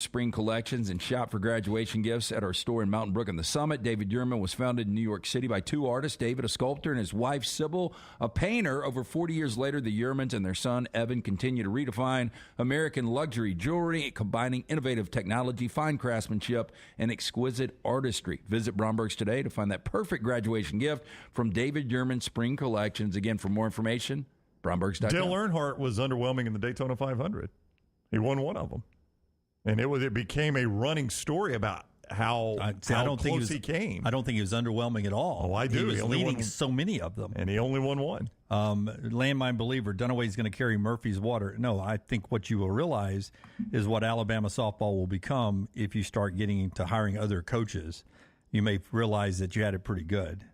Spring collections and shop for graduation gifts at our store in Mountain Brook and the Summit. David Yurman was founded in New York City by two artists, David, a sculptor, and his wife, Sybil, a painter. Over 40 years later, the Yurmans and their son, Evan, continue to redefine American luxury jewelry, combining innovative technology, fine craftsmanship, and exquisite artistry. Visit Bromberg's today to find that perfect graduation gift from David Yurman Spring Collections. Again, for more information, Bromberg's.com. Dale Earnhardt was underwhelming in the Daytona 500. He won one of them. And it became a running story about how close he came. I don't think he was underwhelming at all. Oh, I do. He was leading so many of them. And he only won one. Landmine believer, Dunaway's going to carry Murphy's water. No, I think what you will realize is what Alabama softball will become if you start getting into hiring other coaches. You may realize that you had it pretty good.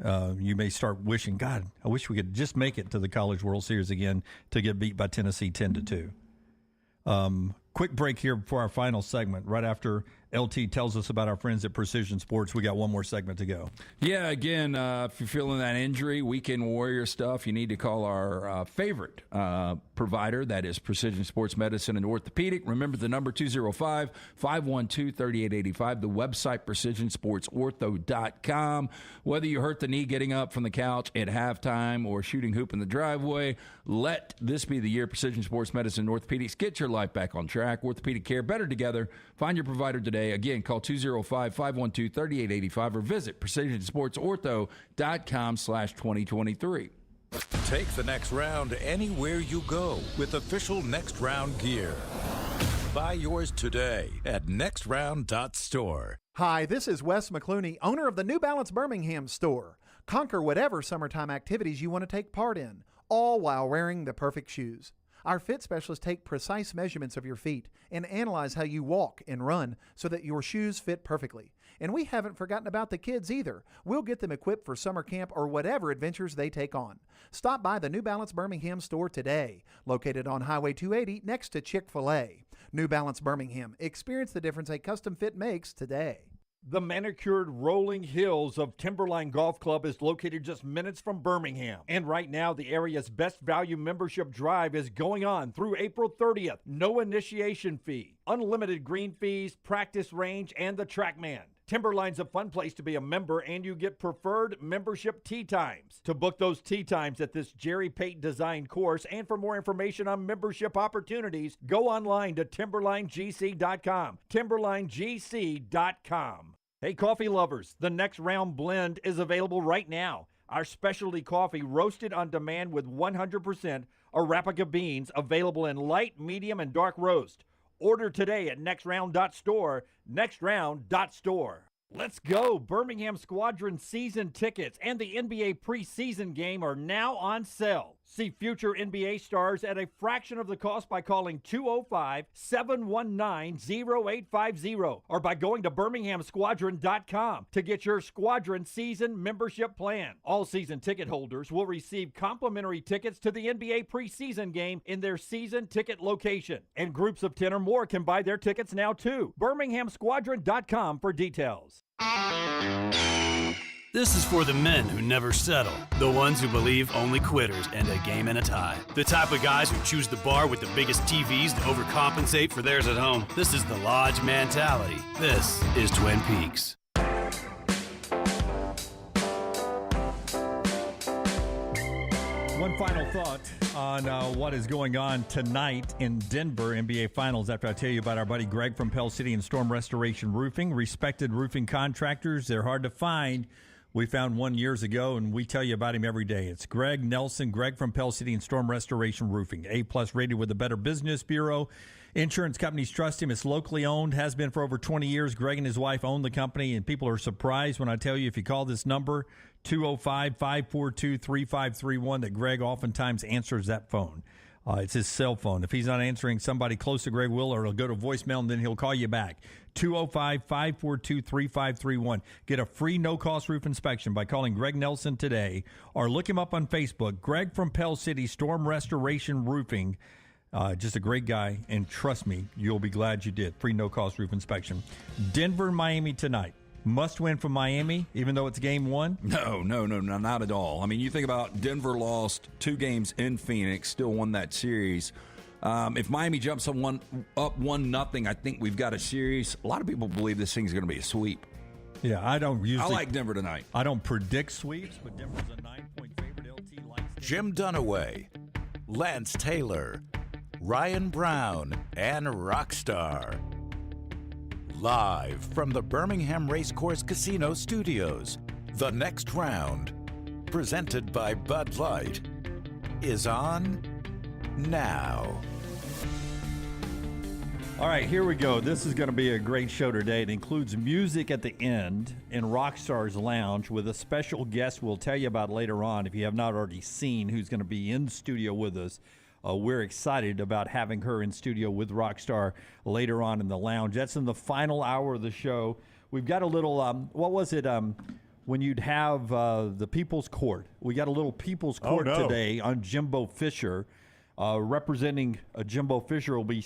You may start wishing, God, I wish we could just make it to the College World Series again to get beat by Tennessee 10-2. Quick break here before our final segment. Right after LT tells us about our friends at Precision Sports, we got one more segment to go. Yeah, again, if you're feeling that injury, weekend warrior stuff, you need to call our favorite provider, that is Precision Sports Medicine and Orthopedic. Remember the number 205-512-3885, the website precisionsportsortho.com. Whether you hurt the knee getting up from the couch at halftime or shooting hoop in the driveway, let this be the year Precision Sports Medicine and Orthopedics get your life back on track. Orthopedic care, better together. Find your provider today. Again, call 205-512-3885 or visit precisionsportsortho.com/2023. Take the next round anywhere you go with official Next Round gear. Buy yours today at nextround.store. Hi, this is Wes McClooney, owner of the New Balance Birmingham store. Conquer whatever summertime activities you want to take part in, all while wearing the perfect shoes. Our fit specialists take precise measurements of your feet and analyze how you walk and run so that your shoes fit perfectly. And we haven't forgotten about the kids either. We'll get them equipped for summer camp or whatever adventures they take on. Stop by the New Balance Birmingham store today, located on Highway 280 next to Chick-fil-A. New Balance Birmingham. Experience the difference a custom fit makes today. The manicured rolling hills of Timberline Golf Club is located just minutes from Birmingham. And right now, the area's best value membership drive is going on through April 30th. No initiation fee, unlimited green fees, practice range, and the TrackMan. Timberline's a fun place to be a member, and you get preferred membership tee times. To book those tee times at this Jerry Pate designed course and for more information on membership opportunities, go online to timberlinegc.com. timberlinegc.com. Hey, coffee lovers, the Next Round blend is available right now. Our specialty coffee roasted on demand with 100% Arabica beans, available in light, medium, and dark roast. Order today at nextround.store, nextround.store. Let's go! Birmingham Squadron season tickets and the NBA preseason game are now on sale. See future NBA stars at a fraction of the cost by calling 205-719-0850 or by going to birminghamsquadron.com to get your Squadron season membership plan. All season ticket holders will receive complimentary tickets to the NBA preseason game in their season ticket location. And groups of 10 or more can buy their tickets now too. birminghamsquadron.com for details. This is for the men who never settle, the ones who believe only quitters end a game in a tie, the type of guys who choose the bar with the biggest TVs to overcompensate for theirs at home. This is the Lodge mentality. This is Twin Peaks. One final thought on what is going on tonight in Denver NBA Finals after I tell you about our buddy Greg from Pell City and Storm Restoration Roofing. Respected roofing contractors. They're hard to find. We found one years ago, and we tell you about him every day. It's Greg Nelson, Greg from Pell City and Storm Restoration Roofing. A-plus rated with the Better Business Bureau. Insurance companies trust him. It's locally owned, has been for over 20 years. Greg and his wife own the company, and people are surprised when I tell you if you call this number, 205-542-3531, that Greg oftentimes answers that phone. It's his cell phone. If he's not answering, somebody close to Greg will, or it'll go to voicemail, and then he'll call you back. 205-542-3531. Get a free no-cost roof inspection by calling Greg Nelson today, or look him up on Facebook. Greg from Pell City, Storm Restoration Roofing. Just a great guy, and trust me, you'll be glad you did. Free no-cost roof inspection. Denver, Miami tonight. Must win for Miami, even though it's game one? No, not at all. I mean, you think about Denver lost 2 games in Phoenix, still won that series. If Miami jumps up 1-0, I think we've got a series. A lot of people believe this thing's going to be a sweep. Yeah, I like Denver tonight. I don't predict sweeps, but Denver's a 9-point favorite. LT likes Jim Dunaway, Lance Taylor, Ryan Brown, and Rockstar. Live from the Birmingham Racecourse Casino Studios, the next round, presented by Bud Light, is on now. All right, here we go. This is going to be a great show today. It includes music at the end in Rockstar's Lounge with a special guest we'll tell you about later on if you have not already seen who's going to be in studio with us. We're excited about having her in studio with Rockstar later on in the lounge. That's in the final hour of the show. We've got a little, what was it, when you'd have the People's Court? We got a little People's Court today on Jimbo Fisher. Representing Jimbo Fisher will be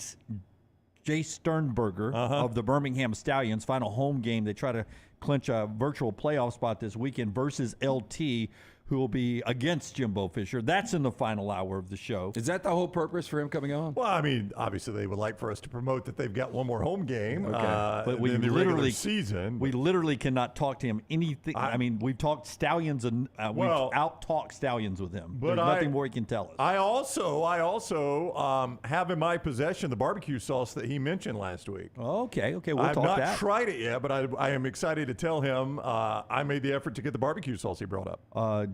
Jace Sternberger of the Birmingham Stallions. Final home game. They try to clinch a virtual playoff spot this weekend versus LT, who will be against Jimbo Fisher. That's in the final hour of the show. Is that the whole purpose for him coming on? Well, I mean, obviously they would like for us to promote that they've got one more home game. But we in the literally regular season. We literally cannot talk to him anything. I mean, we've talked Stallions and we've out-talked Stallions with him. There's nothing more he can tell us. I also have in my possession the barbecue sauce that he mentioned last week. Okay, we'll talk that. I've not tried it yet, but I am excited to tell him I made the effort to get the barbecue sauce he brought up.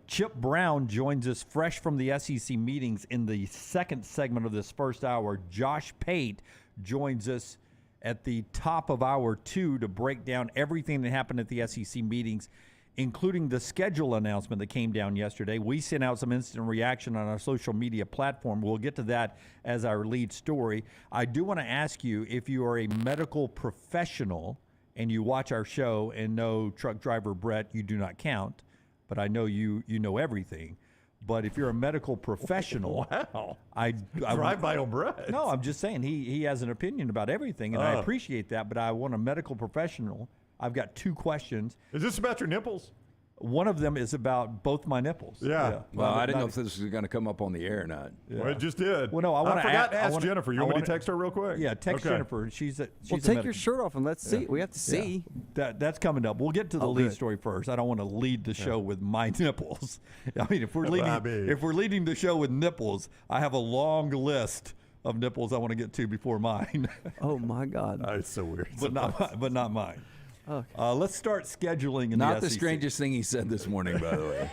Chip Brown joins us fresh from the SEC meetings in the second segment of this first hour. Josh Pate joins us at the top of hour 2 to break down everything that happened at the SEC meetings, including the schedule announcement that came down yesterday. We sent out some instant reaction on our social media platform. We'll get to that as our lead story. I do want to ask you, if you are a medical professional and you watch our show and know truck driver Brett, you do not count. But I know you know everything. But if you're a medical professional, wow, I drive by on Brett. No, I'm just saying he has an opinion about everything, and I appreciate that. But I want a medical professional. I've got 2 questions. Is this about your nipples? One of them is about both my nipples. Yeah. Well, I didn't know if this was going to come up on the air or not. Yeah. Well, it just did. Well, no, I forgot to ask Jennifer. You want me to text her real quick? Yeah, text Jennifer. She's take your shirt off and let's see. We have to see. That's coming up. We'll get to the lead story first. I don't want to lead the show with my nipples. I mean, if we're leading the show with nipples, I have a long list of nipples I want to get to before mine. Oh my God. It's so weird. But not mine. Okay. Let's start scheduling in Not the the strangest thing he said this morning, by the way.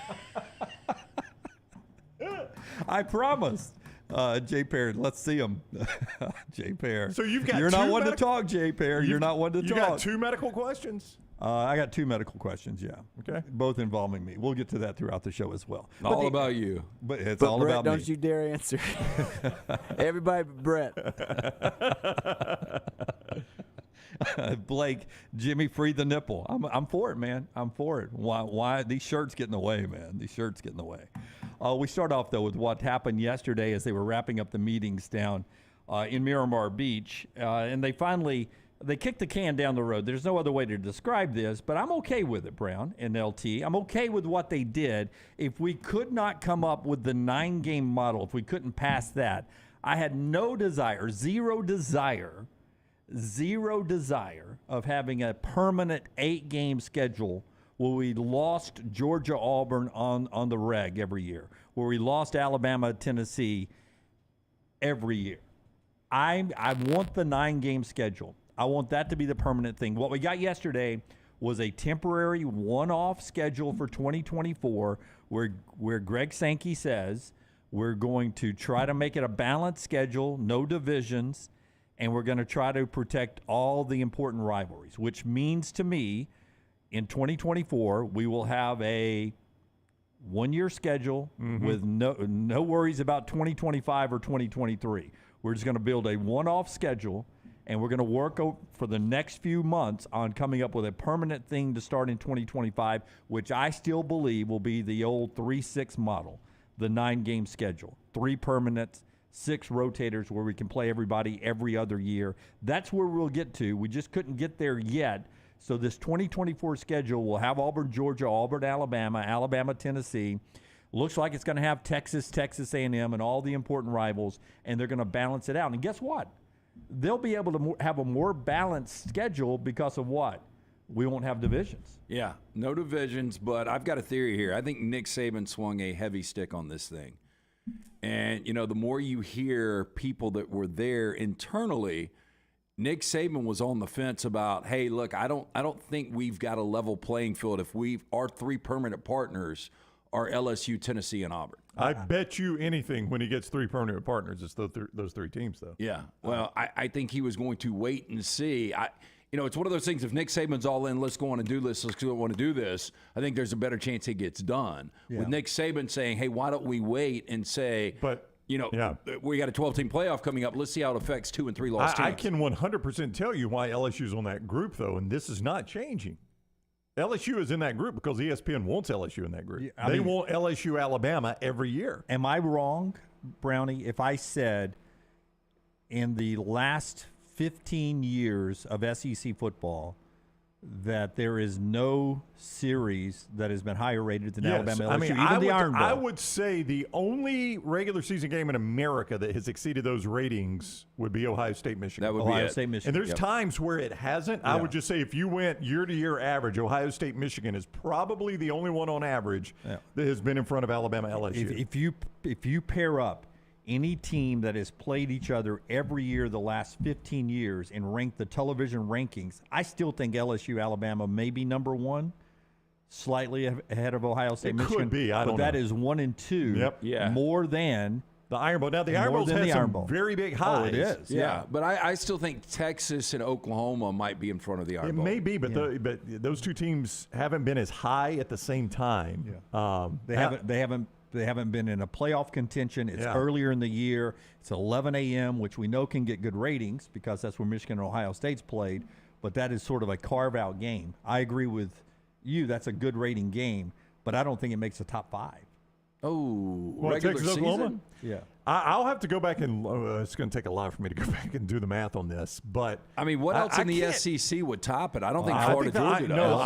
I promise. Jay Perry, let's see him. Jay Perry. So you've got You're not one to talk, Jay Perry. You're not one to talk. You got 2 medical questions? I got 2 medical questions, yeah. Okay. Both involving me. We'll get to that throughout the show as well. All about you. But it's all Brett, about me. don't you dare answer. Everybody but Brett. Blake, Jimmy, free the nipple. I'm for it, man. I'm for it. Why these shirts get in the way, man? These shirts get in the way. We start off though with what happened yesterday as they were wrapping up the meetings down in Miramar Beach, and they kicked the can down the road. There's no other way to describe this, but I'm okay with it, Brown and LT. I'm okay with what they did. If we could not come up with the 9-game model, if we couldn't pass that, I had zero desire of having a permanent 8-game schedule where we lost Georgia, Auburn on the reg every year, where we lost Alabama, Tennessee every year. I want the 9-game schedule. I want that to be the permanent thing. What we got yesterday was a temporary one-off schedule for 2024 where Greg Sankey says we're going to try to make it a balanced schedule, no divisions, and we're going to try to protect all the important rivalries, which means to me in 2024 we will have a one-year schedule with no worries about 2025 or 2023. We're just going to build a one-off schedule, and we're going to work for the next few months on coming up with a permanent thing to start in 2025, which I still believe will be the old 3-6 model, the 9-game schedule, 3 permanents, 6 rotators where we can play everybody every other year. That's where we'll get to. We just couldn't get there yet. So this 2024 schedule will have Auburn, Georgia, Auburn, Alabama, Alabama, Tennessee. Looks like it's going to have Texas, Texas A&M, and all the important rivals, and they're going to balance it out. And guess what? They'll be able to have a more balanced schedule because of what? We won't have divisions. Yeah, no divisions, but I've got a theory here. I think Nick Saban swung a heavy stick on this thing. And, the more you hear people that were there internally, Nick Saban was on the fence about, hey, look, I don't think we've got a level playing field if our 3 permanent partners are LSU, Tennessee, and Auburn. I bet you anything when he gets 3 permanent partners, it's those 3 teams, though. Yeah. Well, I think he was going to wait and see. It's one of those things. If Nick Saban's all in, let's go on and do this. Let's go on and do this. I think there's a better chance it gets done. Yeah. With Nick Saban saying, "Hey, why don't we wait and say, we got a 12-team playoff coming up. Let's see how it affects 2 and 3 lost teams." I can 100% tell you why LSU's on that group, though, and this is not changing. LSU is in that group because ESPN wants LSU in that group. Yeah, they want LSU, Alabama every year. Am I wrong, Brownie, if I said in the last 15 years of SEC football that there is no series that has been higher rated than Alabama LSU, even the Iron Bowl? I would say the only regular season game in America that has exceeded those ratings would be Ohio State, Michigan. That would Ohio be State, Michigan. And there's times where it hasn't. I would just say if you went year-to-year average, Ohio State, Michigan is probably the only one on average that has been in front of Alabama LSU. If you pair up any team that has played each other every year the last 15 years and ranked the television rankings, I still think LSU, Alabama may be number 1, slightly ahead of Ohio State, Michigan. Could be. I don't know. But that is 1 and 2 more than the Iron Bowl. Now, the Iron Bowl's had some very big highs. Oh, it is. Yeah. But I still think Texas and Oklahoma might be in front of the Iron Bowl. It may be, but those 2 teams haven't been as high at the same time. Yeah. They haven't been in a playoff contention. It's earlier in the year. It's 11 a.m., which we know can get good ratings because that's where Michigan and Ohio State's played. But that is sort of a carve-out game. I agree with you. That's a good rating game, but I don't think it makes the top 5. Oh, regular Texas, season? Oklahoma? Yeah. I'll have to go back and it's going to take a lot for me to go back and do the math on this. But what else in the SEC would top it? I don't think Florida Georgia does. No,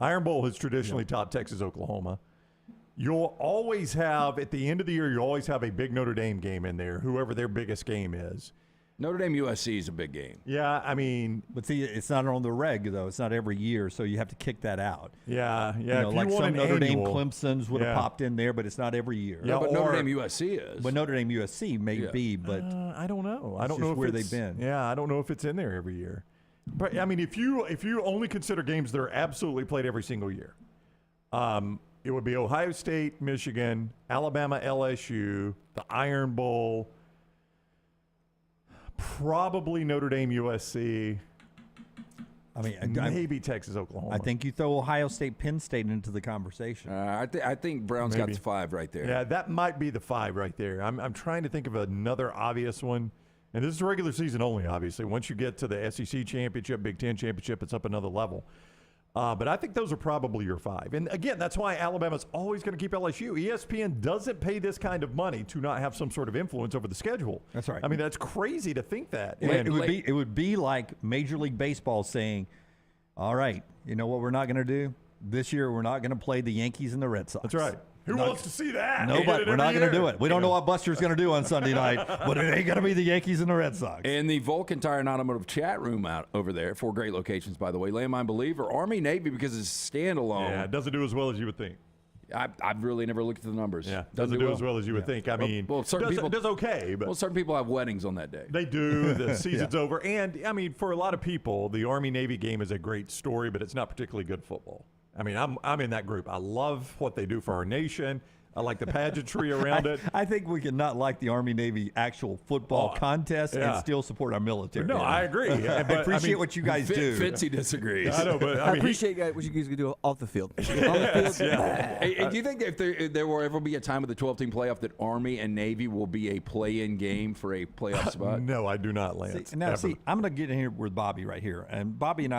Iron Bowl has traditionally topped Texas, Oklahoma. You'll always have, at the end of the year, you always have a big Notre Dame game in there, whoever their biggest game is. Notre Dame USC is a big game. Yeah, but see, it's not on the reg though. It's not every year, so you have to kick that out. Yeah. Like some Notre Dame Clemson's would have popped in there, but it's not every year. Yeah, but Notre Dame USC is. But Notre Dame USC may be, but I don't know. I don't know where they've been. Yeah, I don't know if it's in there every year. But if you only consider games that are absolutely played every single year, it would be Ohio State, Michigan, Alabama, LSU, the Iron Bowl. Probably Notre Dame, USC. Maybe Texas, Oklahoma. I think you throw Ohio State, Penn State into the conversation. I think Brown's got the 5 right there. Yeah, that might be the 5 right there. I'm trying to think of another obvious one. And this is regular season only, obviously. Once you get to the SEC championship, Big Ten championship, it's up another level. But I think those are probably your 5. And again, that's why Alabama's always going to keep LSU. ESPN doesn't pay this kind of money to not have some sort of influence over the schedule. That's right. That's crazy to think that. It would be like Major League Baseball saying, all right, you know what we're not going to do? This year we're not going to play the Yankees and the Red Sox. That's right. Who wants to see that? Nobody. We're not going to do it. We don't know what Buster's going to do on Sunday night, but it ain't going to be the Yankees and the Red Sox. And the Vulcan Tire and Automotive chat room out over there, 4 great locations, by the way. Landmine Believer, Army, Navy, because it's standalone. Yeah, it doesn't do as well as you would think. I've really never looked at the numbers. Yeah, doesn't do as well as you would think. Certain people does okay, but certain people have weddings on that day. They do. The season's over, and for a lot of people, the Army Navy game is a great story, but it's not particularly good football. I'm in that group. I love what they do for our nation. I like the pageantry around it. I think we can not like the Army-Navy actual football contest and still support our military. No, I agree. I appreciate what you guys do. Fitzy disagrees. I know, but I appreciate what you guys do off the field. Do you think if there will ever be a time of the 12-team playoff that Army and Navy will be a play-in game for a playoff spot? No, I do not, Lance. See, I'm going to get in here with Bobby right here. And Bobby and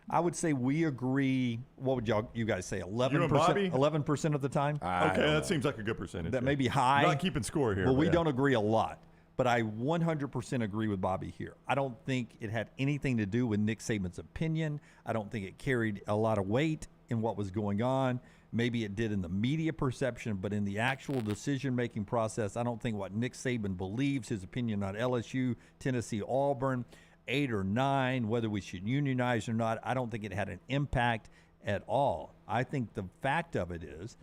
I would say we agree. What would you guys say? 11%. 11% of the time. Okay, that seems like a good percentage. That may be high. Not keeping score here. Well, we don't agree a lot, but I 100% agree with Bobby here. I don't think it had anything to do with Nick Saban's opinion. I don't think it carried a lot of weight. in what was going on. Maybe it did in the media perception, but in the actual decision-making process, I don't think what Nick Saban believes, his opinion on LSU, Tennessee, Auburn, 8 or 9, whether we should unionize or not, I don't think it had an impact at all. I think the fact of it is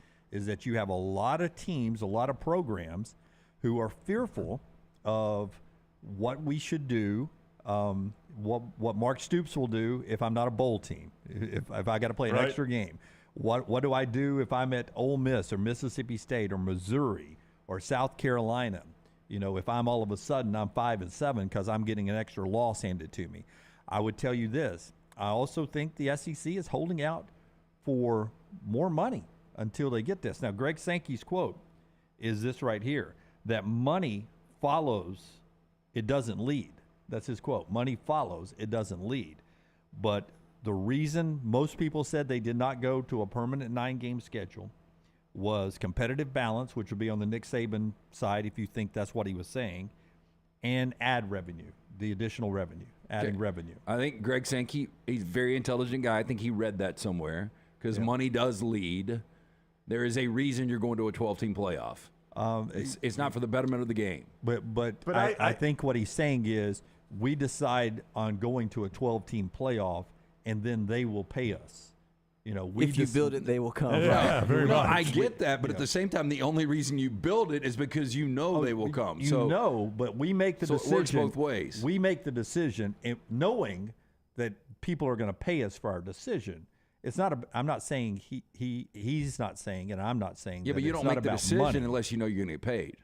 that you have a lot of teams, a lot of programs who are fearful of what we should do, what Mark Stoops will do if I'm not a bowl team, if I got to play an extra game. What do I do if I'm at Ole Miss or Mississippi State or Missouri or South Carolina? If I'm all of a sudden I'm 5-7 because I'm getting an extra loss handed to me. I would tell you this. I also think the SEC is holding out for more money until they get this. Now, Greg Sankey's quote is this right here, that money follows, it doesn't lead. That's his quote. Money follows, it doesn't lead. But the reason most people said they did not go to a permanent 9-game schedule was competitive balance, which would be on the Nick Saban side if you think that's what he was saying, and ad revenue, the additional revenue, adding revenue. I think Greg Sankey, he's a very intelligent guy. I think he read that somewhere because money does lead. There is a reason you're going to a 12-team playoff. It's not for the betterment of the game. But I think what he's saying is we decide on going to a 12-team playoff, and then they will pay us. If you build it, they will come. Yeah, very much. I get that, but at the same time, the only reason you build it is because they will come. But we make the decision. It works both ways. We make the decision knowing that people are going to pay us for our decision. It's not. I'm not saying he's not saying, and I'm not saying. Yeah, that but you it's don't not make the about decision money. unless you know you're going to get paid.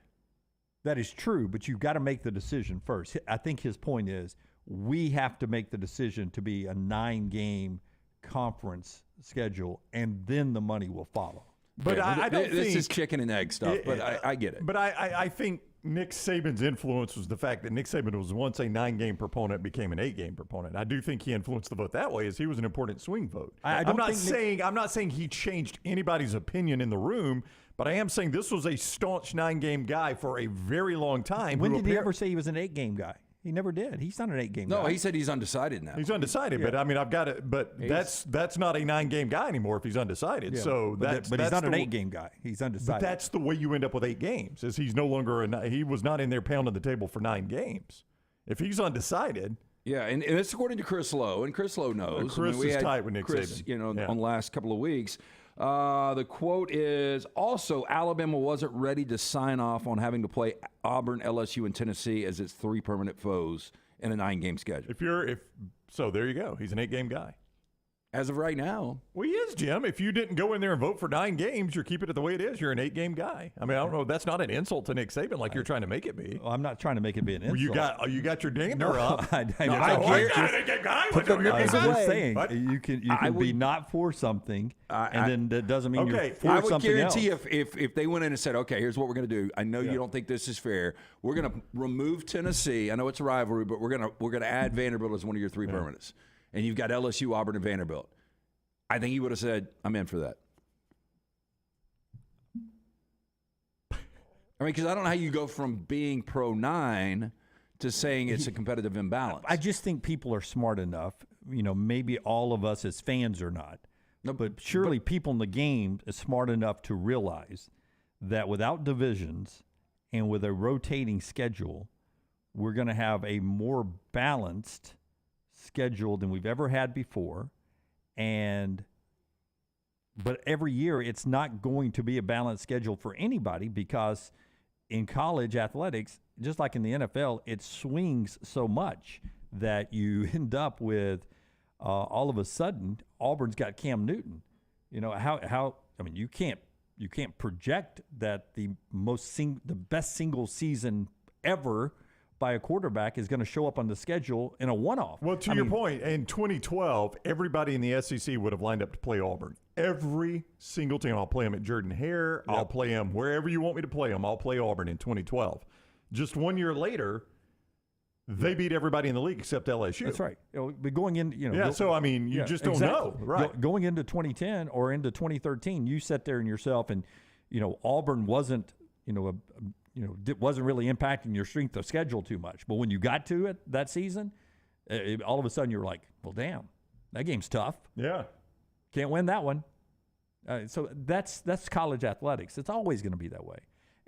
That is true, but you've got to make the decision first. I think his point is we have to make the decision to be a 9-game conference schedule, and then the money will follow. But I don't think this is chicken and egg stuff. But I get it. But I think Nick Saban's influence was the fact that Nick Saban was once a 9-game proponent, became an 8-game proponent. I do think he influenced the vote that way, as he was an important swing vote. I'm not saying he changed anybody's opinion in the room, but I am saying this was a staunch 9-game guy for a very long time. When did he ever say he was an 8-game guy? He never did. He's not an 8-game guy. No, he said he's undecided now. He's undecided, but I mean, I've got it. But that's not a 9-game guy anymore if he's undecided. Yeah. So but he's not an 8-game guy. He's undecided. But that's the way you end up with 8 games. Is he's no longer he was not in there pounding the table for 9 games. If he's undecided. Yeah, and it's according to Chris Lowe, and Chris Lowe knows. Chris is tight with Nick Chris, Saban. on the last couple of weeks. The quote is also Alabama wasn't ready to sign off on having to play Auburn, LSU, and Tennessee as its 3 permanent foes in a 9-game schedule. So there you go. He's an 8-game guy. As of right now. Well, he is, Jim. If you didn't go in there and vote for 9 games, you're keeping it the way it is. You're an 8-game guy. I mean, I don't know. That's not an insult to Nick Saban like you're trying to make it be. Well, I'm not trying to make it be an insult. You got your dander up. I'm just saying you can be not for something, and then that doesn't mean you're for I would something guarantee else. if they went in and said, okay, here's what we're going to do. I know you don't think this is fair. We're going to remove Tennessee. I know it's a rivalry, but we're going to add Vanderbilt as one of your 3 permanents. And you've got LSU, Auburn, and Vanderbilt. I think he would have said, I'm in for that. I mean, because I don't know how you go from being pro 9 to saying it's a competitive imbalance. I just think people are smart enough. Maybe all of us as fans are not. No, but surely people in the game is smart enough to realize that without divisions and with a rotating schedule, we're going to have a more balanced schedule than we've ever had before. But every year it's not going to be a balanced schedule for anybody because in college athletics, just like in the NFL, it swings so much that you end up with all of a sudden Auburn's got Cam Newton. You can't project that the best single season ever by a quarterback is going to show up on the schedule in a one-off. Well, to your point, in 2012, everybody in the SEC would have lined up to play Auburn. Every single team. I'll play them at Jordan-Hare. I'll play them wherever you want me to play them. I'll play Auburn in 2012. Just 1 year later, they beat everybody in the league except LSU. That's right. But going in, so I mean, you just don't know, right? Going into 2010 or into 2013, you sat there in yourself, and Auburn wasn't, wasn't really impacting your strength of schedule too much. But when you got to it that season, all of a sudden you're like, well, damn, that game's tough. Yeah. Can't win that one. So that's college athletics. It's always going to be that way.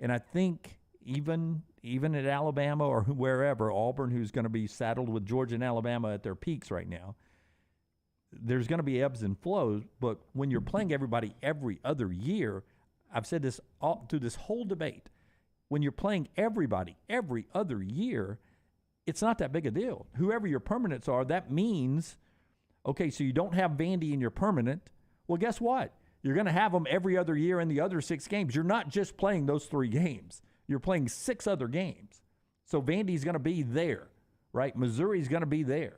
And I think even at Alabama or wherever, Auburn, who's going to be saddled with Georgia and Alabama at their peaks right now, there's going to be ebbs and flows. But when you're playing everybody every other year, I've said this all through this whole debate, when you're playing everybody every other year, it's not that big a deal. Whoever your permanents are, that means, okay, so you don't have Vandy in your permanent. Well, guess what? You're going to have them every other year in the other 6 games. You're not just playing those 3 games. You're playing 6 other games. So Vandy's going to be there, right? Missouri's going to be there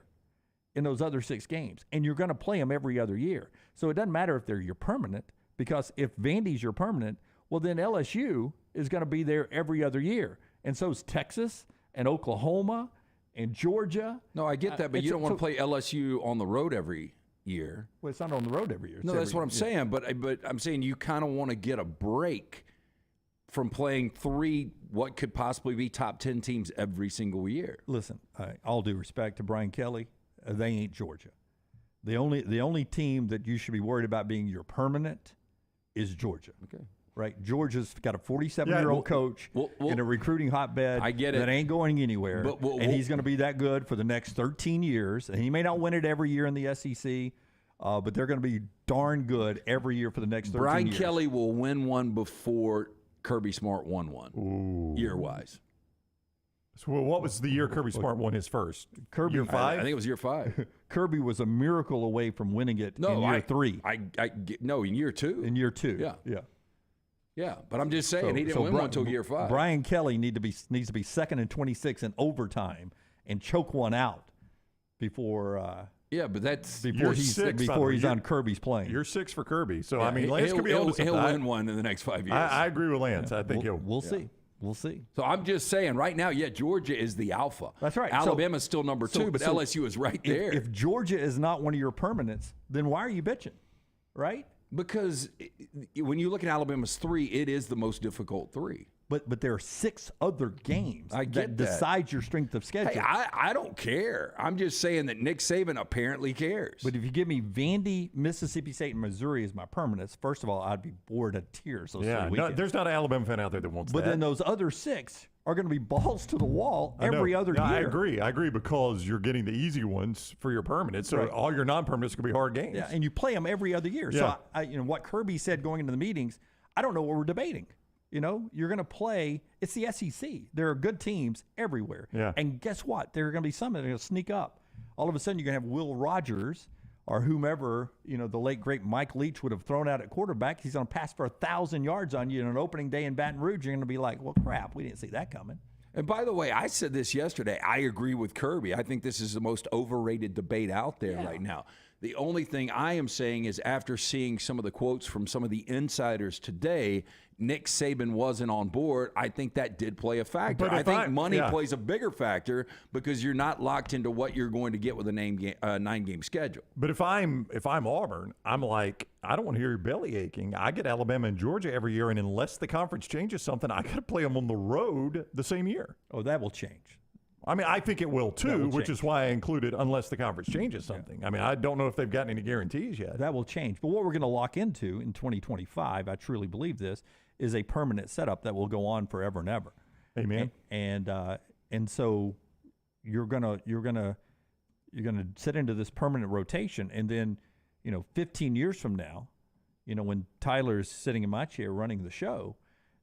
in those other 6 games. And you're going to play them every other year. So it doesn't matter if they're your permanent, because if Vandy's your permanent, well, then LSU is going to be there every other year. And so is Texas and Oklahoma and Georgia. No, I get that, but you don't want to play LSU on the road every year. Well, it's not on the road every year. No, that's what I'm saying. But I'm saying you kind of want to get a break from playing 3 what could possibly be top 10 teams every single year. Listen, all due respect to Brian Kelly, they ain't Georgia. The only team that you should be worried about being your permanent is Georgia. Okay. Right? Georgia's got a 47-year-old coach in a recruiting hotbed. I get it. That ain't going anywhere. And he's going to be that good for the next 13 years. And he may not win it every year in the SEC, but they're going to be darn good every year for the next 13 Brian years. Kelly will win one before Kirby Smart won one, year-wise. So what was the year Kirby Smart won his first? Kirby, year 5? I think it was year 5. Kirby was a miracle away from winning it in year 3. No, in year 2. In year 2. Yeah. Yeah, but I'm just saying he didn't win one until year 5. Brian Kelly needs to be 2nd and 26 in overtime and choke one out before. Yeah, but that's before he's on Kirby's plane. You're 6 for Kirby, so I mean, Lance could be able to. He'll win one in the next 5 years. I agree with Lance. I think we'll see. We'll see. So I'm just saying, right now, Georgia is the alpha. That's right. Alabama's still number 2, but LSU is right there. If Georgia is not one of your permanents, then why are you bitching, right? Because when you look at Alabama's 3, it is the most difficult 3. But there are 6 other games that decide your strength of schedule. Hey, I don't care. I'm just saying that Nick Saban apparently cares. But if you give me Vandy, Mississippi State, and Missouri as my permanents, first of all, I'd be bored to tears. There's not an Alabama fan out there that wants that. But then those other 6 are going to be balls to the wall every other year. I agree because you're getting the easy ones for your permanents. So all your non-permanents could be hard games. Yeah, and you play them every other year. Yeah. So what Kirby said going into the meetings, I don't know what we're debating. You're going to play. It's the SEC. There are good teams everywhere. Yeah. And guess what? There are going to be some that are going to sneak up. All of a sudden, you're going to have Will Rogers or whomever, the late, great Mike Leach would have thrown out at quarterback. He's going to pass for 1,000 yards on you in an opening day in Baton Rouge. You're going to be like, well, crap, we didn't see that coming. And by the way, I said this yesterday. I agree with Kirby. I think this is the most overrated debate out there right now. The only thing I am saying is after seeing some of the quotes from some of the insiders today, Nick Saban wasn't on board. I think that did play a factor. I think money plays a bigger factor because you're not locked into what you're going to get with a 9-game schedule. But if I'm Auburn, I'm like, I don't want to hear your belly aching. I get Alabama and Georgia every year, and unless the conference changes something, I got to play them on the road the same year. Oh, that will change. I mean, I think it will too, which is why I included unless the conference changes something. I mean, I don't know if they've gotten any guarantees yet. That will change. But what we're going to lock into in 2025, I truly believe this, is a permanent setup that will go on forever and ever. Amen. And so you're gonna sit into this permanent rotation, and then 15 years from now, when Tyler's sitting in my chair running the show,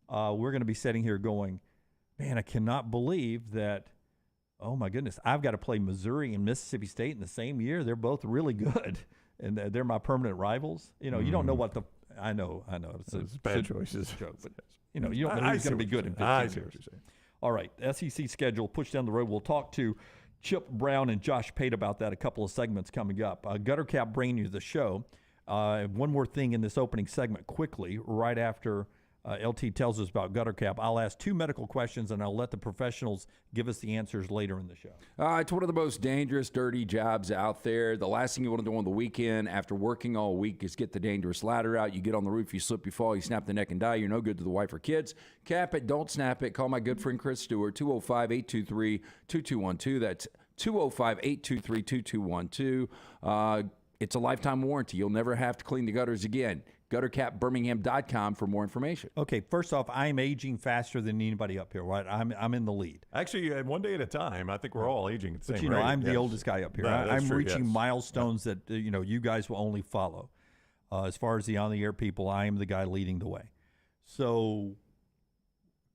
we're going to be sitting here going, man, I cannot believe that. Oh, my goodness, I've got to play Missouri and Mississippi State in the same year. They're both really good, and they're my permanent rivals. You don't know what the – I know. It's bad choices. Joke, but, you don't know who's going to be good in 15 years. I see what you're saying. All right, SEC schedule pushed down the road. We'll talk to Chip Brown and Josh Pate about that, a couple of segments coming up. Gutter Cap bringing you the show. One more thing in this opening segment quickly, right after – LT tells us about Gutter Cap. I'll ask 2 medical questions, and I'll let the professionals give us the answers later in the show. It's one of the most dangerous, dirty jobs out there. The last thing you want to do on the weekend after working all week is get the dangerous ladder out. You get on the roof, you slip, you fall, you snap the neck and die. You're no good to the wife or kids. Cap it, don't snap it. Call my good friend Chris Stewart, 205-823-2212. That's 205-823-2212. It's a lifetime warranty. You'll never have to clean the gutters again. GutterCapBirmingham.com for more information. Okay, first off, I'm aging faster than anybody up here, right? I'm in the lead. Actually, one day at a time. I think we're all aging at the same But, you know, rate. I'm the oldest guy up here. That's I'm true, reaching yes. milestones that, you guys will only follow. As far as the on-the-air people, I am the guy leading the way. So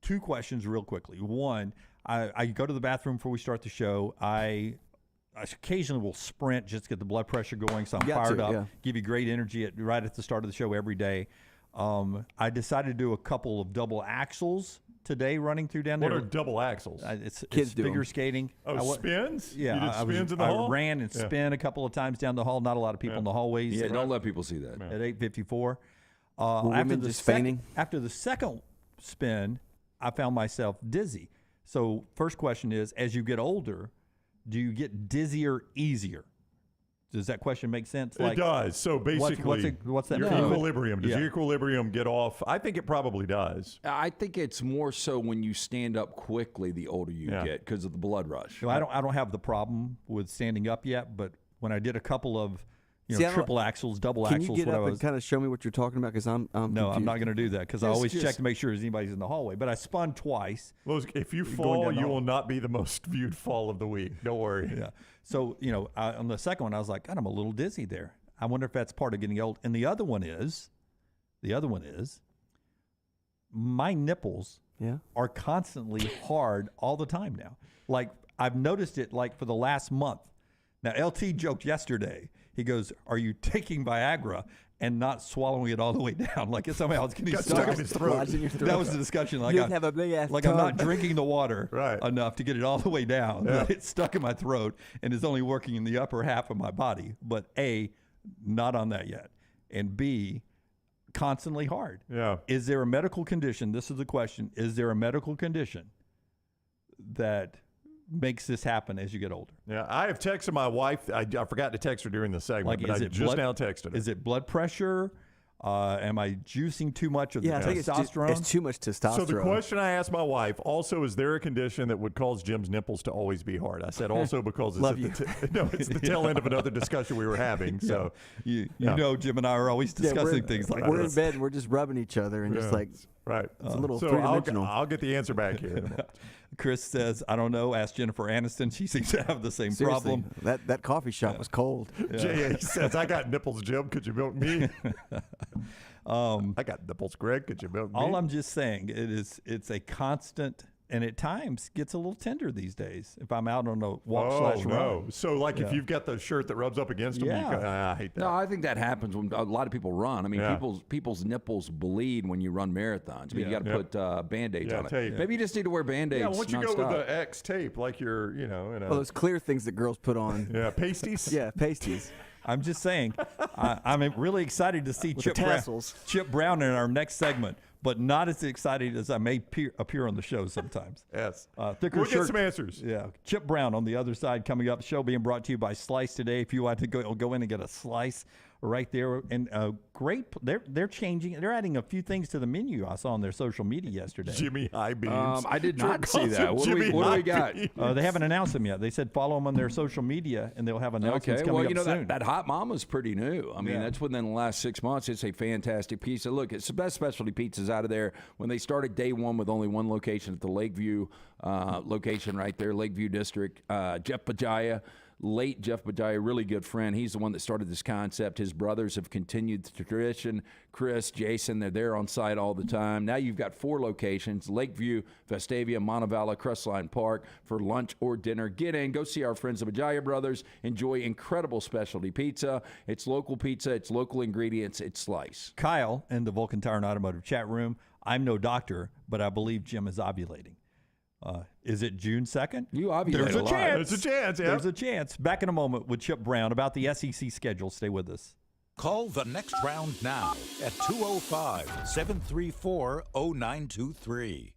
2 questions real quickly. One, I go to the bathroom before we start the show. I occasionally will sprint just to get the blood pressure going, so I'm fired up, give you great energy right at the start of the show every day. I decided to do a couple of double axles today running through down there. What are double axles? It's Kids do figure them. skating. Spins? Yeah, You did spins in the hall? I ran and spin a couple of times down the hall. Not a lot of people in the hallways. Yeah, don't let people see that. At 8:54. women just feigning? After the second spin, I found myself dizzy. So first question is, as you get older, do you get dizzier easier? Does that question make sense? It does. So basically, what's that your mean? equilibrium. Does your equilibrium get off? I think it probably does. I think it's more so when you stand up quickly the older you get because of the blood rush. So I don't have the problem with standing up yet, but when I did a couple of triple axles, double Can axles, you get up and kind of show me what you're talking about? Because I'm no, confused. I'm not going to do that because I always check to make sure anybody's in the hallway. But I spun twice. Well, if you fall, you will not be the most viewed fall of the week. Don't worry. Yeah. So, on the second one, I was like, God, I'm a little dizzy there. I wonder if that's part of getting old. And the other one is my nipples are constantly hard all the time now. Like, I've noticed it like for the last month. Now, LT joked yesterday. He goes, "Are you taking Viagra and not swallowing it all the way down? Like it's somehow it's getting stuck in his throat." That was the discussion. Like, You have a big ass I'm not drinking the water Right. enough to get it all the way down. That it's stuck in my throat and is only working in the upper half of my body. But A, not on that yet. And B, constantly hard. Yeah. Is there a medical condition? This is the question. Is there a medical condition that makes this happen as you get older? Yeah, I have texted my wife. I forgot to text her during the segment, but I just now texted her. Is it blood pressure? Am I juicing too much of the I think testosterone? it's too much testosterone. So the question I asked my wife also, is there a condition that would cause Jim's nipples to always be hard? I said also because it's it's the tail end of another discussion we were having. So you know, Jim and I are always discussing things like we're this. in bed and we're just rubbing each other and just like right. It's a little So three-dimensional. I'll get the answer back here. Chris says, I don't know. Ask Jennifer Aniston. She seems to have the same Seriously, problem. that coffee shop was cold. J.A. says, I got nipples, Jim. Could you milk me? I got nipples, Greg. Could you milk me? All I'm just saying, it's a constant, and at times gets a little tender these days. If I'm out on a walk/run. No. So like if you've got the shirt that rubs up against them, I hate that. No, I think that happens when a lot of people run. I mean, people's nipples bleed when you run marathons. I mean, you got to put Band-Aids on it. tape. Maybe you just need to wear Band-Aids. Yeah, once you go nonstop. with the X tape, like you're, in a those clear things that girls put on. yeah, pasties. Yeah, pasties. I'm just saying, I'm really excited to see Chip Brown in our next segment, but not as excited as I may appear on the show sometimes. Yes. Thicker We'll shirt. get some answers. Yeah. Chip Brown on the other side coming up. Show being brought to you by Slice today. If you want to go in and get a slice right there. And great. They're changing. They're adding a few things to the menu I saw on their social media yesterday. Jimmy High Beams. I did not see that. What do we got? They haven't announced them yet. They said follow them on their social media, and they'll have announcements coming up soon. That Hot Mama's pretty new. I mean, that's within the last 6 months. It's a fantastic pizza. Look, it's the best specialty pizzas out of there. When they started day one with only one location at the Lakeview location right there, Lakeview District, Jeff Bajaya. Late Jeff Bajaya, really good friend. He's the one that started this concept. His brothers have continued the tradition. Chris, Jason, they're there on site all the time. Now you've got 4 locations, Lakeview, Vestavia, Montevallo, Crestline Park, for lunch or dinner. Get in, go see our friends, the Bajaya brothers. Enjoy incredible specialty pizza. It's local pizza. It's local ingredients. It's Slice. Kyle in the Vulcan Tire and Automotive chat room. I'm no doctor, but I believe Jim is ovulating. Is it June 2nd? You ovulate There's a lot. chance. There's a chance, yeah. There's a chance. Back in a moment with Chip Brown about the SEC schedule. Stay with us. Call the next round now at 205-734-0923.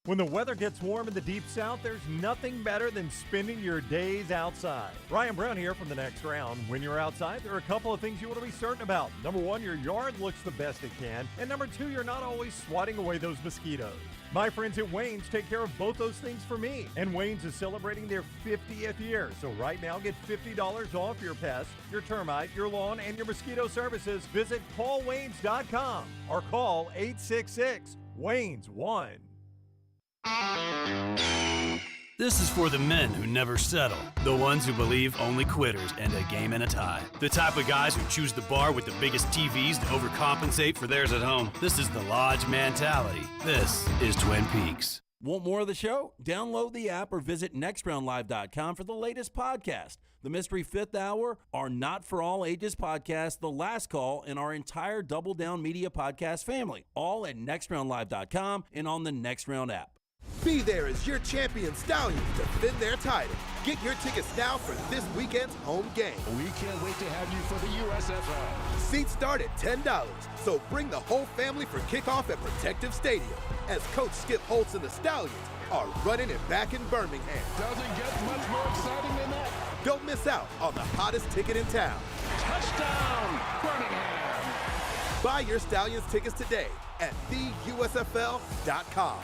When the weather gets warm in the Deep South, there's nothing better than spending your days outside. Ryan Brown here from the Next Round. When you're outside, there are a couple of things you want to be certain about. Number one, your yard looks the best it can. And number two, you're not always swatting away those mosquitoes. My friends at Wayne's take care of both those things for me. And Wayne's is celebrating their 50th year. So right now, get $50 off your pest, your termite, your lawn, and your mosquito services. Visit paulwaynes.com or call 866-WAYNES-1. This is for the men who never settle, the ones who believe only quitters end a game in a tie, the type of guys who choose the bar with the biggest TVs to overcompensate for theirs at home. This is the Lodge mentality. This is Twin Peaks. Want more of the show? Download the app or visit nextroundlive.com for the latest podcast. The Mystery Fifth Hour, our Not For All Ages podcast, The Last Call, and our entire Double Down Media podcast family. All at nextroundlive.com and on the Next Round app. Be there as your champion Stallions defend their title. Get your tickets now for this weekend's home game. We can't wait to have you for the USFL. Seats start at $10, so bring the whole family for kickoff at Protective Stadium as Coach Skip Holtz and the Stallions are running it back in Birmingham. Doesn't get much more exciting than that. Don't miss out on the hottest ticket in town. Touchdown, Birmingham. Buy your Stallions tickets today at theusfl.com.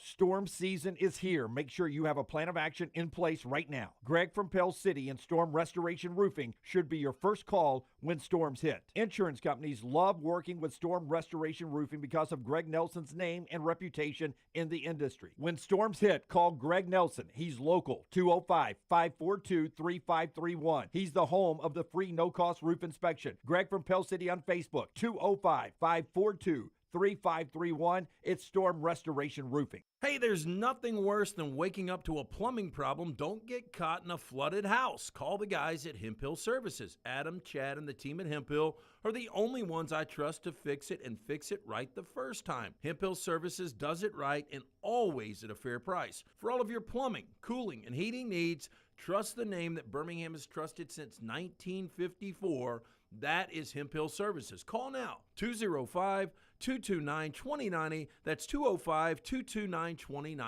Storm season is here. Make sure you have a plan of action in place right now. Greg from Pell City and Storm Restoration Roofing should be your first call when storms hit. Insurance companies love working with Storm Restoration Roofing because of Greg Nelson's name and reputation in the industry. When storms hit, call Greg Nelson. He's local, 205-542-3531. He's the home of the free no-cost roof inspection. Greg from Pell City on Facebook, 205-542-3531. It's Storm Restoration Roofing. Hey, there's nothing worse than waking up to a plumbing problem. Don't get caught in a flooded house. Call the guys at Hemp Hill Services. Adam, Chad, and the team at Hemp Hill are the only ones I trust to fix it and fix it right the first time. Hemp Hill Services does it right and always at a fair price. For all of your plumbing, cooling, and heating needs, trust the name that Birmingham has trusted since 1954. That is Hemp Hill Services. Call now, 205-229-2090. That's 205-229-2090.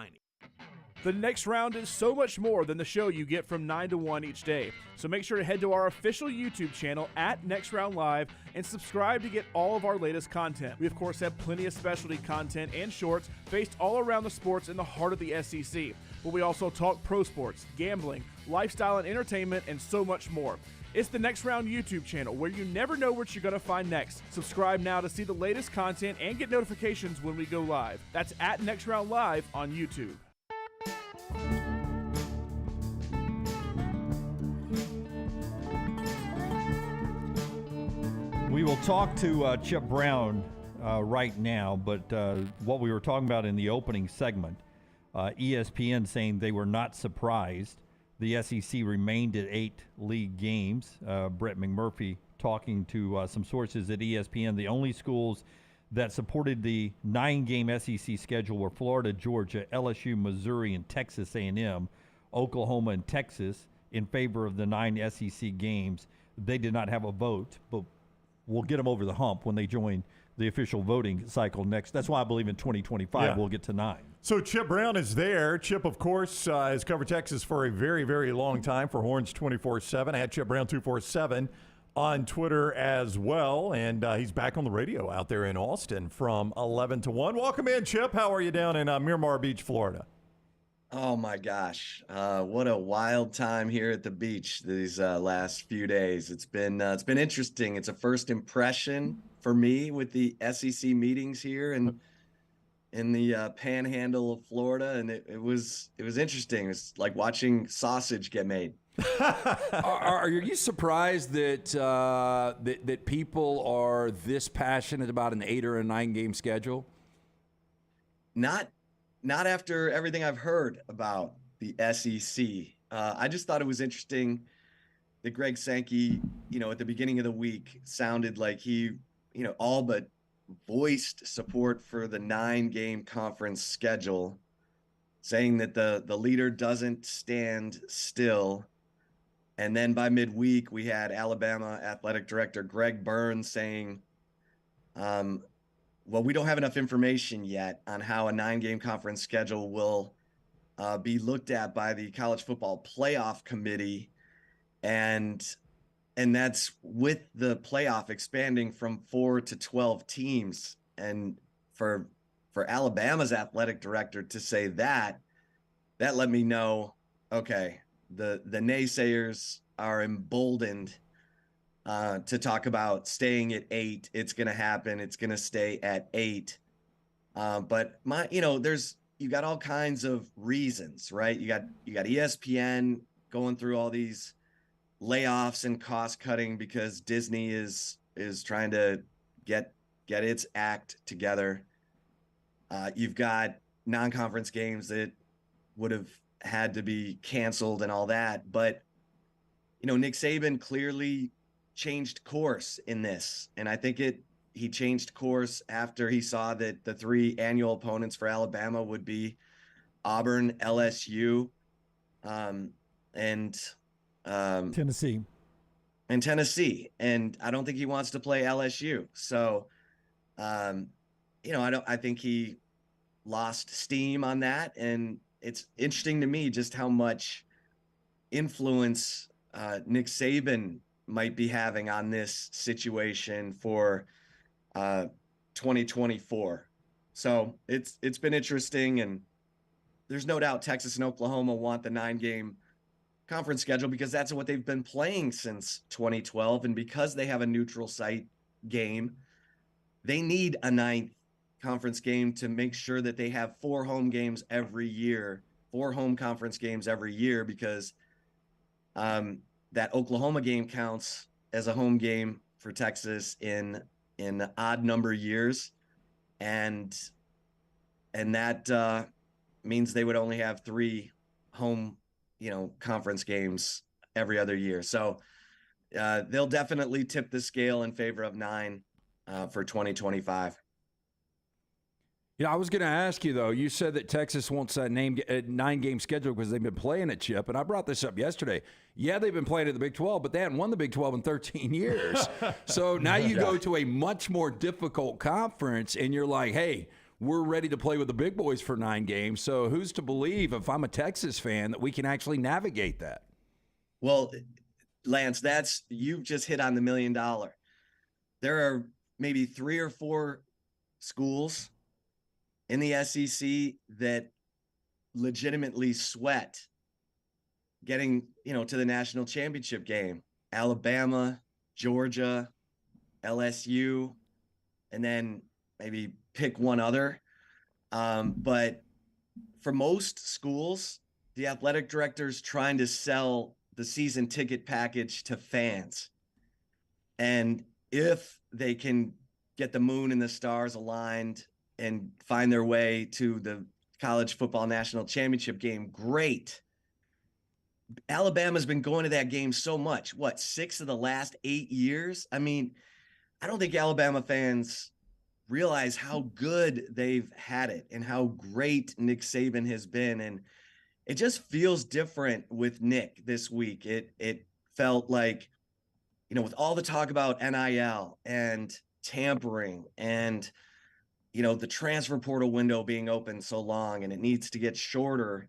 The Next Round is so much more than the show you get from 9 to 1 each day. So make sure to head to our official YouTube channel at Next Round Live and subscribe to get all of our latest content. We, of course, have plenty of specialty content and shorts based all around the sports in the heart of the SEC. But we also talk pro sports, gambling, lifestyle and entertainment, and so much more. It's the Next Round YouTube channel where you never know what you're going to find next. Subscribe now to see the latest content and get notifications when we go live. That's at Next Round Live on YouTube. We will talk to Chip Brown right now, but what we were talking about in the opening segment, ESPN saying they were not surprised the SEC remained at 8 league games. Brett McMurphy talking to some sources at ESPN. The only schools that supported the 9-game SEC schedule were Florida, Georgia, LSU, Missouri, and Texas A&M. Oklahoma and Texas in favor of the 9 SEC games. They did not have a vote, but we'll get them over the hump when they join the official voting cycle next. That's why I believe in 2025 we'll get to 9. So Chip Brown is there. Chip, of course, has covered Texas for a very, very long time for Horns 24/7. At Chip Brown 247 on Twitter as well. And he's back on the radio out there in Austin from 11 to 1. Welcome in, Chip. How are you down in Miramar Beach, Florida? Oh, my gosh. What a wild time here at the beach these last few days. It's been interesting. It's a first impression for me with the SEC meetings here and in the panhandle of Florida, and it was interesting. It's like watching sausage get made. Are you surprised that that people are this passionate about an 8 or a 9 game schedule? Not after everything I've heard about the SEC. I just thought it was interesting that Greg Sankey, at the beginning of the week sounded like he, all but voiced support for the 9-game conference schedule, saying that the leader doesn't stand still. And then by midweek, we had Alabama athletic director Greg Burns saying well, we don't have enough information yet on how a 9-game conference schedule will be looked at by the College Football Playoff Committee, and that's with the playoff expanding from 4 to 12 teams. And for Alabama's athletic director to say that let me know, okay, the naysayers are emboldened to talk about staying at 8. It's going to happen. It's going to stay at 8. But you got all kinds of reasons, right? You got ESPN going through all these layoffs and cost cutting because Disney is trying to get its act together. You've got non-conference games that would have had to be canceled and all that. But, Nick Saban clearly changed course in this. And I think he changed course after he saw that the 3 annual opponents for Alabama would be Auburn, LSU, and Tennessee. And I don't think he wants to play LSU. So, I think he lost steam on that. And it's interesting to me just how much influence Nick Saban might be having on this situation for 2024. So it's been interesting, and there's no doubt Texas and Oklahoma want the 9-game conference schedule because that's what they've been playing since 2012. And because they have a neutral site game, they need a 9th conference game to make sure that they have 4 home games every year, 4 home conference games every year, because that Oklahoma game counts as a home game for Texas in odd number years. And that means they would only have 3 home, conference games every other year. So they'll definitely tip the scale in favor of 9 for 2025. I was going to ask you, though, you said that Texas wants that 9-game schedule because they've been playing at Chip, and I brought this up yesterday. Yeah, they've been playing at the Big 12, but they hadn't won the Big 12 in 13 years. So now you go to a much more difficult conference, and you're like, hey, we're ready to play with the big boys for 9 games. So who's to believe, if I'm a Texas fan, that we can actually navigate that? Well, Lance, you've just hit on the $1 million. There are maybe 3 or 4 schools in the SEC that legitimately sweat getting, to the national championship game. Alabama, Georgia, LSU, and then maybe pick one other. But for most schools, the athletic director's trying to sell the season ticket package to fans. And if they can get the moon and the stars aligned and find their way to the college football national championship game, great. Alabama's been going to that game so much. 6 of the last 8 years? I mean, I don't think Alabama fans realize how good they've had it and how great Nick Saban has been. And it just feels different with Nick this week. It felt like, with all the talk about NIL and tampering and the transfer portal window being open so long and it needs to get shorter,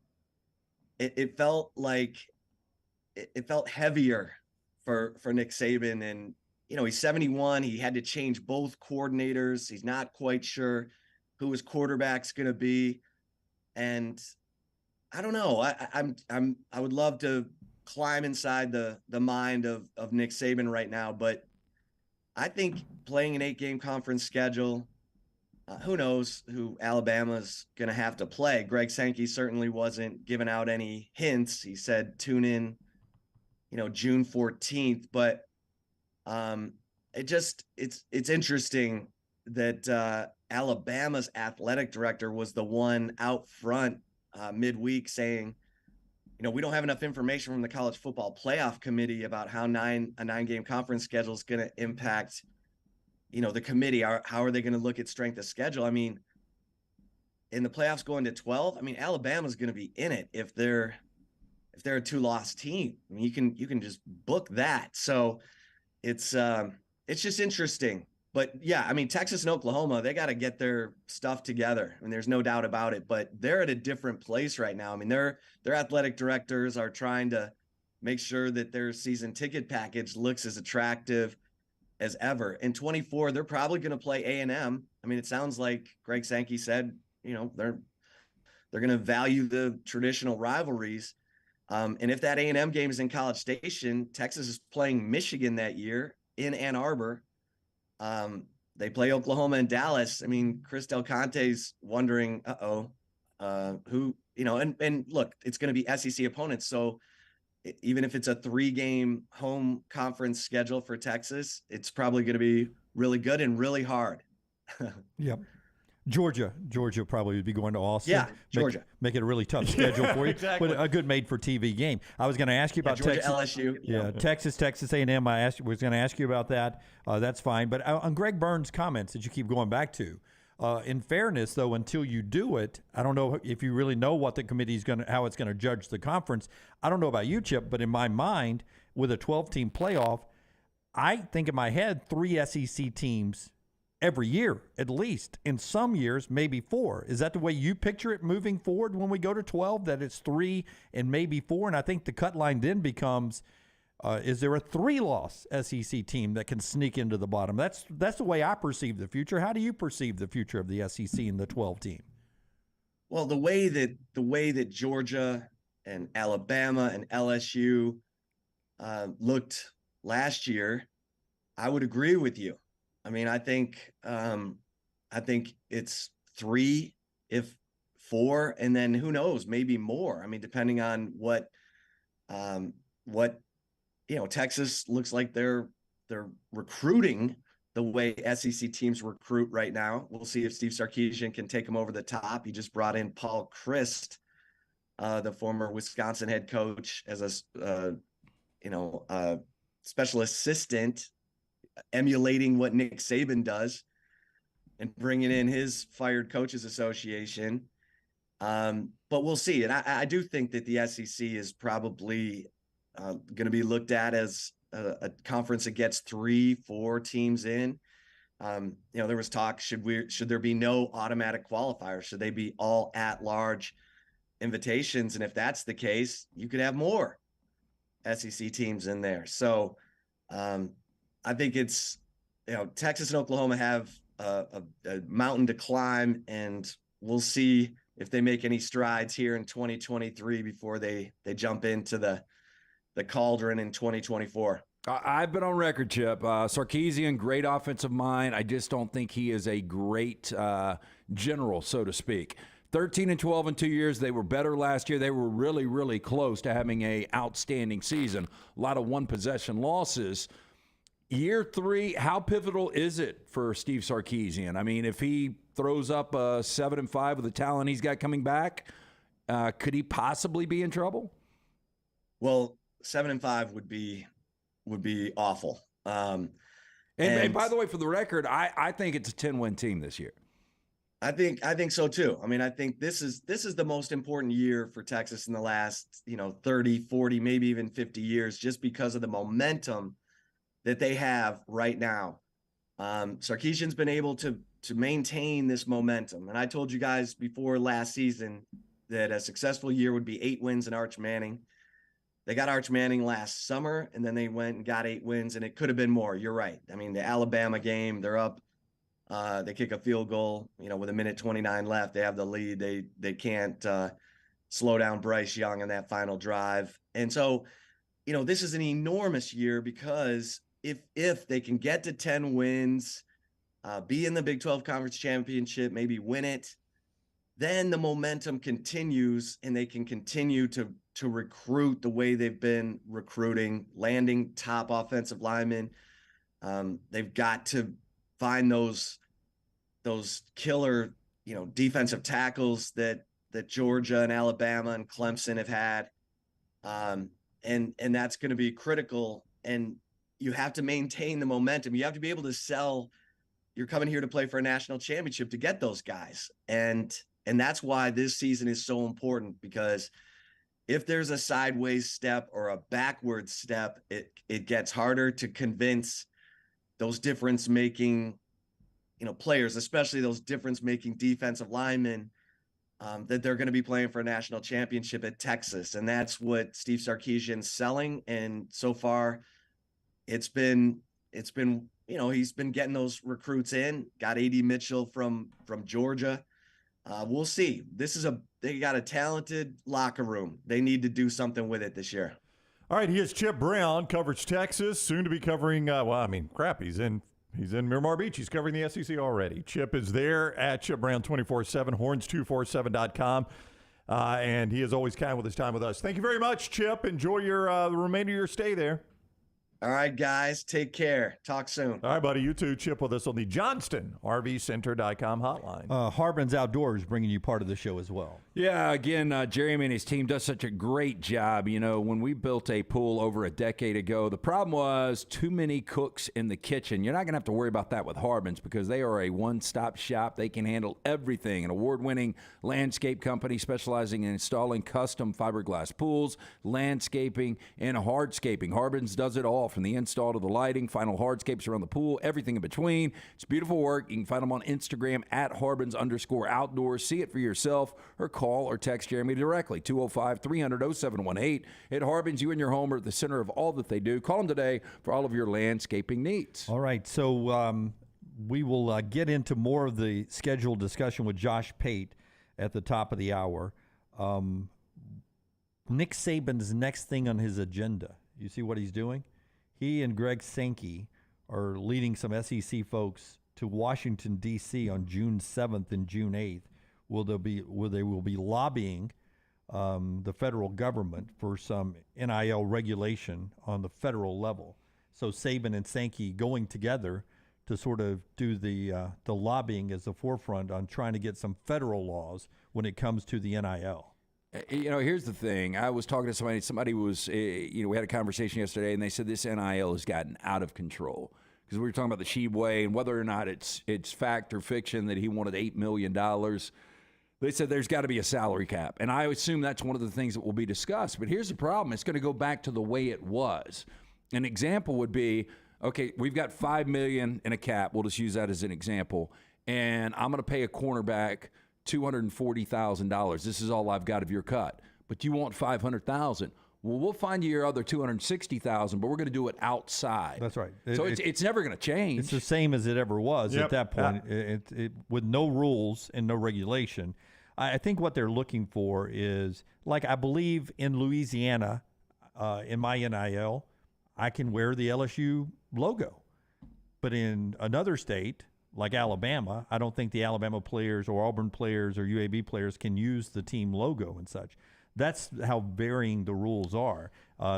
it felt like it felt heavier for Nick Saban. And, he's 71. He had to change both coordinators. He's not quite sure who his quarterback's going to be. And I don't know. I would love to climb inside the mind of Nick Saban right now, but I think playing an 8-game conference schedule, who knows who Alabama's going to have to play. Greg Sankey certainly wasn't giving out any hints. He said, tune in, June 14th. But it's interesting that Alabama's athletic director was the one out front midweek saying, we don't have enough information from the College Football Playoff Committee about how a 9-game conference schedule is going to impact the committee. How are they going to look at strength of schedule? I mean, in the playoffs going to 12, Alabama's going to be in it if they're a 2-loss team. I mean, you can just book that. So it's just interesting. But yeah, I mean, Texas and Oklahoma, they got to get their stuff together. I mean, there's no doubt about it, but they're at a different place right now. I mean, their athletic directors are trying to make sure that their season ticket package looks as attractive as ever. In 24, they're probably going to play A&M. I mean, it sounds like Greg Sankey said, they're going to value the traditional rivalries. And if that A&M game is in College Station, Texas is playing Michigan that year in Ann Arbor. They play Oklahoma and Dallas. I mean, Chris Del Conte's wondering, who, and look, it's going to be SEC opponents. So even if it's a 3-game home conference schedule for Texas, it's probably going to be really good and really hard. Yep. Georgia probably would be going to Austin. Yeah, Georgia. Make it a really tough schedule for you. Exactly. But a good made-for-TV game. I was going to ask you about Georgia, Texas. LSU. Yeah, Texas A&M. Was going to ask you about that. That's fine. But on Greg Burns' comments that you keep going back to, in fairness, though, until you do it, I don't know if you really know what the committee is how it's going to judge the conference. I don't know about you, Chip, but in my mind, with a 12-team playoff, I think in my head 3 SEC teams every year, at least. In some years, maybe 4. Is that the way you picture it moving forward when we go to 12, that it's 3 and maybe 4? And I think the cut line then becomes, is there a 3-loss SEC team that can sneak into the bottom? That's the way I perceive the future. How do you perceive the future of the SEC and the 12 team? Well, the way that Georgia and Alabama and LSU looked last year, I would agree with you. I mean, I think it's 3, if 4, and then who knows, maybe more. I mean, depending on what Texas looks like they're recruiting the way SEC teams recruit right now. We'll see if Steve Sarkisian can take them over the top. He just brought in Paul Chryst, the former Wisconsin head coach, as a special assistant, emulating what Nick Saban does and bringing in his fired coaches association. But we'll see. And I do think that the SEC is probably going to be looked at as a conference that gets 3-4 teams in. There was talk, should there be no automatic qualifiers? Should they be all at-large invitations? And if that's the case, you could have more SEC teams in there. So I think it's, Texas and Oklahoma have a mountain to climb, and we'll see if they make any strides here in 2023 before they jump into the cauldron in 2024. I've been on record, Chip. Sarkisian, great offensive mind. I just don't think he is a great general, so to speak. 13-12 in 2 years. They were better last year. They were really, really close to having an outstanding season. A lot of one-possession losses. Year 3, how pivotal is it for Steve Sarkisian? I mean, if he throws up a 7-5 with the talent he's got coming back, could he possibly be in trouble? Well, 7-5 would be awful. And by the way, for the record, I think it's a 10-win team this year. I think so too. I mean, I think this is the most important year for Texas in the last 30, 40, maybe even 50 years, just because of the momentum that they have right now. Sarkisian's been able to maintain this momentum. And I told you guys before last season that a successful year would be 8 wins in Arch Manning. They got Arch Manning last summer, and then they went and got 8 wins, and it could have been more. You're right. I mean, the Alabama game, they're up. They kick a field goal, with 1:29 left. They have the lead. They can't slow down Bryce Young on that final drive. And so, this is an enormous year because if they can get to 10 wins, be in the Big 12 Conference Championship, maybe win it, then the momentum continues and they can continue to recruit the way they've been recruiting, landing top offensive linemen. They've got to find those killer, defensive tackles that Georgia and Alabama and Clemson have had. And that's going to be critical. And you have to maintain the momentum. You have to be able to sell. You're coming here to play for a national championship to get those guys. And that's why this season is so important, because if there's a sideways step or a backward step, it gets harder to convince those difference-making players, especially those difference-making defensive linemen, that they're going to be playing for a national championship at Texas. And that's what Steve Sarkisian's selling. And so far it's been, he's been getting those recruits in, got AD Mitchell from Georgia. We'll see. They got a talented locker room. They need to do something with it this year. All right. He is Chip Brown, covers Texas, soon to be covering, he's in Miramar Beach. He's covering the SEC already. Chip is there at Chip Brown 24/7, horns247.com. And he is always kind with his time with us. Thank you very much, Chip. Enjoy the remainder of your stay there. All right, guys. Take care. Talk soon. All right, buddy. You too. Chip with us on the JohnstonRVCenter.com hotline. Harbin's Outdoors bringing you part of the show as well. Yeah, again, Jeremy and his team does such a great job. When we built a pool over a decade ago, the problem was too many cooks in the kitchen. You're not going to have to worry about that with Harbin's because they are a one-stop shop. They can handle everything. An award-winning landscape company specializing in installing custom fiberglass pools, landscaping, and hardscaping. Harbin's does it all, from the install to the lighting, final hardscapes around the pool, everything in between. It's beautiful work. You can find them on Instagram at Harbins_outdoors. See it for yourself or call or text Jeremy directly, 205-300-0718. At Harbins, you and your home are at the center of all that they do. Call them today for all of your landscaping needs. All right, so we will get into more of the scheduled discussion with Josh Pate at the top of the hour. Nick Saban's next thing on his agenda. You see what he's doing? He and Greg Sankey are leading some SEC folks to Washington, D.C. on June 7th and June 8th, where they will be lobbying the federal government for some NIL regulation on the federal level. So Saban and Sankey going together to sort of do the lobbying as the forefront on trying to get some federal laws when it comes to the NIL. Here's the thing. I was talking to somebody. Somebody was, we had a conversation yesterday, and they said this NIL has gotten out of control because we were talking about the Shebway and whether or not it's fact or fiction that he wanted $8 million. They said there's got to be a salary cap, and I assume that's one of the things that will be discussed. But here's the problem. It's going to go back to the way it was. An example would be, okay, we've got $5 million in a cap. We'll just use that as an example. And I'm going to pay a cornerback $240,000. This is all I've got of your cut. But you want $500,000. Well, we'll find you your other $260,000, but we're going to do it outside. That's right. So it's never going to change. It's the same as it ever was at that point. It with no rules and no regulation. I think what they're looking for is, like I believe in Louisiana, in my NIL, I can wear the LSU logo. But in another state, like Alabama, I don't think the Alabama players or Auburn players or UAB players can use the team logo and such. That's how varying the rules are.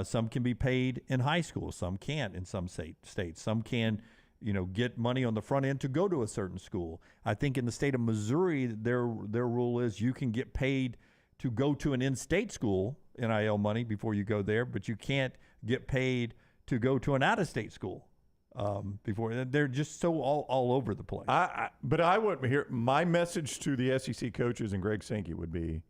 Some can be paid in high school. Some can't in some states. Some can, get money on the front end to go to a certain school. I think in the state of Missouri, their rule is you can get paid to go to an in-state school, NIL money, before you go there, but you can't get paid to go to an out-of-state school. Before they're just so all over the place. But I would hear my message to the SEC coaches and Greg Sankey would be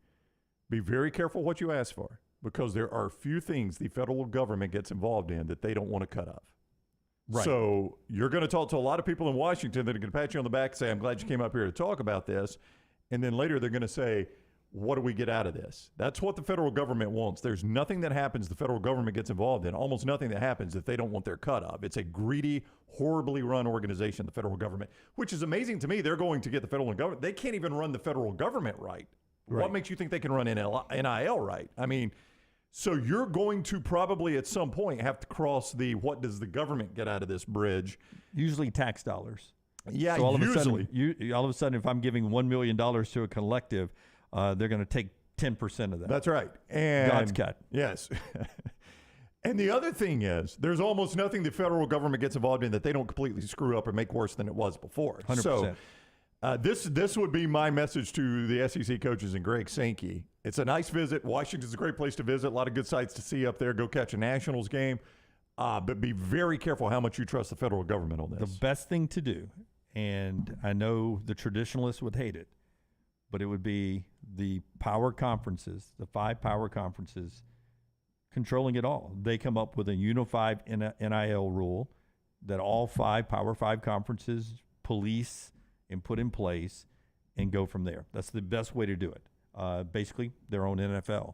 very careful what you ask for, because there are few things the federal government gets involved in that they don't want to cut off. Right. So you're going to talk to a lot of people in Washington that are going to pat you on the back and say, I'm glad you came up here to talk about this. And then later they're going to say, what do we get out of this? That's what the federal government wants. There's nothing that happens the federal government gets involved in, almost nothing that happens that they don't want their cut of. It's a greedy, horribly run organization, the federal government, which is amazing to me. They're going to get the federal government. They can't even run the federal government right. What makes you think they can run NIL right? I mean, so you're going to probably at some point have to cross the what does the government get out of this bridge? Usually tax dollars. Yeah, so all usually. All of a sudden, if I'm giving $1 million to a collective, they're going to take 10% of that. That's right. And God's cut. Yes. And the other thing is, there's almost nothing the federal government gets involved in that they don't completely screw up or make worse than it was before. 100%. So this would be my message to the SEC coaches and Greg Sankey. It's a nice visit. Washington's a great place to visit. A lot of good sights to see up there. Go catch a Nationals game. But be very careful how much you trust the federal government on this. The best thing to do, and I know the traditionalists would hate it, but it would be the power conferences, the 5 power conferences, controlling it all. They come up with a unified NIL rule that all 5 Power 5 conferences police and put in place and go from there. That's the best way to do it. Basically, their own NFL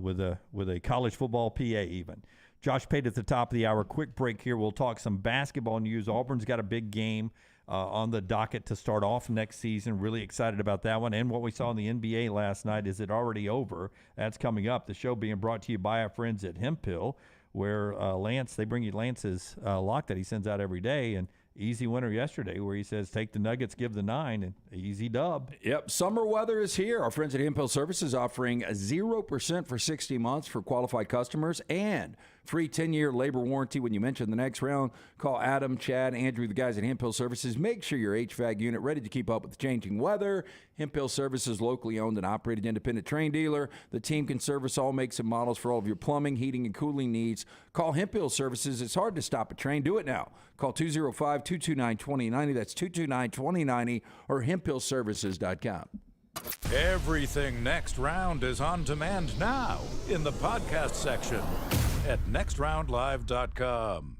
with a college football PA even. Josh Pate at the top of the hour. Quick break here. We'll talk some basketball news. Auburn's got a big game on the docket to start off next season. Really excited about that one. And what we saw in the NBA last night, is it already over? That's coming up. The show being brought to you by our friends at Hemp Hill, where they bring you Lance's lock that he sends out every day. And easy winner yesterday where he says, take the Nuggets, give the 9, and easy dub. Yep, summer weather is here. Our friends at Impel Services offering 0% for 60 months for qualified customers and free 10-year labor warranty when you mention the next round. Call Adam, Chad, Andrew, the guys at Hemphill Services. Make sure your HVAC unit ready to keep up with the changing weather. Hemphill Services, locally owned and operated independent Train dealer. The team can service all makes and models for all of your plumbing, heating, and cooling needs. Call Hemphill Services. It's hard to stop a train. Do it now. Call 205-229-2090. That's 229-2090 or hemphillservices.com. Everything Next Round is on demand now in the podcast section at nextroundlive.com.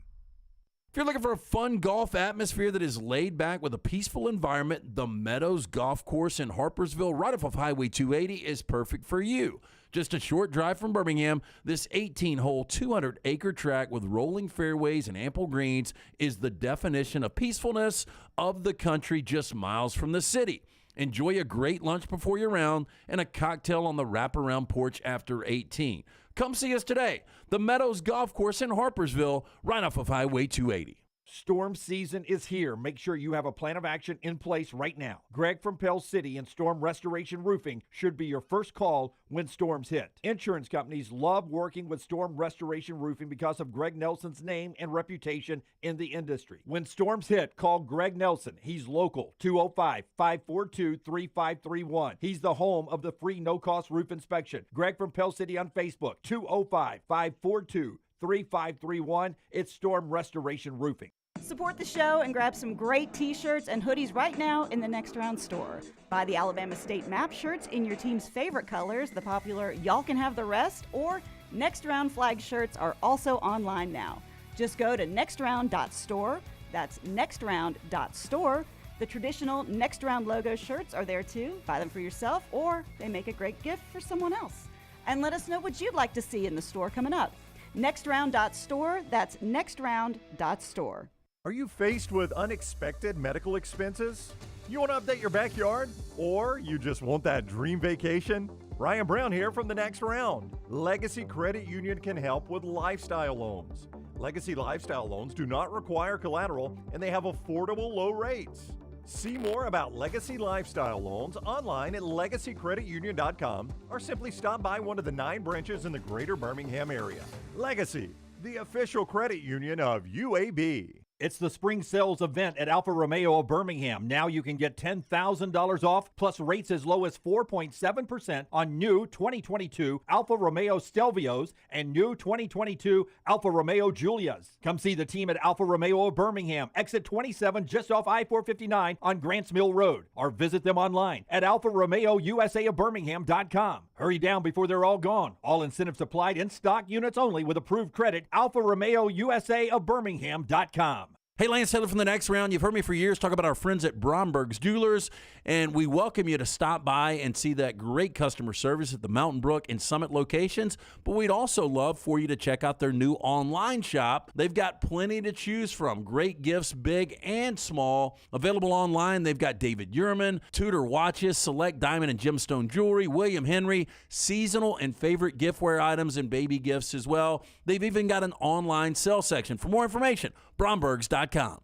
If you're looking for a fun golf atmosphere that is laid back with a peaceful environment, the Meadows Golf Course in Harpersville, right off of Highway 280, is perfect for you. Just a short drive from Birmingham, this 18-hole, 200-acre track with rolling fairways and ample greens is the definition of peacefulness of the country just miles from the city. Enjoy a great lunch before your round and a cocktail on the wraparound porch after 18. Come see us today. The Meadows Golf Course in Harpersville, right off of Highway 280. Storm season is here. Make sure you have a plan of action in place right now. Greg from Pell City and Storm Restoration Roofing should be your first call when storms hit. Insurance companies love working with Storm Restoration Roofing because of Greg Nelson's name and reputation in the industry. When storms hit, call Greg Nelson. He's local, 205-542-3531. He's the home of the free no-cost roof inspection. Greg from Pell City on Facebook, 205-542-3531. It's Storm Restoration Roofing. Support the show and grab some great t-shirts and hoodies right now in the Next Round store. Buy the Alabama State map shirts in your team's favorite colors, the popular Y'all Can Have the Rest, or Next Round flag shirts are also online now. Just go to nextround.store. That's nextround.store. The traditional Next Round logo shirts are there too. Buy them for yourself, or they make a great gift for someone else. And let us know what you'd like to see in the store coming up. Nextround.store. That's nextround.store. Are you faced with unexpected medical expenses? You want to update your backyard? Or you just want that dream vacation? Ryan Brown here from The Next Round. Legacy Credit Union can help with lifestyle loans. Legacy Lifestyle loans do not require collateral and they have affordable low rates. See more about Legacy Lifestyle loans online at legacycreditunion.com or simply stop by one of the 9 branches in the greater Birmingham area. Legacy, the official credit union of UAB. It's the spring sales event at Alfa Romeo of Birmingham. Now you can get $10,000 off plus rates as low as 4.7% on new 2022 Alfa Romeo Stelvios and new 2022 Alfa Romeo Giulias. Come see the team at Alfa Romeo of Birmingham, exit 27 just off I-459 on Grants Mill Road, or visit them online at alfaromeousaofbirmingham.com. Hurry down before they're all gone. All incentives applied in stock units only with approved credit. alfaromeousaofbirmingham.com. Hey, Lance Taylor from The Next Round. You've heard me for years talk about our friends at Bromberg's Jewelers, and we welcome you to stop by and see that great customer service at the Mountain Brook and Summit locations, but we'd also love for you to check out their new online shop. They've got plenty to choose from. Great gifts, big and small. Available online, they've got David Yurman, Tudor watches, select diamond and gemstone jewelry, William Henry, seasonal and favorite giftware items, and baby gifts as well. They've even got an online sale section. For more information, Brombergs.com.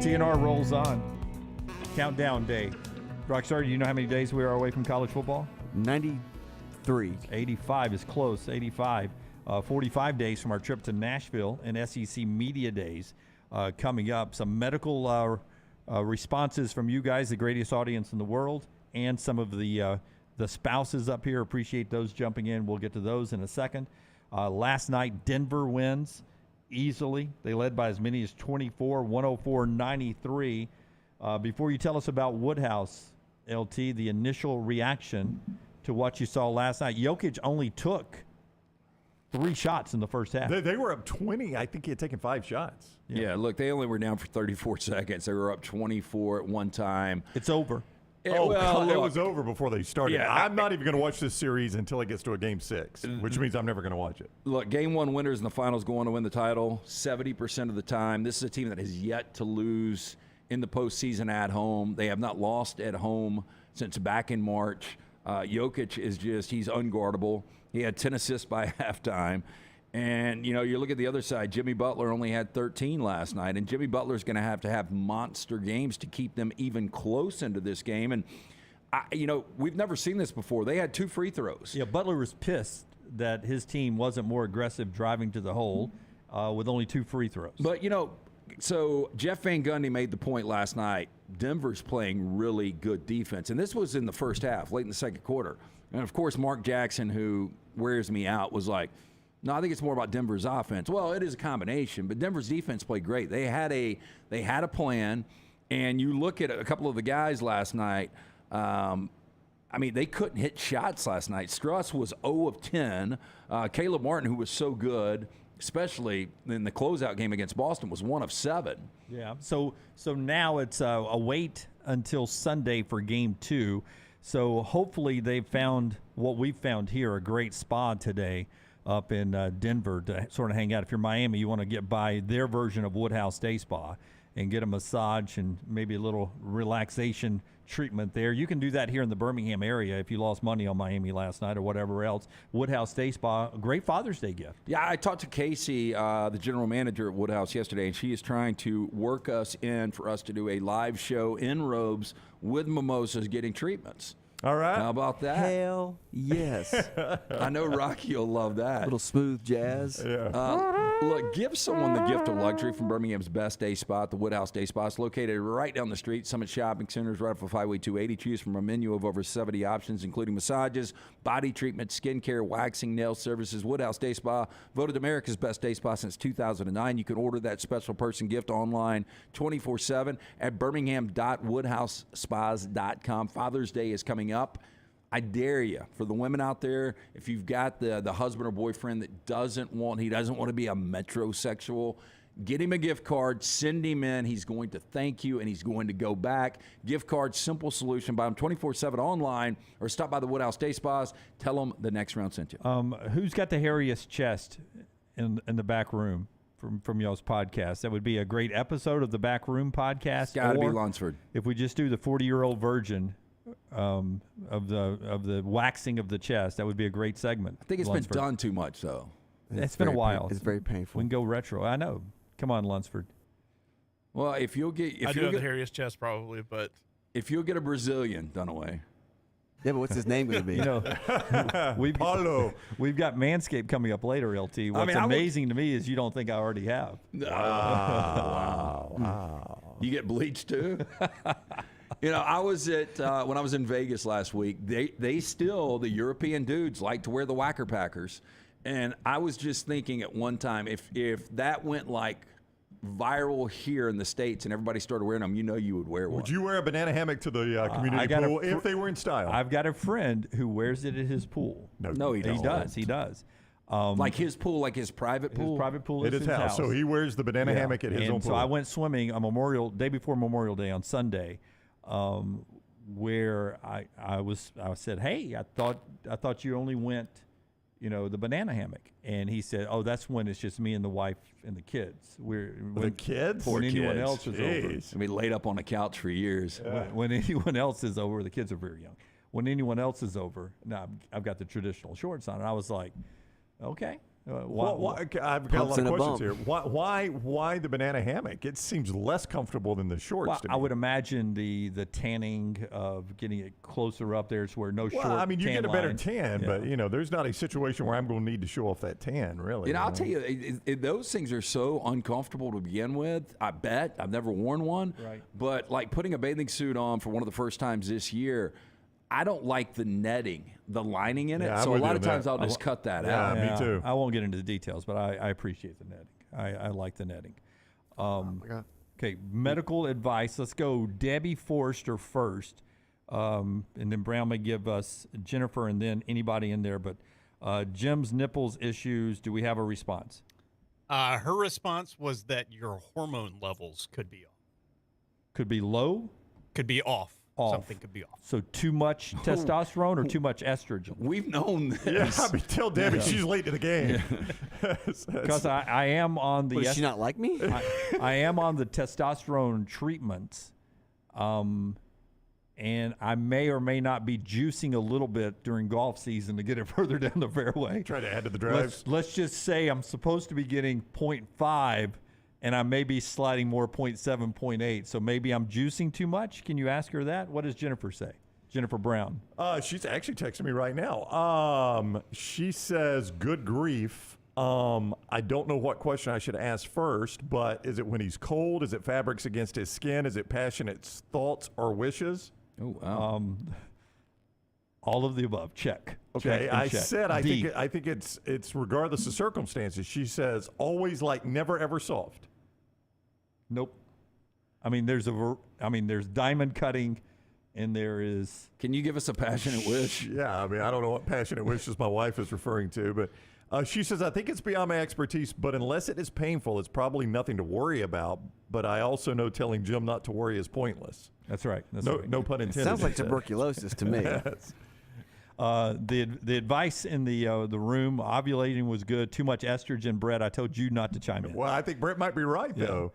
TNR rolls on. Countdown day. Rockstar, do you know how many days we are away from college football? 93. 85 is close. 85. 45 days from our trip to Nashville and SEC Media Days coming up. Some medical responses from you guys, the greatest audience in the world, and some of the spouses up here. Appreciate those jumping in. We'll get to those in a second. Last night, Denver wins easily. They led by as many as 24, 104-93. Before you tell us about Woodhouse, LT, the initial reaction to what you saw last night, Jokic only took 3 shots in the first half. They were up 20. I think he had taken 5 shots. Yeah, look, they only were down for 34 seconds. They were up 24 at one time. It's over. It was over before they started. Yeah, I'm not even going to watch this series until it gets to a game 6, which means I'm never going to watch it. Look, game 1 winners in the finals go on to win the title 70% of the time. This is a team that has yet to lose in the postseason at home. They have not lost at home since back in March. Jokic is he's unguardable. He had 10 assists by halftime. And, you look at the other side, Jimmy Butler only had 13 last night, and Jimmy Butler's going to have monster games to keep them even close into this game. And, we've never seen this before. They had 2 free throws. Yeah, Butler was pissed that his team wasn't more aggressive driving to the hole with only 2 free throws. But, so Jeff Van Gundy made the point last night, Denver's playing really good defense. And this was in the first half, late in the second quarter. And, of course, Mark Jackson, who wears me out, was like, no, I think it's more about Denver's offense. Well, it is a combination, but Denver's defense played great. They had a plan, and you look at a couple of the guys last night. They couldn't hit shots last night. Struss was 0 of 10. Caleb Martin, who was so good, especially in the closeout game against Boston, was 1 of 7. Yeah. So now it's a wait until Sunday for game 2. So hopefully they've found what we've found here, a great spa today up in Denver to sort of hang out. If you're Miami, you want to get by their version of Woodhouse Day Spa and get a massage and maybe a little relaxation treatment there. You can do that here in the Birmingham area if you lost money on Miami last night or whatever else. Woodhouse Day Spa, a great Father's Day gift. Yeah, I talked to Casey, the general manager at Woodhouse yesterday, and she is trying to work us in for us to do a live show in robes with mimosas getting treatments. All right. How about that? Hell yes. I know Rocky will love that. A little smooth jazz. Yeah. Look, give someone the gift of luxury from Birmingham's best day spot, the Woodhouse Day Spa. It's located right down the street, Summit Shopping Centers, right off of Highway 280. Choose from a menu of over 70 options, including massages, body treatment, skincare, waxing, nail services. Woodhouse Day Spa, voted America's best day spa since 2009. You can order that special person gift online 24/7 at birmingham.woodhousespas.com. Father's Day is coming up. I dare you, for the women out there, if you've got the husband or boyfriend that doesn't want to be a metrosexual, get him a gift card, send him in. He's going to thank you, and he's going to go back. Gift card, simple solution. Buy them 24/7 online or stop by the Woodhouse Day Spas. Tell them the next round sent you. Who's got the hairiest chest in the back room from y'all's podcast? That would be a great episode of the Back Room podcast. It's got to be Lunsford. If we just do the 40-year-old virgin of the waxing of the chest, that would be a great segment. I think it's Lunsford. been done too much, though. It's been a while. It's very painful. We can go retro. I know. Come on, Lunsford. Well, if you'll get, I do have the hairiest chest probably, but if you'll get a Brazilian, Dunaway. Yeah, but what's his name going to be? We've got Manscaped coming up later, LT. What's amazing to me is you don't think I already have. Wow. You get bleached too? I was at when I was in Vegas last week. They still, the European dudes, like to wear the Whacker Packers, and I was just thinking at one time if that went like viral here in the States and everybody started wearing them, you would wear one. Would you wear a banana hammock to the community pool if they were in style? I've got a friend who wears it at his pool. No, he doesn't. He does. Like his pool, like his private pool? His private pool at his house. So he wears the banana hammock at his own pool. So I went swimming on day before Memorial Day on Sunday, where I said, hey, I thought you only went, the banana hammock. And he said, oh, that's when it's just me and the wife and the kids. The kids? When anyone else is over. And we laid up on the couch for years. When anyone else is over, the kids are very young. When anyone else is over, now I've got the traditional shorts on. And I was like, okay. I've got a lot of questions here. Why the banana hammock? It seems less comfortable than the shorts to me. I would imagine the tanning of getting it closer up there to where no short tan line. You get a better tan, but there's not a situation where I'm going to need to show off that tan, really. I'll tell you, those things are so uncomfortable to begin with. I bet I've never worn one, right? But like putting a bathing suit on for one of the first times this year, I don't like the netting, the lining in it. Yeah, so a lot of times I'll just cut that out. Yeah, me too. I won't get into the details, but I appreciate the netting. I like the netting. Okay, medical advice. Let's go Debbie Forrester first, and then Brown may give us Jennifer and then anybody in there. But Jim's nipples issues, do we have a response? Her response was that your hormone levels could be off. Could be low? Could be off. Off. Something could be off. So too much testosterone or too much estrogen? We've known this. Yeah, I mean, tell Debbie she's late to the game. Because I am on the... Does she not like me? I am on the testosterone treatments, and I may or may not be juicing a little bit during golf season to get it further down the fairway. Try to add to the drives. Let's just say I'm supposed to be getting 0.5, and I may be sliding more 0.7, 0.8. So maybe I'm juicing too much. Can you ask her that? What does Jennifer say? Jennifer Brown. She's actually texting me right now. She says, good grief. I don't know what question I should ask first, but is it when he's cold? Is it fabrics against his skin? Is it passionate thoughts or wishes? Oh, wow. All of the above. Check. Okay, Check check. said I think it's regardless of circumstances. She says always like never ever soft. Nope. I mean, there's diamond cutting, and there is. Can you give us a passionate wish? Yeah, I mean, I don't know what passionate wishes my wife is referring to, but she says I think it's beyond my expertise. But unless it is painful, it's probably nothing to worry about. But I also know telling Jim not to worry is pointless. That's right. No pun intended. Sounds like tuberculosis to me. Yes. The advice in the room, ovulating was good. Too much estrogen, Brett. I told you not to chime in. Well, I think Brett might be right though.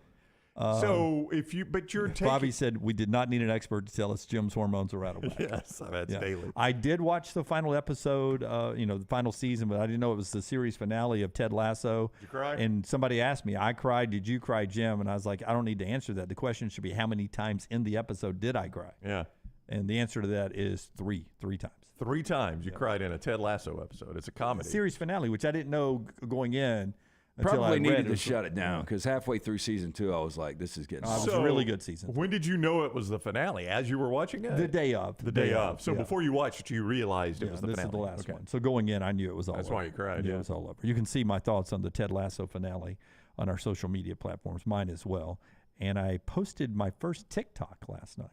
So you're taking. Bobby said we did not need an expert to tell us Jim's hormones are out of whack. Yes, that's daily. I did watch the final episode, the final season, but I didn't know it was the series finale of Ted Lasso. Did you cry? And somebody asked me, I cried. Did you cry, Jim? And I was like, I don't need to answer that. The question should be, how many times in the episode did I cry? Yeah. And the answer to that is three times. 3 times you cried in a Ted Lasso episode. It's a comedy. Series finale, which I didn't know going in. Probably needed to shut it down because halfway through season 2, I was like, "This is getting." It was a really good season. When did you know it was the finale? As you were watching it? The day of. The day of. So before you watched it, you realized it was the finale. This is the last one. So going in, I knew it was all over. That's why you cried. It was all over. You can see my thoughts on the Ted Lasso finale on our social media platforms, mine as well. And I posted my first TikTok last night.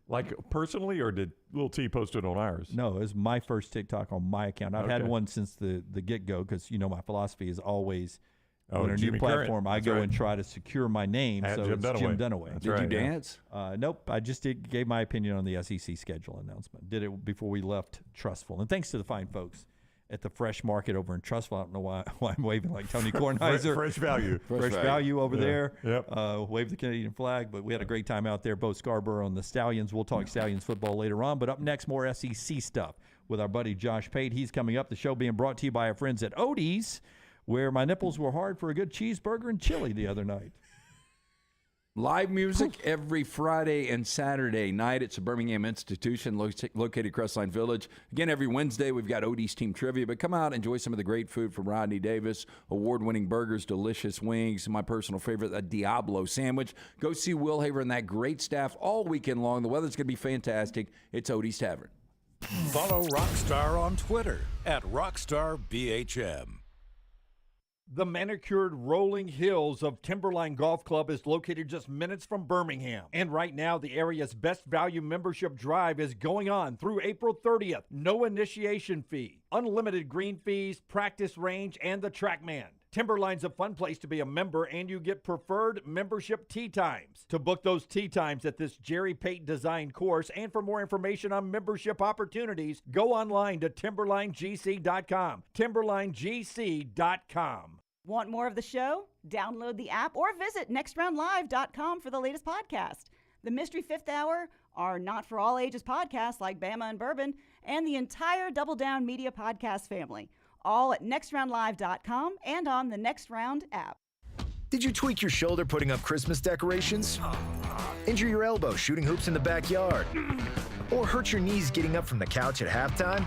Like personally, or did Lil T post it on ours? No, it was my first TikTok on my account. I've had one since the get-go because, my philosophy is always on a new platform, I go and try to secure my name. At so Jim it's Dunaway. Jim Dunaway. That's Did right, you dance? Nope. I just gave my opinion on the SEC schedule announcement. Did it before we left Trustful. And thanks to the fine folks at the Fresh Market over in Trustful. I don't know why I'm waving like Tony Kornheiser. Fresh value. Fresh value over there. Yep. Wave the Canadian flag. But we had a great time out there. Bo Scarborough and the Stallions. We'll talk Stallions football later on. But up next, more SEC stuff with our buddy Josh Pate. He's coming up. The show being brought to you by our friends at Odie's, where my nipples were hard for a good cheeseburger and chili the other night. Live music every Friday and Saturday night. It's a Birmingham institution located Crestline Village. Again, every Wednesday, we've got Odie's Team Trivia. But come out, enjoy some of the great food from Rodney Davis, award-winning burgers, delicious wings, my personal favorite, a Diablo sandwich. Go see Will Haver and that great staff all weekend long. The weather's going to be fantastic. It's Odie's Tavern. Follow Rockstar on Twitter @RockstarBHM. The manicured rolling hills of Timberline Golf Club is located just minutes from Birmingham. And right now, the area's best value membership drive is going on through April 30th. No initiation fee, unlimited green fees, practice range, and the TrackMan. Timberline's a fun place to be a member, and you get preferred membership tee times. To book those tee times at this Jerry Pate designed course, and for more information on membership opportunities, go online to timberlinegc.com. timberlinegc.com. Want more of the show? Download the app or visit nextroundlive.com for the latest podcast. The Mystery Fifth Hour, our not for all ages podcasts like Bama and Bourbon, and the entire Double Down Media podcast family. All at nextroundlive.com and on the Next Round app. Did you tweak your shoulder putting up Christmas decorations? Injure your elbow shooting hoops in the backyard? Or hurt your knees getting up from the couch at halftime?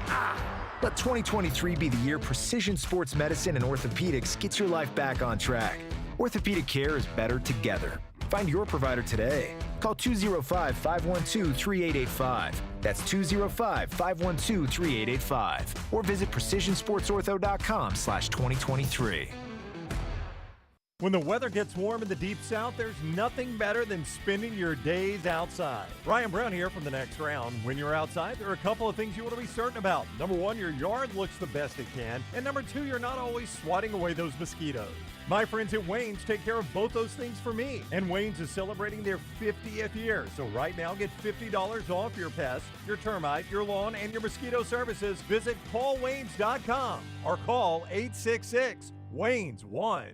Let 2023 be the year precision sports medicine and orthopedics gets your life back on track. Orthopedic care is better together. Find your provider today. Call 205-512-3885. That's 205-512-3885. Or visit precisionsportsortho.com/2023. When the weather gets warm in the Deep South, there's nothing better than spending your days outside. Ryan Brown here from The Next Round. When you're outside, there are a couple of things you want to be certain about. Number one, your yard looks the best it can. And number two, you're not always swatting away those mosquitoes. My friends at Wayne's take care of both those things for me. And Wayne's is celebrating their 50th year. So right now, get $50 off your pest, your termite, your lawn, and your mosquito services. Visit callwaynes.com or call 866-WAYNES-1.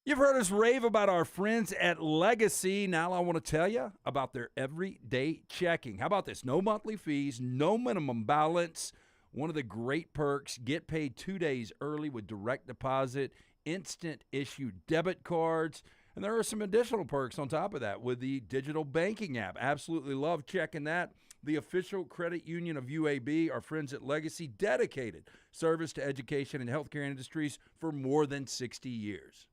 You've heard us rave about our friends at Legacy. Now I want to tell you about their everyday checking. How about this? No monthly fees, no minimum balance. One of the great perks, get paid 2 days early with direct deposit, instant issue debit cards. And there are some additional perks on top of that with the digital banking app. Absolutely love checking that. The official credit union of UAB, our friends at Legacy, dedicated service to education and healthcare industries for more than 60 years.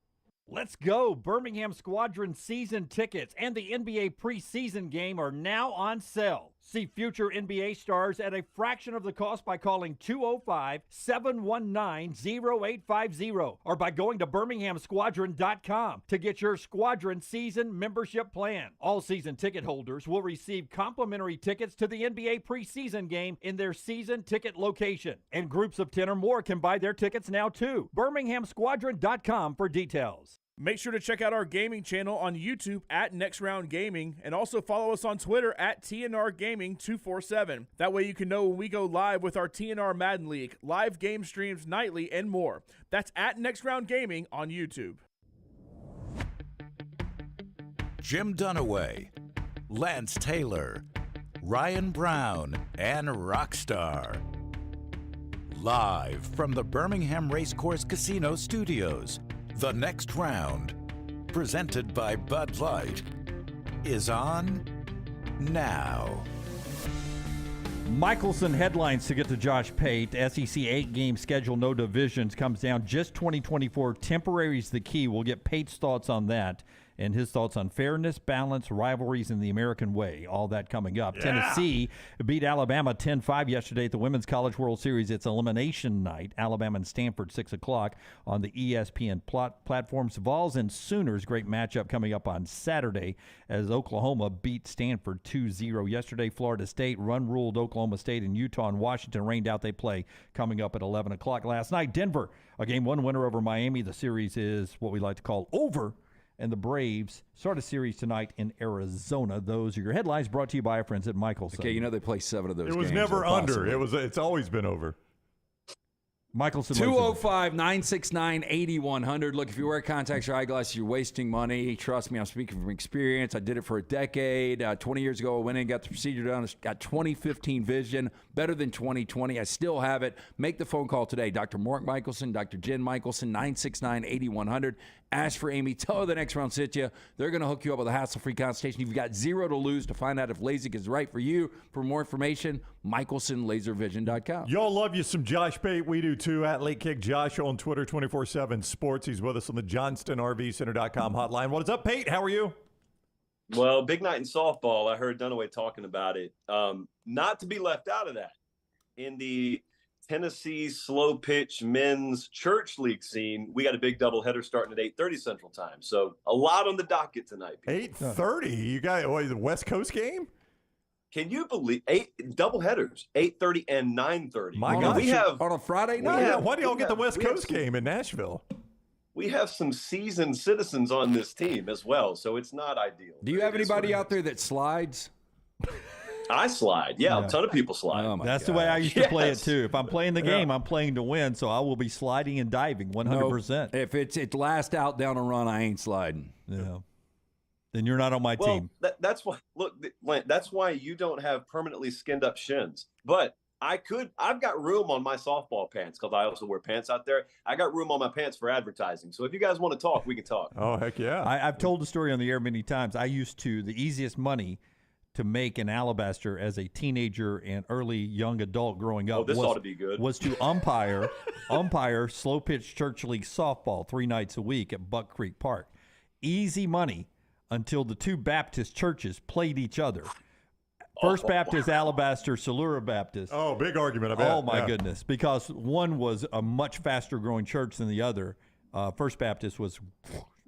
Let's go! Birmingham Squadron season tickets and the NBA preseason game are now on sale. See future NBA stars at a fraction of the cost by calling 205-719-0850 or by going to birminghamsquadron.com to get your Squadron season membership plan. All season ticket holders will receive complimentary tickets to the NBA preseason game in their season ticket location. And groups of 10 or more can buy their tickets now too. birminghamsquadron.com for details. Make sure to check out our gaming channel on YouTube at Next Round Gaming and also follow us on Twitter at TNR Gaming 247. That way you can know when we go live with our TNR Madden League, live game streams nightly, and more. That's at Next Round Gaming on YouTube. Jim Dunaway, Lance Taylor, Ryan Brown, and Rockstar. Live from the Birmingham Racecourse Casino Studios. The Next Round, presented by Bud Light, is on now. Michelson headlines to get to Josh Pate. SEC 8-game schedule, no divisions, comes down just 2024. Temporary is the key. We'll get Pate's thoughts on that and his thoughts on fairness, balance, rivalries, and the American way. All that coming up. Yeah. Tennessee beat Alabama 10-5 yesterday at the Women's College World Series. It's elimination night. Alabama and Stanford, 6 o'clock on the ESPN platforms. Vols and Sooners, great matchup coming up on Saturday as Oklahoma beat Stanford 2-0 yesterday. Florida State run-ruled Oklahoma State, and Utah and Washington rained out. They play coming up at 11 o'clock last night. Denver, a game 1 winner over Miami. The series is what we like to call over. And the Braves start a series tonight in Arizona. Those are your headlines brought to you by our friends at Michelson. Okay, you know they play 7 of those games. It was never under. It's always been over. Michelson. 205-969-8100. Look, if you wear contacts or eyeglasses, you're wasting money. Trust me, I'm speaking from experience. I did it for a decade. 20 years ago, I went in, got the procedure done. Got 2015 vision, better than 2020. I still have it. Make the phone call today. Dr. Mark Michelson, Dr. Jen Michelson, 969-8100. Ask for Amy. Tell her the Next Round sent you. They're going to hook you up with a hassle-free consultation. You've got 0 to lose to find out if LASIK is right for you. For more information, michelsonlaservision.com. Y'all love you some Josh Pate. We do too. At Late Kick Josh on Twitter 24/7 Sports. He's with us on the JohnstonRVCenter.com hotline. What is up, Pate? How are you? Well, big night in softball. I heard Dunaway talking about it. Not to be left out of that. In the Tennessee slow pitch men's church league scene, we got a big doubleheader starting at 8:30 Central Time. So a lot on the docket tonight. 8:30? You got the West Coast game? Can you believe 8 doubleheaders, 8:30 and 9:30? My God, we have on a Friday night. Why do y'all get the West Coast game in Nashville? We have some seasoned citizens on this team as well, so it's not ideal. Do you have anybody out there that slides? I slide. Yeah, a ton of people slide. Oh That's the way I used to play it too. If I'm playing the game, I'm playing to win, so I will be sliding and diving 100%. If it's last out down a run, I ain't sliding. Yeah. Then you're not on my team. That's why. Look, that's why you don't have permanently skinned up shins. But I've got room on my softball pants because I also wear pants out there. I got room on my pants for advertising. So if you guys want to talk, we can talk. Oh, heck yeah. I've told the story on the air many times. I used to, the easiest money to make in Alabaster as a teenager and early young adult growing up ought to be good. Was to umpire slow pitch church league softball 3 nights a week at Buck Creek Park. Easy money until the 2 Baptist churches played each other. First Baptist, Alabaster, Salura Baptist. Oh, big argument, I bet. Oh, my goodness. Because one was a much faster growing church than the other. First Baptist was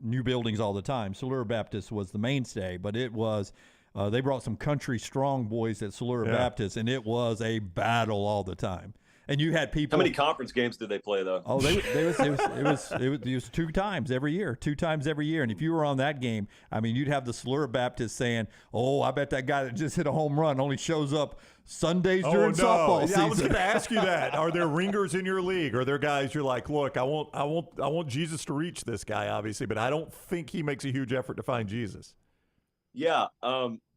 new buildings all the time. Salura Baptist was the mainstay, but it was they brought some country strong boys at Salura Baptist, and it was a battle all the time. And you had people. How many conference games did they play though? Oh, it was 2 times every year, 2 times every year. And if you were on that game, I mean, you'd have the Salura Baptist saying, "Oh, I bet that guy that just hit a home run only shows up Sundays during softball season." I was going to ask you that. Are there ringers in your league? Are there guys you're like, look, I want Jesus to reach this guy, obviously, but I don't think he makes a huge effort to find Jesus. Yeah,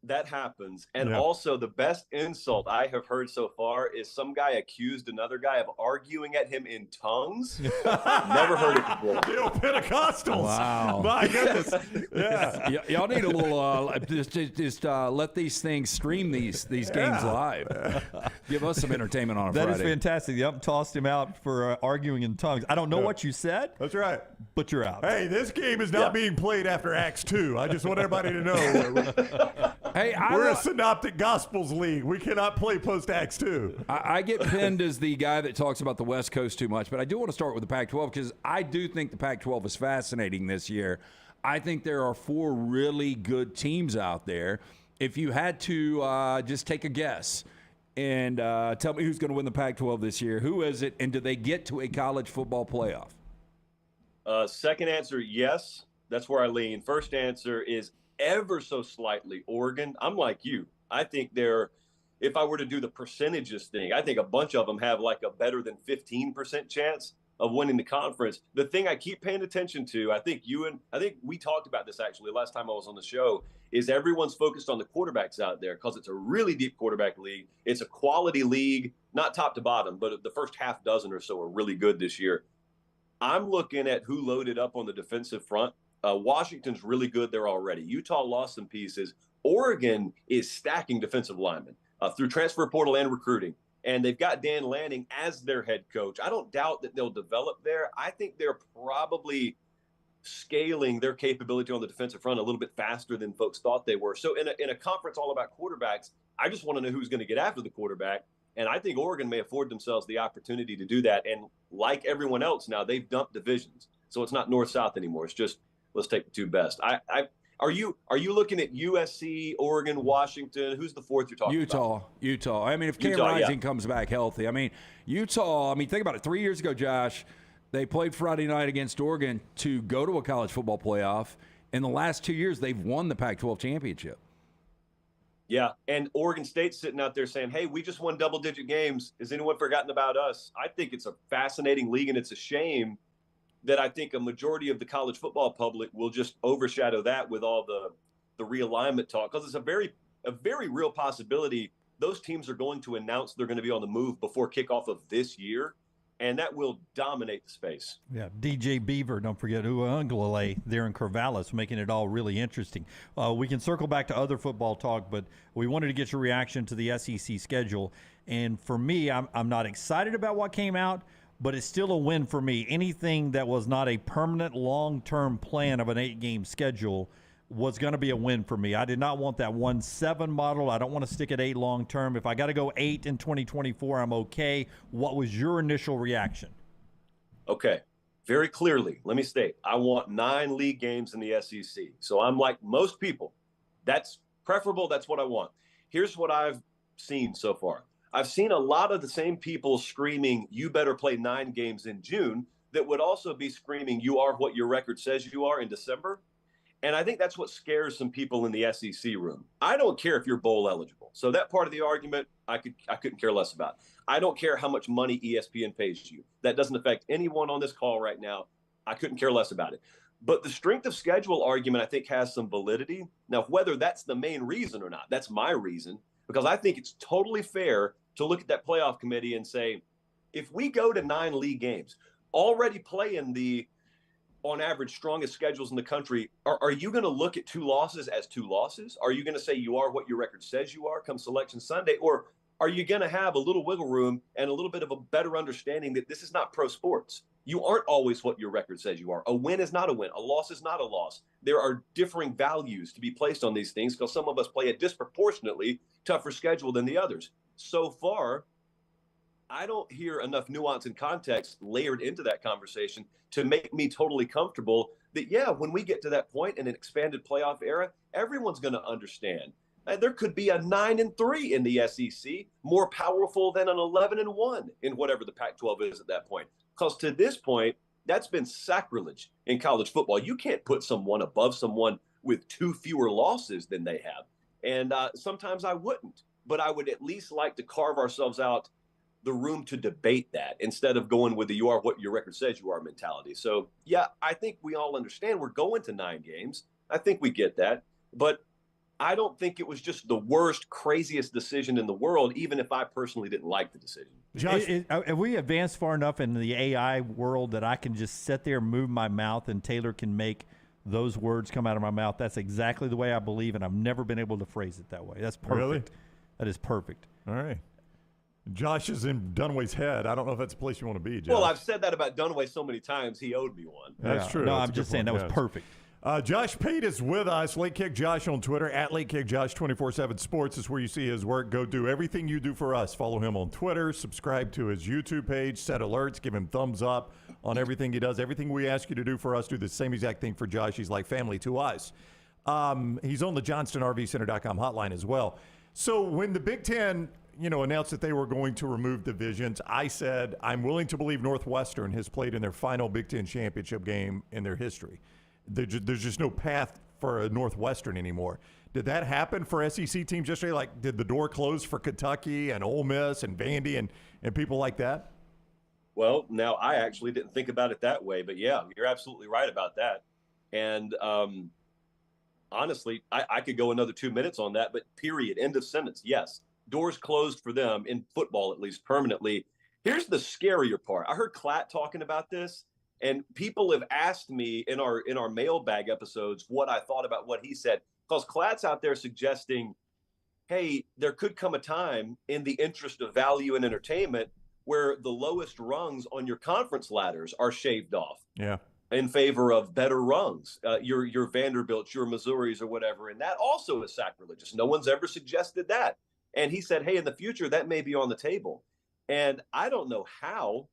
that happens. And also the best insult I have heard so far is some guy accused another guy of arguing at him in tongues. Never heard it before. Yo, Pentecostals. Wow. My goodness. Yeah. Y'all need a little, just let these things stream these games live. Give us some entertainment on a Friday. That is fantastic. Yep, tossed him out for arguing in tongues. I don't know what you said. That's right. But you're out. Hey, this game is not being played after Acts 2. I just want everybody to know. Hey, we're a Synoptic Gospels league. We cannot play post Acts 2. I get pinned as the guy that talks about the West Coast too much, but I do want to start with the Pac-12 because I do think the Pac-12 is fascinating this year. I think there are 4 really good teams out there. If you had to just take a guess and tell me who's going to win the Pac-12 this year, who is it, and do they get to a college football playoff? Second answer, yes. That's where I lean. First answer is ever so slightly Oregon. I'm like you. I think if I were to do the percentages thing, I think a bunch of them have like a better than 15% chance of winning the conference. The thing I keep paying attention to, I think we talked about this actually last time I was on the show, is everyone's focused on the quarterbacks out there because it's a really deep quarterback league. It's a quality league, not top to bottom, but the first half dozen or so are really good this year. I'm looking at who loaded up on the defensive front. Washington's really good there already. Utah lost some pieces. Oregon is stacking defensive linemen through transfer portal and recruiting. And they've got Dan Lanning as their head coach. I don't doubt that they'll develop there. I think they're probably scaling their capability on the defensive front a little bit faster than folks thought they were. So in a conference all about quarterbacks, I just want to know who's going to get after the quarterback. And I think Oregon may afford themselves the opportunity to do that. And like everyone else now, they've dumped divisions. So it's not north-south anymore. It's just, let's take the 2 best. Are you looking at USC, Oregon, Washington? Who's the 4th you're talking about? Utah. I mean, if Cam Rising comes back healthy, I mean, Utah. I mean, think about it. 3 years ago, Josh, they played Friday night against Oregon to go to a college football playoff. In the last 2 years, they've won the Pac-12 championship. Yeah, and Oregon State's sitting out there saying, "Hey, we just won double-digit games. Has anyone forgotten about us?" I think it's a fascinating league, and it's a shame that I think a majority of the college football public will just overshadow that with all the realignment talk, because it's a very real possibility those teams are going to announce they're going to be on the move before kickoff of this year, and that will dominate the space. Yeah, DJ Beaver, don't forget Uunglele there in Corvallis, making it all really interesting. We can circle back to other football talk, but we wanted to get your reaction to the SEC schedule. And for me, I'm not excited about what came out, but it's still a win for me. Anything that was not a permanent long-term plan of an 8-game schedule was going to be a win for me. I did not want that 1-7 model. I don't want to stick at 8 long-term. If I got to go 8 in 2024, I'm okay. What was your initial reaction? Okay, very clearly, let me state, I want 9 league games in the SEC. So I'm like most people. That's preferable. That's what I want. Here's what I've seen so far. I've seen a lot of the same people screaming, "You better play 9 games in June," that would also be screaming, "You are what your record says you are" in December. And I think that's what scares some people in the SEC room. I don't care if you're bowl eligible. So that part of the argument, I couldn't care less about. I don't care how much money ESPN pays you. That doesn't affect anyone on this call right now. I couldn't care less about it. But the strength of schedule argument, I think, has some validity. Now, whether that's the main reason or not, that's my reason, because I think it's totally fair to look at that playoff committee and say, if we go to 9 league games, already playing the, on average, strongest schedules in the country, are you going to look at 2 losses as 2 losses? Are you going to say you are what your record says you are come Selection Sunday? Or are you going to have a little wiggle room and a little bit of a better understanding that this is not pro sports? You aren't always what your record says you are. A win is not a win. A loss is not a loss. There are differing values to be placed on these things because some of us play a disproportionately tougher schedule than the others. So far, I don't hear enough nuance and context layered into that conversation to make me totally comfortable that, yeah, when we get to that point in an expanded playoff era, everyone's going to understand. There could be a 9-3 in the SEC, more powerful than an 11-1 in whatever the Pac-12 is at that point. Because to this point, that's been sacrilege in college football. You can't put someone above someone with 2 fewer losses than they have. And sometimes I wouldn't, but I would at least like to carve ourselves out the room to debate that instead of going with the you are what your record says you are mentality. So, yeah, I think we all understand we're going to 9 games. I think we get that. But I don't think it was just the worst, craziest decision in the world, even if I personally didn't like the decision. Josh, have we advanced far enough in the AI world that I can just sit there and move my mouth and Taylor can make those words come out of my mouth? That's exactly the way I believe, and I've never been able to phrase it that way. That's perfect. Really? That is perfect. All right. Josh is in Dunaway's head. I don't know if that's a place you want to be, Josh. Well, I've said that about Dunaway so many times, he owed me one. That's true. No, That's I'm just saying that was perfect. Josh Pate is with us. Late Kick Josh on Twitter, at Late Kick Josh 24/7 Sports is where you see his work. Go do everything you do for us. Follow him on Twitter, subscribe to his YouTube page, set alerts, give him thumbs up on everything he does. Everything we ask you to do for us, do the same exact thing for Josh. He's like family to us. He's on the JohnstonRVCenter.com hotline as well. So when the Big Ten, announced that they were going to remove divisions, I said, I'm willing to believe Northwestern has played in their final Big Ten championship game in their history. There's just no path for a Northwestern anymore. Did that happen for SEC teams yesterday? Like, did the door close for Kentucky and Ole Miss and Vandy and people like that? Well, now I actually didn't think about it that way, but yeah, you're absolutely right about that. And honestly, I could go another 2 minutes on that, but period, end of sentence. Yes, doors closed for them in football, at least permanently. Here's the scarier part. I heard Klatt talking about this. And people have asked me in our mailbag episodes what I thought about what he said, because Klatt's out there suggesting, hey, there could come a time in the interest of value and entertainment where the lowest rungs on your conference ladders are shaved off. Yeah. In favor of better rungs, your Vanderbilts, your Missouris, or whatever. And that also is sacrilegious. No one's ever suggested that. And he said, hey, in the future, that may be on the table. And I don't know how,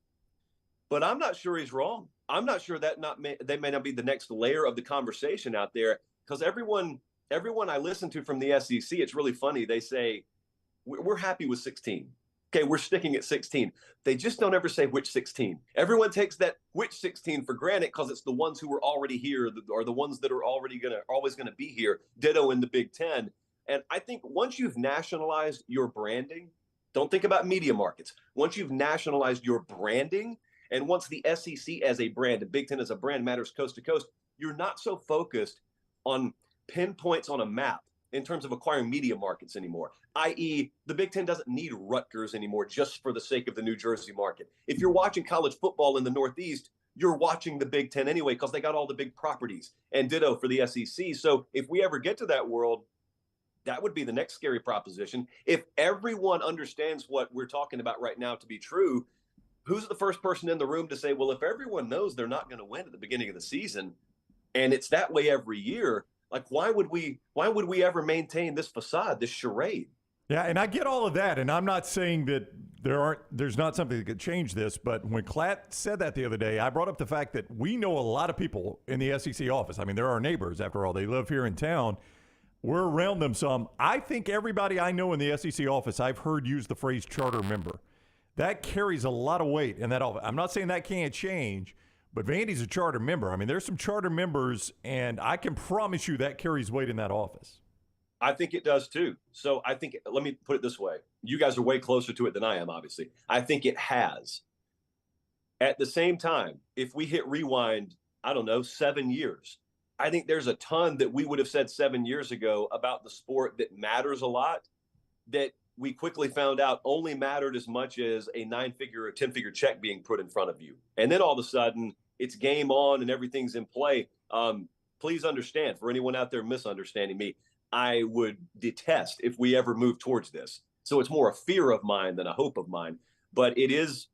but I'm not sure he's wrong. I'm not sure they may not be the next layer of the conversation out there, because everyone I listen to from the SEC, it's really funny. They say, we're happy with 16. Okay, we're sticking at 16. They just don't ever say which 16. Everyone takes that which 16 for granted because it's the ones who were already here or the ones that are always going to be here. Ditto in the Big Ten. And I think once you've nationalized your branding, don't think about media markets. Once you've nationalized your branding, and once the SEC as a brand, the Big Ten as a brand matters coast to coast, you're not so focused on pinpoints on a map in terms of acquiring media markets anymore, i.e. the Big Ten doesn't need Rutgers anymore just for the sake of the New Jersey market. If you're watching college football in the Northeast, you're watching the Big Ten anyway because they got all the big properties, and ditto for the SEC. So if we ever get to that world, that would be the next scary proposition. If everyone understands what we're talking about right now to be true, who's the first person in the room to say, well, if everyone knows they're not going to win at the beginning of the season, and it's that way every year, like why would we ever maintain this facade, this charade? Yeah, and I get all of that, and I'm not saying that there's not something that could change this, but when Klatt said that the other day, I brought up the fact that we know a lot of people in the SEC office. I mean, they're our neighbors, after all. They live here in town. We're around them some. I think everybody I know in the SEC office I've heard use the phrase charter member. That carries a lot of weight in that office. I'm not saying that can't change, but Vandy's a charter member. I mean, there's some charter members, and I can promise you that carries weight in that office. I think it does too. So I think, let me put it this way. You guys are way closer to it than I am, obviously. I think it has. At the same time, if we hit rewind, 7 years, I think there's a ton that we would have said 7 years ago about the sport that matters a lot, that we quickly found out only mattered as much as a 9-figure or 10-figure check being put in front of you. And then all of a sudden, it's game on and everything's in play. Please understand, for anyone out there misunderstanding me, I would detest if we ever move towards this. So it's more a fear of mine than a hope of mine. But it is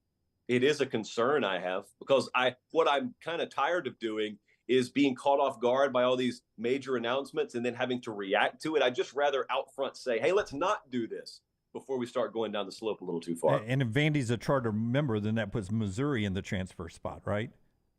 a concern I have, because what I'm kind of tired of doing is being caught off guard by all these major announcements and then having to react to it. I'd just rather out front say, hey, let's not do this. before we start going down the slope a little too far. And if Vandy's a charter member, then that puts Missouri in the transfer spot, right?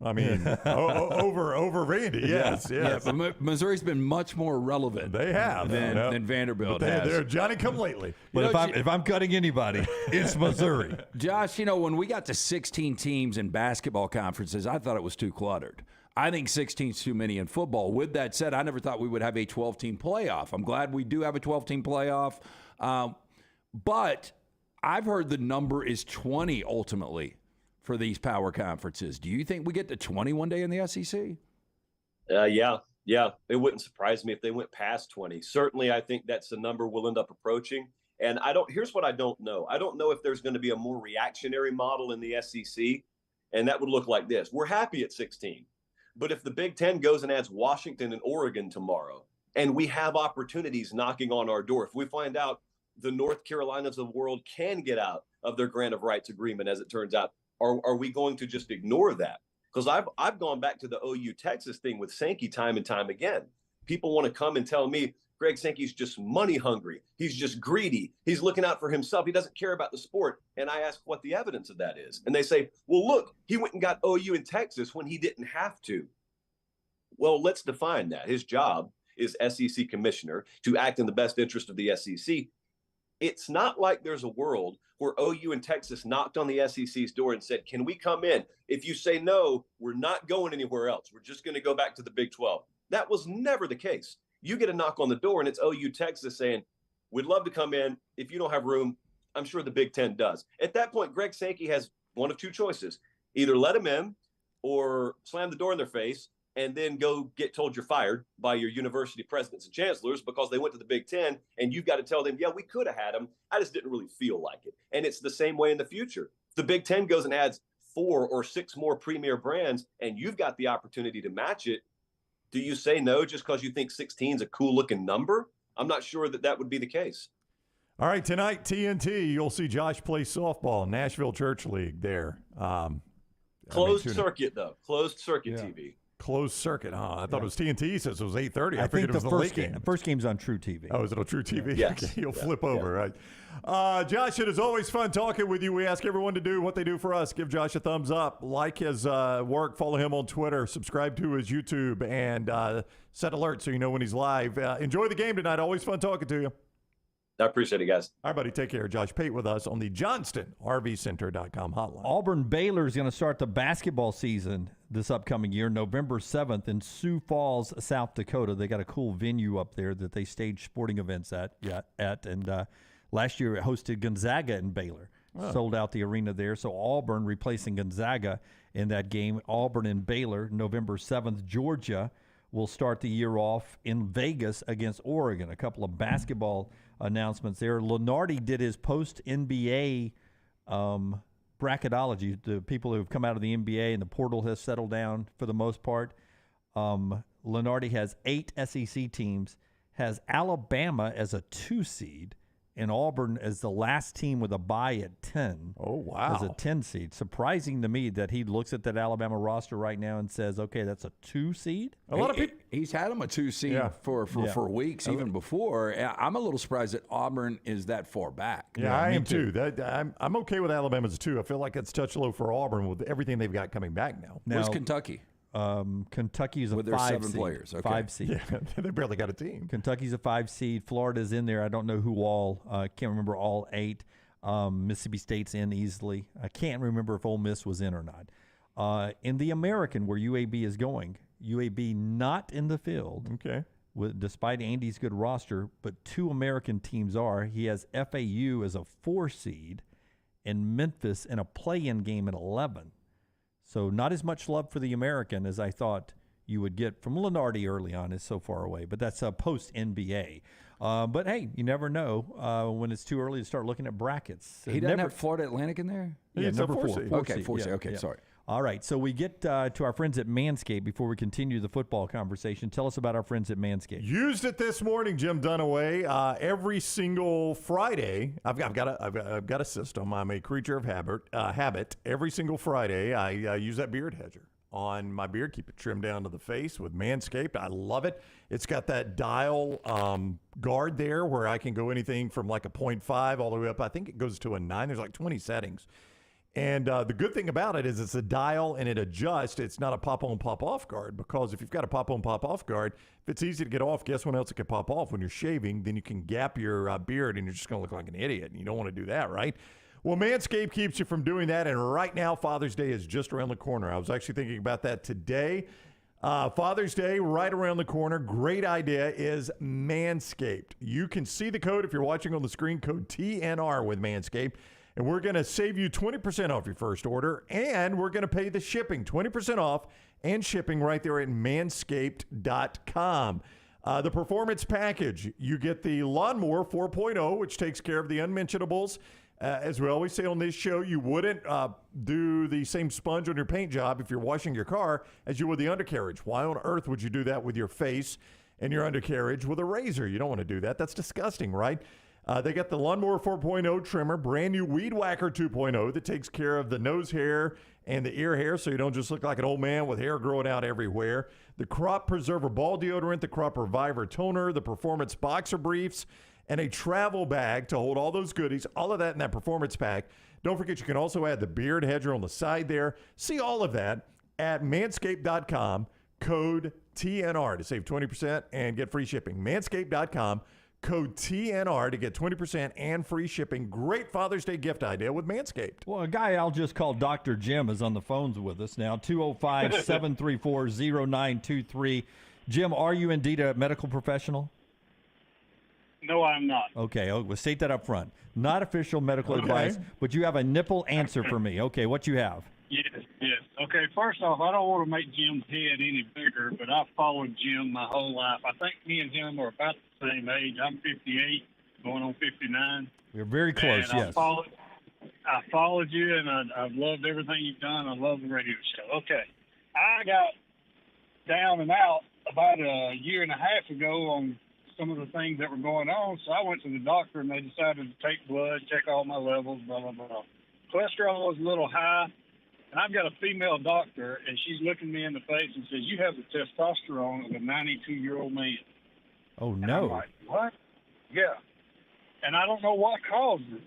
I mean, over Vandy, yes. Yeah, but Missouri's been much more relevant. They have than Vanderbilt but has. They're Johnny come lately. But if I'm cutting anybody, it's Missouri. Josh, when we got to 16 teams in basketball conferences, I thought it was too cluttered. I think 16 is too many in football. With that said, I never thought we would have a 12-team playoff. I'm glad we do have a 12-team playoff. But I've heard the number is 20 ultimately for these power conferences. Do you think we get to 20 one day in the SEC? Yeah. It wouldn't surprise me if they went past 20. Certainly, I think that's the number we'll end up approaching. And here's what I don't know. I don't know if there's going to be a more reactionary model in the SEC, and that would look like this. We're happy at 16. But if the Big Ten goes and adds Washington and Oregon tomorrow, and we have opportunities knocking on our door, if we find out the North Carolinas of the world can get out of their grant of rights agreement, as it turns out, are we going to just ignore that? Because I've gone back to the OU Texas thing with Sankey time and time again. People want to come and tell me Greg Sankey's just money hungry. He's just greedy. He's looking out for himself. He doesn't care about the sport. And I ask what the evidence of that is. And they say, well, look, he went and got OU in Texas when he didn't have to. Well, let's define that. His job is SEC commissioner to act in the best interest of the SEC. It's not like there's a world where OU and Texas knocked on the SEC's door and said, can we come in? If you say no, we're not going anywhere else. We're just going to go back to the Big 12. That was never the case. You get a knock on the door and it's OU Texas saying, we'd love to come in. If you don't have room, I'm sure the Big 10 does. At that point, Greg Sankey has one of two choices. Either let them in or slam the door in their face and then go get told you're fired by your university presidents and chancellors because they went to the Big Ten, and you've got to tell them, yeah, we could have had them. I just didn't really feel like it. And it's the same way in the future. The Big Ten goes and adds 4 or 6 more premier brands, and you've got the opportunity to match it. Do you say no just because you think 16 is a cool-looking number? I'm not sure that would be the case. All right, tonight, TNT, you'll see Josh play softball, Nashville Church League there. Closed circuit, though. Closed circuit TV. Closed circuit, huh? I thought it was TNT since it was 8:30. I figured it was the the late game. The first game's on True TV. Oh, is it on True TV? Yes. Okay, you'll flip over, right? Josh, it is always fun talking with you. We ask everyone to do what they do for us. Give Josh a thumbs up, like his work, follow him on Twitter, subscribe to his YouTube, and set alerts so you know when he's live. Enjoy the game tonight. Always fun talking to you. I appreciate it, guys. All right, buddy. Take care. Josh Pate with us on the JohnstonRVCenter.com hotline. Auburn Baylor is going to start the basketball season this upcoming year, November 7th in Sioux Falls, South Dakota. They got a cool venue up there that they stage sporting events at. And last year it hosted Gonzaga and Baylor. Sold out the arena there. So Auburn replacing Gonzaga in that game. Auburn and Baylor, November 7th. Georgia will start the year off in Vegas against Oregon. A couple of basketball announcements there. Lenardi did his post-NBA bracketology. The people who have come out of the NBA and the portal has settled down for the most part. Lenardi has 8 SEC teams, has Alabama as a 2 seed, and Auburn as the last team with a bye at 10. Oh, wow. As a 10 seed. Surprising to me that he looks at that Alabama roster right now and says, okay, that's a 2 seed? A lot of people. He's had him a 2 seed for weeks, even before. I'm a little surprised that Auburn is that far back. Yeah, I am too. I'm okay with Alabama as a 2. I feel like it's touch low for Auburn with everything they've got coming back now. Where's Kentucky? Kentucky's a with 5 their 7 seed. players. Okay. 5 seed. Yeah, they barely got a team. Kentucky's a 5 seed. Florida's in there. I don't know who all. Can't remember all 8. Mississippi State's in easily. I can't remember if Ole Miss was in or not. In the American, where UAB is going, UAB not in the field. Okay. Despite Andy's good roster, but 2 American teams are. He has FAU as a 4 seed and Memphis in a play-in game at 11. So not as much love for the American as I thought you would get from Lenardi early on. Is so far away, but that's post-NBA. But, hey, you never know when it's too early to start looking at brackets. He doesn't have Florida Atlantic in there? Yeah, number 4. Okay, 4 seed. Okay, sorry. All right, so we get to our friends at Manscaped before we continue the football conversation. Tell us about our friends at Manscaped. Used it this morning, Jim Dunaway. Every single Friday, I've got a system. I'm a creature of habit. Every single Friday, I use that beard hedger on my beard, keep it trimmed down to the face with Manscaped. I love it. It's got that dial guard there where I can go anything from like a 0.5 all the way up. I think it goes to a 9. There's like 20 settings. And the good thing about it is it's a dial and it adjusts. It's not a pop-on, pop-off guard, because if you've got a pop-on, pop-off guard, if it's easy to get off, guess when else it can pop off? When you're shaving, then you can gap your beard and you're just going to look like an idiot, and you don't want to do that, right? Well, Manscaped keeps you from doing that, and right now Father's Day is just around the corner. I was actually thinking about that today. Father's Day right around the corner. Great idea is Manscaped. You can see the code if you're watching on the screen, code TNR with Manscaped. And we're going to save you 20% off your first order, and we're going to pay the shipping, 20% off and shipping right there at manscaped.com. The Performance Package, you get the Lawnmower 4.0, which takes care of the unmentionables. As we always say on this show, you wouldn't do the same sponge on your paint job if you're washing your car as you would the undercarriage. Why on earth would you do that with your face and your undercarriage with a razor? You don't want to do that. That's disgusting, right? They got the Lawnmower 4.0 trimmer, brand new Weed Whacker 2.0 that takes care of the nose hair and the ear hair so you don't just look like an old man with hair growing out everywhere. The Crop Preserver Ball Deodorant, the Crop Reviver Toner, the Performance Boxer Briefs, and a travel bag to hold all those goodies, all of that in that Performance Pack. Don't forget, you can also add the beard hedger on the side there. See all of that at manscaped.com, code TNR to save 20% and get free shipping. Manscaped.com, code TNR to get 20% and free shipping. Great Father's Day gift idea with Manscaped. Well, a guy I'll just call Dr. Jim is on the phones with us now, 205-734-0923. Jim, are you indeed a medical professional? No, I'm not. Okay, we'll state that up front. Not official medical advice, but you have a nipple answer for me. Okay, what you have? Yes. Okay, first off, I don't want to make Jim's head any bigger, but I've followed Jim my whole life. I think me and him are about the same age. I'm 58, going on 59. We're very close, and yes. I followed you, and I've loved everything you've done. I love the radio show. Okay, I got down and out about a year and a half ago on some of the things that were going on, so I went to the doctor, and they decided to take blood, check all my levels, blah, blah, blah. Cholesterol was a little high, and I've got a female doctor, and she's looking me in the face and says, you have the testosterone of a 92-year-old man. Oh, And no. I'm like, what? Yeah. And I don't know what caused it.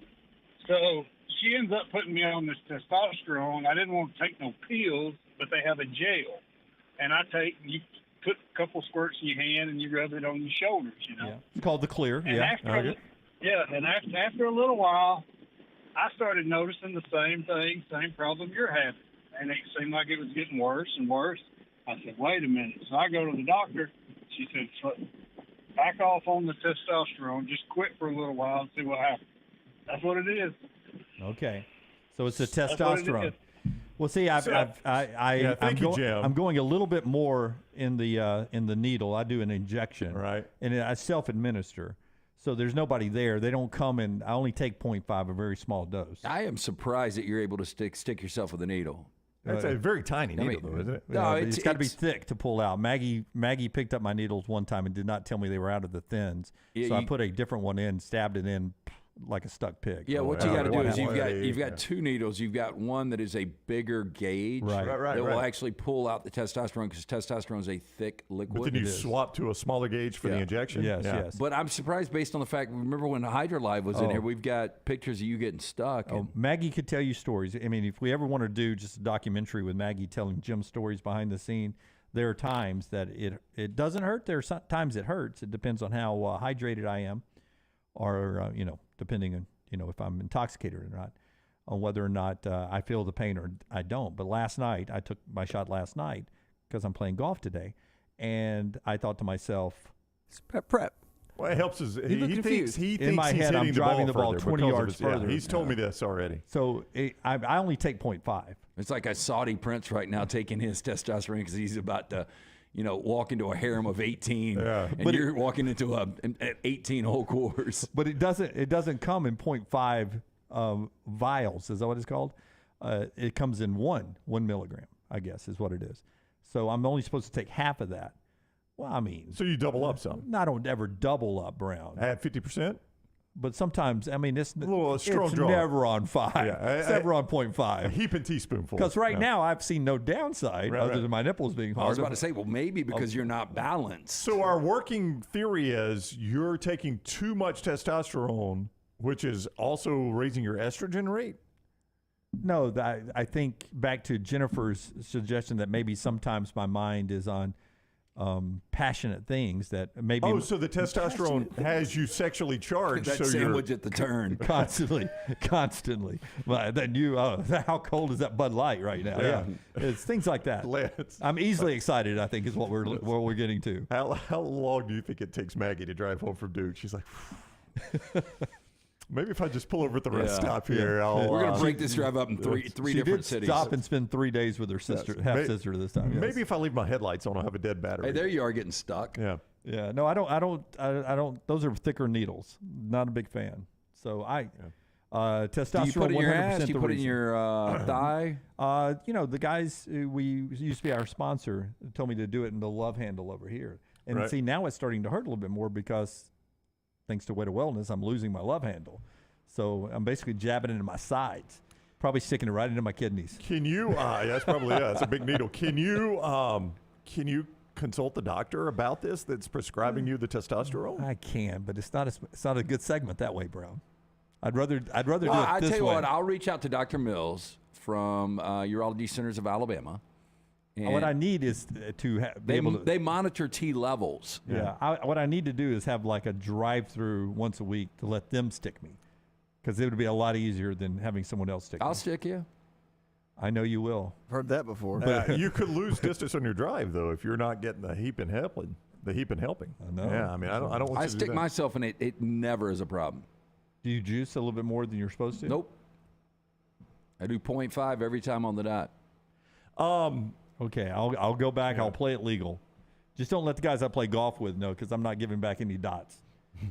So she ends up putting me on this testosterone. I didn't want to take no pills, but they have a gel. And you put a couple squirts in your hand and you rub it on your shoulders, you know. Yeah. It's called the Clear, And after a little while, I started noticing the same thing, same problem you're having. And it seemed like it was getting worse and worse. I said, wait a minute. So I go to the doctor. She said, back off on the testosterone. Just quit for a little while and see what happens. That's what it is. Okay. So it's the That's what it testosterone. is. Well, see, I'm Jim. I'm going a little bit more in the needle. I do an injection, right? And I self-administer. So there's nobody there. They don't come in. I only take 0.5, a very small dose. I am surprised that you're able to stick yourself with a needle. That's a very tiny needle, though, isn't it? No, it's got to be thick to pull out. Maggie picked up my needles one time and did not tell me they were out of the thins. Yeah, so I put a different one in, stabbed it in like a stuck pig. Yeah, what you got to do is you've got two needles. You've got one that is a bigger gauge that will actually pull out the testosterone, because testosterone is a thick liquid. But then you swap to a smaller gauge for the injection? Yes. But I'm surprised based on the fact, remember when Hydra Live was in here, we've got pictures of you getting stuck. Oh, Maggie could tell you stories. I mean, if we ever want to do just a documentary with Maggie telling Jim stories behind the scene, there are times that it doesn't hurt. There are times it hurts. It depends on how hydrated I am, or depending on if I'm intoxicated or not, on whether or not I feel the pain or I don't. But last night, I took my shot last night because I'm playing golf today, and I thought to myself, prep. Well, it helps us. You look confused. He thinks in my he's head, I'm hitting driving the ball further 20 because of yards his- further. He's told me this already. So I only take 0.5. It's like a Saudi prince right now taking his testosterone because he's about to, walk into a harem of 18, and But you're walking into an 18-hole course. But it doesn't come in 0.5 vials. Is that what it's called? It comes in 1 milligram, I guess, is what it is. So I'm only supposed to take half of that. Well, I mean, so you double up some. I don't ever double up, Brown. Add 50%. But sometimes, I mean, it's strong draw. never on 5. Yeah, It's never on 0.5. A heaping teaspoonful. Because right now, I've seen no downside other than my nipples being hard. I was about to say, well, maybe because you're not balanced. So our working theory is you're taking too much testosterone, which is also raising your estrogen rate? No, I think back to Jennifer's suggestion that maybe sometimes my mind is on passionate things that maybe. Oh, so the testosterone has you sexually charged. That so sandwich at the turn. constantly. But then how cold is that Bud Light right now? Yeah. It's things like that. I'm easily excited, I think, is what we're getting to. How long do you think it takes Maggie to drive home from Duke? She's like, maybe if I just pull over at the rest stop here, we're going to break this drive up in three different cities. Stop and spend 3 days with her sister, half sister this time. Yes. Maybe if I leave my headlights on, I'll have a dead battery. Hey, there you are getting stuck. Yeah. Yeah. No, I don't. Those are thicker needles. Not a big fan. So testosterone. Do you put it in your ass? Do you put it in reason. your thigh? The guys we used to be our sponsor told me to do it in the love handle over here, and see now it's starting to hurt a little bit more because. Thanks to Way to Wellness, I'm losing my love handle. So I'm basically jabbing it into my sides, probably sticking it right into my kidneys. Can you, that's probably, it's a big needle. Can you consult the doctor about this that's prescribing you the testosterone? I can, but it's not a good segment that way, Brown. I'd rather do it this way. I tell you what, I'll reach out to Dr. Mills from Urology Centers of Alabama. What I need is to be able to. They monitor T levels. Yeah. What I need to do is have like a drive-through once a week to let them stick me, because it would be a lot easier than having someone else stick me. I'll stick you. I know you will. I've heard that before. You could lose distance on your drive though if you're not getting the heap and helping. I know. Yeah. I mean, I don't want you to stick myself in it. It never is a problem. Do you juice a little bit more than you're supposed to? Nope. I do 0.5 every time on the dot. Okay, I'll go back. I'll play it legal. Just don't let the guys I play golf with know, because I'm not giving back any dots.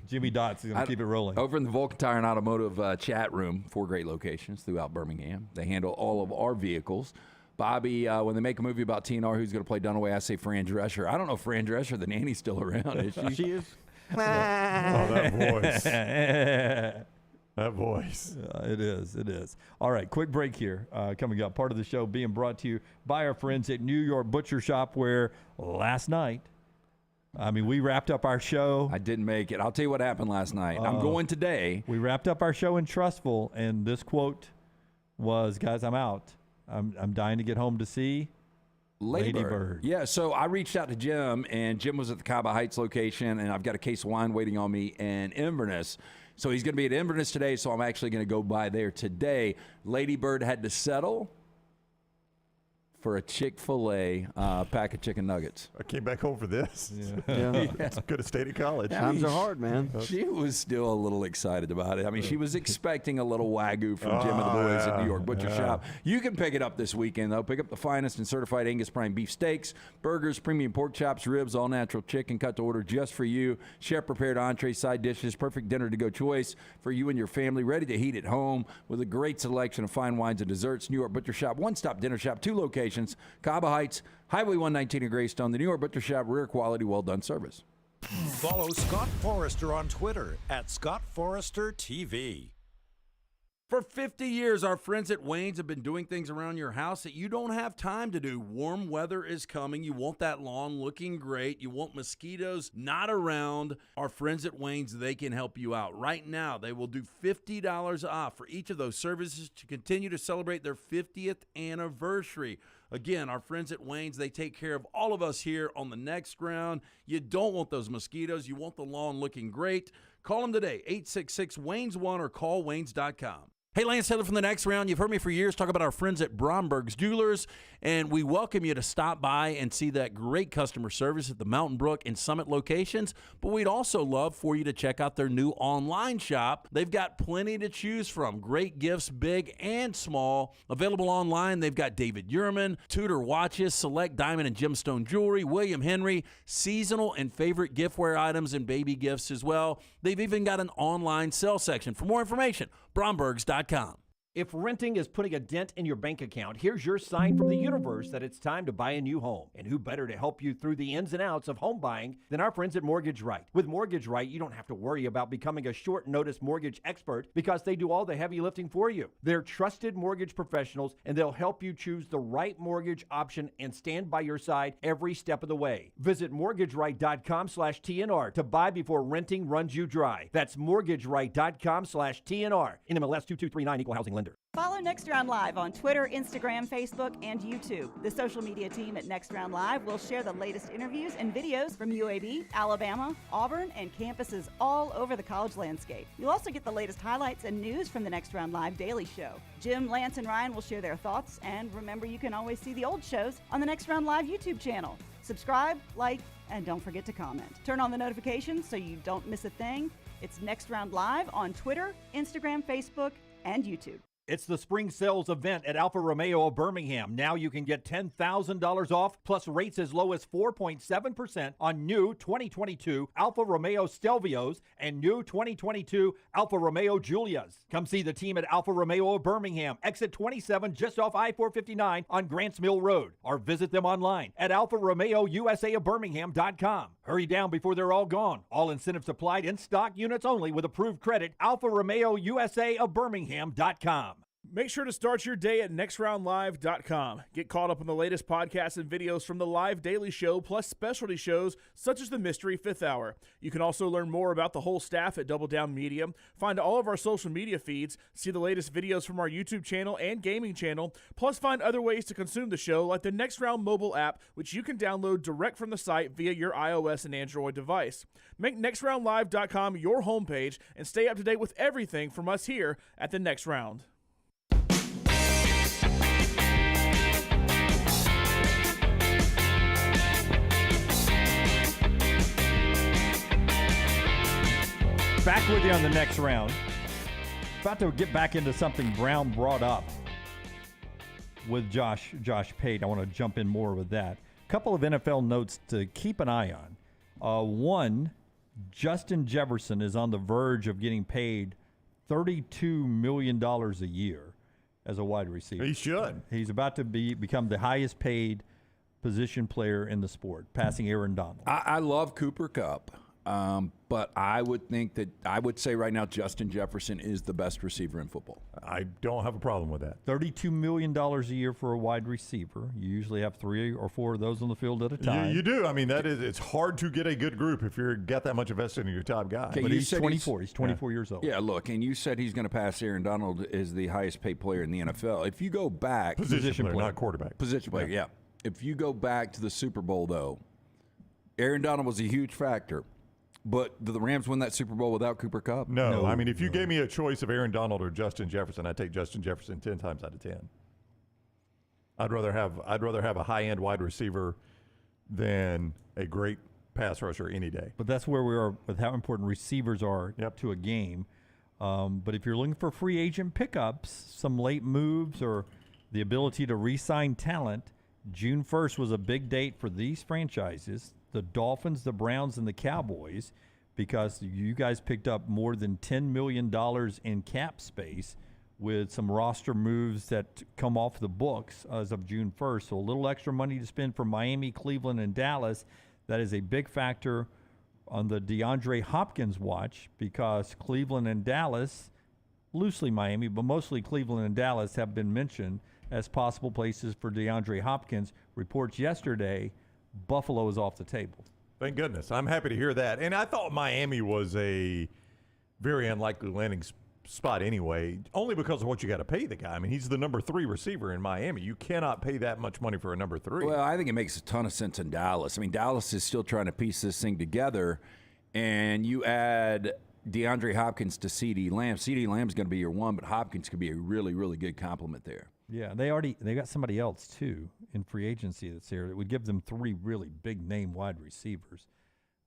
Jimmy Dots is going to keep it rolling. Over in the Vulcan Tire and Automotive chat room, 4 great locations throughout Birmingham. They handle all of our vehicles. Bobby, when they make a movie about TNR, who's going to play Dunaway, I say Fran Drescher. I don't know if Fran Drescher, the nanny's still around, is she? She is. Oh, that voice. That voice. It is. All right, quick break here. Coming up, part of the show being brought to you by our friends at New York Butcher Shop, where last night, we wrapped up our show. I didn't make it. I'll tell you what happened last night. I'm going today. We wrapped up our show in Trustful, and this quote was, guys, I'm out. I'm dying to get home to see Lady Bird. Yeah, so I reached out to Jim, and Jim was at the Caba Heights location, and I've got a case of wine waiting on me in Inverness. So he's going to be at Inverness today, so I'm actually going to go by there today. Lady Bird had to settle for a Chick-fil-A pack of chicken nuggets. I came back home for this. Yeah. Could have stayed at college. Times are hard, man. She was still a little excited about it. She was expecting a little Wagyu from Jim and the boys at New York Butcher Shop. You can pick it up this weekend, though. Pick up the finest and certified Angus prime beef steaks, burgers, premium pork chops, ribs, all-natural chicken cut to order just for you. Chef-prepared entrees, side dishes, perfect dinner-to-go choice for you and your family, ready to heat at home with a great selection of fine wines and desserts. New York Butcher Shop, one-stop dinner shop, 2 locations. Caba Heights, Highway 119 in Greystone, the New York Butcher Shop, rare quality, well-done service. Follow Scott Forrester on Twitter at ScottForresterTV. For 50 years, our friends at Wayne's have been doing things around your house that you don't have time to do. Warm weather is coming. You want that lawn looking great. You want mosquitoes not around. Our friends at Wayne's, they can help you out. Right now, they will do $50 off for each of those services to continue to celebrate their 50th anniversary. Again, our friends at Wayne's, they take care of all of us here on the next round. You don't want those mosquitoes. You want the lawn looking great. Call them today, 866-WAYNES1 or call Waynes.com. Hey, Lance Taylor from the next round. You've heard me for years talk about our friends at Bromberg's Jewelers, and we welcome you to stop by and see that great customer service at the Mountain Brook and Summit locations. But we'd also love for you to check out their new online shop. They've got plenty to choose from. Great gifts, big and small. Available online, they've got David Yurman, Tudor watches, select diamond and gemstone jewelry, William Henry, seasonal and favorite giftware items and baby gifts as well. They've even got an online sale section. For more information, Brombergs.com. If renting is putting a dent in your bank account, here's your sign from the universe that it's time to buy a new home. And who better to help you through the ins and outs of home buying than our friends at Mortgage Right. With Mortgage Right, you don't have to worry about becoming a short notice mortgage expert because they do all the heavy lifting for you. They're trusted mortgage professionals, and they'll help you choose the right mortgage option and stand by your side every step of the way. Visit mortgageright.com/TNR to buy before renting runs you dry. That's mortgageright.com/TNR. NMLS 2239, Equal Housing Lender. Follow Next Round Live on Twitter, Instagram, Facebook, and YouTube. The social media team at Next Round Live will share the latest interviews and videos from UAB, Alabama, Auburn, and campuses all over the college landscape. You'll also get the latest highlights and news from the Next Round Live Daily Show. Jim, Lance, and Ryan will share their thoughts, and remember, you can always see the old shows on the Next Round Live YouTube channel. Subscribe, like, and don't forget to comment. Turn on the notifications so you don't miss a thing. It's Next Round Live on Twitter, Instagram, Facebook, and YouTube. It's the spring sales event at Alfa Romeo of Birmingham. Now you can get $10,000 off plus rates as low as 4.7% on new 2022 Alfa Romeo Stelvios and new 2022 Alfa Romeo Giulias. Come see the team at Alfa Romeo of Birmingham, exit 27 just off I-459 on Grants Mill Road, or visit them online at alfaromeo.usa.birmingham.com. Hurry down before they're all gone. All incentives applied, in stock units only with approved credit. alfaromeo.usa.birmingham.com. Make sure to start your day at nextroundlive.com. Get caught up on the latest podcasts and videos from the live daily show, plus specialty shows such as the Mystery Fifth Hour. You can also learn more about the whole staff at Double Down Media, find all of our social media feeds, see the latest videos from our YouTube channel and gaming channel, plus find other ways to consume the show like the Next Round mobile app, which you can download direct from the site via your iOS and Android device. Make nextroundlive.com your homepage and stay up to date with everything from us here at the Next Round. Back with you on the Next Round. About to get back into something Brown brought up with Josh Pate. I want to jump in more with that. A couple of NFL notes to keep an eye on. One, Justin Jefferson is on the verge of getting paid $32 million a year as a wide receiver. He should. He's about to become the highest paid position player in the sport, passing Aaron Donald. I love Cooper Kupp. But I would say right now Justin Jefferson is the best receiver in football. I don't have a problem with that. $32 million a year for a wide receiver. You usually have 3 or 4 of those on the field at a time. You do. I mean, it's hard to get a good group if you've got that much invested in your top guy. But he's 24. He's 24 years old. Yeah, look, and you said he's going to pass Aaron Donald as the highest paid player in the NFL. If you go back. Position player, not quarterback. Position player, yeah. If you go back to the Super Bowl, though, Aaron Donald was a huge factor. But did the Rams win that Super Bowl without Cooper Kupp? No. I mean, if you gave me a choice of Aaron Donald or Justin Jefferson, I'd take Justin Jefferson 10 times out of 10. I'd rather have a high-end wide receiver than a great pass rusher any day. But that's where we are with how important receivers are to a game. But if you're looking for free agent pickups, some late moves, or the ability to re-sign talent, June 1st was a big date for these franchises. The Dolphins, the Browns, and the Cowboys, because you guys picked up more than $10 million in cap space with some roster moves that come off the books as of June 1st. So a little extra money to spend for Miami, Cleveland, and Dallas. That is a big factor on the DeAndre Hopkins watch, because Cleveland and Dallas, loosely Miami, but mostly Cleveland and Dallas, have been mentioned as possible places for DeAndre Hopkins. Reports yesterday, Buffalo is off the table. Thank goodness. I'm happy to hear that. And I thought Miami was a very unlikely landing spot anyway, only because of what you got to pay the guy. I mean, he's the number 3 receiver in Miami. You cannot pay that much money for a number 3. Well, I think it makes a ton of sense in Dallas. I mean, Dallas is still trying to piece this thing together, and you add DeAndre Hopkins to CeeDee Lamb. CeeDee Lamb's going to be your one, but Hopkins could be a really, really good compliment there. Yeah, they got somebody else too in free agency that's here. It would give them 3 really big name wide receivers.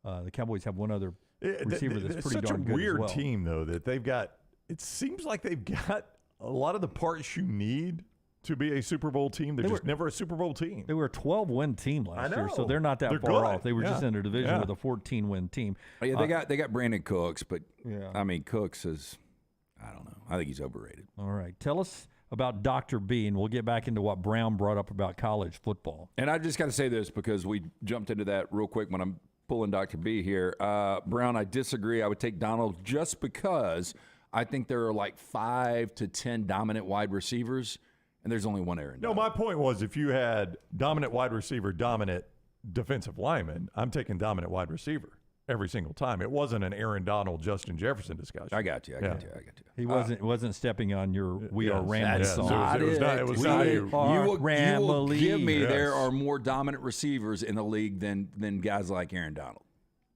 The Cowboys have one other receiver that's pretty darn good as well. It's such a weird team though that they've got. It seems like they've got a lot of the parts you need to be a Super Bowl team. They're just never a Super Bowl team. They were a 12-win team last year, so they're not that far off. They were just in a division with a 14-win team. Yeah, they got Brandon Cooks, but I mean, Cooks is, I don't know. I think he's overrated. All right. Tell us about Dr. B, and we'll get back into what Brown brought up about college football. And I just got to say this because we jumped into that real quick when I'm pulling Dr. B here. Brown, I disagree. I would take Donald just because I think there are like 5 to 10 dominant wide receivers, and there's only one Aaron Donald. No, my point was if you had dominant wide receiver, dominant defensive lineman, I'm taking dominant wide receiver every single time. It wasn't an Aaron Donald, Justin Jefferson discussion. I got you. He wasn't stepping on your "We Are Ramley" That's song. not it was not. It was not you will Ramley. give me Yes. there are more dominant receivers in the league than guys like Aaron Donald.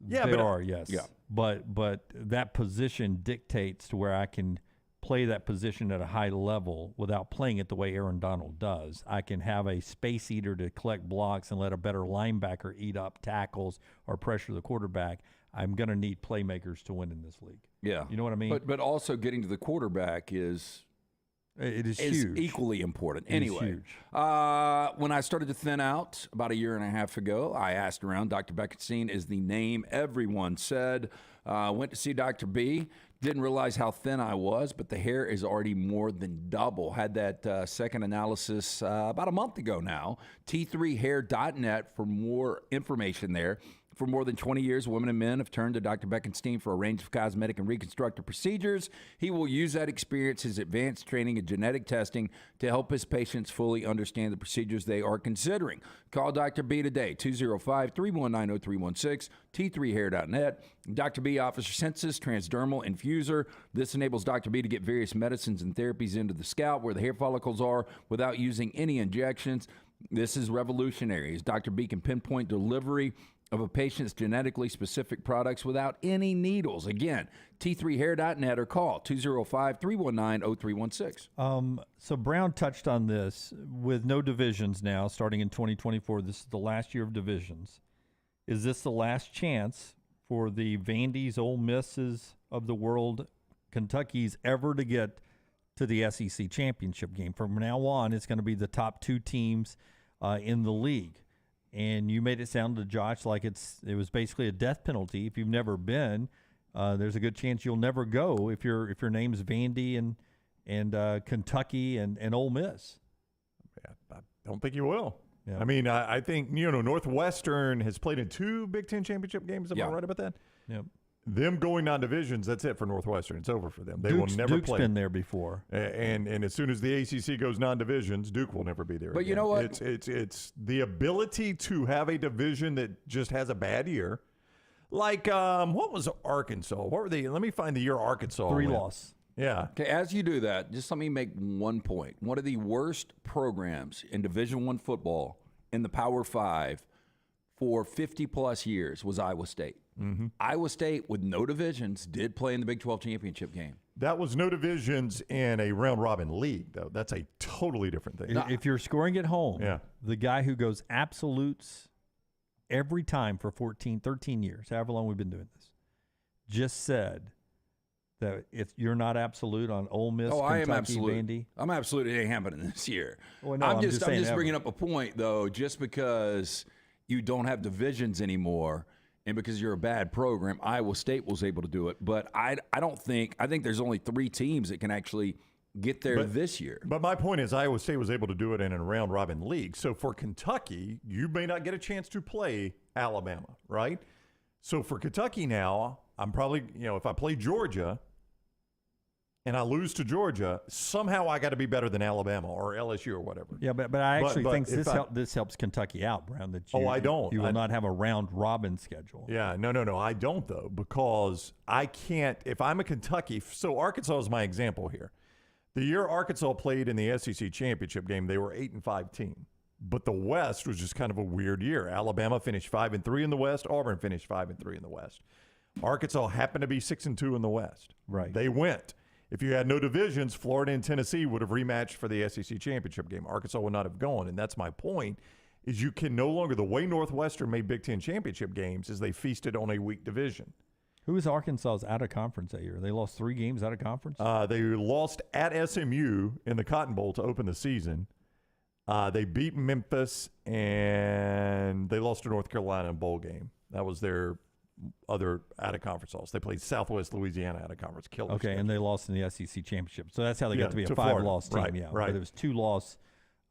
Yeah, there but are, yes. Yeah. But that position dictates to where I can play that position at a high level without playing it the way Aaron Donald does. I can have a space eater to collect blocks and let a better linebacker eat up tackles or pressure the quarterback. I'm going to need playmakers to win in this league. Yeah. You know what I mean? But also getting to the quarterback is huge. Equally important. It is Anyway, huge. when I started to thin out about a year and a half ago, I asked around. Dr. Beckenstein is the name everyone said. Went to see Dr. B. Didn't realize how thin I was, but the hair is already more than double. Had that second analysis about a month ago now. T3hair.net for more information there. For more than 20 years, women and men have turned to Dr. Beckenstein for a range of cosmetic and reconstructive procedures. He will use that experience, his advanced training and genetic testing to help his patients fully understand the procedures they are considering. Call Dr. B today, 205-319-0316, T3hair.net. Dr. B offers Sensus Transdermal Infuser. This enables Dr. B to get various medicines and therapies into the scalp where the hair follicles are without using any injections. This is revolutionary, as Dr. B can pinpoint delivery of a patient's genetically specific products without any needles. Again, T3hair.net or call 205-319-0316. So Brown touched on this with no divisions now, starting in 2024. This is the last year of divisions. Is this the last chance for the Vandy's, Ole Misses of the world, Kentucky's ever to get to the SEC championship game? From now on, it's going to be the top 2 teams in the league. And you made it sound to Josh like it was basically a death penalty. If you've never been, there's a good chance you'll never go if your name's Vandy and Kentucky and Ole Miss. Yeah, I don't think you will. Yeah. I mean, I think, Northwestern has played in 2 Big Ten championship games. Am I right about that? Yep. Them going non-divisions, that's it for Northwestern. It's over for them. They will never Duke's play. been there before. And as soon as the ACC goes non-divisions, Duke will never be there. But again. you know what? It's the ability to have a division that just has a bad year. Like, what was Arkansas? What were they? Let me find the year Arkansas 3 went. loss. Yeah. Okay, as you do that, just let me make one point. One of the worst programs in Division I football in the Power 5 for 50-plus years was Iowa State. Mm-hmm. Iowa State, with no divisions, did play in the Big 12 championship game. That was no divisions in a round-robin league, though. That's a totally different thing. If you're scoring at home, Yeah. the guy who goes absolutes every time for 14, 13 years, however long we've been doing this, just said that if you're not absolute on Ole Miss, I Kentucky, am absolute. Vandy. I'm absolute. It ain't happening this year. Well, no, I'm just just saying ever. bringing up a point, though, just because you don't have divisions anymore and because you're a bad program, Iowa State was able to do it. But I think there's only 3 teams that can actually get there this year. But my point is Iowa State was able to do it in a round-robin league. So for Kentucky, you may not get a chance to play Alabama, right? So for Kentucky now, I'm probably, if I play Georgia and I lose to Georgia, somehow I got to be better than Alabama or LSU or whatever. Yeah, but I actually think if this helps Kentucky out, Brown. That I don't. You will not have a round robin schedule. Yeah, no, I don't though, because I can't. If I'm a Kentucky, so Arkansas is my example here. The year Arkansas played in the SEC championship game, they were 8-5 team, but the West was just kind of a weird year. Alabama finished 5-3 in the West. Auburn finished 5-3 in the West. Arkansas happened to be 6-2 in the West. Right. They went. If you had no divisions, Florida and Tennessee would have rematched for the SEC championship game. Arkansas would not have gone, and that's my point, is you can no longer, the way Northwestern made Big Ten championship games is they feasted on a weak division. Who was Arkansas's out of conference that year? They lost 3 games out of conference? They lost at SMU in the Cotton Bowl to open the season. They beat Memphis, and they lost to North Carolina in bowl game. That was their other out-of-conference loss. They played Southwest Louisiana out-of-conference. Killer. Okay, and they lost in the SEC championship. So that's how they Yeah, got to be a to 5-loss team. Florida. Yeah, Right. But it was 2-loss.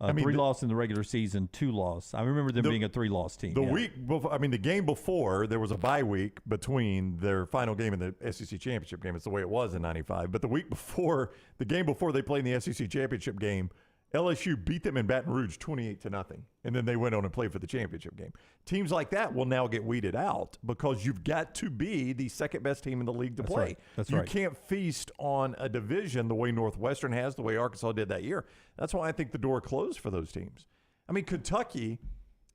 I mean, 3-loss in the regular season, 2-loss. I remember them being a 3-loss team. The week before, the game before, there was a bye week between their final game and the SEC championship game. It's the way it was in '95. But the week before, the game before they played in the SEC championship game, LSU beat them in Baton Rouge 28-0, and then they went on and played for the championship game. Teams like that will now get weeded out because you've got to be the second best team in the league to play. Right. That's you right. can't feast on a division the way Northwestern has, the way Arkansas did that year. That's why I think the door closed for those teams. I mean, Kentucky,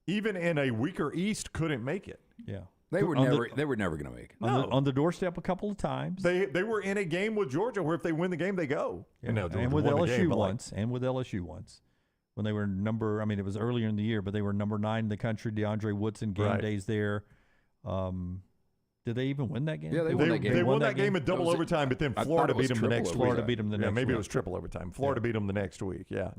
even in a weaker East, couldn't make it. Yeah. They were never going to make it. On the doorstep a couple of times. They were in a game with Georgia where if they win the game, they go. Yeah. And, now And with LSU once. And with LSU once. When they were it was earlier in the year, but they were number 9 in the country. DeAndre Woodson game days there. Did they even win that game? Yeah, they won that game. They won that game in double overtime, but then Florida beat them the next week. Florida beat them the next week. Maybe it was triple overtime. Florida beat them the next week, yeah.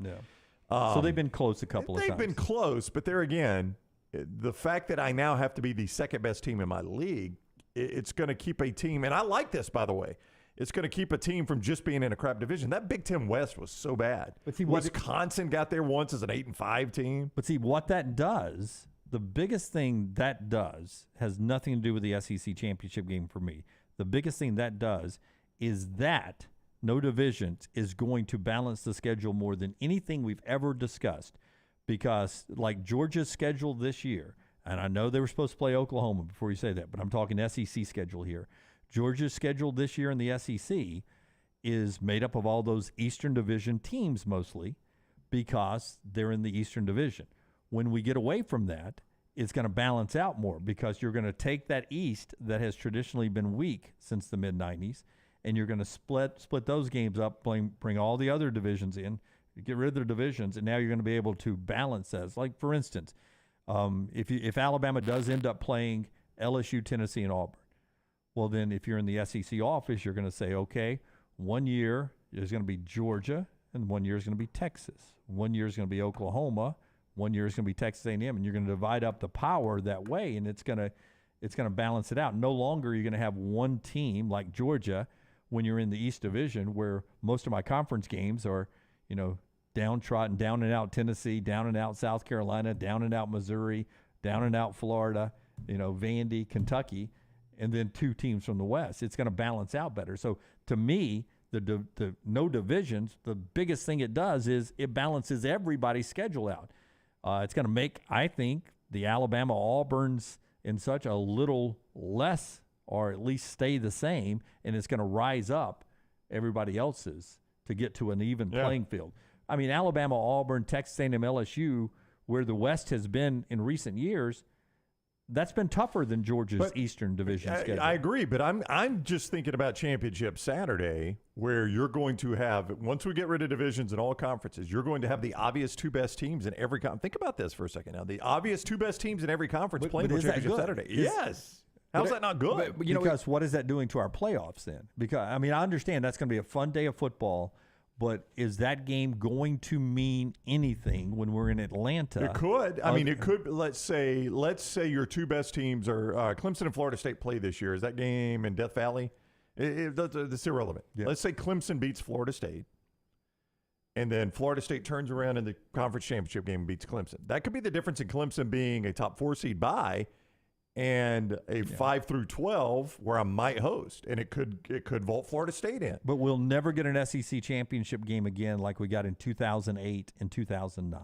So they've been close a couple of times. They've been close, but there again, the fact that I now have to be the second best team in my league, it's going to keep a team, and I like this, by the way, it's going to keep a team from just being in a crap division. That Big Ten West was so bad. But see, Wisconsin got there once as an 8-5 team. But see, what that does, the biggest thing that does has nothing to do with the SEC championship game for me. The biggest thing that does is that no divisions is going to balance the schedule more than anything we've ever discussed. Because like Georgia's schedule this year, and I know they were supposed to play Oklahoma before you say that, but I'm talking SEC schedule here. Georgia's schedule this year in the SEC is made up of all those Eastern Division teams mostly because they're in the Eastern Division. When we get away from that, it's going to balance out more because you're going to take that East that has traditionally been weak since the mid-'90s, and you're going to split those games up, bring all the other divisions in, get rid of the divisions, and now you're going to be able to balance that. Like, for instance, if Alabama does end up playing LSU, Tennessee, and Auburn, well, then if you're in the SEC office, you're going to say, okay, 1 year is going to be Georgia, and 1 year is going to be Texas. 1 year is going to be Oklahoma. 1 year is going to be Texas A&M, and you're going to divide up the power that way, and it's going to balance it out. No longer are you going to have one team like Georgia when you're in the East Division, where most of my conference games are, downtrodden, down and out Tennessee, down and out South Carolina, down and out Missouri, down and out Florida, Vandy, Kentucky, and then 2 teams from the West. It's going to balance out better. So to me, the no divisions, the biggest thing it does is it balances everybody's schedule out. It's going to make, I think, the Alabama Auburns and such a little less, or at least stay the same, and it's going to rise up everybody else's to get to an even playing field. I mean, Alabama, Auburn, Texas A&M, LSU, where the West has been in recent years, that's been tougher than Georgia's Eastern Division schedule. I agree, but I'm just thinking about Championship Saturday, where you're going to have, once we get rid of divisions in all conferences, you're going to have the obvious 2 best teams in every conference. Think about this for a second now. The obvious 2 best teams in every conference playing for Championship Saturday. Yes. How's that not good? Because what is that doing to our playoffs then? Because, I mean, I understand that's going to be a fun day of football, but is that game going to mean anything when we're in Atlanta? It could. I mean, it could. Let's say your 2 best teams are Clemson and Florida State play this year. Is that game in Death Valley? That's irrelevant. Yeah. Let's say Clemson beats Florida State, and then Florida State turns around in the conference championship game and beats Clemson. That could be the difference in Clemson being a top 4 seed bye and a 5 through 12 where I might host, and it could vault Florida State in. But we'll never get an SEC championship game again like we got in 2008 and 2009,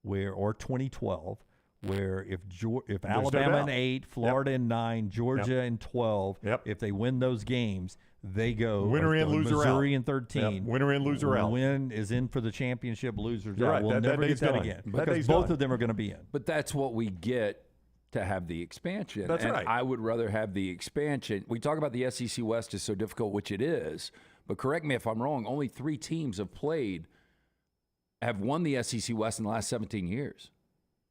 or 2012, where if Alabama in 8, Florida in 9, Georgia in 12, if they win those games, they go winner in, loser out. Missouri in 13. Winner in, loser out. Win is in for the championship, losers You're out. right. We'll never get that again because both of them are going to be in. But that's what we get to have the expansion. That's right. I would rather have the expansion. We talk about the SEC West is so difficult, which it is, but correct me if I'm wrong, only 3 teams have won the SEC West in the last 17 years.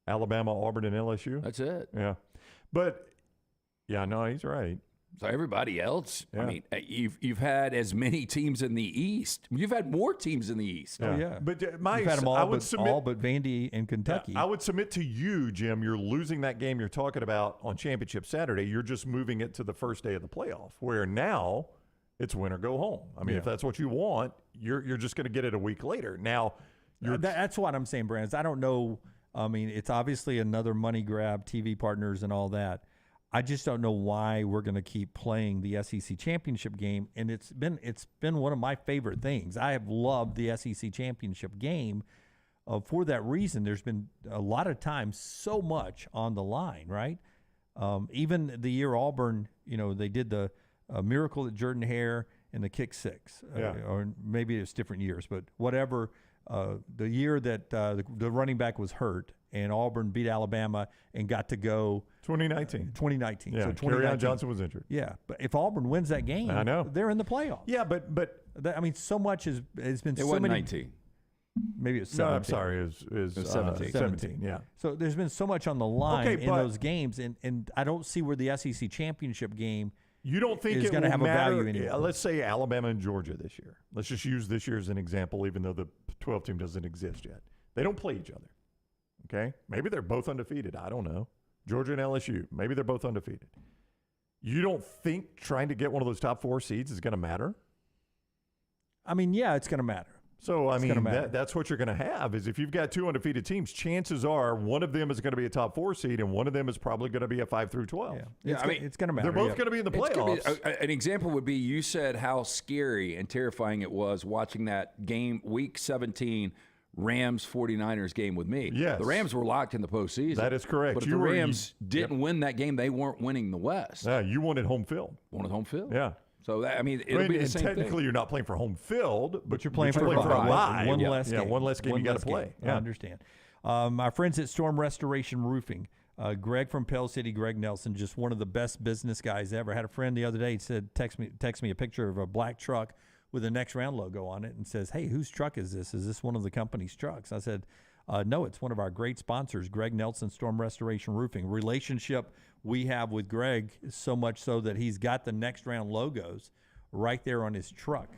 Alabama, Auburn, and LSU. That's it. Yeah. But, yeah, no, he's right. So everybody else, Yeah. I mean, you've had as many teams in the East. You've had more teams in the East. Oh, yeah. But You've had them all but Vandy and Kentucky. I would submit to you, Jim, you're losing that game you're talking about on Championship Saturday. You're just moving it to the first day of the playoff, where now it's win or go home. I mean, if that's what you want, you're just going to get it a week later. Now, that's what I'm saying, Brandon. I don't know. I mean, it's obviously another money grab, TV partners and all that. I just don't know why we're going to keep playing the SEC championship game, and it's been one of my favorite things. I have loved the SEC championship game for that reason. There's been a lot of times so much on the line, right? Even the year Auburn, they did the miracle at Jordan-Hare and the kick six, or maybe it's different years, but whatever. The year that the running back was hurt and Auburn beat Alabama and got to go 2019. 2019. Yeah, so Kerryon Johnson was injured. Yeah, but if Auburn wins that game, I know they're in the playoffs. Yeah, but I mean, so much has been. It so wasn't many, 19. Maybe it's 17. No, I'm sorry, it was 17. 17. Yeah. So there's been so much on the line in those games, and I don't see where the SEC championship game. You don't think is it going will to have matter, a value anymore? Let's say Alabama and Georgia this year. Let's just use this year as an example, even though the 12 team doesn't exist yet. They don't play each other. Okay? Maybe they're both undefeated. I don't know. Georgia and LSU. Maybe they're both undefeated. You don't think trying to get one of those top 4 seeds is going to matter? I mean, yeah, it's going to matter. So, I mean, that's what you're going to have is if you've got 2 undefeated teams, chances are one of them is going to be a top 4 seed and one of them is probably going to be a 5 through 12. Yeah, I mean, it's going to matter. They're both going to be in the playoffs. An example would be you said how scary and terrifying it was watching that game, Week 17, Rams 49ers game with me. Yes. The Rams were locked in the postseason. That is correct. But if the Rams didn't win that game, they weren't winning the West. Yeah, you wanted home field. Wanted home field. Yeah. So, it'll be the same technically, thing. you're not playing for home field, but you're playing for a bye. One less game. One less game you got to play. I understand. My friends at Storm Restoration Roofing, Greg from Pell City, Greg Nelson, just one of the best business guys ever. I had a friend the other day said, text me a picture of a black truck with a Next Round logo on it and says, "Hey, whose truck is this? Is this one of the company's trucks?" I said, "No, it's one of our great sponsors, Greg Nelson, Storm Restoration Roofing." Relationship we have with Greg is so much so that he's got the Next Round logos right there on his truck.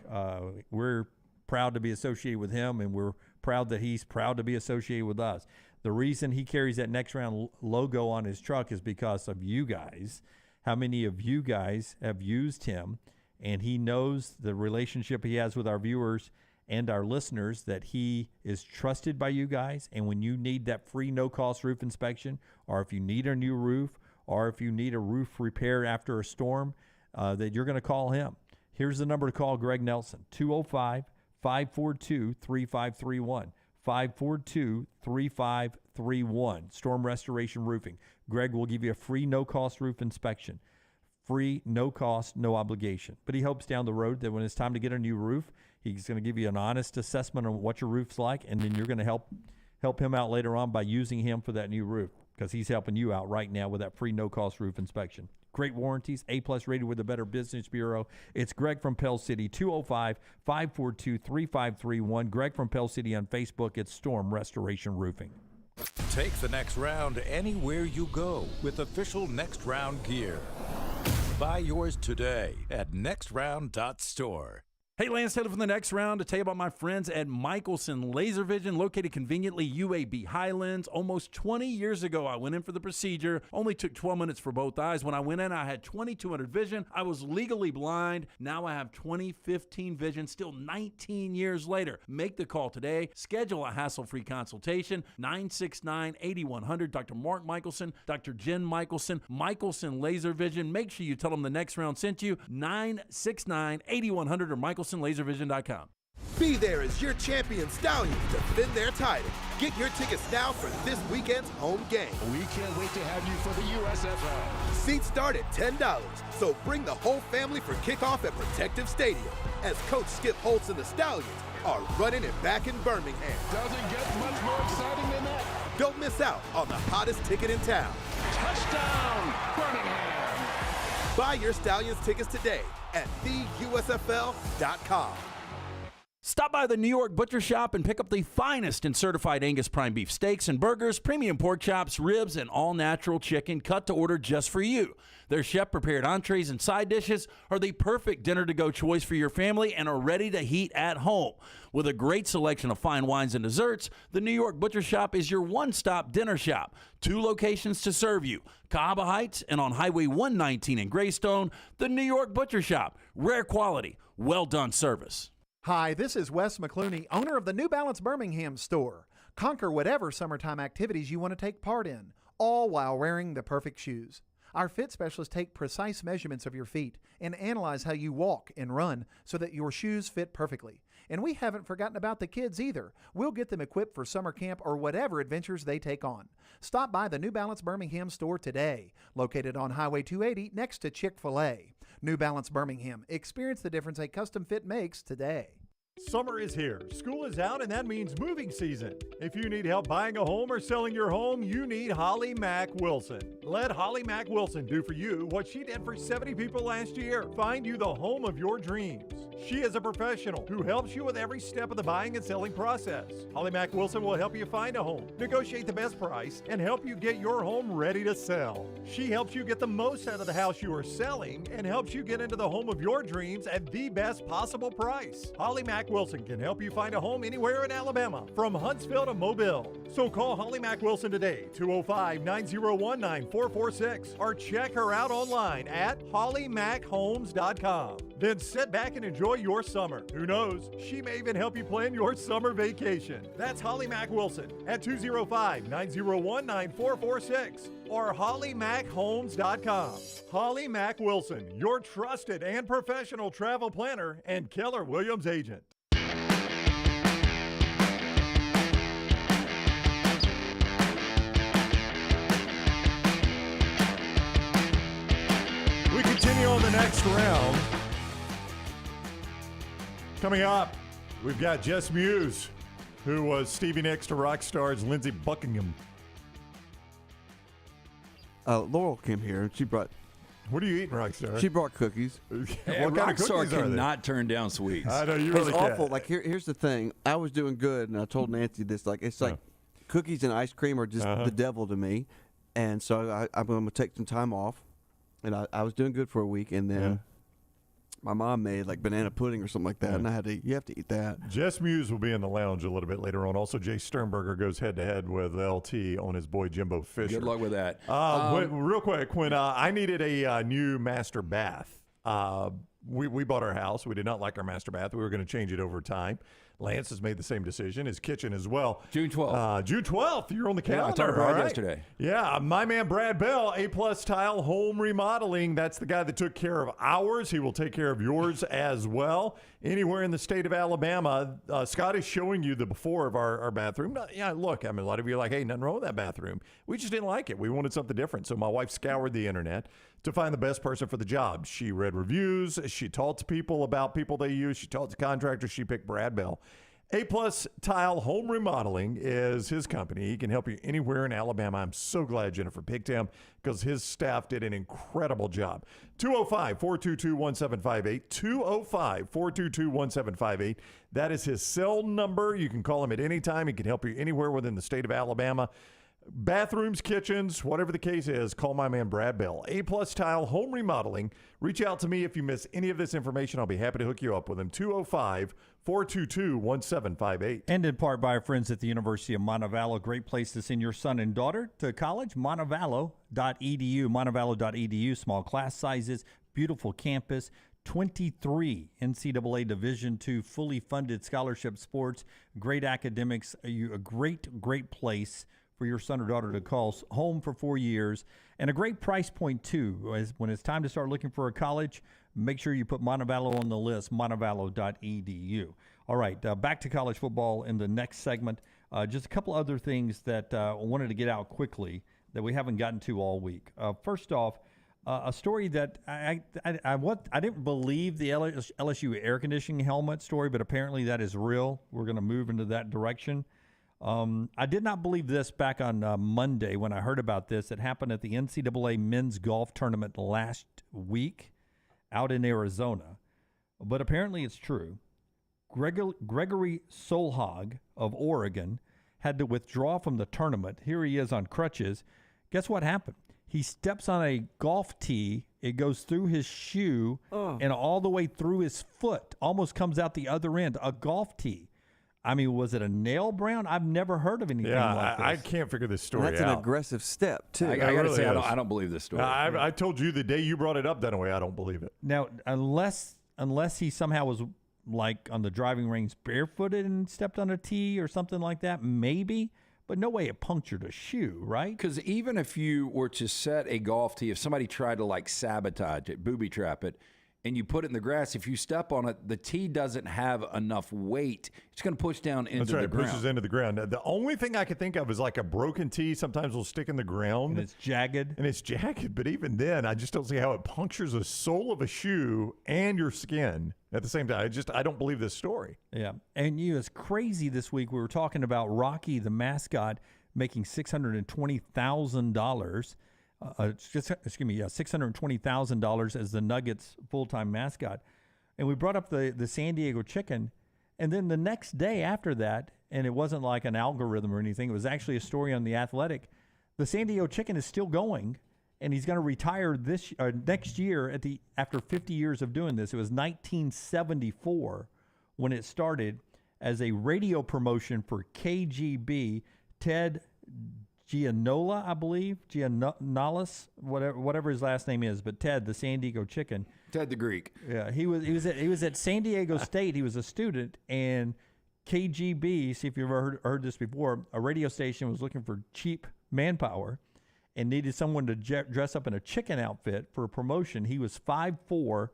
We're proud to be associated with him, and we're proud that he's proud to be associated with us. The reason he carries that Next Round logo on his truck is because of you guys. How many of you guys have used him? And he knows the relationship he has with our viewers and our listeners, that he is trusted by you guys. And when you need that free no-cost roof inspection, or if you need a new roof, or if you need a roof repair after a storm, that you're going to call him. Here's the number to call Greg Nelson, 205-542-3531, 542-3531, Storm Restoration Roofing. Greg will give you a free no-cost roof inspection. Free, no cost, no obligation. But he hopes down the road that when it's time to get a new roof, he's going to give you an honest assessment on what your roof's like, and then you're going to help him out later on by using him for that new roof, because he's helping you out right now with that free no-cost roof inspection. Great warranties, A-plus rated with the Better Business Bureau. It's Greg from Pell City, 205-542-3531. Greg from Pell City on Facebook. It's Storm Restoration Roofing. Take the next round anywhere you go with official Next Round gear. Buy yours today at nextround.store. Hey, Lance Taylor from the Next Round to tell you about my friends at Michelson Laser Vision, located conveniently UAB Highlands. Almost 20 years ago, I went in for the procedure. Only took 12 minutes for both eyes. When I went in, I had 2200 vision. I was legally blind. Now I have 20/15 vision, still 19 years later. Make the call today. Schedule a hassle-free consultation, 969-8100. Dr. Mark Michelson, Dr. Jen Michelson, Michelson Laser Vision. Make sure you tell them the Next Round sent you, 969-8100 or MichelsonLaserVision.com. Be there as your champion Stallions defend their title. Get your tickets now for this weekend's home game. We can't wait to have you for the USFL. Seats start at $10, so bring the whole family for kickoff at Protective Stadium as Coach Skip Holtz and the Stallions are running it back in Birmingham. Doesn't get much more exciting than that. Don't miss out on the hottest ticket in town. Touchdown, Birmingham! Buy your Stallions tickets today at theusfl.com. Stop by the New York Butcher Shop and pick up the finest in certified Angus prime beef steaks and burgers, premium pork chops, ribs, and all-natural chicken cut to order just for you. Their chef-prepared entrees and side dishes are the perfect dinner-to-go choice for your family and are ready to heat at home. With a great selection of fine wines and desserts, the New York Butcher Shop is your one-stop dinner shop. 2 locations to serve you, Cahaba Heights and on Highway 119 in Greystone. The New York Butcher Shop, rare quality, well-done service. Hi, this is Wes McClooney, owner of the New Balance Birmingham store. Conquer whatever summertime activities you want to take part in, all while wearing the perfect shoes. Our fit specialists take precise measurements of your feet and analyze how you walk and run so that your shoes fit perfectly. And we haven't forgotten about the kids either. We'll get them equipped for summer camp or whatever adventures they take on. Stop by the New Balance Birmingham store today, located on Highway 280 next to Chick-fil-A. New Balance Birmingham. Experience the difference a custom fit makes today. Summer is here, school is out, and that means moving season. If you need help buying a home or selling your home, you need Holly Mack Wilson. Let Holly Mack Wilson do for you what she did for 70 people last year. Find you the home of your dreams. She is a professional who helps you with every step of the buying and selling process. Holly Mack Wilson will help you find a home, negotiate the best price, and help you get your home ready to sell. She helps you get the most out of the house you are selling and helps you get into the home of your dreams at the best possible price. Holly Mack Wilson can help you find a home anywhere in Alabama, from Huntsville to Mobile. So call Holly Mack Wilson today, 205-901-9446, or check her out online at hollymackhomes.com. Then sit back and enjoy your summer. Who knows, she may even help you plan your summer vacation. That's Holly Mack Wilson at 205-901-9446 or hollymackhomes.com. Holly Mack Wilson, your trusted and professional travel planner and Keller Williams agent. We continue on the next round. Coming up, we've got Jess Meuse, who was Stevie Nicks to Rockstar's Lindsey Buckingham. Laurel came here and she brought. What are you eating, Rockstar? She brought cookies. Hey, What kind of Rockstar cookies are they? cannot turn down sweets. I know you really It's can't. awful. Like here's the thing. I was doing good, and I told Nancy this. Like it's like cookies and ice cream are just the devil to me, and so I'm going to take some time off, and I was doing good for a week, and then my mom made like banana pudding or something like that, and you have to eat that. Jess Meuse will be in the lounge a little bit later on. Also, Jace Sternberger goes head-to-head with LT on his boy Jimbo Fisher. Good luck with that. Real quick, when I needed a new master bath, we bought our house. We did not like our master bath. We were going to change it over time. Lance has made the same decision. His kitchen as well. June 12th. June 12th. You're on the calendar. I talked to Brad all right. yesterday. Yeah, my man Brad Bell, A+ Tile Home Remodeling. That's the guy that took care of ours. He will take care of yours as well. Anywhere in the state of Alabama. Scott is showing you the before of our bathroom. Yeah, look, I mean, a lot of you are like, hey, nothing wrong with that bathroom. We just didn't like it. We wanted something different. So my wife scoured the internet to find the best person for the job. She read reviews. She talked to people about people they use. She talked to contractors. She picked Brad Bell. A+ Tile Home Remodeling is his company. He can help you anywhere in Alabama. I'm so glad Jennifer picked him because his staff did an incredible job. 205-422-1758. 205-422-1758. That is his cell number. You can call him at any time. He can help you anywhere within the state of Alabama. Bathrooms, kitchens, whatever the case is, call my man Brad Bell. A+ Tile Home Remodeling. Reach out to me if you miss any of this information. I'll be happy to hook you up with him. 205-422-1758. And in part by our friends at the University of Montevallo. Great place to send your son and daughter to college. Montevallo.edu. Montevallo.edu. Small class sizes, beautiful campus. 23 NCAA Division II fully funded scholarship sports. Great academics. A great place for your son or daughter to call home for 4 years. And a great price point, too. When it's time to start looking for a college, make sure you put Montevallo on the list, montevallo.edu. All right, back to college football in the next segment. Just a couple other things that I wanted to get out quickly that we haven't gotten to all week. First off, a story that I didn't believe the LSU air conditioning helmet story, but apparently that is real. We're going to move into that direction. I did not believe this back on Monday when I heard about this. It happened at the NCAA men's golf tournament last week out in Arizona. But apparently it's true. Gregory Solhag of Oregon had to withdraw from the tournament. Here he is on crutches. Guess what happened? He steps on a golf tee. It goes through his shoe and all the way through his foot, almost comes out the other end, a golf tee. I mean, was it a nail, Brown? I've never heard of anything like this. I can't figure this story out. That's an aggressive step, too. I got to say, I don't believe this story. I told you the day you brought it up, Dunaway, I don't believe it. Now, unless he somehow was like on the driving range barefooted and stepped on a tee or something like that, maybe. But no way it punctured a shoe, right? Because even if you were to set a golf tee, if somebody tried to like sabotage it, booby trap it, and you put it in the grass, if you step on it, the tee doesn't have enough weight. It's going to push down into the ground. It pushes into the ground. The only thing I could think of is like a broken tee sometimes will stick in the ground. And it's jagged. But even then, I just don't see how it punctures the sole of a shoe and your skin at the same time. I don't believe this story. Yeah. And it's crazy this week. We were talking about Rocky, the mascot, making $620,000. $620,000 as the Nuggets full-time mascot. And we brought up the San Diego Chicken. And then the next day after that, and it wasn't like an algorithm or anything, it was actually a story on The Athletic, the San Diego Chicken is still going, and he's going to retire next year after 50 years of doing this. It was 1974 when it started as a radio promotion for KGB. Ted Gianola, I believe, Gianolis, whatever his last name is, but Ted, the San Diego Chicken. Ted the Greek. Yeah, he was at San Diego State. He was a student, and KGB, see if you've ever heard this before, a radio station was looking for cheap manpower and needed someone to dress up in a chicken outfit for a promotion. He was 5'4".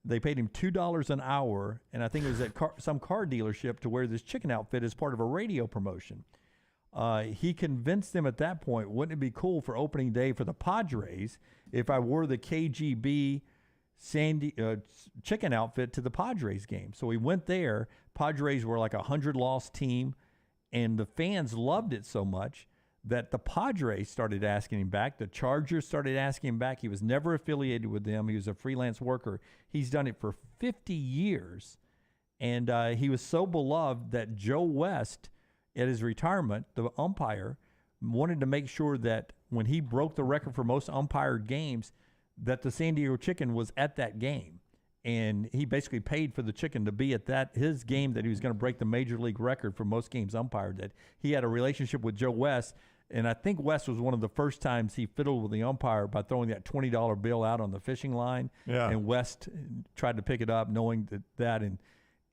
They paid him $2 an hour, and I think it was at some car dealership to wear this chicken outfit as part of a radio promotion. He convinced them at that point, wouldn't it be cool for opening day for the Padres if I wore the KGB chicken outfit to the Padres game? So we went there. Padres were like a 100-loss team, and the fans loved it so much that the Padres started asking him back. The Chargers started asking him back. He was never affiliated with them. He was a freelance worker. He's done it for 50 years, and he was so beloved that Joe West, at his retirement, the umpire, wanted to make sure that when he broke the record for most umpired games, that the San Diego Chicken was at that game. And he basically paid for the chicken to be at his game that he was going to break the major league record for most games umpired. That he had a relationship with Joe West, and I think West was one of the first times he fiddled with the umpire by throwing that $20 bill out on the fishing line. Yeah. And West tried to pick it up knowing that and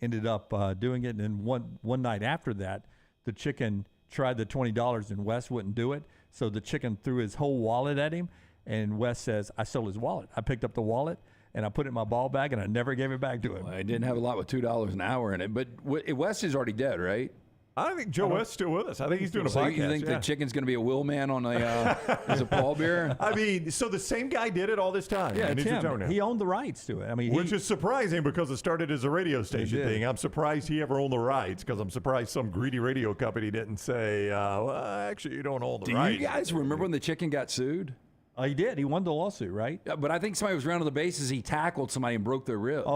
ended up doing it. And then one night after that, the chicken tried the $20 and Wes wouldn't do it. So the chicken threw his whole wallet at him, and Wes says, I stole his wallet. I picked up the wallet and I put it in my ball bag and I never gave it back to him. Well, I didn't have a lot with $2 an hour in it, but Wes is already dead, right? I think Joe West's still with us. I think he's doing a so podcast. You think the chicken's going to be a will man on as a pallbearer? I mean, so the same guy did it all this time. Yeah, and it's he's him. He owned the rights to it. I mean, which is surprising because it started as a radio station thing. I'm surprised he ever owned the rights because I'm surprised some greedy radio company didn't say, well, actually, you don't own the rights. Do you guys remember when the chicken got sued? He did. He won the lawsuit, right? Yeah, but I think somebody was around on the bases. He tackled somebody and broke their ribs.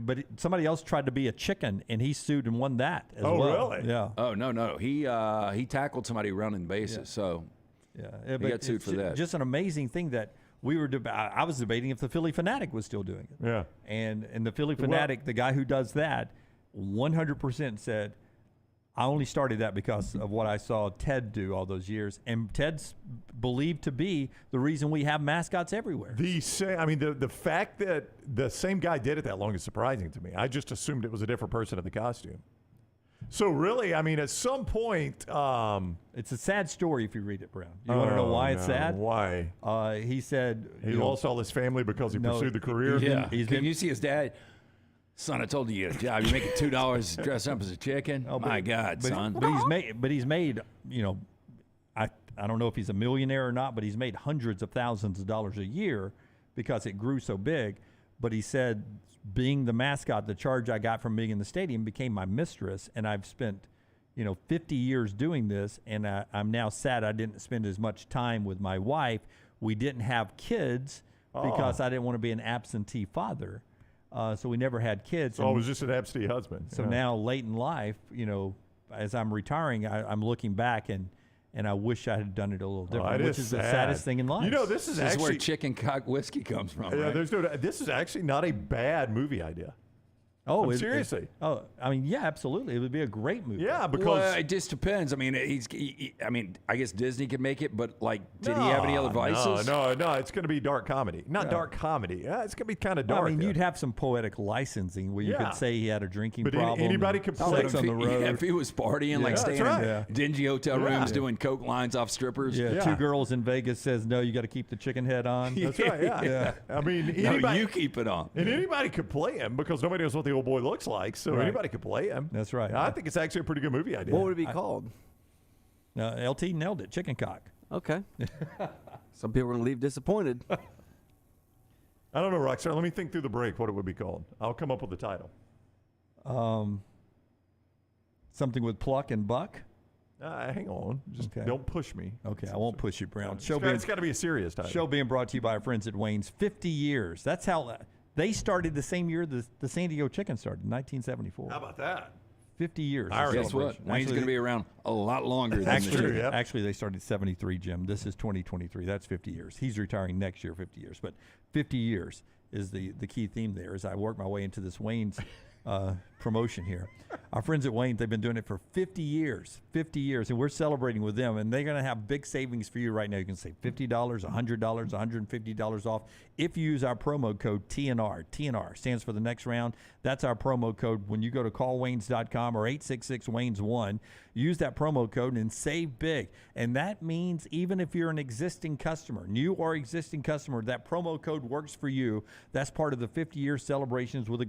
But somebody else tried to be a chicken, and he sued and won that as well. Oh, really? Yeah. Oh, no. He tackled somebody running the bases, so he got sued for that. Just an amazing thing that we were I was debating if the Philly Fanatic was still doing it. Yeah. And the Philly Fanatic, the guy who does that, 100% said, I only started that because of what I saw Ted do all those years, and Ted's believed to be the reason we have mascots everywhere. The fact that the same guy did it that long is surprising to me. I just assumed it was a different person in the costume. So really, I mean, at some point, it's a sad story if you read it, Brown. You want to know why it's sad? Why? He said he lost all his family because he pursued the career. Yeah. Can you see his dad? Son, I told you you had a job. You're making $2 to dress up as a chicken. Oh my God, son! But he's made. I don't know if he's a millionaire or not, but he's made hundreds of thousands of dollars a year because it grew so big. But he said, being the mascot, the charge I got from being in the stadium became my mistress, and I've spent, 50 years doing this, and I'm now sad I didn't spend as much time with my wife. We didn't have kids because I didn't want to be an absentee father. So we never had kids. So I was just an absentee husband. So now late in life, as I'm retiring, I'm looking back and I wish I had done it a little different, which is the saddest thing in life. This is where chicken cock whiskey comes from. Yeah, right? this is actually not a bad movie idea. Oh, seriously. Yeah, absolutely. It would be a great movie. Yeah, because it just depends. I mean, I guess Disney could make it, but did he have any other vices? No. It's going to be dark comedy. Not dark comedy. Yeah, it's going to be kind of dark. I mean, you'd have some poetic licensing where you could say he had a drinking problem. Anybody could play sex on the road. Yeah, if he was partying, staying in dingy hotel rooms, doing coke lines off strippers. Yeah, 2 girls in Vegas says no, you got to keep the chicken head on. That's right. Yeah. I mean, anybody, you keep it on. And anybody could play him because nobody knows what the old boy looks like. So anybody could play him. That's right. I think it's actually a pretty good movie idea. What would it be called? LT nailed it. Chicken cock. Okay. Some people are going to leave disappointed. I don't know, Rockstar. Let me think through the break what it would be called. I'll come up with the title. Something with pluck and buck. Hang on. Just don't push me. Okay, I won't push you, Brown. It's got to be a serious title. Show being brought to you by our friends at Wayne's. 50 years. That's how they started the same year the San Diego Chicken started, 1974. How about that? 50 years. Guess what? Wayne's going to be around a lot longer than Actually, they started 73, Jim. This is 2023. That's 50 years. He's retiring next year, 50 years. But 50 years is the key theme there as I work my way into this Wayne's promotion here. Our friends at Wayne's, they've been doing it for 50 years, and we're celebrating with them, and they're going to have big savings for you right now. You can save $50, $100, $150 off if you use our promo code TNR. TNR stands for the next round. That's our promo code. When you go to callwaynes.com or 866-WAYNES1, use that promo code and save big. And that means even if you're an existing customer, new or existing customer, that promo code works for you. That's part of the 50-year celebrations with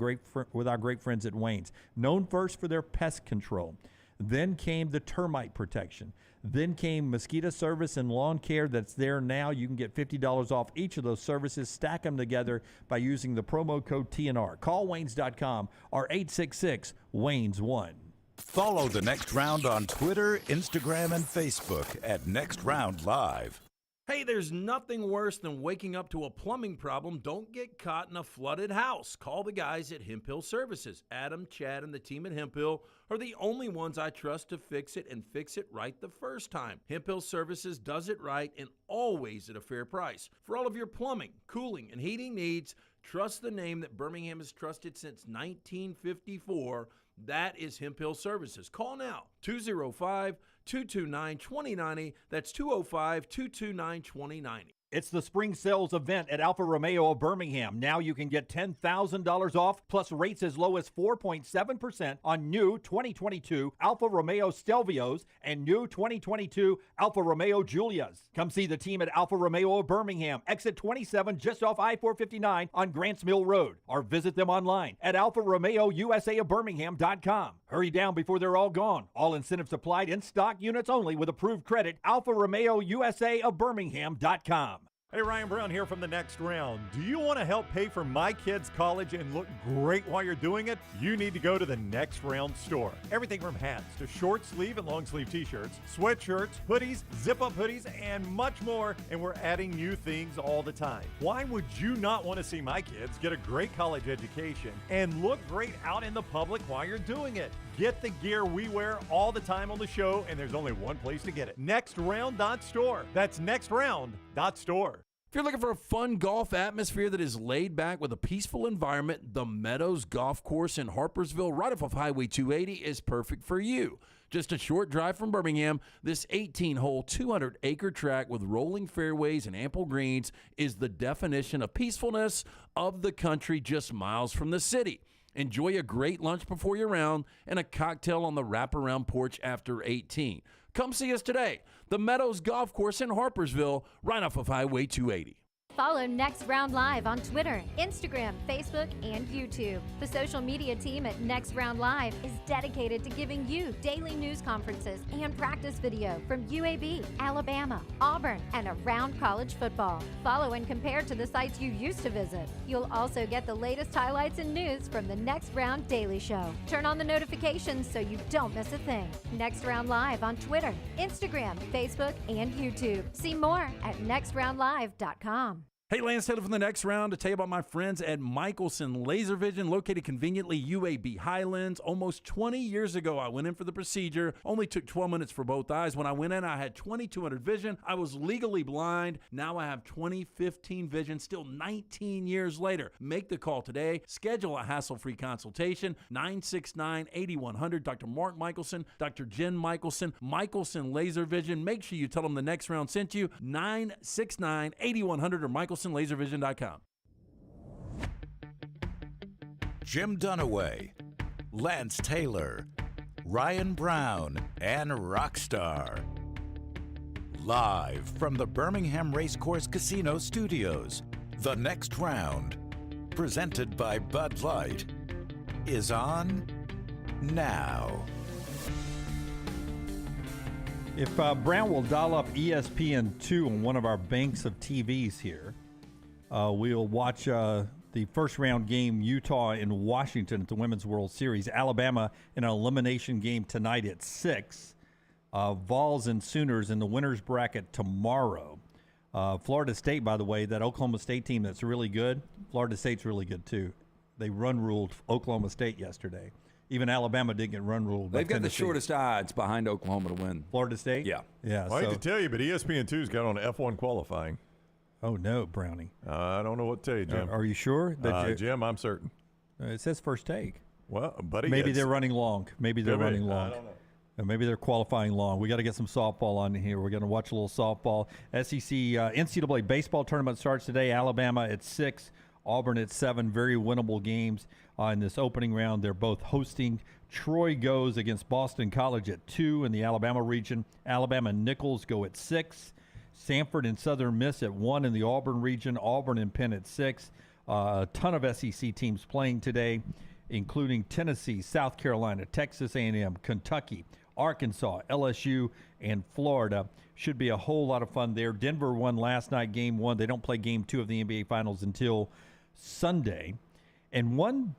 our great friends at Wayne's. Known first for their pest control. Then came the termite protection. Then came mosquito service and lawn care that's there now. You can get $50 off each of those services. Stack them together by using the promo code TNR. Call Waynes.com or 866-WAYNES1. Follow The Next Round on Twitter, Instagram, and Facebook at Next Round Live. Hey, there's nothing worse than waking up to a plumbing problem. Don't get caught in a flooded house. Call the guys at Hemp Hill Services. Adam, Chad, and the team at Hemp Hill are the only ones I trust to fix it and fix it right the first time. Hemp Hill Services does it right and always at a fair price. For all of your plumbing, cooling, and heating needs, trust the name that Birmingham has trusted since 1954. That is Hemp Hill Services. Call now, 205-229-2090. That's 205-229-2090. It's the spring sales event at Alfa Romeo of Birmingham. Now you can get $10,000 off plus rates as low as 4.7% on new 2022 Alfa Romeo Stelvios and new 2022 Alfa Romeo Giulias. Come see the team at Alfa Romeo of Birmingham, exit 27 just off I-459 on Grants Mill Road, or visit them online at alfaromeousaofbirmingham.com. Hurry down before they're all gone. All incentives applied in stock units only with approved credit. alfaromeousaofbirmingham.com. Hey, Ryan Brown here from The Next Round. Do you want to help pay for my kids' college and look great while you're doing it? You need to go to The Next Round store. Everything from hats to short sleeve and long sleeve t-shirts, sweatshirts, hoodies, zip-up hoodies, and much more. And we're adding new things all the time. Why would you not want to see my kids get a great college education and look great out in the public while you're doing it? Get the gear we wear all the time on the show, and there's only one place to get it. NextRound.store. That's NextRound.store. If you're looking for a fun golf atmosphere that is laid back with a peaceful environment, the Meadows Golf Course in Harpersville, right off of Highway 280, is perfect for you. Just a short drive from Birmingham, this 18-hole, 200-acre track with rolling fairways and ample greens is the definition of peacefulness of the country just miles from the city. Enjoy a great lunch before your round and a cocktail on the wraparound porch after 18. Come see us today. The Meadows Golf Course in Harpersville, right off of Highway 280. Follow Next Round Live on Twitter, Instagram, Facebook, and YouTube. The social media team at Next Round Live is dedicated to giving you daily news conferences and practice video from UAB, Alabama, Auburn, and around college football. Follow and compare to the sites you used to visit. You'll also get the latest highlights and news from the Next Round Daily Show. Turn on the notifications so you don't miss a thing. Next Round Live on Twitter, Instagram, Facebook, and YouTube. See more at nextroundlive.com. Hey, Lance Taylor from the next round to tell you about my friends at Michelson Laser Vision, located conveniently UAB Highlands. Almost 20 years ago, I went in for the procedure. Only took 12 minutes for both eyes. When I went in, I had 2200 vision. I was legally blind. Now I have 20/15 vision, still 19 years later. Make the call today. Schedule a hassle-free consultation. 969-8100. Dr. Mark Michelson, Dr. Jen Michelson, Michelson Laser Vision. Make sure you tell them the next round sent you. 969-8100 or MichelsonLaserVision.com. Jim Dunaway, Lance Taylor, Ryan Brown, and Rockstar. Live from the Birmingham Racecourse Casino Studios, the next round, presented by Bud Light, is on now. If Brown will dial up ESPN2 on one of our banks of TVs here, we'll watch the first round game, Utah and Washington at the Women's World Series. Alabama in an elimination game tonight at 6. Vols and Sooners in the winner's bracket tomorrow. Florida State, by the way, that Oklahoma State team that's really good, Florida State's really good too. They run-ruled Oklahoma State yesterday. Even Alabama didn't get run-ruled. They've got the shortest odds behind Oklahoma to win. Florida State? Yeah. Yeah. I hate to tell you, but ESPN2's got on F1 qualifying. Oh, no, Brownie. I don't know what to tell you, Jim. Are you sure? Jim, I'm certain. It says first take. Well, buddy. Maybe they're running long. Maybe they're running long. I don't know. Maybe they're qualifying long. We got to get some softball on here. We're going to watch a little softball. SEC NCAA baseball tournament starts today. Alabama at 6, Auburn at 7. Very winnable games in this opening round. They're both hosting. Troy goes against Boston College at 2 in the Alabama region. Alabama and Nichols go at 6. Samford and Southern Miss at 1 in the Auburn region. Auburn and Penn at 6. A ton of SEC teams playing today, including Tennessee, South Carolina, Texas A&M, Kentucky, Arkansas, LSU, and Florida. Should be a whole lot of fun there. Denver won last night, game 1. They don't play game 2 of the NBA Finals until Sunday. And one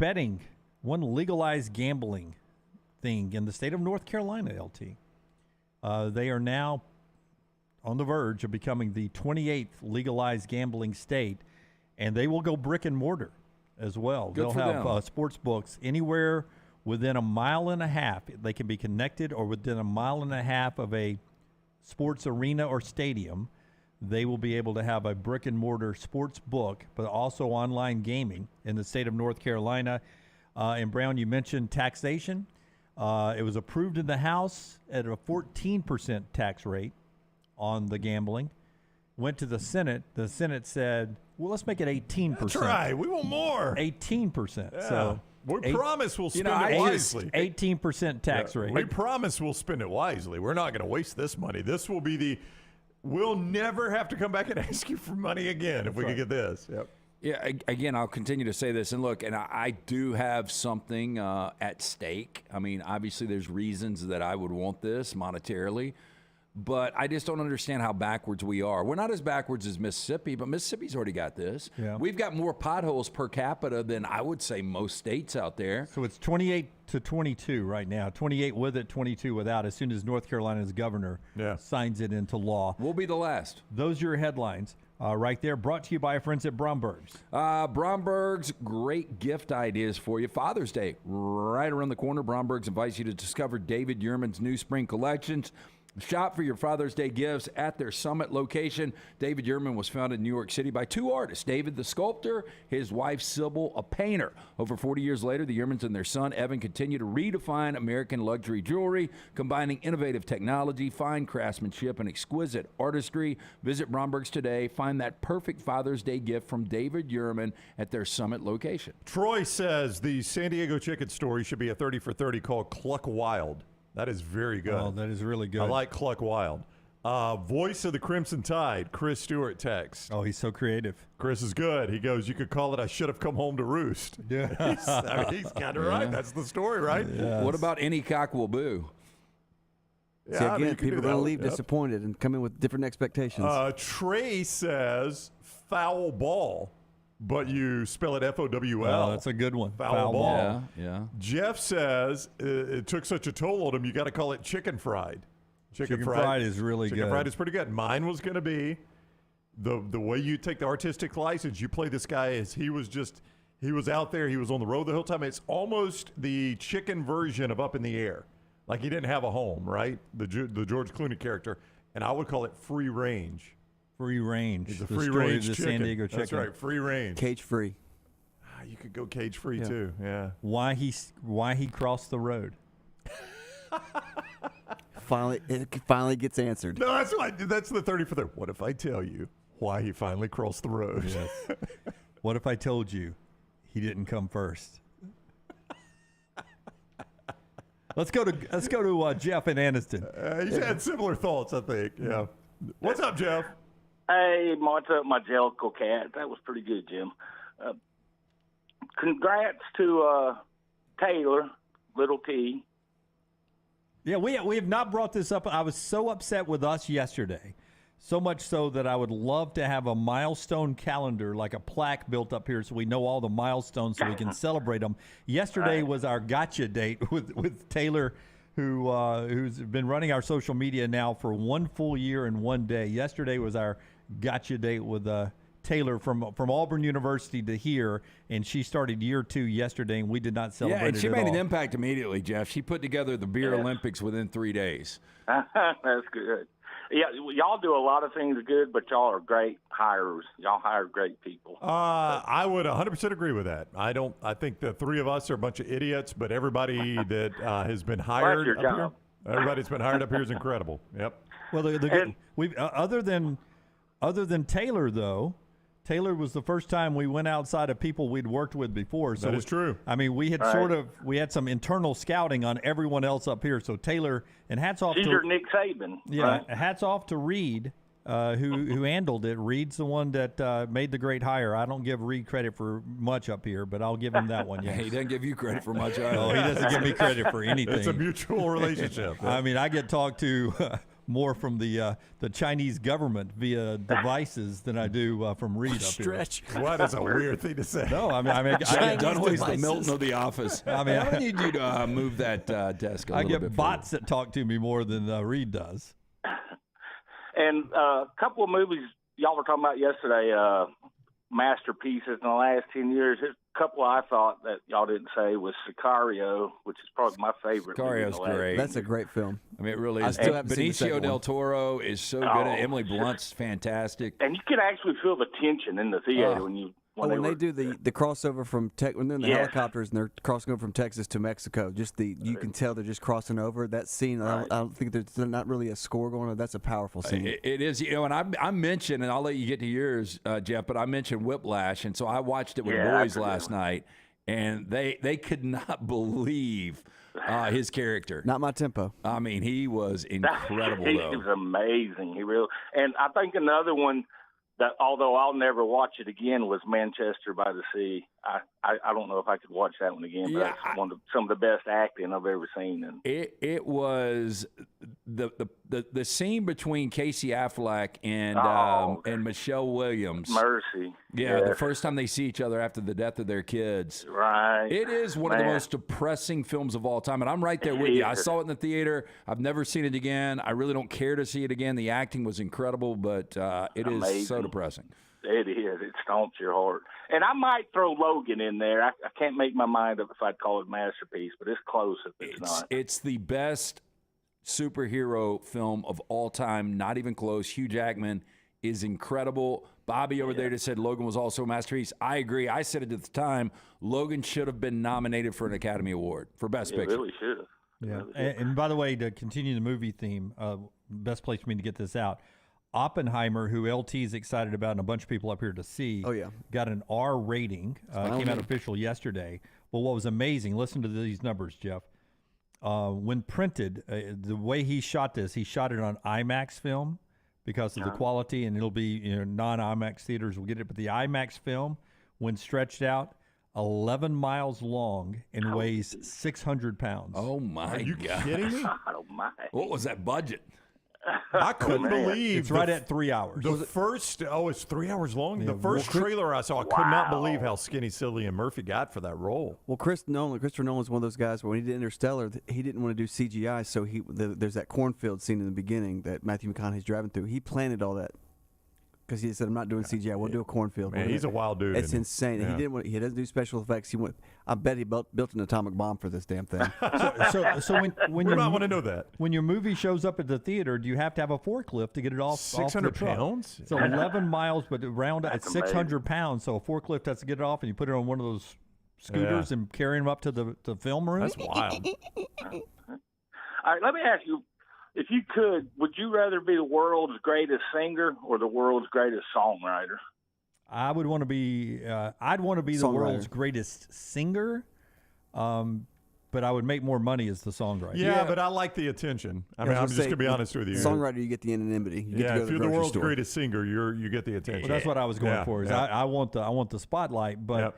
legalized gambling thing in the state of North Carolina, LT. They are now on the verge of becoming the 28th legalized gambling state, and they will go brick and mortar as well. Good They'll for have them. sports books anywhere within a mile and a half. They can be connected or within a mile and a half of a sports arena or stadium. They will be able to have a brick and mortar sports book, but also online gaming in the state of North Carolina. And Brown, you mentioned taxation. It was approved in the House at a 14% tax rate on the gambling. Went to the Senate. The Senate said, well, let's make it 18%. That's right. We want more. 18%. Yeah. So we promise we'll spend it wisely. 18% tax rate. We promise we'll spend it wisely. We're not going to waste this money. This will be we'll never have to come back and ask you for money again if we can get this. Yep. Yeah, again, I'll continue to say this. And look, and I do have something at stake. I mean, obviously there's reasons that I would want this monetarily, but I just don't understand how backwards we are. We're not as backwards as Mississippi, but Mississippi's already got this. Yeah. We've got more potholes per capita than I would say most states out there. So it's 28 to 22 right now. 28 with it, 22 without. As soon as North Carolina's governor signs it into law. We'll be the last. Those are your headlines. Right there, brought to you by our friends at Bromberg's. Bromberg's, great gift ideas for you. Father's Day, right around the corner. Bromberg's invites you to discover David Yurman's new spring collections. Shop for your Father's Day gifts at their Summit location. David Yurman was founded in New York City by two artists, David the sculptor, his wife Sybil, a painter. Over 40 years later, the Yurmans and their son Evan continue to redefine American luxury jewelry, combining innovative technology, fine craftsmanship, and exquisite artistry. Visit Bromberg's today. Find that perfect Father's Day gift from David Yurman at their Summit location. Troy says the San Diego chicken story should be a 30 for 30 called Cluck Wild. That is very good. Oh, that is really good. I like Cluck Wild. Voice of the Crimson Tide, Chris Stewart texts. Oh, he's so creative. Chris is good. He goes, you could call it I Should Have Come Home to Roost. Yeah. he's kind of right. That's the story, right? Yes. What about Any Cock Will Boo? Yeah, so again, people are going to leave disappointed and come in with different expectations. Trey says foul ball, but you spell it F-O-W-L. Oh, that's a good one. Foul ball. Yeah. Jeff says it took such a toll on him, you got to call it chicken fried. Chicken fried is really chicken good. Fried is pretty good. Mine was going to be, the way you take the artistic license, you play this guy as he was out there, he was on the road the whole time. It's almost the chicken version of Up in the Air. Like he didn't have a home, right? The George Clooney character. And I would call it free range. Free range. It's a The free story range of the chicken. San Diego chicken. That's right, free range. Cage free. You could go cage free too. Yeah. Why he crossed the road? It finally gets answered. No, that's the 30 for there. What if I tell you why he finally crossed the road? Yes. What if I told you he didn't come first? Let's go to Jeff in Anniston. He's had similar thoughts, I think. Yeah. What's up, Jeff? Hey, what's up, my Jellicle cat? That was pretty good, Jim. Congrats to Taylor, Little T. Yeah, we have not brought this up. I was so upset with us yesterday, so much so that I would love to have a milestone calendar, like a plaque built up here so we know all the milestones so we can celebrate them. Yesterday was our gotcha date with Taylor, who's been running our social media now for 1 full year and 1 day. Yesterday was our gotcha date with Taylor from Auburn University to here, and she started year 2 yesterday, and we did not celebrate it. Yeah, and she made an impact immediately, Jeff. She put together the Beer Olympics within 3 days. That's good. Yeah, y'all do a lot of things good, but y'all are great hirers. Y'all hire great people. I would 100% agree with that. I think the three of us are a bunch of idiots, but everybody that has been hired your up job. here, everybody's been hired up here is incredible. Yep. Well, we've other than Taylor, though. Taylor was the first time we went outside of people we'd worked with before. So that is true. I mean, we had we had some internal scouting on everyone else up here. So Taylor, and hats off She's to your Nick Saban. Yeah, right? hats off to Reed, who handled it. Reed's the one that made the great hire. I don't give Reed credit for much up here, but I'll give him that one. Yes. He doesn't give you credit for much either. No, he doesn't give me credit for anything. It's a mutual relationship. I mean, I get talked to more from the Chinese government via devices than I do from Reed up Stretch. here. What is a weird thing to say? No, I mean Dunaway's the Milton of the office. I mean, I need you to move that desk a I little get bit bots that talk to me more than Reed does. And a couple of movies y'all were talking about yesterday, masterpieces in the last 10 years. There's a couple I thought that y'all didn't say was Sicario, which is probably my favorite. Sicario's great. That's a great film. I mean, it really I is. still haven't seen the Benicio second del one. Toro is so good. Emily Blunt's fantastic. And you can actually feel the tension in the theater when they do the crossover from when they're in the helicopters and they're crossing over from Texas to Mexico, you can tell they're just crossing over. That scene, I don't think there's not really a score going on. That's a powerful scene. It is, and I mentioned, and I'll let you get to yours, Jeff, but I mentioned Whiplash, and so I watched it with boys last night, and they could not believe his character. Not my tempo. I mean, he was incredible, he though. was amazing. He really, and I think another one that, although I'll never watch it again, was Manchester by the Sea. I don't know if I could watch that one again, but that's some of the best acting I've ever seen. And it was the scene between Casey Affleck and Michelle Williams. Mercy. Yeah, yes. the first time they see each other after the death of their kids. Right. It is one of the most depressing films of all time, and I'm right there with you. I saw it in the theater. I've never seen it again. I really don't care to see it again. The acting was incredible, but it is so depressing. It is. It stomps your heart. And I might throw Logan in there. I can't make my mind up if I'd call it a masterpiece, but it's close if it's not. It's the best superhero film of all time, not even close. Hugh Jackman is incredible. Bobby over there just said Logan was also a masterpiece. I agree. I said it at the time. Logan should have been nominated for an Academy Award for Best Picture. It really should have. Yeah. And by the way, to continue the movie theme, best place for me to get this out, Oppenheimer, who LT is excited about and a bunch of people up here to see, got an R rating. Came out official yesterday. Well, what was amazing, listen to these numbers, Jeff. When printed, the way he shot this, he shot it on IMAX film because of the quality, and it'll be non-IMAX theaters will get it. But the IMAX film, when stretched out, 11 miles long and weighs 600 pounds. Oh, my Are you God. kidding me? Oh, my. What was that budget? I couldn't believe it's right at 3 hours. The first, it's 3 hours long. Yeah, the first trailer I saw, I could not believe how skinny Cillian Murphy got for that role. Well, Christopher Nolan's one of those guys where when he did Interstellar, he didn't want to do CGI, so there's that cornfield scene in the beginning that Matthew McConaughey's driving through. He planted all that Because he said, I'm not doing CGI. We'll do a cornfield. Man, he's a wild dude. It's insane. Yeah. He doesn't do special effects. I bet he built an atomic bomb for this damn thing. So when we your might want to know that. When your movie shows up at the theater, do you have to have a forklift to get it off? 600 off the truck? pounds? So 11 miles, but around at That's 600 pounds. So a forklift has to get it off, and you put it on one of those scooters and carry them up to the film room. That's wild. All right, let me ask you, if you could, would you rather be the world's greatest singer or the world's greatest songwriter? I would want to be. I'd want to be the world's greatest singer, but I would make more money as the songwriter. Yeah, but I like the attention. I mean, I'm just gonna be honest with you. Songwriter, you get the anonymity. You get to go if to you're the the grocery world's store. greatest singer, you get the attention. Well, that's what I was going for. Is yeah. I want the spotlight, but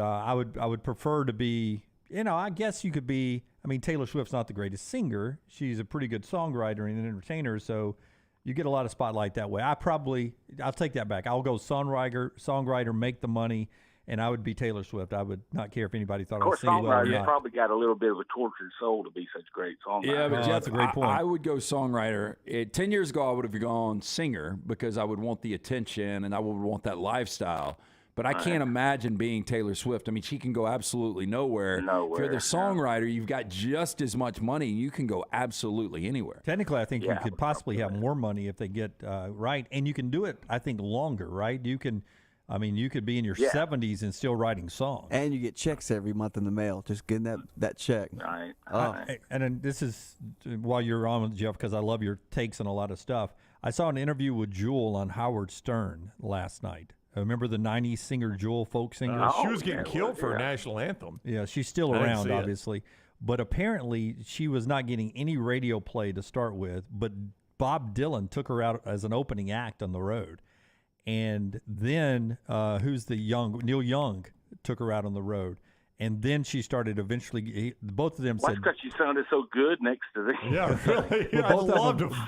I would prefer to be. I guess you could be. I mean, Taylor Swift's not the greatest singer. She's a pretty good songwriter and an entertainer, so you get a lot of spotlight that way. I'll take that back. I'll go songwriter, make the money, and I would be Taylor Swift. I would not care if anybody thought I was singing well or songwriters not. probably got a little bit of a tortured soul to be such great songwriters. Yeah, but Jeff, that's a great point. I would go songwriter. 10 years ago, I would have gone singer because I would want the attention and I would want that lifestyle. But I can't imagine being Taylor Swift. I mean, she can go absolutely nowhere. If you're the songwriter, you've got just as much money. You can go absolutely anywhere. Technically, I think you could possibly have more money if they get right, and you can do it. I think longer, right? You can. I mean, you could be in your 70s and still writing songs. And you get checks every month in the mail. Just getting that check. Right. And then this is while you're on, Jeff, because I love your takes on a lot of stuff. I saw an interview with Jewel on Howard Stern last night. Remember the 90s singer Jewel, folk singer? She was getting killed for a national anthem. Yeah, she's still around, obviously. But apparently, she was not getting any radio play to start with. But Bob Dylan took her out as an opening act on the road. And then, Neil Young took her out on the road. And then she started eventually, both of them Well, said. that's because she sounded so good next to the. Yeah, really. Yeah,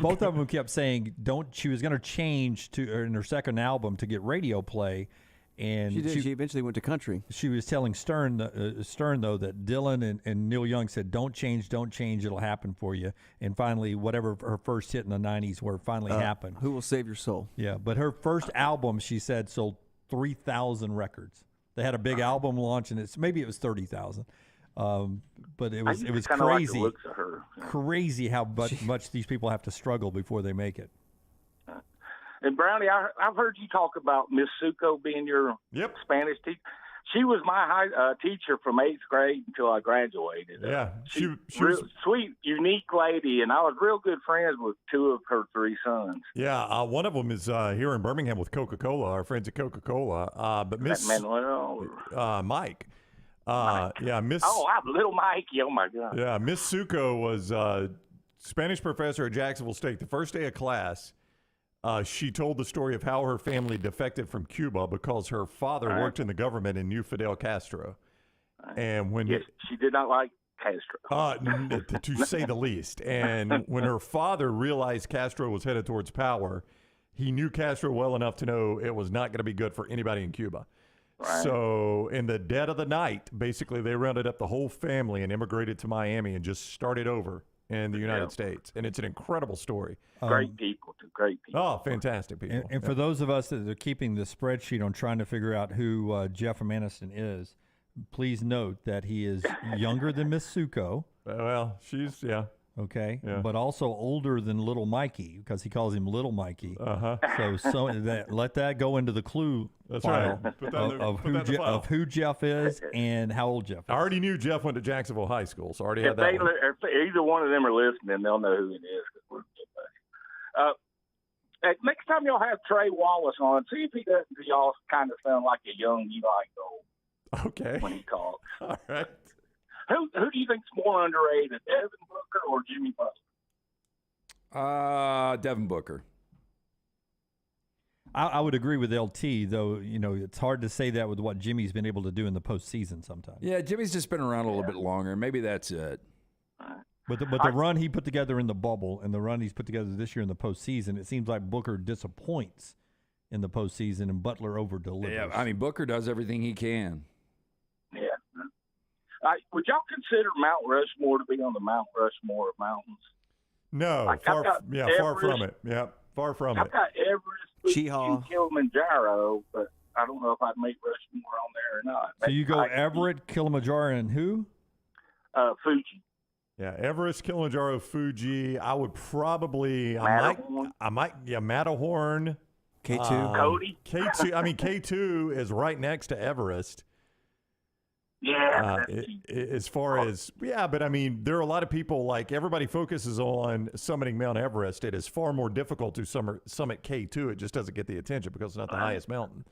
both of them kept saying, she was going to change in her second album to get radio play. And she did. She eventually went to country. She was telling Stern though, that Dylan and Neil Young said, don't change, it'll happen for you. And finally, whatever her first hit in the 90s finally happened. Who Will Save Your Soul? Yeah, but her first album, she said, sold 3,000 records. They had a big album launch, and maybe it was 30,000. But it was crazy. Like the looks of her. Yeah. Crazy how much these people have to struggle before they make it. And Brownie, I've heard you talk about Miss Suko being your Spanish teacher. She was my teacher from 8th grade until I graduated. Yeah, she real, was sweet, unique lady, and I was real good friends with 2 of her 3 sons. Yeah, one of them is here in Birmingham with Coca-Cola, our friends at Coca-Cola. But Miss Mike. Yeah, Miss. Oh, I'm little Mikey. Oh my God. Yeah, Miss Suko was Spanish professor at Jacksonville State. The first day of class, she told the story of how her family defected from Cuba because her father worked in the government and knew Fidel Castro. And when she did not like Castro, to say the least. And when her father realized Castro was headed towards power, he knew Castro well enough to know it was not going to be good for anybody in Cuba. Right. So in the dead of the night, basically, they rounded up the whole family and immigrated to Miami and just started over in the United States. And it's an incredible story. Great people. Oh, fantastic people. And for those of us that are keeping the spreadsheet on trying to figure out who Jeff Maniston is, please note that he is younger than Miss Suko. Well, she's, Okay, yeah. But also older than Little Mikey because he calls him Little Mikey. So let that go into the clue file of who Jeff is and how old Jeff is. I already knew Jeff went to Jacksonville High School, so I already had if that one. If either one of them are listening, they'll know who it is. Next time y'all have Trey Wallace on, see if he doesn't y'all kind of sound like a young Eli Gold. Okay. When he talks. All right. Who do you think's more underrated, Devin Booker or Jimmy Butler? Devin Booker. I would agree with LT, though. It's hard to say that with what Jimmy's been able to do in the postseason sometimes. Yeah, Jimmy's just been around a little bit longer. Maybe that's it. But the run he put together in the bubble and the run he's put together this year in the postseason, it seems like Booker disappoints in the postseason and Butler over-delivers. Yeah, I mean, Booker does everything he can. Yeah. Would y'all consider Mount Rushmore to be on the Mount Rushmore of mountains? No, far from it. Yeah, far from it. I've got Everest, Cheehaw. Kilimanjaro, but I don't know if I'd make Rushmore on there or not. So you go Everett, Kilimanjaro, and who? Fuji. Yeah, Everest, Kilimanjaro, Fuji. I would probably, Matterhorn. Matterhorn. K2. Cody. K2. I mean, K2 is right next to Everest. Yeah. As far as, but I mean, there are a lot of people, like, everybody focuses on summiting Mount Everest. It is far more difficult to summit K2. It just doesn't get the attention because it's not the highest mountain.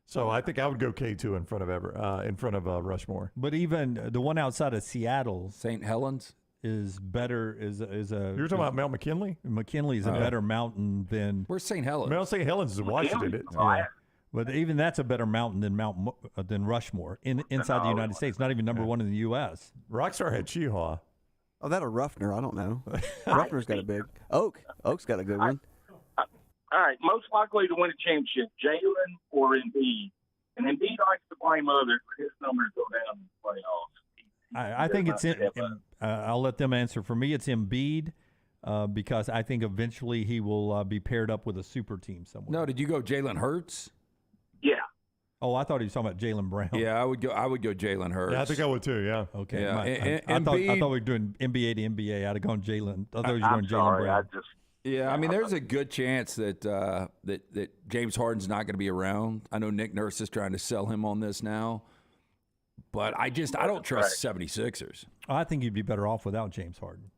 So I think I would go K2 in front of Rushmore. But even the one outside of Seattle, St. Helens, is better. Is a. You're talking about Mount McKinley? McKinley is a better mountain than. Where's St. Helens? Mount St. Helens is in Washington. Yeah. But even that's a better mountain than Rushmore inside the United States. Not even number one in the U.S. Rockstar had Cheehaw. Oh, that or Ruffner? I don't know. Ruffner's got a big. Oak's got a good one. All right, most likely to win a championship, Jalen or Embiid. And Embiid likes to blame others for his numbers go down in the playoffs. I think it's I'll let them answer. For me, it's Embiid because I think eventually he will be paired up with a super team somewhere. No, did you go Jalen Hurts? Yeah. Oh, I thought he was talking about Jaylen Brown. Yeah, I would go Jalen Hurts. Yeah, I think I would too. Yeah. Okay. Yeah. I thought we were doing NBA to NBA. I'd have gone Jalen. I thought he was going Jaylen Brown. I mean, there's a good chance that that James Harden's not going to be around. I know Nick Nurse is trying to sell him on this now, but I don't trust the 76ers. I think you'd be better off without James Harden.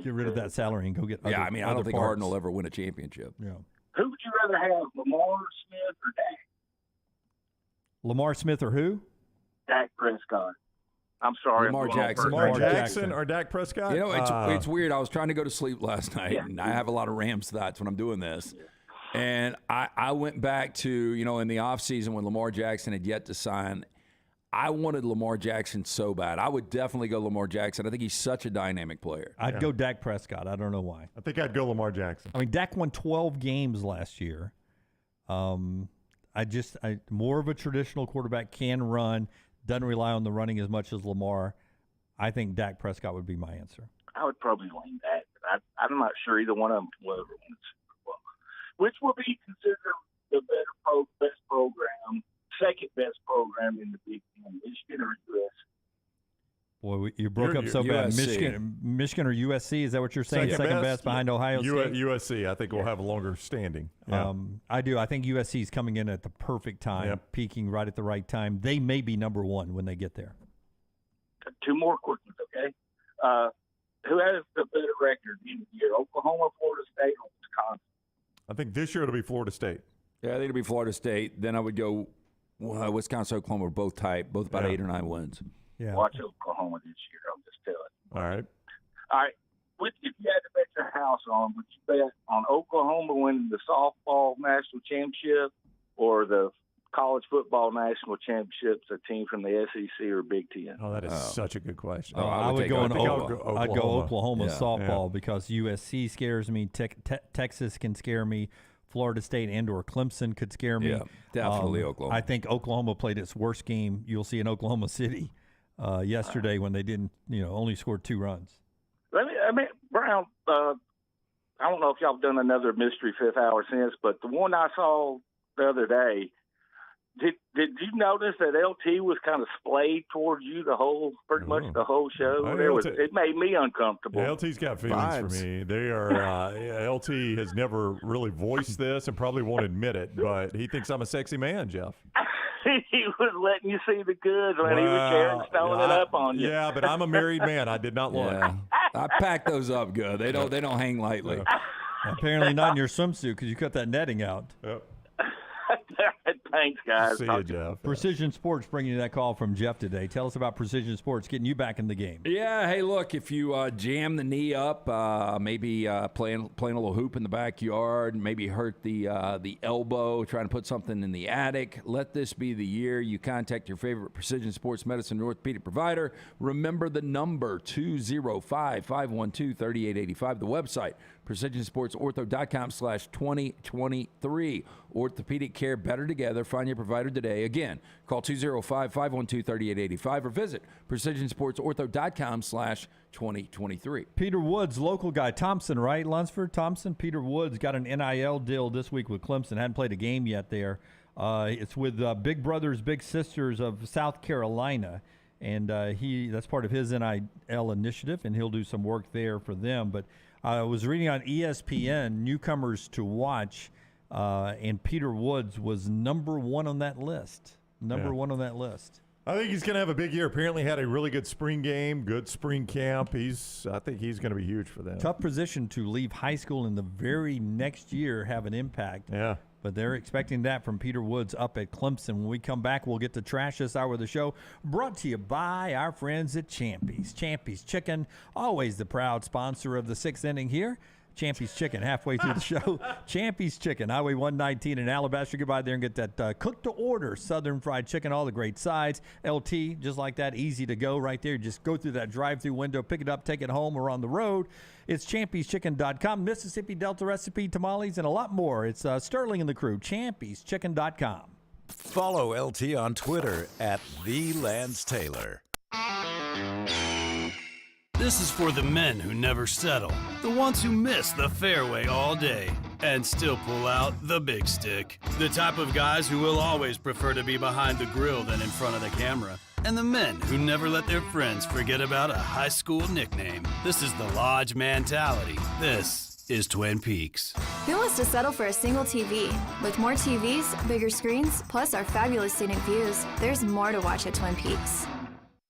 Get rid of that salary and go get other, I mean, I don't think Harden will ever win a championship. Yeah. Who would you rather have, Lamar, Smith, or Dak? Lamar Smith or who? Dak Prescott. I'm sorry. Lamar Jackson. Lamar Jackson or Dak Prescott? You know, it's weird. I was trying to go to sleep last night, and I have a lot of Rams thoughts when I'm doing this. And I went back to, in the offseason when Lamar Jackson had yet to sign, I wanted Lamar Jackson so bad. I would definitely go Lamar Jackson. I think he's such a dynamic player. I'd go Dak Prescott. I don't know why. I think I'd go Lamar Jackson. I mean, Dak won 12 games last year. More of a traditional quarterback, can run, doesn't rely on the running as much as Lamar. I think Dak Prescott would be my answer. I would probably lean Dak. I'm not sure either one of them will ever win the Super Bowl. Which will be considered the best program, second best program in the Big Ten, Michigan or USC? Boy, you broke up so bad. Michigan or USC? Is that what you're saying? Second best behind Ohio State? USC, I think, will have a longer standing. Yeah. I do. I think USC is coming in at the perfect time, peaking right at the right time. They may be number one when they get there. Two more quick ones, okay? Who has the better record in the year, Oklahoma, Florida State, or Wisconsin? I think this year it'll be Florida State. Yeah, I think it'll be Florida State. Then I would go Wisconsin, Oklahoma are both tight, both about 8 or 9 wins. Yeah. Watch Oklahoma this year. I'm just telling you. All right. All right. If you had to bet your house on, would you bet on Oklahoma winning the softball national championship or the college football national championships, a team from the SEC or Big Ten? Oh, that is such a good question. I would go Oklahoma. I'd go Oklahoma softball Yeah. because USC scares me. Texas can scare me. Florida State and/or Clemson could scare me. Yeah, definitely Oklahoma. I think Oklahoma played its worst game you'll see in Oklahoma City yesterday when they didn't, only scored 2 runs. Brown, I don't know if y'all have done another mystery fifth hour since, but the one I saw the other day, did you notice that LT was kind of splayed towards you pretty much the whole show? It made me uncomfortable. Yeah, LT's got feelings for me. They are. LT has never really voiced this and probably won't admit it, but he thinks I'm a sexy man, Jeff. He was letting you see the goods when he was sharing, stowing it up on you. Yeah, but I'm a married man. I did not look. Yeah. I packed those up good. They don't hang lightly. Apparently not in your swimsuit because you cut that netting out. Yep. Thanks, guys. See you, Jeff. Precision Sports bringing you that call from Jeff today. Tell us about Precision Sports getting you back in the game. Yeah, hey, look, if you jam the knee up, maybe playing a little hoop in the backyard, maybe hurt the elbow, trying to put something in the attic, let this be the year you contact your favorite Precision Sports Medicine and orthopedic provider. Remember the number, 205-512-3885, the website, PrecisionSportsOrtho.com/2023. Orthopedic care better together. Find your provider today. Again, call 205-512-3885 or visit PrecisionSportsOrtho.com/2023. Peter Woods, local guy. Thompson, right? Lunsford, Thompson. Peter Woods got an NIL deal this week with Clemson. Hadn't played a game yet there. It's with Big Brothers Big Sisters of South Carolina. And that's part of his NIL initiative, and he'll do some work there for them. But I was reading on ESPN, newcomers to watch, and Peter Woods was number one on that list. Number one on that list. I think he's going to have a big year. Apparently had a really good spring game, good spring camp. I think he's going to be huge for them. Tough position to leave high school and the very next year have an impact. Yeah. But they're expecting that from Peter Woods up at Clemson. When we come back, we'll get to trash this hour of the show, brought to you by our friends at Champy's. Champy's Chicken, always the proud sponsor of the sixth inning here. Champy's Chicken, halfway through the show. Champy's Chicken, Highway 119 in Alabaster. Get by there and get that cook-to-order Southern fried chicken, all the great sides. LT, just like that, easy to go right there. Just go through that drive-through window, pick it up, take it home, or on the road. It's champy'schicken.com, Mississippi Delta recipe, tamales, and a lot more. It's Sterling and the crew, champy'schicken.com. Follow LT on Twitter at @TheLanceTaylor. This is for the men who never settle, the ones who miss the fairway all day and still pull out the big stick, the type of guys who will always prefer to be behind the grill than in front of the camera, and the men who never let their friends forget about a high school nickname. This is the Lodge mentality. This is Twin Peaks. Who wants to settle for a single TV? With more TVs, bigger screens, plus our fabulous scenic views, there's more to watch at Twin Peaks.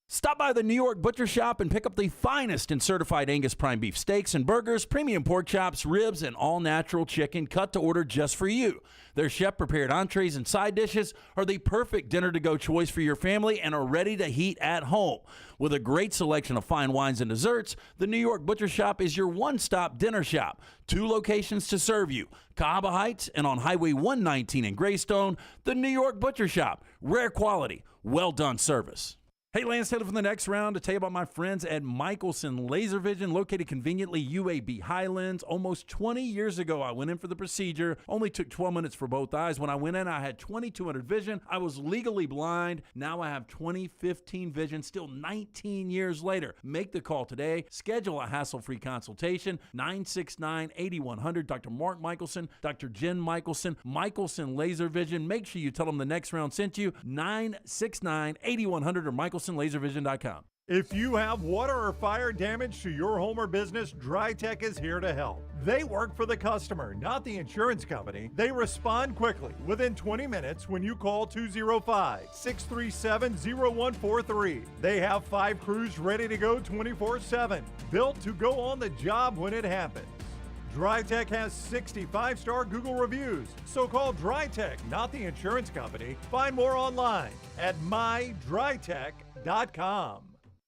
Stop by the New York Butcher Shop and pick up the finest in certified Angus prime beef steaks and burgers, premium pork chops, ribs, and all-natural chicken cut to order just for you. Their chef-prepared entrees and side dishes are the perfect dinner-to-go choice for your family and are ready to heat at home. With a great selection of fine wines and desserts, the New York Butcher Shop is your one-stop dinner shop. 2 locations to serve you, Cahaba Heights and on Highway 119 in Greystone. The New York Butcher Shop, rare quality, well-done service. Hey, Lance Taylor from the next round to tell you about my friends at Michelson Laser Vision, located conveniently UAB Highlands. Almost 20 years ago, I went in for the procedure. Only took 12 minutes for both eyes. When I went in, I had 2200 vision. I was legally blind. Now I have 20/15 vision, still 19 years later. Make the call today. Schedule a hassle-free consultation, 969-8100. Dr. Mark Michelson, Dr. Jen Michelson, Michelson Laser Vision. Make sure you tell them the next round sent you, 969-8100 or MichelsonLaserVision.com. If you have water or fire damage to your home or business, DryTech is here to help. They work for the customer, not the insurance company. They respond quickly, within 20 minutes when you call 205-637-0143. They have 5 crews ready to go 24/7, built to go on the job when it happens. DryTech has 65-star Google reviews, so call DryTech, not the insurance company. Find more online at mydrytech.com.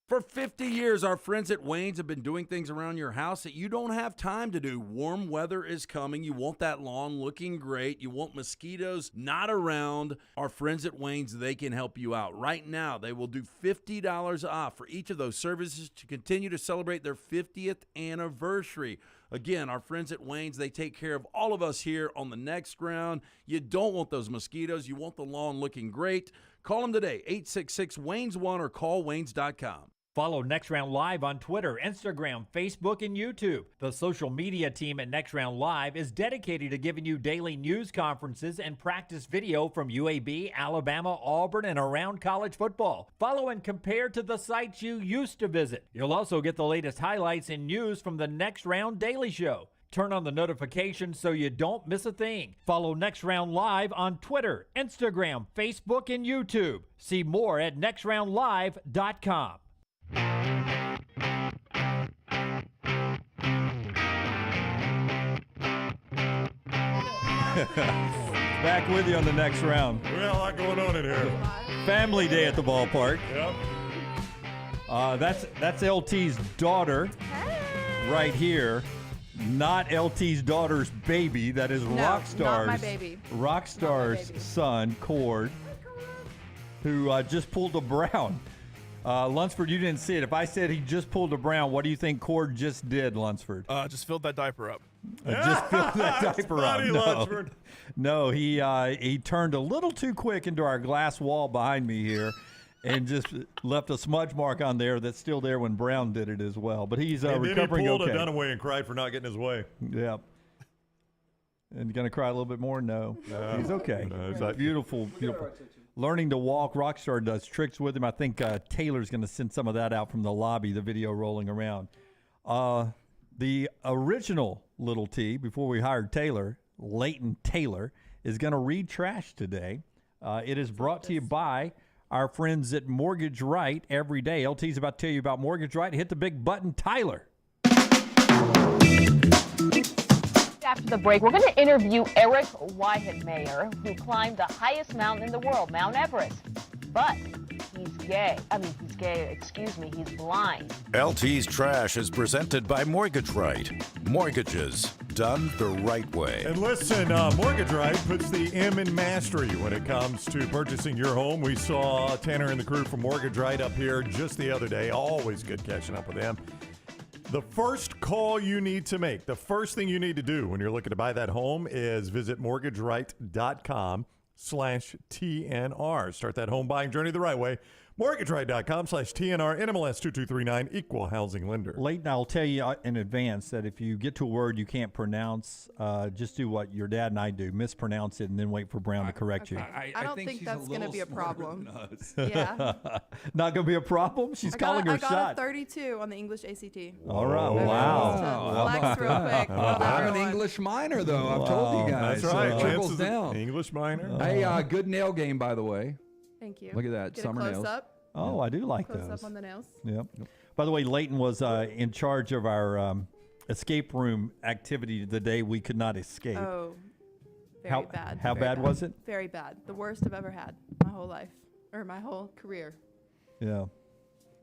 For 50 years, our friends at Wayne's have been doing things around your house that you don't have time to do. Warm weather is coming. You want that lawn looking great. You want mosquitoes not around. Our friends at Wayne's, they can help you out. Right now, they will do $50 off for each of those services to continue to celebrate their 50th anniversary. Again, our friends at Wayne's, they take care of all of us here on the next round. You don't want those mosquitoes. You want the lawn looking great. Call them today, 866-WAYNES1 or call Waynes.com. Follow Next Round Live on Twitter, Instagram, Facebook, and YouTube. The social media team at Next Round Live is dedicated to giving you daily news conferences and practice video from UAB, Alabama, Auburn, and around college football. Follow and compare to the sites you used to visit. You'll also get the latest highlights and news from the Next Round Daily Show. Turn on the notifications so you don't miss a thing. Follow Next Round Live on Twitter, Instagram, Facebook, and YouTube. See more at nextroundlive.com. Back with you on the next round. We got a lot going on in here. Family Day at the ballpark. Yep. That's LT's daughter right here. Not LT's daughter's baby. That is Rockstar's. Not my baby. Rockstar's son, Cord, who just pulled a Brown. Lunsford, you didn't see it. If I said he just pulled a Brown, what do you think Cord just did, Lunsford? Just filled that diaper up. Just filled that diaper up. Funny, Lunsford. No, he turned a little too quick into our glass wall behind me here. And just left a smudge mark on there that's still there when Brown did it as well. But he's recovering okay. And then he pulled a Dunaway and cried for not getting his way. Yep. And going to cry a little bit more? No. He's okay. No, it's like beautiful. Learning to walk. Rockstar does tricks with him. I think Taylor's going to send some of that out from the lobby, the video rolling around. The original Little T, before we hired Taylor, Leighton Taylor, is going to read trash today. It is brought to you by our friends at Mortgage Right every day. LT's about to tell you about Mortgage Right. Hit the big button, Tyler. After the break, we're going to interview Eric Weihenmayer, who climbed the highest mountain in the world, Mount Everest. But he's gay. He's blind. LT's Trash is presented by Mortgage Right. Mortgages done the right way. And listen, Mortgage Right puts the M in mastery when it comes to purchasing your home. We saw Tanner and the crew from Mortgage Right up here just the other day. Always good catching up with them. The first call you need to make, the first thing you need to do when you're looking to buy that home is visit mortgageright.com/TNR. Start that home buying journey the right way. MortgageRight.com/TNR, NMLS 2239, Equal Housing Lender. Leighton, I'll tell you in advance that if you get to a word you can't pronounce, just do what your dad and I do, mispronounce it, and then wait for Brown to correct you. I don't think that's going to be a problem. Yeah. Not going to be a problem? She's calling her shot. I got a 32 on the English ACT. All right. Wow. Flex real quick. I'm an English minor, though. I've told you guys. That's right. So it trickles down. English minor. Hey, good nail game, by the way. Thank you. Look at that. Get Summer a close nails. Up. Oh, I do like Close those. up on the nails. Yep. By the way, Leighton was in charge of our escape room activity the day we could not escape. Oh, very bad. How Very bad was it? Very bad. The worst I've ever had my whole life, or my whole career. Yeah.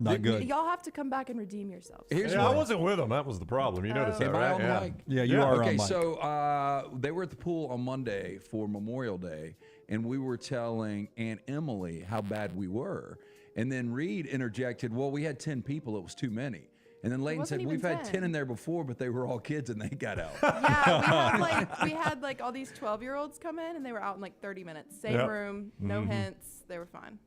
Not good. Y'all have to come back and redeem yourselves. I wasn't with them. That was the problem. You noticed that, Am I right? on Yeah. mic? Yeah, you are on Okay, mic. so they were at the pool on Monday for Memorial Day, and we were telling Aunt Emily how bad we were. And then Reed interjected, well, we had 10 people. It was too many. And then Leighton said, we've had 10 in there before, but they were all kids and they got out. We had like all these 12-year-olds come in, and they were out in like 30 minutes. Same room, no hints. They were fine.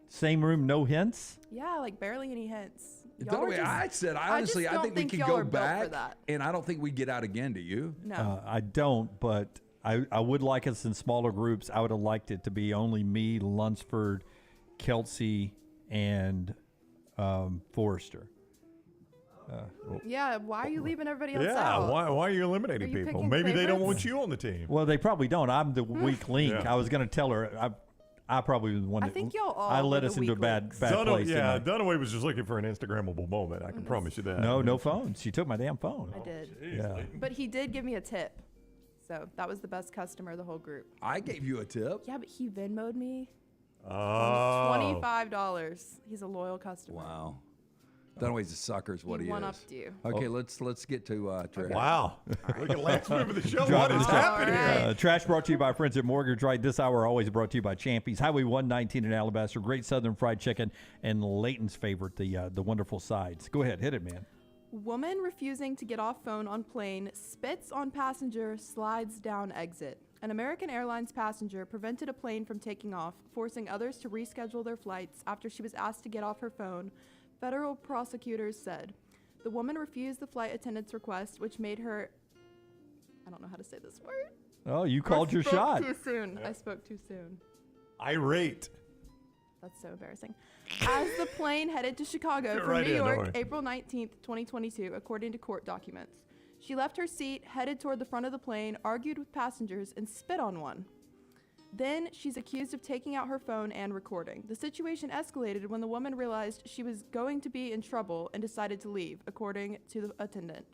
Same room, no hints? Yeah, like barely any hints. I said, honestly, I think we could go back, and I don't think we'd get out again. Do you? No. I don't, but I would like us in smaller groups. I would have liked it to be only me, Lunsford, Kelsey, and Forrester. Yeah, why are you leaving everybody else Yeah, out? why are you eliminating Are you people? picking Maybe they don't favorites? want you on the team. Well, they probably don't. I'm the weak link. Yeah. I was going to tell her. I probably was the one I that think y'all all I were led the us into a weak bad links. place. Yeah, tonight. Dunaway was just looking for an Instagrammable moment. I can promise you that. No phone. She took my damn phone. I did. Yeah. But he did give me a tip. So that was the best customer of the whole group. I gave you a tip. Yeah, but he Venmo'd me Oh. $25. He's a loyal customer. Wow. Dunaway's a sucker is what he is. one-upped you. Okay, let's get to trash. Wow. Look at last move of the show. What Driving is the show. happening here? Trash brought to you by friends at Mortgage Right. This hour always brought to you by Champions. Highway 119 in Alabaster. Great Southern fried chicken. And Leighton's favorite, the wonderful sides. Go ahead. Hit it, man. Woman refusing to get off phone on plane, spits on passenger, slides down exit. An American Airlines passenger prevented a plane from taking off, forcing others to reschedule their flights after she was asked to get off her phone, federal prosecutors said. The woman refused the flight attendant's request, which made her... I don't know how to say this word. Oh, you called your shot. Too soon. I spoke too soon. Irate. That's so embarrassing. As the plane headed to Chicago from New York, April 19th, 2022, according to court documents. She left her seat, headed toward the front of the plane, argued with passengers, and spit on one. Then she's accused of taking out her phone and recording. The situation escalated when the woman realized she was going to be in trouble and decided to leave, according to the attendant.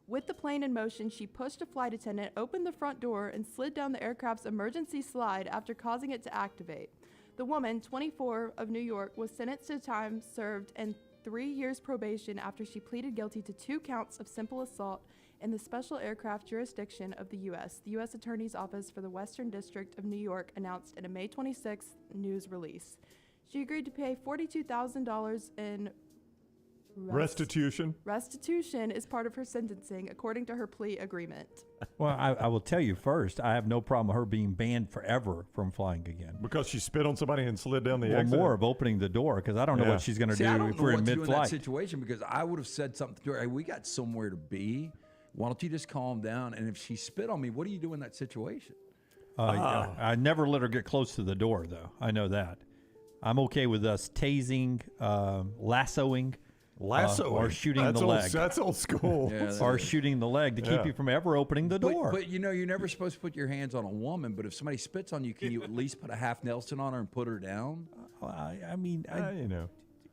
With the plane in motion, she pushed a flight attendant, opened the front door, and slid down the aircraft's emergency slide after causing it to activate. The woman, 24, of New York, was sentenced to time served and 3 years probation after she pleaded guilty to 2 counts of simple assault in the special aircraft jurisdiction of the U.S. The U.S. Attorney's Office for the Western District of New York announced in a May 26th news release. She agreed to pay $42,000 in restitution. Restitution is part of her sentencing, according to her plea agreement. Well, I will tell you first, I have no problem with her being banned forever from flying again. Because she spit on somebody and slid down the Well, exit? more of opening the door, because I don't know what she's going to do if we're in in that mid-flight. situation, because I would have said something to her. Hey, we got somewhere to be. Why don't you just calm down? And if she spit on me, what do you do in that situation? I never let her get close to the door, though. I know that. I'm okay with us tasing, lassoing. Or shooting the leg. That's old school. Or shooting the leg to keep you from ever opening the door. But you know, you're never supposed to put your hands on a woman. But if somebody spits on you, can you at least put a half Nelson on her and put her down? I mean, you know.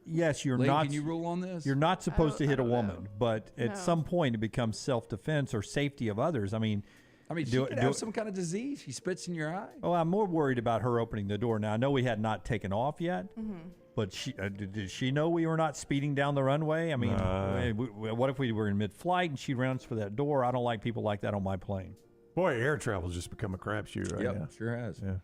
Yes, you're Layton, not. Can you rule on this? You're not supposed to hit a woman, but at some point it becomes self-defense or safety of others. I mean, she could have some kind of disease. She spits in your eye. Oh, I'm more worried about her opening the door. Now, I know we had not taken off yet. Mm-hmm. But did she know we were not speeding down the runway? I mean, what if we were in mid-flight and she runs for that door? I don't like people like that on my plane. Boy, air travel's just become a crapshoot right now. Sure has. Yeah.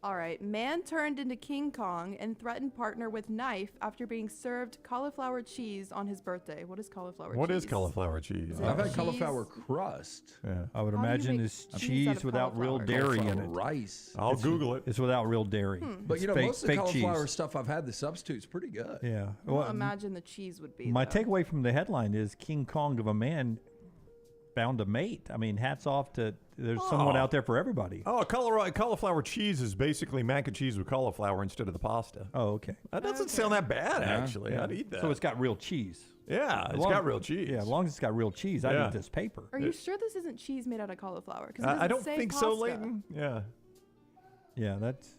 All right. Man turned into King Kong and threatened partner with knife after being served cauliflower cheese on his birthday. What is cauliflower cheese? What is cauliflower cheese? I've had cauliflower crust. Yeah. I would imagine it's cheese without real dairy in it. Rice. I'll Google it. It's without real dairy. But you know, fake, most of the cauliflower cheese. stuff I've had, the substitute's pretty good. Yeah. Well, imagine the cheese would be. My takeaway from the headline is King Kong of a man found a mate. I mean, hats off to there's someone out there for everybody. Oh, cauliflower cheese is basically mac and cheese with cauliflower instead of the pasta. Oh, okay. That doesn't sound that bad, actually. I'd eat that. So it's got real cheese. Yeah, it's got real cheese. Yeah, as long as it's got real cheese, I'd eat this paper. Are you sure this isn't cheese made out of cauliflower? I don't think so, Leighton. Yeah. Yeah, that's...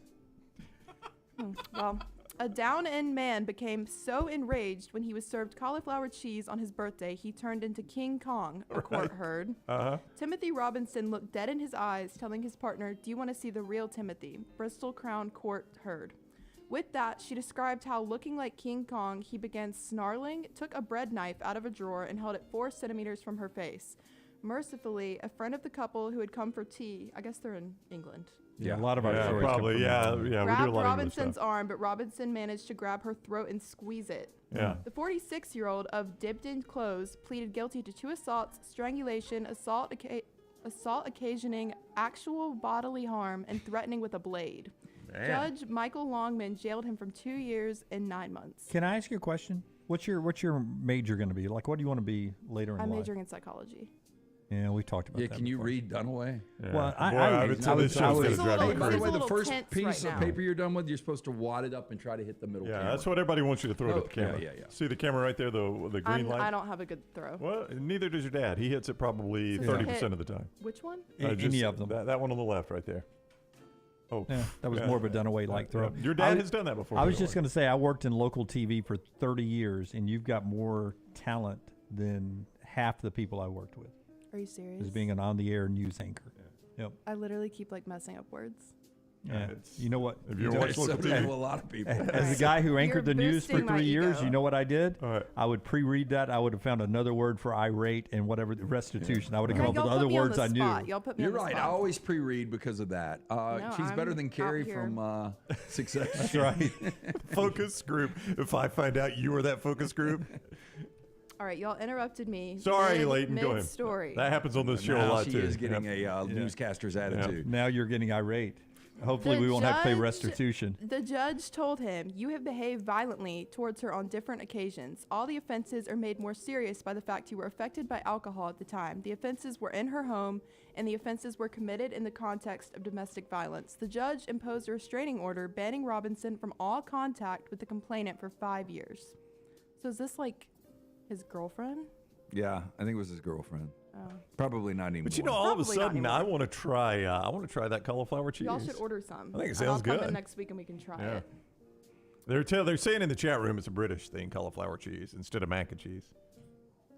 Well, a Down-End man became so enraged when he was served cauliflower cheese on his birthday, he turned into King Kong, a court heard. Timothy Robinson looked dead in his eyes, telling his partner, "Do you want to see the real Timothy?" Bristol Crown Court heard. With that, she described how, looking like King Kong, he began snarling, took a bread knife out of a drawer, and held it 4 centimeters from her face. Mercifully, a friend of the couple who had come for tea, I guess they're in England, Yeah, a lot of our stories probably. come from Yeah, we do a grabbed lot Robinson's of arm, but Robinson managed to grab her throat and squeeze it. Yeah. The 46-year-old of Dibden Close pleaded guilty to 2 assaults, strangulation, assault occasioning actual bodily harm, and threatening with a blade. Man. Judge Michael Longman jailed him from 2 years and 9 months. Can I ask you a question? What's your major going to be? Like, what do you want to be later in I'm life? majoring in psychology. Yeah, we talked about that. Yeah, can you before. read Dunaway? Yeah. Well, I would tell this show's going to drive me By the crazy. way, the little first tense piece right of now. paper you're done with, you're supposed to wad it up and try to hit the middle Yeah, camera. that's what everybody wants you to throw it at the Oh, camera. yeah. See the camera right there, the green light? I don't have a good throw. Well, neither does your dad. He hits it probably So 30% of the time. Which one? Any of them. That one on the left right there. Oh, Yeah, that was more of a Dunaway-like throw. Your dad has done that before. I was by the just way. going to say, I worked in local TV for 30 years, and you've got more talent than half the people I worked with. Are you serious? As being an on-the-air news anchor. Yep. I literally keep like messing up words. Yeah. You know what? If you watch local TV, a lot of people. As a guy who anchored the news for boosting my 3 years, ego. you know what I did? All right. I would pre-read that. I would have found another word for irate and whatever the restitution. I would have Okay, come up y'all with put other me on words the I spot. knew. Y'all put me You're on the right. I spot. always pre-read because of that. She's better I'm than Carrie out here. from Succession. That's right. focus group. If I find out you were that focus group, All right, y'all interrupted me. sorry, Leighton. Go ahead. Mid-story. That happens on this show a Now lot she too. is getting a newscaster's attitude. Now you're getting irate. Hopefully The we won't have to pay judge- restitution. The judge told him, "You have behaved violently towards her on different occasions. All the offenses are made more serious by the fact you were affected by alcohol at the time. The offenses were in her home, and the offenses were committed in the context of domestic violence." The judge imposed a restraining order banning Robinson from all contact with the complainant for 5 years. So is this like his girlfriend? Yeah, I think it was his girlfriend. Oh. Probably not anymore. But you know, all of a Probably not sudden, I anymore. want to try. I want to try that cauliflower cheese. Y'all should order some. I think it And sounds I'll come good. in next week and we can try Yeah. it. They're saying in the chat room it's a British thing, cauliflower cheese instead of mac and cheese.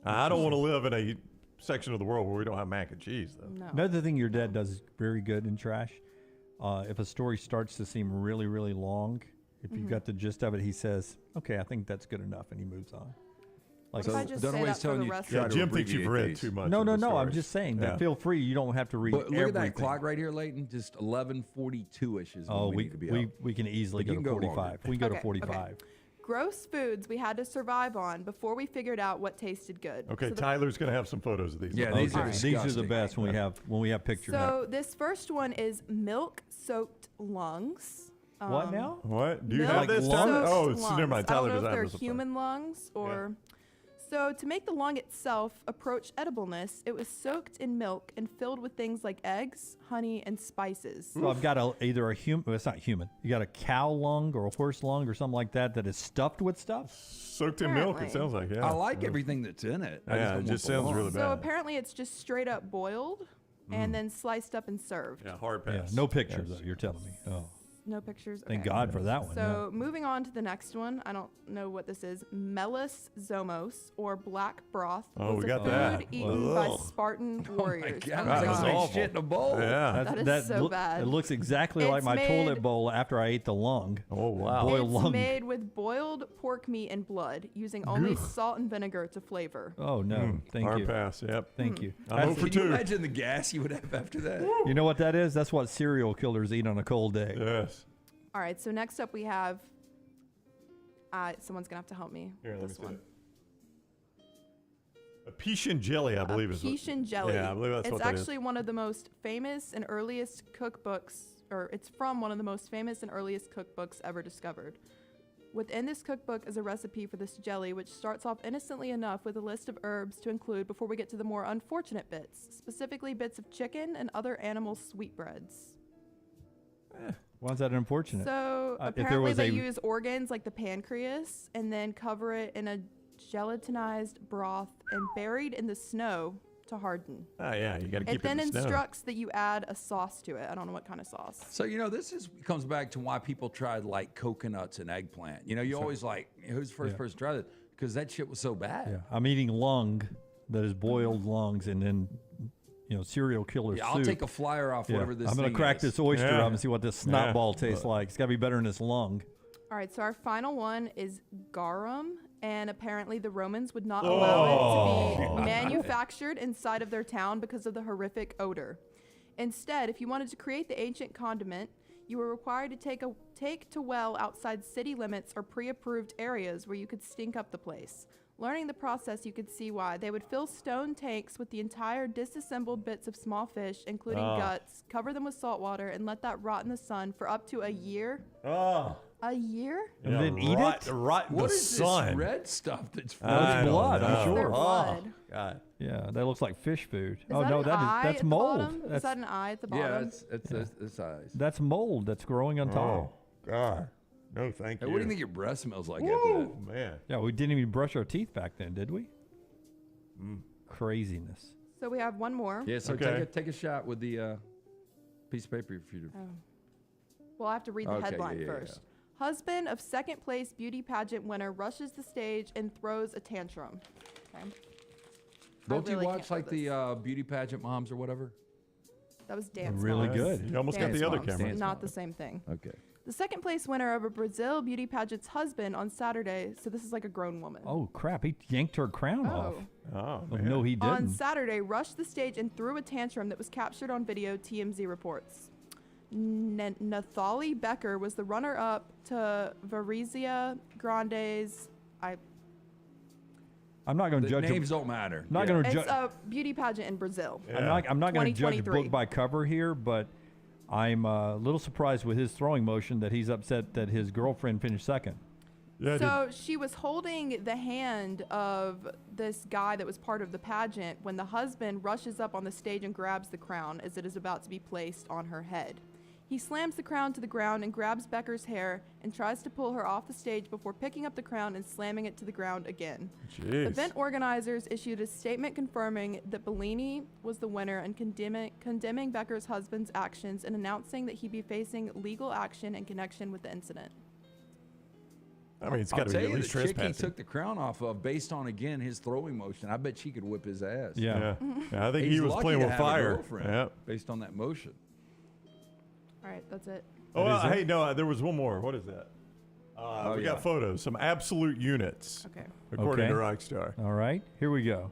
I don't want to live in a section of the world where we don't have mac and cheese, though. No. Another thing your dad does very good in trash, if a story starts to seem really, really long, if you've got the gist of it, he says, "Okay, I think that's good enough," and he moves on. What if I just say Dunaway's that for telling the you rest try of to Jim thinks you've abbreviate read these. too much. No, of no, the no. I'm stories. just saying Yeah. that feel free. You don't have to read But look everything. at that clock right here, Leighton. Just 11:42-ish is when Oh, we we need to be out. we can easily But go you to can go 45. longer. We can go to Okay, 45. Gross foods we had to survive on before we figured out what tasted good. Okay, So the- Tyler's going to have some photos of these. Yeah, Okay, these are these are the disgusting. best when we have pictures. So this first one is milk-soaked lungs. What now? What? Do you have this, milk-soaked Tyler? Oh, lungs. never mind. Tyler I don't know doesn't if have they're this. human lungs or. So to make the lung itself approach edibleness, it was soaked in milk and filled with things like eggs, honey, and spices. So I've got either a human. Well, it's not human. You got a cow lung or a horse lung or something like that is stuffed with stuff. Soaked in milk. It sounds like. Yeah. I like everything that's in it. Yeah, it just sounds really So bad. apparently it's just straight up boiled and then sliced up and served. Yeah, hard Yeah, pass. no pictures though. You're telling me. Oh, No pictures. thank Okay. God for that one. So moving on to the next one, I don't know what this is. Melis zomos, or black broth. Oh, was we a got that. food eaten by Ugh. Spartan warriors. God, Oh that's my like God. awful. shit in a bowl. Yeah. That is so bad. It looks exactly like It's my made- toilet bowl after I ate the lung. Oh wow. Boiled It's lung. made with boiled pork meat and blood, using only salt and vinegar to flavor. Oh no, thank hard you. pass. Yep. Thank you. I'm over Can you 2. imagine the gas you would have after that? You know what that is? That's what serial killers eat on a cold day. Yes. All right, so next up we have. Someone's gonna have to help me. Here, with let me this see one. it. A Pitian jelly, I believe, is. Pitian jelly. Yeah, I believe that's it's what that is. actually one of the most famous and earliest cookbooks, or it's from one of the most famous and earliest cookbooks ever discovered. Within this cookbook is a recipe for this jelly, which starts off innocently enough with a list of herbs to include before we get to the more unfortunate bits, specifically bits of chicken and other animal sweetbreads. Why is that unfortunate? So if there apparently was they a- use organs like the pancreas and then cover it in a gelatinized broth and buried in the snow to harden. Oh yeah, you got to keep It then in the snow. instructs that you add a sauce to it. I don't know what kind of sauce. So, this comes back to why people tried like coconuts and eggplant. You always like, who's the first person to try that? Because that shit was so bad. Yeah, I'm eating lung that is boiled lungs and then serial killer Yeah, soup. I'll take a flyer off whatever this I'm gonna thing crack is. this oyster Yeah. up and see what this snot Yeah. ball tastes like. It's got to be better than this lung. All right, so our final one is garum, and apparently the Romans would not allow it to be manufactured inside of their town because of the horrific odor. Instead, if you wanted to create the ancient condiment, you were required to take to well outside city limits or pre-approved areas where you could stink up the place. Learning the process, you could see why. They would fill stone tanks with the entire disassembled bits of small fish, including guts, cover them with salt water, and let that rot in the sun for up to a year. Oh. A year? And then eat it? Right in What the is sun. this red stuff that's That's I don't blood, I'm know. sure. Their Oh, blood. God. Yeah, that looks like fish food. Is oh that no, an that's eye at the mold. bottom? Is That's that an eye at the Yeah, bottom? it's eyes. that's mold that's growing on top. Oh, God. No, thank Hey, you. what do you think your breath smells like after Woo, that? man. Yeah, we didn't even brush our teeth back then, did we? Craziness. So we have one more. Yeah, so Okay. take a shot with the piece of paper for you to. Well, I have to read the Okay, headline yeah. first. Husband of second place beauty pageant winner rushes the stage and throws a tantrum. Okay. Don't really you can't watch do like the beauty pageant moms or whatever? That was dance. Really moms. good. You almost got Dance the other moms, camera. Dance Not moms. the same thing. Okay. The second place winner of a Brazil beauty pageant's husband on Saturday. So this is like a grown woman. Oh crap! He yanked her crown off. Oh, Oh, man. no, he On didn't. Saturday, rushed the stage and threw a tantrum that was captured on video, TMZ reports. Nathalie Becker was the runner-up to Varizia Grande's. I'm not going to The judge. names don't matter. Not Yeah. going to It's judge. a beauty pageant in Brazil. I'm not going to judge a 2023. book by cover here, but I'm a little surprised with his throwing motion that he's upset that his girlfriend finished second. Yeah, So she was holding the hand of this guy that was part of the pageant when the husband rushes up on the stage and grabs the crown as it is about to be placed on her head. He slams the crown to the ground and grabs Becker's hair and tries to pull her off the stage before picking up the crown and slamming it to the ground again. Jeez. Event organizers issued a statement confirming that Bellini was the winner and condemning Becker's husband's actions and announcing that he'd be facing legal action in connection with the incident. I mean, it's I'll got to tell be at you, least the chick he trespassing. took the crown off of, based on again his throwing motion, I bet she could whip his ass. Yeah. Yeah, I think He's he was lucky playing to with have a fire. girlfriend Yeah. based on that motion. All right, that's it. Oh, That is it? hey, no, there was one more. What is that? We got photos, some absolute units. Okay. According to Rockstar. All right, here we go.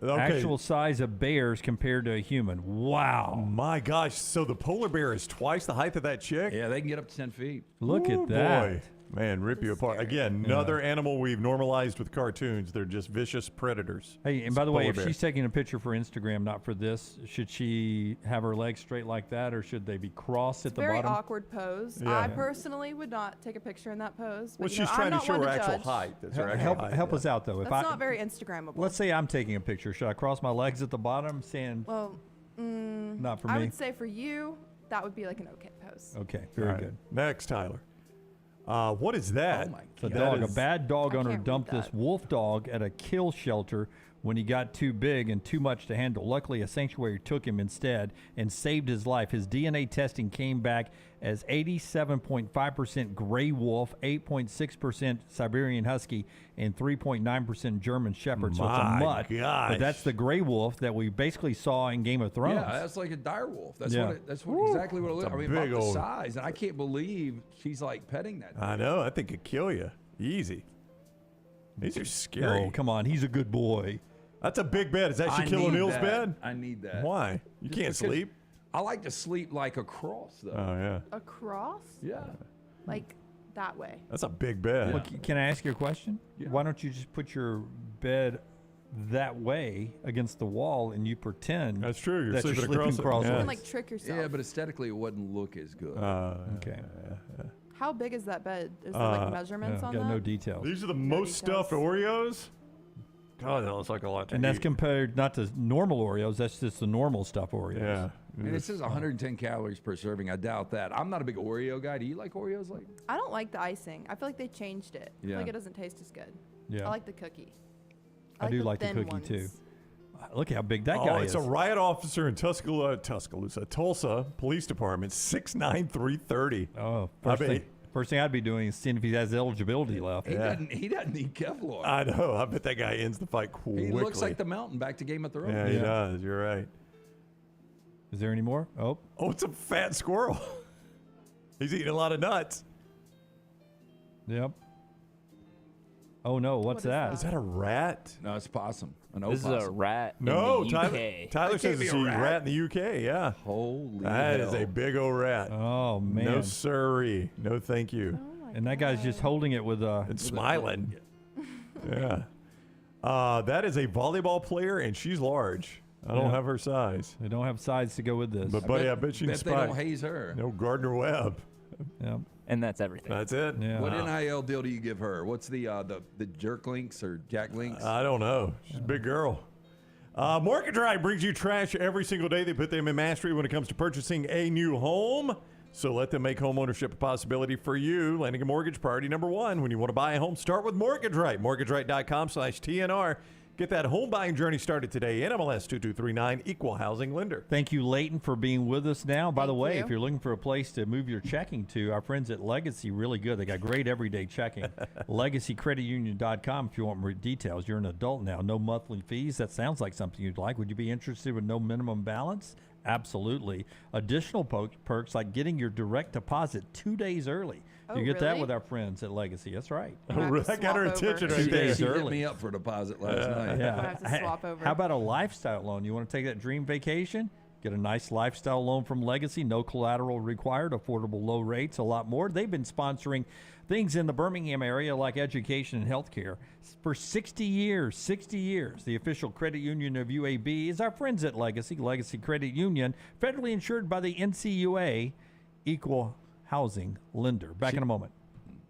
Okay. Actual size of bears compared to a human. Wow. My gosh. So the polar bear is twice the height of that chick? Yeah, they can get up to 10 feet. Look at that. Boy. Man, rip you apart. Again, another animal we've normalized with cartoons. They're just vicious predators. Hey, and It's by the way, polar if bear. she's taking a picture for Instagram, not for this, should she have her legs straight like that, or should they be crossed at the Very bottom? awkward pose. Yeah. I personally would not take a picture in that pose. Well, But, she's trying to show her actual height. That's her actual height. Help us out, though. That's not very Instagrammable. Let's say I'm taking a picture. Should I cross my legs at the bottom, saying Well, not for I me? would say for you, that would be like an okay pose. Okay, very All right. good. Next, Tyler. What is that? A bad dog owner dumped this wolf dog at a kill shelter when he got too big and too much to handle. Luckily, a sanctuary took him instead and saved his life. His DNA testing came back as 87.5% gray wolf, 8.6% Siberian husky, and 3.9% German shepherd. So it's a My mutt. gosh. But that's the gray wolf that we basically saw in Game of Thrones. Yeah, that's like a dire wolf. That's Yeah. what. Exactly what it looks. It's a I mean, about big the old- size, and I can't believe she's like petting that. I know. I think it'd kill you. Easy. These are scary. Oh, come on. He's a good boy. That's a big bed. Is that I Shaquille need O'Neal's that. bed? I need that. Why? You Just can't because sleep? I like to sleep like across, though. Oh, yeah. Across? Yeah. Like that way. That's a big bed. Look, can I ask you a question? Yeah. Why don't you just put your bed that way against the wall and you pretend That's true. You're that sleeping sleeping across it. crosswise? You can like trick yourself. Yeah, but aesthetically, it wouldn't look as good. Okay. How big is that bed? Is there like measurements on got that? no details. These are the most stuffed Oreos? God, that looks like a lot to And that's eat. compared not to normal Oreos. That's just the normal stuff Oreos. Yeah. And it says 110 calories per serving. I doubt that. I'm not a big Oreo guy. Do you like Oreos? Like, I don't like the icing. I feel like they changed it. I feel Yeah. like it doesn't taste as good. Yeah. I like the cookie. I do like the thin cookie ones. too. Look how big that Oh, guy it's is. a riot officer in Tuscaloosa, Tulsa Police Department, 6'9", 330. Oh, I first thing I'd be doing is seeing if he has eligibility left. he doesn't need Kevlar. I know. I bet that guy ends the fight quickly. He looks like the mountain back to Game of Thrones. Yeah, he does. You're right. Is there any more? Oh, it's a fat squirrel. He's eating a lot of nuts. Yep. Oh no, what's that? Is that a rat? No, it's possum. An This is a opossum. rat. No, in the UK. Tyler says it's a rat in the UK. Yeah. Holy That is hell. a big old rat. Oh man. No sirree. No thank you. And that guy's just holding it with a And smiling. Yeah. That is a volleyball player, and she's large. I don't Yeah. have her size. They don't have sides to go with this. But, buddy, I bet she can Bet they spike. don't haze her. No Gardner Webb. Yeah. And that's everything. That's it. Yeah. What NIL deal do you give her? What's the jerk links or jack links? I don't know. She's a big girl. Mortgage Right brings you trash every single day. They put them in mastery when it comes to purchasing a new home. So let them make home ownership a possibility for you. Landing a mortgage, priority number one. When you want to buy a home, start with Mortgage Right. MortgageRight.com/TNR. Get that home buying journey started today. NMLS 2239, Equal Housing Lender. Thank you, Leighton, for being with us now. By the way, you. if you're looking for a place to move your checking to, our friends at Legacy, really good. They got great everyday checking. LegacyCreditUnion.com if you want more details. You're an adult now. No monthly fees. That sounds like something you'd like. Would you be interested with no minimum balance? Absolutely. Additional perks like getting your direct deposit 2 days early. Oh, you get that really? with our friends at Legacy. That's right. I'm gonna have to That got her swap over. attention 2 right there. days She hit early. me up for a deposit last night. I'm gonna have to swap over. How about a lifestyle loan? You want to take that dream vacation? Get a nice lifestyle loan from Legacy. No collateral required. Affordable low rates. A lot more. They've been sponsoring things in the Birmingham area like education and healthcare for 60 years. 60 years. The official credit union of UAB is our friends at Legacy. Legacy Credit Union, federally insured by the NCUA, Equal Housing Lender. Back in a moment.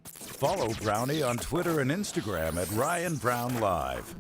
Follow Brownie on Twitter and Instagram at Ryan Brown Live.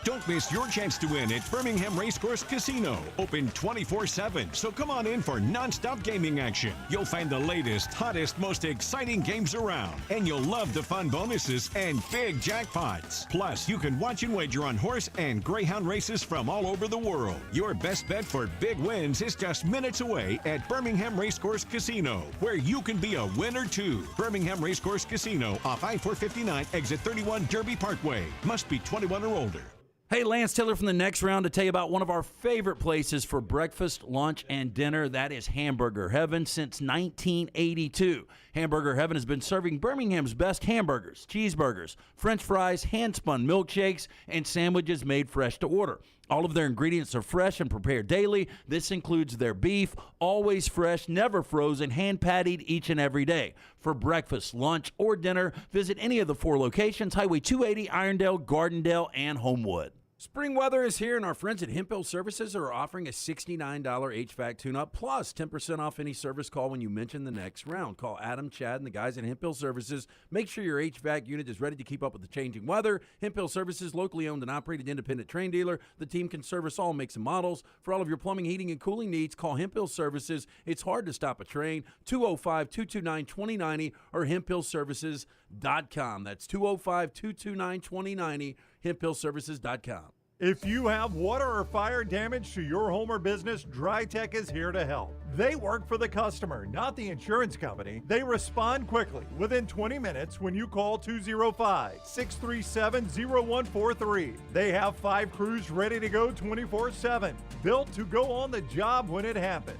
Don't miss your chance to win at Birmingham Racecourse Casino. Open 24/7, so come on in for nonstop gaming action. You'll find the latest, hottest, most exciting games around. And you'll love the fun bonuses and big jackpots. Plus, you can watch and wager on horse and greyhound races from all over the world. Your best bet for big wins is just minutes away at Birmingham Racecourse Casino, where you can be a winner too. Birmingham Racecourse Casino off I-459, exit 31 Derby Parkway. Must be 21 or older. Hey, Lance Taylor from the Next Round to tell you about one of our favorite places for breakfast, lunch, and dinner. That is Hamburger Heaven since 1982. Hamburger Heaven has been serving Birmingham's best hamburgers, cheeseburgers, French fries, hand-spun milkshakes, and sandwiches made fresh to order. All of their ingredients are fresh and prepared daily. This includes their beef, always fresh, never frozen, hand-pattied each and every day. For breakfast, lunch, or dinner, visit any of the 4 locations, Highway 280, Irondale, Gardendale, and Homewood. Spring weather is here, and our friends at Hemp Hill Services are offering a $69 HVAC tune-up plus 10% off any service call when you mention the next round. Call Adam, Chad, and the guys at Hemp Hill Services. Make sure your HVAC unit is ready to keep up with the changing weather. Hemp Hill Services, locally owned and operated independent train dealer. The team can service all makes and models. For all of your plumbing, heating, and cooling needs, call Hemp Hill Services. It's hard to stop a train. 205-229-2090 or hemphillservices.com. That's 205-229-2090, hemphillservices.com. If you have water or fire damage to your home or business, DryTech is here to help. They work for the customer, not the insurance company. They respond quickly, within 20 minutes when you call 205-637-0143. They have 5 crews ready to go 24/7, built to go on the job when it happens.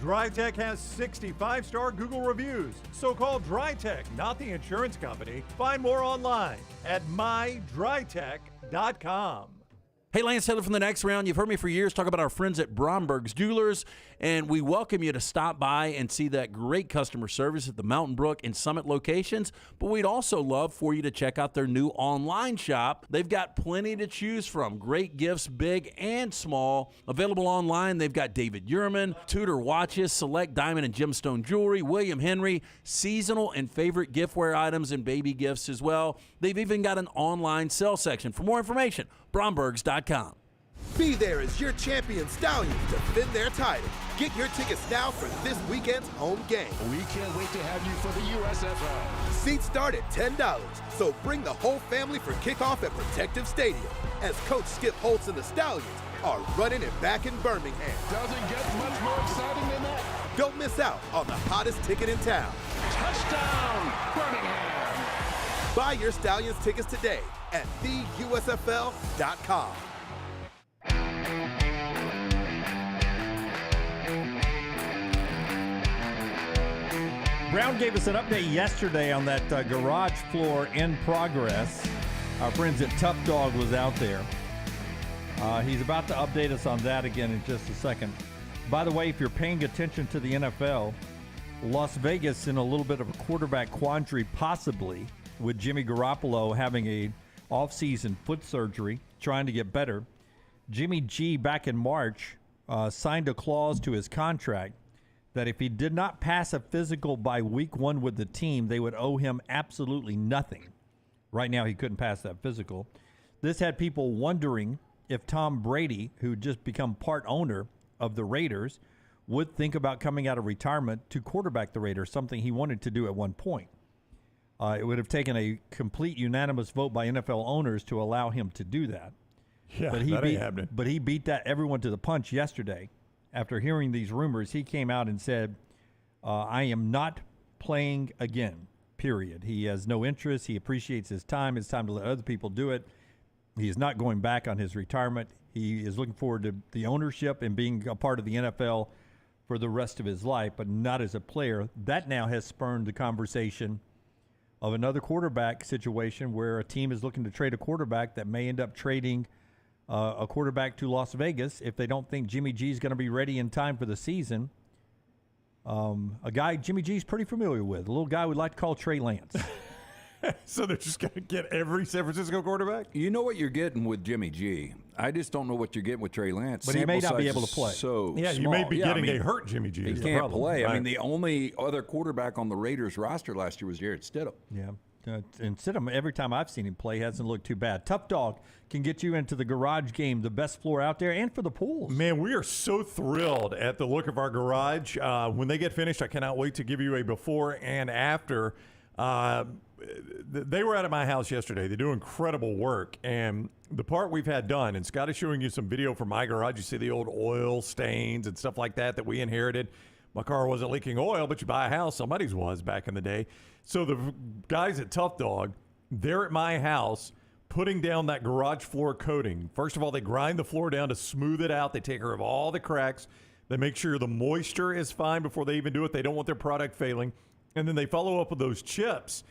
DryTech has 65-star Google reviews, so call DryTech, not the insurance company. Find more online at mydrytech.com. Hey, Lance Taylor from the Next Round. You've heard me for years talk about our friends at Bromberg's Jewelers, and we welcome you to stop by and see that great customer service at the Mountain Brook and Summit locations. But we'd also love for you to check out their new online shop. They've got plenty to choose from. Great gifts, big and small. Available online, they've got David Yurman, Tudor watches, select diamond and gemstone jewelry, William Henry, seasonal and favorite giftware items, and baby gifts as well. They've even got an online sale section. For more information, Brombergs.com. Be there as your champion Stallions defend their title. Get your tickets now for this weekend's home game. We can't wait to have you for the USFL. Seats start at $10, so bring the whole family for kickoff at Protective Stadium as Coach Skip Holtz and the Stallions are running it back in Birmingham. Doesn't get much more exciting than that. Don't miss out on the hottest ticket in town. Touchdown, Birmingham! Buy your Stallions tickets today at theusfl.com. Brown gave us an update yesterday on that garage floor in progress. Our friends at Tough Dog was out there. He's about to update us on that again in just a second. By the way, if you're paying attention to the NFL, Las Vegas in a little bit of a quarterback quandary, possibly, with Jimmy Garoppolo having a off-season foot surgery, trying to get better. Jimmy G, back in March, signed a clause to his contract that if he did not pass a physical by week 1 with the team, they would owe him absolutely nothing. Right now, he couldn't pass that physical. This had people wondering if Tom Brady, who just become part owner of the Raiders, would think about coming out of retirement to quarterback the Raiders, something he wanted to do at one point. It would have taken a complete unanimous vote by NFL owners to allow him to do that. Yeah, but that ain't happening. But he beat that everyone to the punch yesterday. After hearing these rumors, he came out and said, I am not playing again, period. He has no interest. He appreciates his time. It's time to let other people do it. He is not going back on his retirement. He is looking forward to the ownership and being a part of the NFL for the rest of his life, but not as a player. That now has spurned the conversation of another quarterback situation where a team is looking to trade a quarterback that may end up trading a quarterback to Las Vegas if they don't think Jimmy G is going to be ready in time for the season. A guy Jimmy G is pretty familiar with, a little guy we'd like to call Trey Lance. So they're just going to get every San Francisco quarterback? You know what you're getting with Jimmy G. I just don't know what you're getting with Trey Lance. But he may not be able to play. So yeah, small. you may be getting a hurt Jimmy G. He can't play. Right. I mean, the only other quarterback on the Raiders roster last year was Jarrett Stidham. Yeah. And Stidham, every time I've seen him play, hasn't looked too bad. Tough Dog can get you into the garage game, the best floor out there, and for the pools. Man, we are so thrilled at the look of our garage. When they get finished, I cannot wait to give you a before and after. They were out at my house yesterday. They do incredible work. And the part we've had done, and Scott is showing you some video from my garage. You see the old oil stains and stuff like that we inherited. My car wasn't leaking oil, but you buy a house, somebody's was back in the day. So the guys at Tough Dog, they're at my house putting down that garage floor coating. First of all, they grind the floor down to smooth it out. They take care of all the cracks. They make sure the moisture is fine before they even do it. They don't want their product failing. And then they follow up with those chips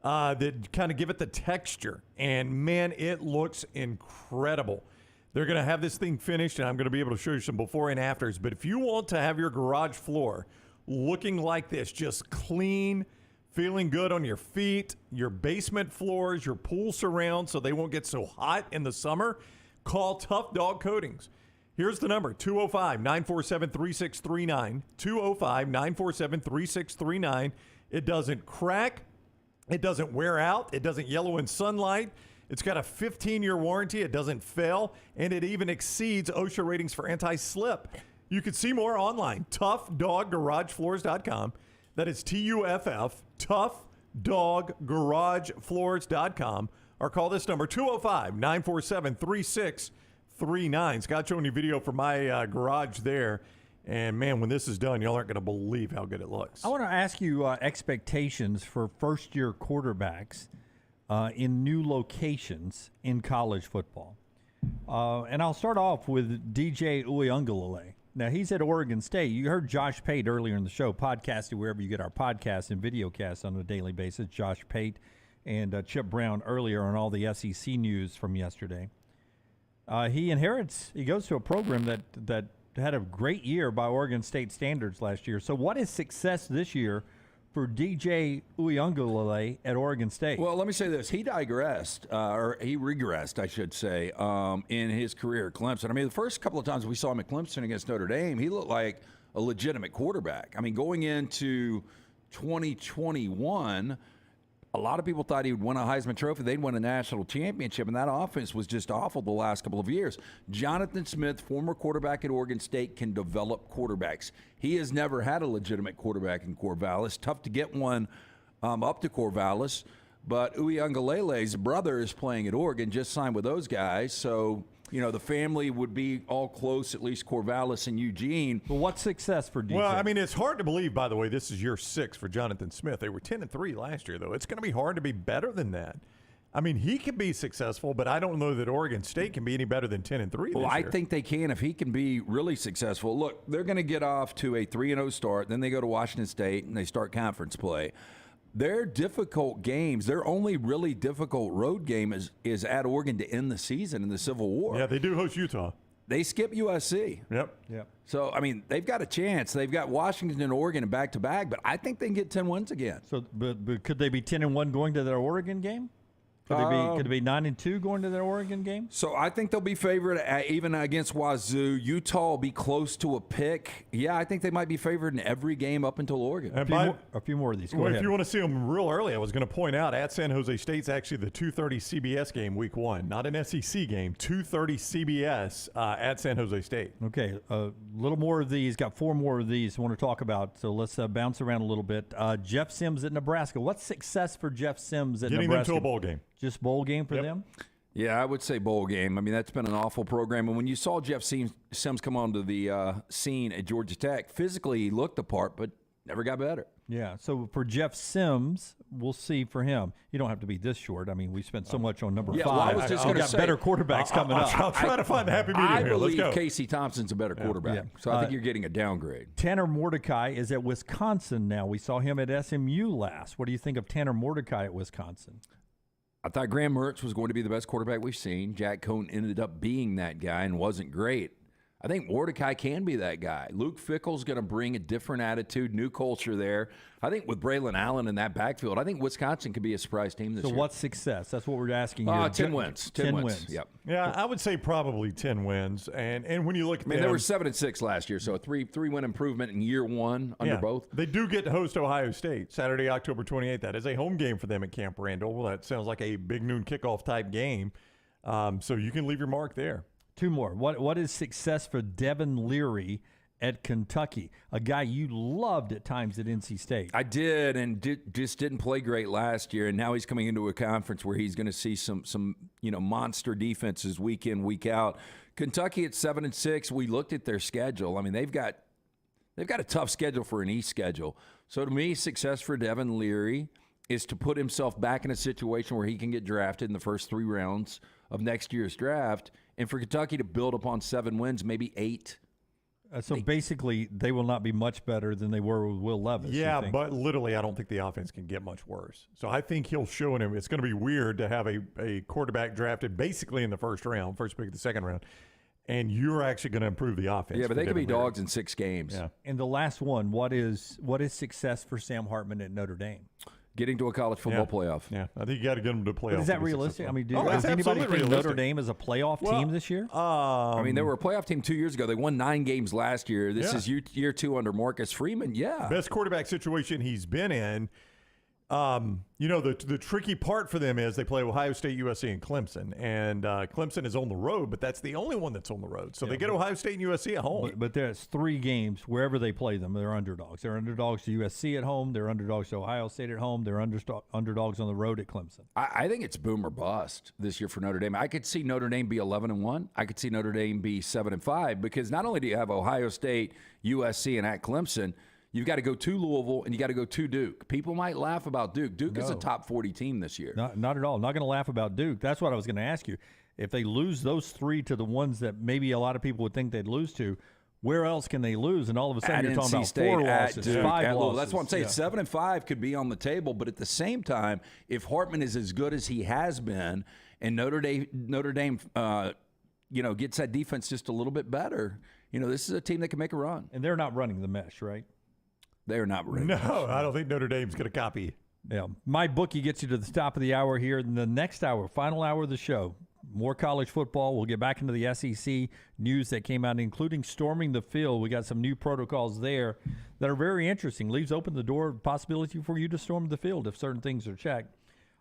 that kind of give it the texture. And, man, it looks incredible. They're going to have this thing finished, and I'm going to be able to show you some before and afters. But if you want to have your garage floor looking like this, just clean, feeling good on your feet, your basement floors, your pool surround so they won't get so hot in the summer, call Tough Dog Coatings. Here's the number, 205-947-3639, 205-947-3639. It doesn't crack. It doesn't wear out. It doesn't yellow in sunlight. It's got a 15-year warranty. It doesn't fail, and it even exceeds OSHA ratings for anti-slip. You can see more online, toughdoggaragebfloors.com. That is TUFF, toughdoggaragebfloors.com, or call this number, 205-947-3639. Scott showing you video from my garage there. And, man, when this is done, y'all aren't going to believe how good it looks. I want to ask you expectations for first-year quarterbacks in new locations in college football. And I'll start off with DJ Uiagalelei. Now, he's at Oregon State. You heard Josh Pate earlier in the show, podcasting wherever you get our podcasts and videocasts on a daily basis. Josh Pate and Chip Brown earlier on all the SEC news from yesterday. He goes to a program that had a great year by Oregon State standards last year. So what is success this year for DJ Uiagalelei at Oregon State? Well, let me say this. He digressed, or he regressed, I should say, in his career at Clemson. I mean, the first couple of times we saw him at Clemson against Notre Dame, he looked like a legitimate quarterback. I mean, going into 2021, a lot of people thought he would win a Heisman Trophy. They'd win a national championship, and that offense was just awful the last couple of years. Jonathan Smith, former quarterback at Oregon State, can develop quarterbacks. He has never had a legitimate quarterback in Corvallis. Tough to get one up to Corvallis, but Uiagalelei's brother is playing at Oregon, just signed with those guys, so the family would be all close, at least Corvallis and Eugene. But what's success for DJ? Well, I mean, it's hard to believe, by the way, this is year 6 for Jonathan Smith. They were 10-3 last year, though. It's going to be hard to be better than that. I mean, he can be successful, but I don't know that Oregon State can be any better than 10-3 this year. Well, I think they can if he can be really successful. Look, they're going to get off to a 3-0 start. Then they go to Washington State, and they start conference play. Their difficult games, their only really difficult road game is at Oregon to end the season in the Civil War. Yeah, they do host Utah. They skip USC. Yep. So, I mean, they've got a chance. They've got Washington and Oregon back-to-back, but I think they can get 10 wins again. So, but could they be 10-1 going to their Oregon game? Could they be 9-2 going to their Oregon game? So I think they'll be favored even against Wazoo. Utah will be close to a pick. Yeah, I think they might be favored in every game up until Oregon. A few more of these. Go ahead. If you want to see them real early, I was going to point out at San Jose State's actually the 2:30 CBS game week 1, not an SEC game. 2:30 CBS at San Jose State. Okay, a little more of these. Got 4 more of these I want to talk about. So let's bounce around a little bit. Jeff Sims at Nebraska. What's success for Jeff Sims at Nebraska? Nebraska? Getting them to a bowl game. Just bowl game for them? Yeah, I would say bowl game. I mean, that's been an awful program. And when you saw Jeff Sims come onto the scene at Georgia Tech, physically he looked the part, but never got better. Yeah, so for Jeff Sims, we'll see for him. You don't have to be this short. I mean, we spent so much on number 5. Well, I was just going to say, better quarterbacks coming up. I'll try to find the happy medium here. I believe Casey Thompson's a better quarterback. So I think you're getting a downgrade. Tanner Mordecai is at Wisconsin now. We saw him at SMU last. What do you think of Tanner Mordecai at Wisconsin? I thought Graham Mertz was going to be the best quarterback we've seen. Jack Cohn ended up being that guy and wasn't great. I think Mordecai can be that guy. Luke Fickell's going to bring a different attitude, new culture there. I think with Braylon Allen in that backfield, I think Wisconsin could be a surprise team this year. So what's success? That's what we're asking you. 10 wins. 10 wins. Yep. Yeah, I would say probably 10 wins. And when you look at they were 7-6 last year, so a three-win improvement in year 1 under both. They do get to host Ohio State Saturday, October 28th. That is a home game for them at Camp Randall. Well, that sounds like a big noon kickoff type game. So you can leave your mark there. 2 more. What is success for Devin Leary at Kentucky? A guy you loved at times at NC State. I did, and just didn't play great last year, and now he's coming into a conference where he's going to see some monster defenses week in, week out. Kentucky at 7-6. We looked at their schedule. I mean, they've got a tough schedule for an East schedule. So to me, success for Devin Leary is to put himself back in a situation where he can get drafted in the first 3 rounds of next year's draft, and for Kentucky to build upon 7 wins, maybe 8. So basically, they will not be much better than they were with Will Levis. Yeah, but literally, I don't think the offense can get much worse. So I think he'll show him. It's going to be weird to have a quarterback drafted basically in the first round, first pick of the second round, and you're actually going to improve the offense. Yeah, but they could be dogs in 6 games. Yeah. And the last one, what is success for Sam Hartman at Notre Dame? Getting to a college football playoff. Yeah, I think you got to get them to playoff. But is that realistic? I mean, does anybody think Notre Dame is a playoff team this year? I mean, they were a playoff team 2 years ago. They won 9 games last year. This is year 2 under Marcus Freeman. Yeah. Best quarterback situation he's been in. The tricky part for them is they play Ohio State, USC, and Clemson. And Clemson is on the road, but that's the only one that's on the road. So they get Ohio State and USC at home. But there's 3 games wherever they play them. They're underdogs. They're underdogs to USC at home. They're underdogs to Ohio State at home. They're underdogs on the road at Clemson. I think it's boom or bust this year for Notre Dame. I could see Notre Dame be 11-1. I could see Notre Dame be 7-5 because not only do you have Ohio State, USC, and at Clemson, you've got to go to Louisville, and you got to go to Duke. People might laugh about Duke. Duke is a top 40 team this year. Not at all. Not going to laugh about Duke. That's what I was going to ask you. If they lose those 3 to the ones that maybe a lot of people would think they'd lose to, where else can they lose? And all of a sudden, you're talking about State, 4 losses, Duke, 5 losses. That's what I'm saying. 7-5 could be on the table, but at the same time, if Hartman is as good as he has been, and Notre Dame, gets that defense just a little bit better, this is a team that can make a run. And they're not running the mesh, right? They are not ready. No, I don't think Notre Dame's going to copy. Yeah, my bookie gets you to the top of the hour here. In the next hour, final hour of the show, more college football. We'll get back into the SEC news that came out, including storming the field. We got some new protocols there that are very interesting. Leaves open the door, possibility for you to storm the field if certain things are checked.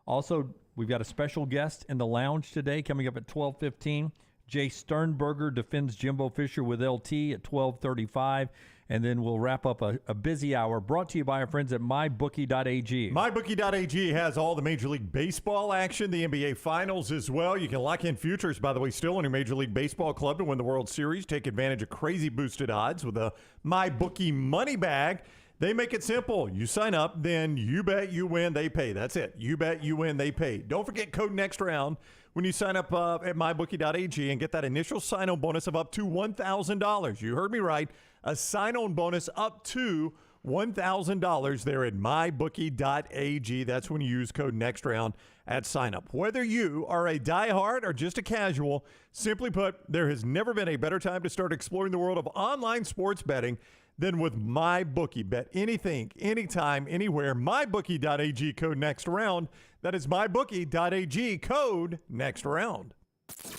Also, we've got a special guest in the lounge today coming up at 12:15. Jace Sternberger defends Jimbo Fisher with LT at 12:35. And then we'll wrap up a busy hour brought to you by our friends at MyBookie.ag. MyBookie.ag has all the Major League Baseball action, the NBA Finals as well. You can lock in futures, by the way, still in your Major League Baseball club to win the World Series. Take advantage of crazy boosted odds with a MyBookie money bag. They make it simple. You sign up, then you bet, you win, they pay. That's it. You bet, you win, they pay. Don't forget code NEXTROUND when you sign up at MyBookie.ag and get that initial sign-on bonus of up to $1,000. You heard me right. A sign-on bonus up to $1,000 there at MyBookie.ag. That's when you use code NEXTROUND at sign-up. Whether you are a diehard or just a casual, simply put, there has never been a better time to start exploring the world of online sports betting than with MyBookie. Bet anything, anytime, anywhere. MyBookie.ag, code NEXTROUND. That is MyBookie.ag, code NEXTROUND.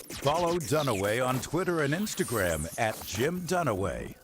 Follow Dunaway on Twitter and Instagram at Jim Dunaway.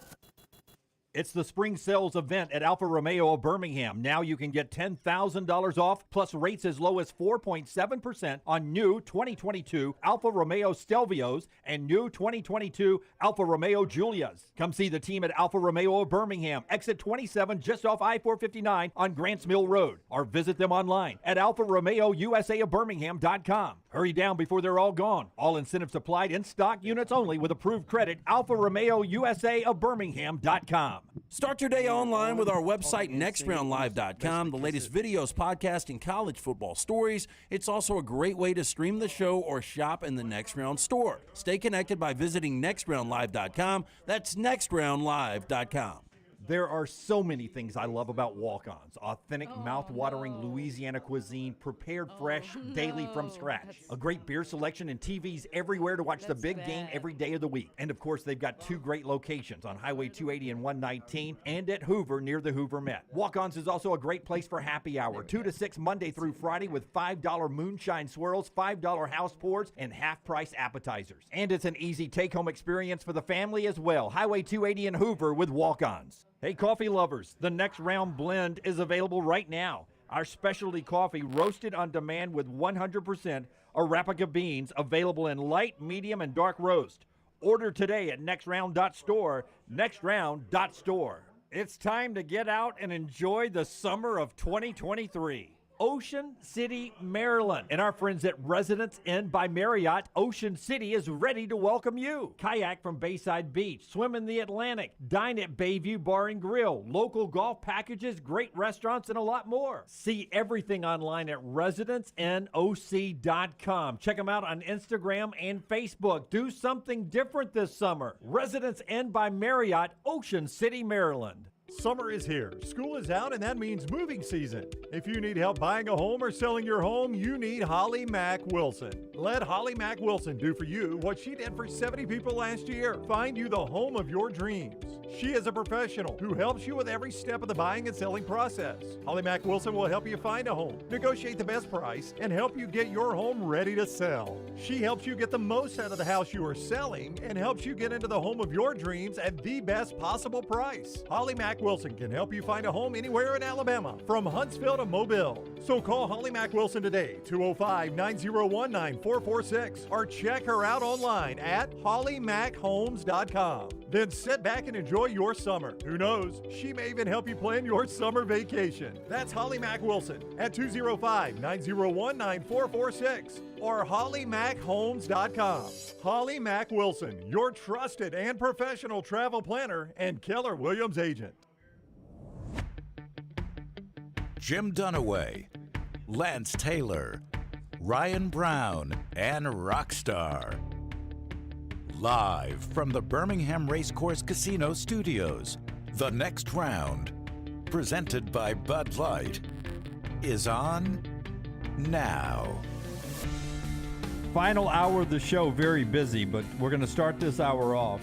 It's the spring sales event at Alfa Romeo of Birmingham. Now you can get $10,000 off plus rates as low as 4.7% on new 2022 Alfa Romeo Stelvios and new 2022 Alfa Romeo Giulias. Come see the team at Alfa Romeo of Birmingham, exit 27 just off I-459 on Grants Mill Road, or visit them online at alfaromeo.usa.birmingham.com. Hurry down before they're all gone. All incentives applied, in stock units only with approved credit. Alfa Romeo USA of Birmingham.com. Start your day online with our website, nextroundlive.com. The latest videos, podcasts, and college football stories. It's also a great way to stream the show or shop in the Next Round store. Stay connected by visiting nextroundlive.com. That's nextroundlive.com. There are so many things I love about walk-ons. Authentic, mouth-watering Louisiana cuisine, prepared fresh, daily from scratch. A great beer selection and TVs everywhere to watch the big game every day of the week. And, of course, they've got 2 great locations on Highway 280 and 119 and at Hoover near the Hoover Met. Walk-ons is also a great place for happy hour, 2 to 6 Monday through Friday with $5 moonshine swirls, $5 house pours, and half-price appetizers. And it's an easy take-home experience for the family as well. Highway 280 and Hoover with walk-ons. Hey, coffee lovers, the Next Round blend is available right now. Our specialty coffee roasted on demand with 100% Arabica beans, available in light, medium, and dark roast. Order today at nextround.store, nextround.store. It's time to get out and enjoy the summer of 2023. Ocean City, Maryland. And our friends at Residence Inn by Marriott, Ocean City is ready to welcome you. Kayak from Bayside Beach, swim in the Atlantic, dine at Bayview Bar and Grill, local golf packages, great restaurants, and a lot more. See everything online at residencenoc.com. Check them out on Instagram and Facebook. Do something different this summer. Residence Inn by Marriott, Ocean City, Maryland. Summer is here, school is out, and that means moving season. If you need help buying a home or selling your home, you need Holly Mack Wilson. Let Holly Mack Wilson do for you what she did for 70 people last year. Find you the home of your dreams. She is a professional who helps you with every step of the buying and selling process. Holly Mack Wilson will help you find a home, negotiate the best price, and help you get your home ready to sell. She helps you get the most out of the house you are selling and helps you get into the home of your dreams at the best possible price. Holly Mack Wilson can help you find a home anywhere in Alabama, from Huntsville to Mobile. So call Holly Mack Wilson today, 205-901-9446, or check her out online at hollymackhomes.com. Then sit back and enjoy your summer. Who knows, she may even help you plan your summer vacation. That's Holly Mack Wilson at 205-901-9446 or hollymackhomes.com. Holly Mack Wilson, your trusted and professional travel planner and Keller Williams agent. Jim Dunaway, Lance Taylor, Ryan Brown, and Rockstar. Live from the Birmingham Racecourse Casino Studios, the next round, presented by Bud Light, is on now. Final hour of the show, very busy, but we're going to start this hour off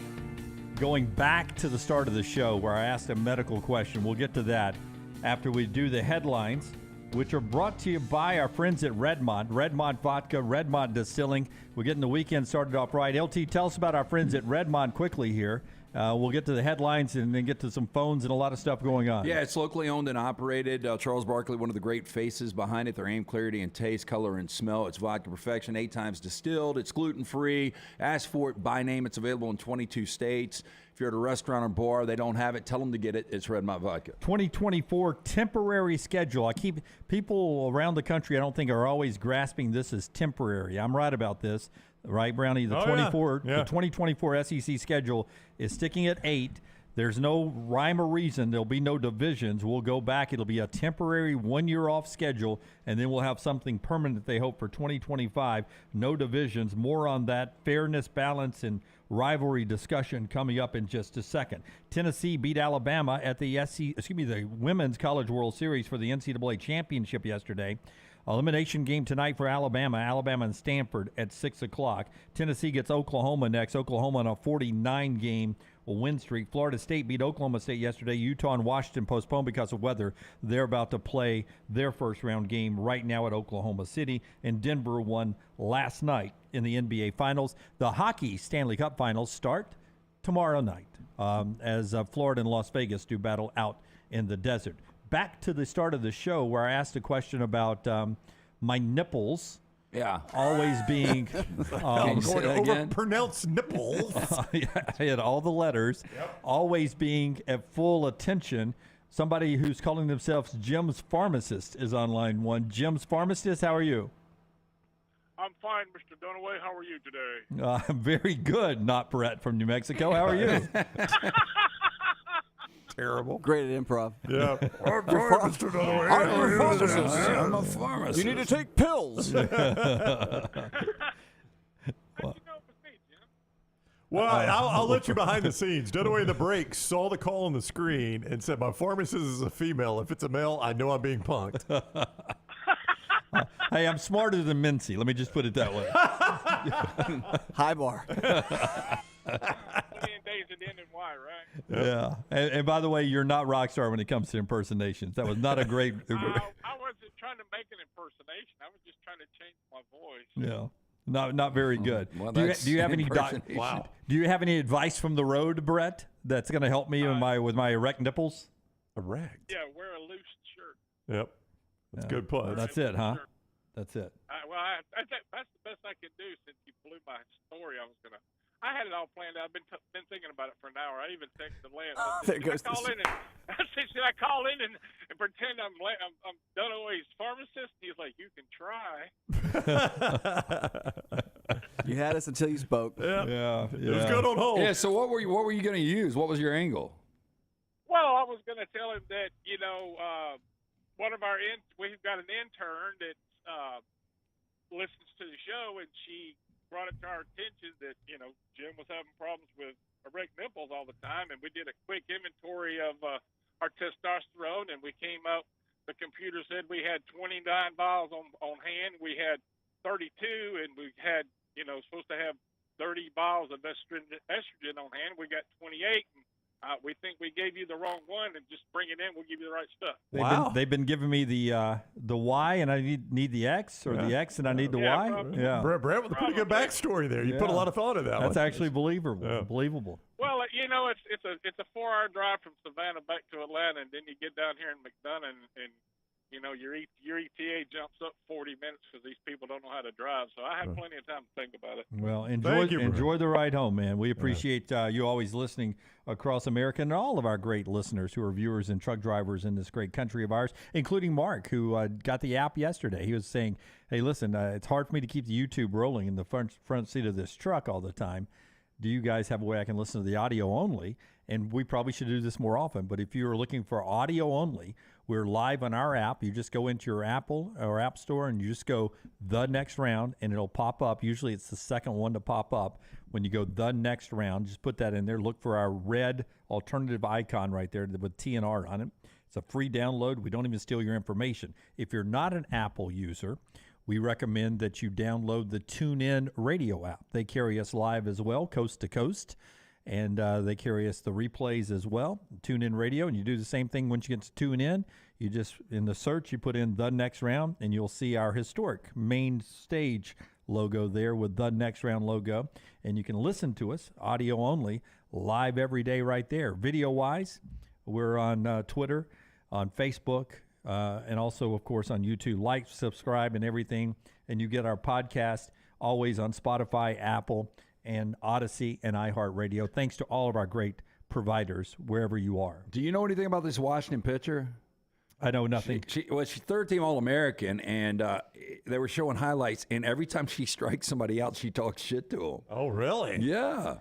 going back to the start of the show where I asked a medical question. We'll get to that after we do the headlines, which are brought to you by our friends at Redmont Vodka, Redmont Distilling. We're getting the weekend started off right. LT, tell us about our friends at Redmont quickly here. We'll get to the headlines and then get to some phones and a lot of stuff going on. Yeah, it's locally owned and operated. Charles Barkley, one of the great faces behind it. Their aim, clarity, and taste, color, and smell. It's vodka perfection, 8 times distilled. It's gluten-free. Ask for it by name. It's available in 22 states. If you're at a restaurant or bar, they don't have it, tell them to get it. It's Redmont Vodka. 2024 temporary schedule. I keep people around the country, I don't think, are always grasping this as temporary. I'm right about this. Right, Brownie? The 2024 SEC schedule is sticking at 8. There's no rhyme or reason. There'll be no divisions. We'll go back. It'll be a temporary 1-year off schedule, and then we'll have something permanent, they hope, for 2025. No divisions. More on that fairness, balance, and rivalry discussion coming up in just a second. Tennessee beat Alabama at the the Women's College World Series for the NCAA championship yesterday. Elimination game tonight for Alabama and Stanford at 6 o'clock. Tennessee gets Oklahoma next. Oklahoma on a 49-game win streak. Florida State beat Oklahoma State yesterday. Utah and Washington postponed because of weather. They're about to play their first-round game right now at Oklahoma City. And Denver won last night in the NBA Finals. The hockey Stanley Cup Finals start tomorrow night as Florida and Las Vegas do battle out in the desert. Back to the start of the show where I asked a question about my nipples. Yeah. Always being pronounced nipples. I had all the letters. Yep. Always being at full attention. Somebody who's calling themselves Jim's Pharmacist is on line 1. Jim's Pharmacist, how are you? I'm fine, Mr. Dunaway. How are you today? I'm very good. Not Brett from New Mexico. How are you? Terrible. Great at improv. Yeah. I'm a pharmacist. You need to take pills. Well, I'll let you behind the scenes. Dunaway the break saw the call on the screen and said, my pharmacist is a female. If it's a male, I know I'm being punked. Hey, I'm smarter than Mincy. Let me just put it that way. High bar. Days and ending Y, right? Yeah. And by the way, you're not Rockstar when it comes to impersonations. That was not a great. I wasn't trying to make an impersonation. I was just trying to change my voice. Yeah. Not very good. Well, do you have any wow. Do you have any advice from the road, Brett, that's going to help me with my erect nipples? Erect. Yeah, wear a loose shirt. Yep. That's good plus. That's it, huh? That's it. That's the best I can do since you blew my story. I I had it all planned out. I've been thinking about it for an hour. I even texted Lance. There goes the I said, should I call in and pretend I'm Dunaway's pharmacist? He's like, you can try. You had us until you spoke. Yeah. It was good on hold. Yeah. So what were you going to use? What was your angle? Well, I was going to tell him that, one of we've got an intern that listens to the show, and she brought it to our attention that, Jim was having problems with erect nipples all the time, and we did a quick inventory of our testosterone, and we came up, the computer said we had 29 vials on hand. We had 32, and we had, supposed to have 30 vials of estrogen on hand. We got 28, and we think we gave you the wrong one, and just bring it in. We'll give you the right stuff. They've been giving me the Y, and I need the X, or the X, and I need the Y. Probably. Yeah, Brett with a pretty good backstory there. You put a lot of thought in that. That's one. actually believable. Believable. Well, it's a 4-hour drive from Savannah back to Atlanta, and then you get down here in McDonough, and your ETA jumps up 40 minutes because these people don't know how to drive. So I had plenty of time to think about it. Well, enjoy the ride home, man. We appreciate you always listening across America, and all of our great listeners who are viewers and truck drivers in this great country of ours, including Mark, who got the app yesterday. He was saying, hey, listen, it's hard for me to keep the YouTube rolling in the front seat of this truck all the time. Do you guys have a way I can listen to the audio only? And we probably should do this more often. But if you're looking for audio only, we're live on our app. You just go into your Apple or App Store and you just go The Next Round, and it'll pop up. Usually it's the second one to pop up. When you go The Next Round, just put that in there. Look for our red alternative icon right there with TNR on it. It's a free download. We don't even steal your information. If you're not an Apple user, we recommend that you download the TuneIn radio app. They carry us live as well, coast to coast, and they carry us the replays as well, TuneIn radio, and you do the same thing once you get to TuneIn. You just, in the search, you put in The Next Round, and you'll see our historic main stage logo there with The Next Round logo, and you can listen to us, audio only, live every day right there. Video-wise, we're on Twitter, on Facebook, and also, of course, on YouTube. Like, subscribe, and everything. And you get our podcast always on Spotify, Apple, and Odyssey, and iHeartRadio. Thanks to all of our great providers wherever you are. Do you know anything about this Washington pitcher? I know nothing. She's third-team All-American, and they were showing highlights, and every time she strikes somebody out, she talks shit to them. Oh, really? Yeah.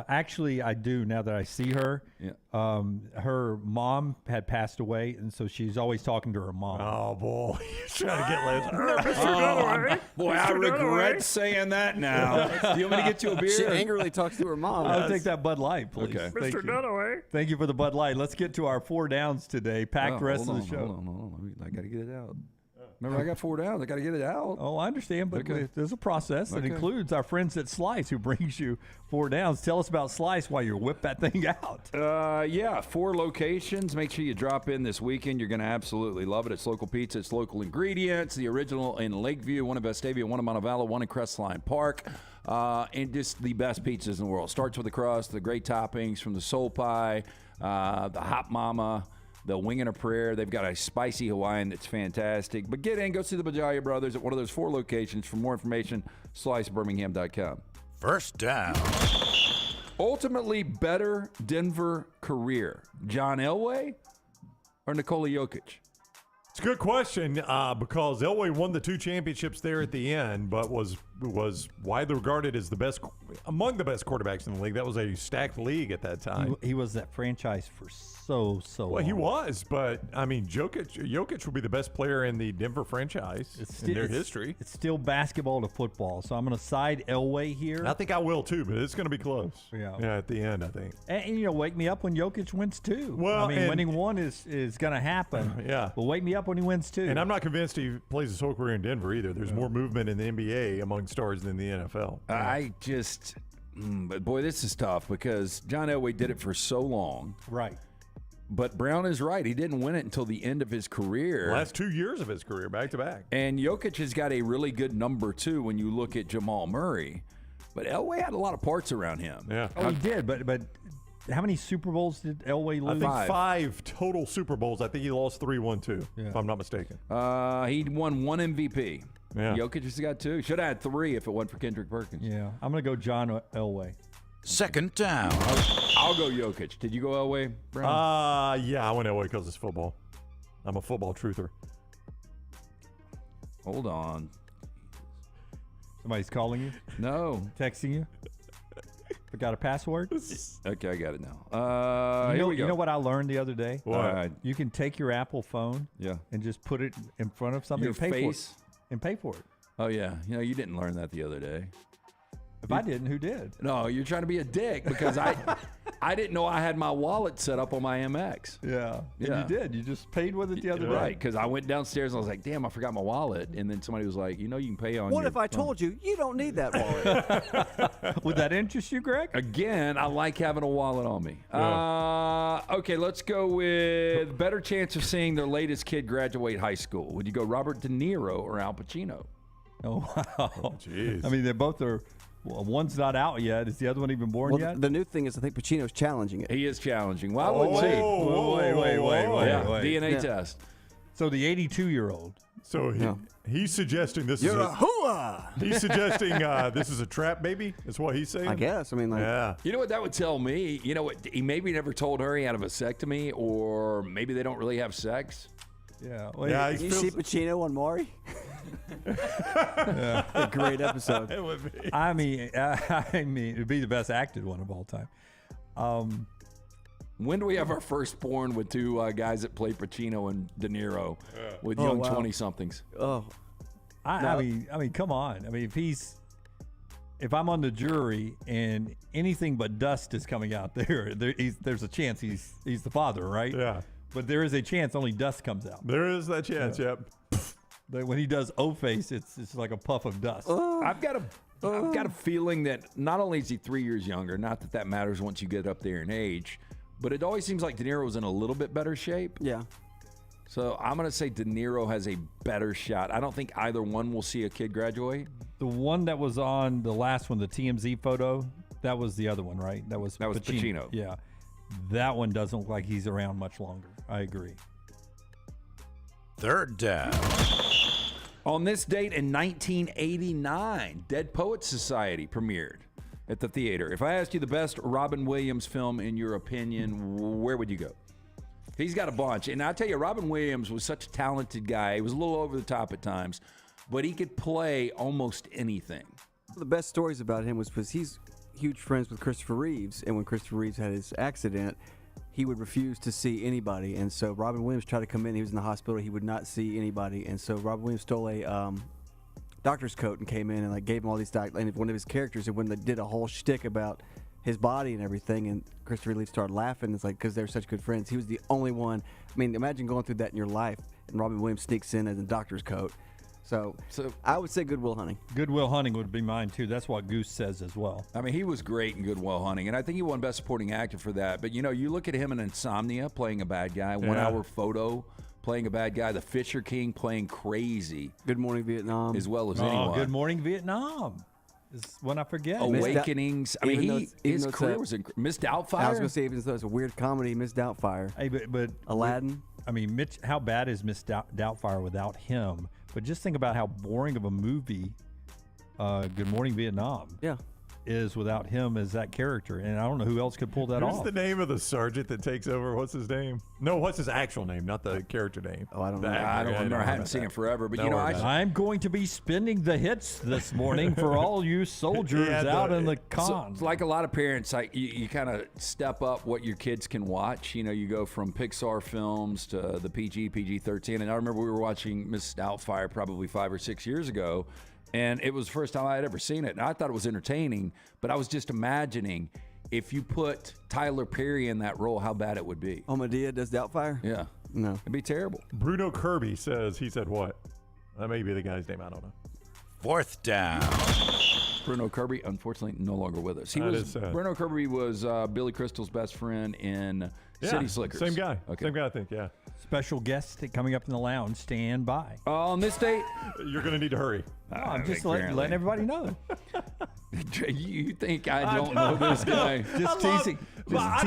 Actually, I do now that I see her. Yeah. Her mom had passed away, and so she's always talking to her mom. Oh, boy. You're trying to get lazy. Boy, I regret saying that now. Do you want me to get you a beer? She angrily talks to her mom. I'll take that Bud Light, please. Okay. Thank Mr. you. Dunaway. Thank you for the Bud Light. Let's get to our 4 downs today. Packed rest of the show. Hold on. I got to get it out. Remember, I got 4 downs. I got to get it out. Oh, I understand, but Okay. there's a process that Okay. includes our friends at Slice, who brings you 4 downs. Tell us about Slice while you whip that thing out. 4 locations. Make sure you drop in this weekend. You're going to absolutely love it. It's local pizza. It's local ingredients. The original in Lakeview, one in Vestavia, one in Montevallo, one in Crestline Park. And just the best pizzas in the world. Starts with the crust, the great toppings from the soul pie, the hot mama, the wing and a prayer. They've got a spicy Hawaiian that's fantastic. But get in, go see the Bajalia Brothers at one of those 4 locations. For more information, slicebirmingham.com. First down. Ultimately better Denver career, John Elway or Nikola Jokic? It's a good question because Elway won the 2 championships there at the end, but was widely regarded as among the best quarterbacks in the league. That was a stacked league at that time. He was that franchise for so long. Well, he was, but I mean, Jokic would be the best player in the Denver franchise in their history. It's still basketball to football, so I'm going to side Elway here. I think I will too, but it's going to be close. Yeah, at the end, I think. And wake me up when Jokic wins too. Well, I mean, winning one is going to happen. Yeah, but wake me up when he wins too. And I'm not convinced he plays his whole career in Denver either. There's more movement in the NBA among stars than the NFL. But boy, this is tough because John Elway did it for so long. Right. But Brown is right. He didn't win it until the end of his career. Last 2 years of his career, back to back. And Jokic has got a really good number, too, when you look at Jamal Murray. But Elway had a lot of parts around him. Yeah. Oh, he did. But how many Super Bowls did Elway lose? I think 5 total Super Bowls. I think he lost 3, won 2, if I'm not mistaken. He won 1 MVP. Yeah. Jokic has got 2. Should have had 3 if it wasn't for Kendrick Perkins. Yeah, I'm going to go John Elway. Second down. I'll go Jokic. Did you go Elway, Brown? Yeah, I went Elway because it's football. I'm a football truther. Hold on. Somebody's calling you? No. Texting you? Forgot a password? Okay, I got it now. Here we go. You know what I learned the other day? What? You can take your Apple phone and just put it in front of something Your and pay face? for it. And pay for it. Oh, yeah. You know, you didn't learn that the other day. If I didn't, who did? No, you're trying to be a dick because I didn't know I had my wallet set up on my MX. Yeah. You did. You just paid with it the other day. Right, because I went downstairs and I was like, damn, I forgot my wallet. And then somebody was like, you know, you can pay on What your if I phone. told you you don't need that wallet? Would that interest you, Greg? Again, I like having a wallet on me. Okay, let's go with better chance of seeing their latest kid graduate high school. Would you go Robert De Niro or Al Pacino? Oh, wow. Jeez. I mean, they both are. Well, one's not out yet. Is the other one even born yet? The new thing is I think Pacino's challenging it. He is challenging. Well, I wouldn't see. Wait. DNA test. So the 82-year-old. So he's suggesting this You're is a hooah! He's suggesting this is a trap baby? Is what he's saying? I guess. I mean, like, yeah. You know what that would tell me? You know what? He maybe never told her he had a vasectomy, or maybe they don't really have sex. Yeah. Well, you see Pacino on Maury? A great episode. It would be. I mean, it'd be the best acted one of all time. When do we have our firstborn with 2 guys that play Pacino and De Niro with young 20-somethings? Oh, I mean, come on. I mean, if I'm on the jury and anything but dust is coming out there's a chance he's the father, right? Yeah. But there is a chance only dust comes out. There is that chance, yep. When he does O-face, it's like a puff of dust. I've got a feeling that not only is he 3 years younger, not that that matters once you get up there in age, but it always seems like De Niro's in a little bit better shape. Yeah. So I'm going to say De Niro has a better shot. I don't think either one will see a kid graduate. The one that was on the last one, the TMZ photo, that was the other one, right? That was Pacino. Yeah. That one doesn't look like he's around much longer. I agree. Third down. On this date in 1989, Dead Poets Society premiered at the theater. If I asked you the best Robin Williams film in your opinion, where would you go? He's got a bunch. And I'll tell you, Robin Williams was such a talented guy. He was a little over the top at times, but he could play almost anything. The best stories about him was because he's huge friends with Christopher Reeves, and when Christopher Reeves had his accident, he would refuse to see anybody, and so Robin Williams tried to come in. He was in the hospital. He would not see anybody, and so Robin Williams stole a doctor's coat and came in and like gave him all these and one of his characters, and when they did a whole shtick about his body and everything, and Christopher Reeves started laughing. It's like because they're such good friends. He was the only one. I mean, imagine going through that in your life, and Robin Williams sneaks in as a doctor's coat. So I would say Good Will Hunting. Good Will Hunting would be mine, too. That's what Goose says as well. I mean, he was great in Good Will Hunting, and I think he won Best Supporting Actor for that. But, you know, you look at him in Insomnia playing a bad guy, 1 Hour Photo playing a bad guy, The Fisher King playing crazy. Good Morning Vietnam. As well as anyone. Good Morning Vietnam is one I forget. Awakenings. I mean, his career was Miss Doubtfire. I was going to say, even though it's a weird comedy, Miss Doubtfire. Hey, but Aladdin. I mean, Mitch, how bad is Miss Doubtfire without him? But just think about how boring of a movie Good Morning Vietnam is without him as that character. And I don't know who else could pull that off. Who's the name of the sergeant that takes over? What's his name? No, what's his actual name, not the character name. Oh, I don't know. I don't remember. I haven't seen it forever. But, you know, I'm going to be spinning the hits this morning for all you soldiers out in the cons. So, like a lot of parents, like you kind of step up what your kids can watch. You know, you go from Pixar films to the PG-13. And I remember we were watching Miss Doubtfire probably 5 or 6 years ago. And it was the first time I had ever seen it. And I thought it was entertaining, but I was just imagining if you put Tyler Perry in that role, how bad it would be. Oh, Medea does Doubtfire? Yeah. No. It'd be terrible. Bruno Kirby says, he said what? That may be the guy's name. I don't know. Fourth down. Bruno Kirby, unfortunately, no longer with us. Bruno Kirby was Billy Crystal's best friend in City Slickers. Same guy. Okay. Same guy, I think, yeah. Special guest coming up in the lounge. Stand by. On this date, you're going to need to hurry. I'm just letting everybody know. You think I don't know this guy? Just teasing. I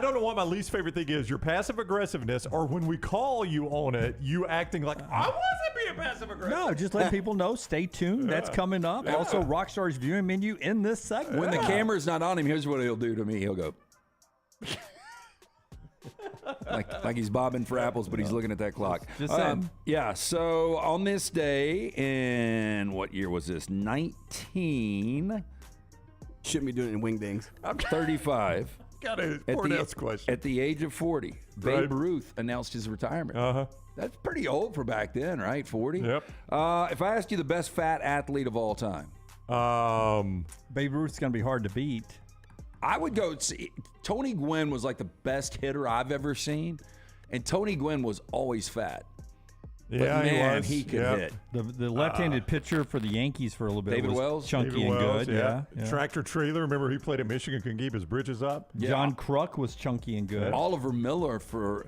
don't know what my least favorite thing is. Your passive aggressiveness, or when we call you on it, you acting like I wasn't being being passive aggressive. No, just let people know. Stay tuned. That's coming up. Yeah. Also, Rockstar's viewing menu in this segment. When the camera's not on him, here's what he'll do to me. He'll go. like he's bobbing for apples, but he's looking at that clock. Just saying. Yeah, so on this day, in what year was this? 19. Shouldn't be doing it in wingdings. I'm 35. Got a poor Nets question. At the age of 40, Babe Ruth announced his retirement. Uh-huh. That's pretty old for back then, right? 40? Yep. If I asked you the best fat athlete of all time. Babe Ruth's going to be hard to beat. I would go see Tony Gwynn was like the best hitter I've ever seen, and Tony Gwynn was always fat. But Yeah, man, he could was. hit. The left-handed pitcher for the Yankees for a little bit David was Wells? chunky David and Wells, good. Yeah. Tractor Trailer. Remember he played at Michigan, couldn't keep his bridges up. John Kruk was chunky and good. Oliver Miller for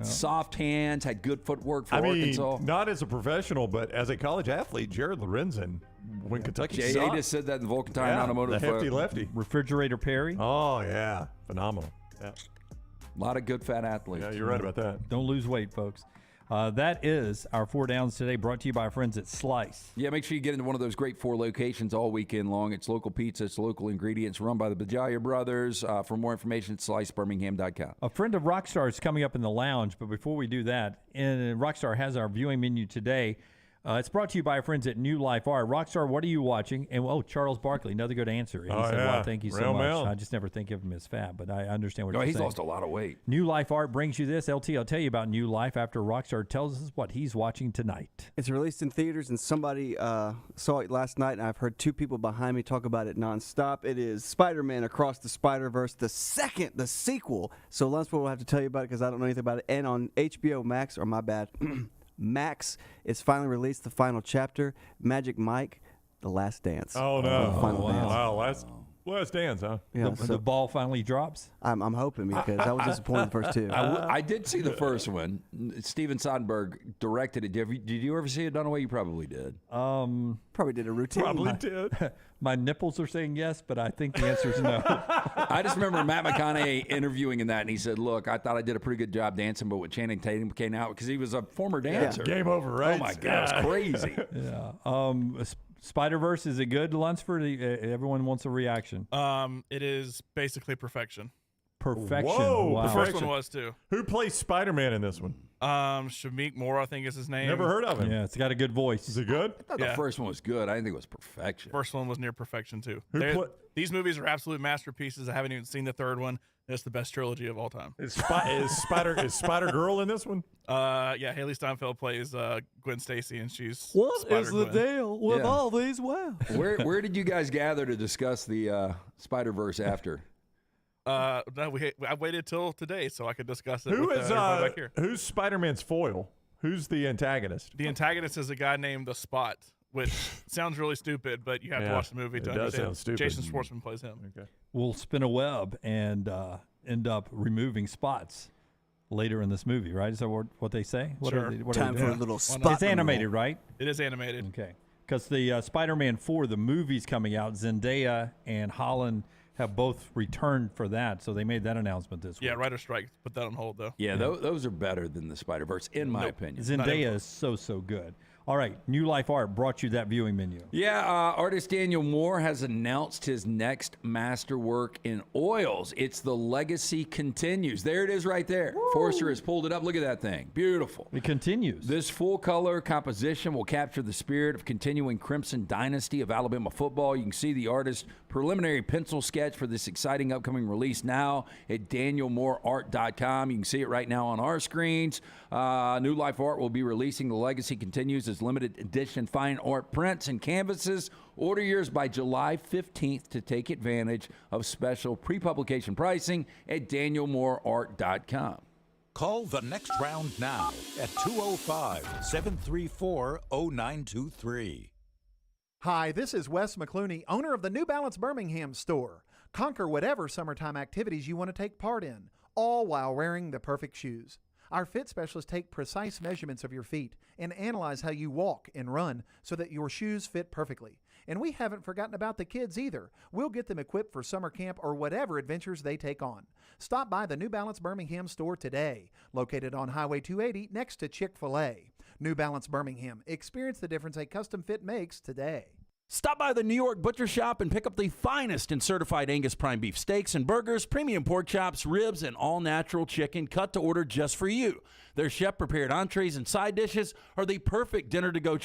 soft hands, had good footwork for Arkansas. Not as a professional, but as a college athlete, Jared Lorenzen when Kentucky Jay sucked. just said that in Vulcan Tire Automotive. The hefty lefty. Refrigerator Perry. Oh, yeah. Phenomenal. Yeah. A lot of good fat athletes. Yeah, you're right about that. Don't lose weight, folks. That is our 4 Downs today, brought to you by our friends at Slice. Yeah, make sure you get into one of those great 4 locations all weekend long. It's local pizza, it's local ingredients, run by the Bajalia brothers. For more information, slicebirmingham.com. A friend of Rockstar is coming up in the lounge, but before we do that, Rockstar has our viewing menu today. It's brought to you by our friends at New Life Art. Rockstar, what are you watching? And Charles Barkley, another good answer. He said, well, thank you so much. I just never think of him as fat, but I understand what you're saying. He's lost a lot of weight. New Life Art brings you this. LT, I'll tell you about New Life after Rockstar tells us what he's watching tonight. It's released in theaters, and somebody saw it last night, and I've heard 2 people behind me talk about it nonstop. It is Spider-Man Across the Spider-Verse, the sequel. So Lunsford will have to tell you about it because I don't know anything about it. And on HBO Max, or my bad, Max, it's finally released, the final chapter, Magic Mike, The Last Dance. Oh, no. Final dance. Wow, last dance, huh? Yeah, the ball finally drops? I'm hoping, because I was disappointed in the first 2. I did see the first one. Steven Soderbergh directed it. Did you ever see it done away? You probably did. Probably did a routine. Probably did. My nipples are saying yes, but I think the answer is no. I just remember Matt McConaughey interviewing in that, and he said, look, I thought I did a pretty good job dancing, but when Channing Tatum came out, because he was a former dancer. Game over, right? Oh, my God. It was crazy. Yeah. Spider-Verse, is it good, Lunsford? Everyone wants a reaction. It is basically perfection. Perfection. Whoa, wow. The first one was, too. Who plays Spider-Man in this one? Shamik Moore, I think is his name. Never heard of him. Yeah, it's got a good voice. Is it good? I thought the first one was good. I didn't think it was perfection. First one was near perfection, too. These movies are absolute masterpieces. I haven't even seen the third one. It's the best trilogy of all time. Is Spider-Girl in this one? Yeah, Haley Steinfeld plays Gwen Stacy, and she's What is Spider-Gwen. the deal with all these webs? Where did you guys gather to discuss the Spider-Verse after? No, I waited till today so I could discuss it. Back here. Who's Spider-Man's foil? Who's the antagonist? The antagonist is a guy named the Spot, which sounds really stupid, but you have to watch the movie to it does understand. sound stupid. Jason Schwartzman plays him. Okay. We'll spin a web and end up removing spots later in this movie, right? Is that what they say? Sure. Time for a little spot. It's animated, right? It is animated. Okay. Because the Spider-Man 4, the movie's coming out, Zendaya and Holland have both returned for that, so they made that announcement this week. Yeah, writer strike. Put that on hold, though. Yeah, those are better than the Spider-Verse, in my opinion. Zendaya is so good. All right, New Life Art brought you that viewing menu. Yeah, artist Daniel Moore has announced his next masterwork in oils. It's The Legacy Continues. There it is right there. Woo! Forrester has pulled it up. Look at that thing. Beautiful. It continues. This full-color composition will capture the spirit of continuing Crimson dynasty of Alabama football. You can see the artist's preliminary pencil sketch for this exciting upcoming release now at danielmooreart.com. You can see it right now on our screens. New Life Art will be releasing The Legacy Continues as limited edition fine art prints and canvases. Order yours by July 15th to take advantage of special pre-publication pricing at danielmooreart.com. Call the next round now at 205-734-0923. Hi, this is Wes McClooney, owner of the New Balance Birmingham store. Conquer whatever summertime activities you want to take part in, all while wearing the perfect shoes. Our fit specialists take precise measurements of your feet and analyze how you walk and run so that your shoes fit perfectly. And we haven't forgotten about the kids either. We'll get them equipped for summer camp or whatever adventures they take on. Stop by the New Balance Birmingham store today, located on Highway 280 next to Chick-fil-A. New Balance Birmingham. Experience the difference a custom fit makes today. Stop by the New York Butcher Shop and pick up the finest in certified Angus prime beef steaks and burgers, premium pork chops, ribs, and all-natural chicken cut to order just for you. Their chef-prepared entrees and side dishes are the perfect dinner-to-go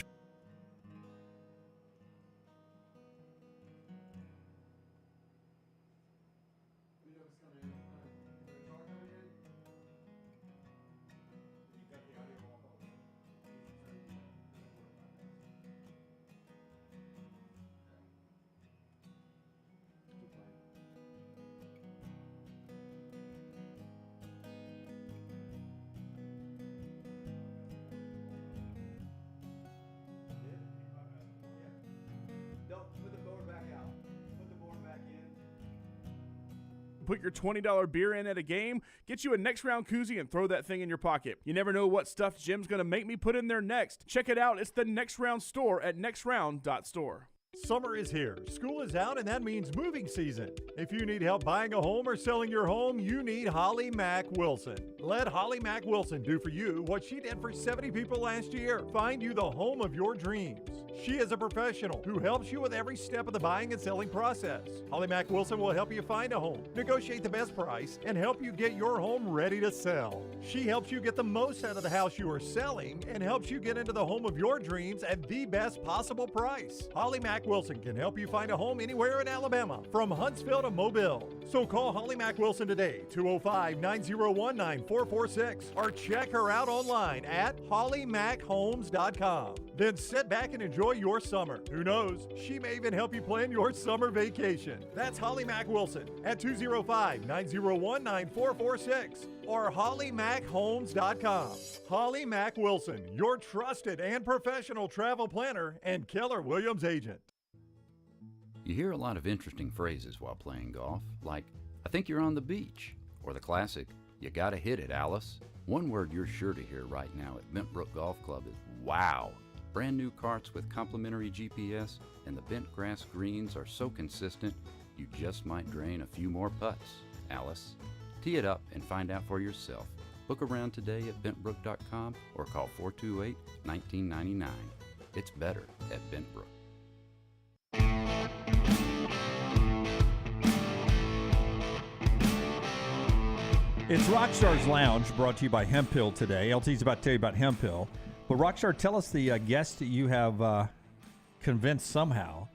Put your $20 beer in at a game, get you a next round koozie, and throw that thing in your pocket. You never know what stuff Jim's going to make me put in there next. Check it out. It's the Next Round store at nextround.store. Summer is here, school is out, and that means moving season. If you need help buying a home or selling your home, you need Holly Mack Wilson. Let Holly Mack Wilson do for you what she did for 70 people last year. Find you the home of your dreams. She is a professional who helps you with every step of the buying and selling process. Holly Mack Wilson will help you find a home, negotiate the best price, and help you get your home ready to sell. She helps you get the most out of the house you are selling and helps you get into the home of your dreams at the best possible price. Holly Mack Wilson can help you find a home anywhere in Alabama, from Huntsville to Mobile. So call Holly Mack Wilson today, 205-901-9446, or check her out online at hollymackhomes.com. Then sit back and enjoy your summer. Who knows, she may even help you plan your summer vacation. That's Holly Mack Wilson at 205-901-9446 or hollymackhomes.com. Holly Mack Wilson, your trusted and professional travel planner and Keller Williams agent. You hear a lot of interesting phrases while playing golf, like, I think you're on the beach, or the classic, you gotta hit it, Alice. One word you're sure to hear right now at Bentbrook Golf Club is wow. Brand new carts with complimentary GPS and the bent grass greens are so consistent, you just might drain a few more putts, Alice. Tee it up and find out for yourself. Book around today at bentbrook.com or call 428-1999. It's better at Bentbrook. It's Rockstar's Lounge, brought to you by Hemp Hill today. LT's about to tell you about Hemp Hill. But Rockstar, tell us the guest that you have convinced somehow,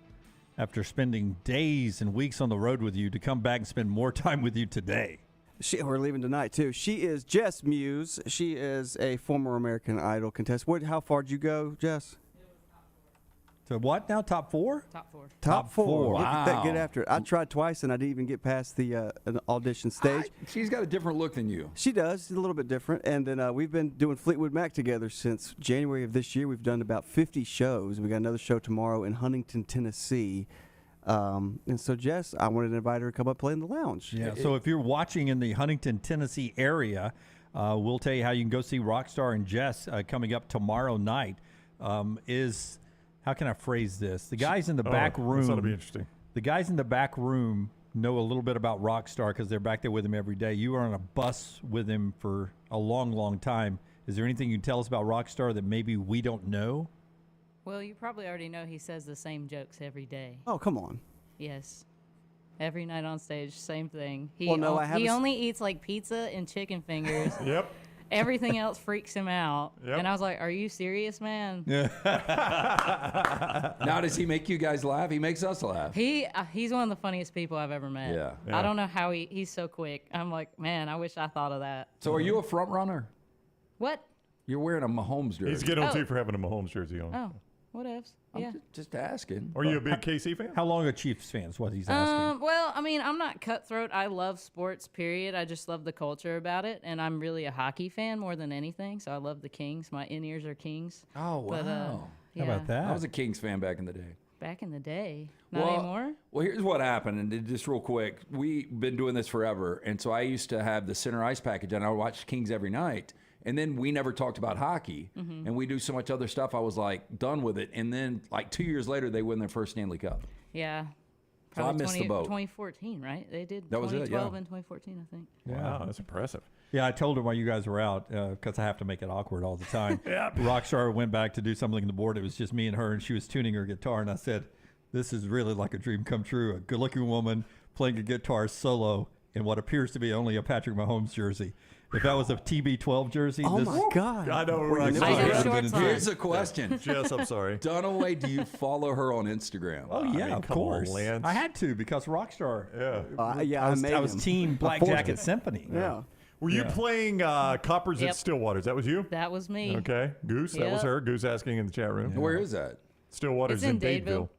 after spending days and weeks on the road with you, to come back and spend more time with you today. We're leaving tonight, too. She is Jess Meuse. She is a former American Idol contestant. How far did you go, Jess? So what now? Top four? Top four. Wow. Get after it. I tried twice, and I didn't even get past the audition stage. She's got a different look than you. She does. She's a little bit different. And then we've been doing Fleetwood Mac together since January of this year. We've done about 50 shows. We got another show tomorrow in Huntington, Tennessee. And so, Jess, I wanted to invite her to come up play in the lounge. Yeah, so if you're watching in the Huntington, Tennessee area, we'll tell you how you can go see Rockstar and Jess coming up tomorrow night. How can I phrase this? The guys in the back room. That'll be interesting. The guys in the back room know a little bit about Rockstar because they're back there with him every day. You are on a bus with him for a long, long time. Is there anything you can tell us about Rockstar that maybe we don't know? Well, you probably already know he says the same jokes every day. Oh, come on. Yes. Every night on stage, same thing. He only eats like pizza and chicken fingers. Yep. Everything else freaks him out. Yep. And I was like, are you serious, man? Now, does he make you guys laugh? He makes us laugh. He's one of the funniest people I've ever met. Yeah. I don't know how he's so quick. I'm like, man, I wish I thought of that. So are you a front runner? What? You're wearing a Mahomes jersey. He's getting on too for having a Mahomes jersey on. Oh, whatevs. Yeah. I'm just asking. Are you a big KC fan? How long are Chiefs fans? What he's asking. Well, I mean, I'm not cutthroat. I love sports, period. I just love the culture about it. And I'm really a hockey fan more than anything. So I love the Kings. My in-ears are Kings. Oh, wow. But, How yeah. about that? I was a Kings fan back in the day. Back in the day. Not anymore? Well, here's what happened, and just real quick. We've been doing this forever, and so I used to have the center ice package, and I would watch Kings every night. And then we never talked about hockey, and we do so much other stuff. I was like done with it. And then like 2 years later, they win their first Stanley Cup. Yeah. So I missed the boat. 2014, right? They did That was it, 2012 yeah. and 2014, I think. Wow, that's impressive. Yeah, I told her while you guys were out, because I have to make it awkward all the time. Yep. Rockstar went back to do something on the board. It was just me and her, and she was tuning her guitar. And I said, this is really like a dream come true. A good-looking woman playing a guitar solo in what appears to be only a Patrick Mahomes jersey. If that was a TB12 jersey, Oh, my God. I know. Right. Here's a question. Jess, I'm sorry. Dunaway, do you follow her on Instagram? Oh, yeah, mean, of come on, course. Lance. I had to because Rockstar. Yeah. Yeah, I was team Black forced Jacket it. Symphony. Yeah. Were you playing Coppers Yep. at Stillwater? That was you? That was me. Okay. Goose, that was Yep. her. Goose asking in the chat room. Where is that? Stillwater's It's in Dadeville.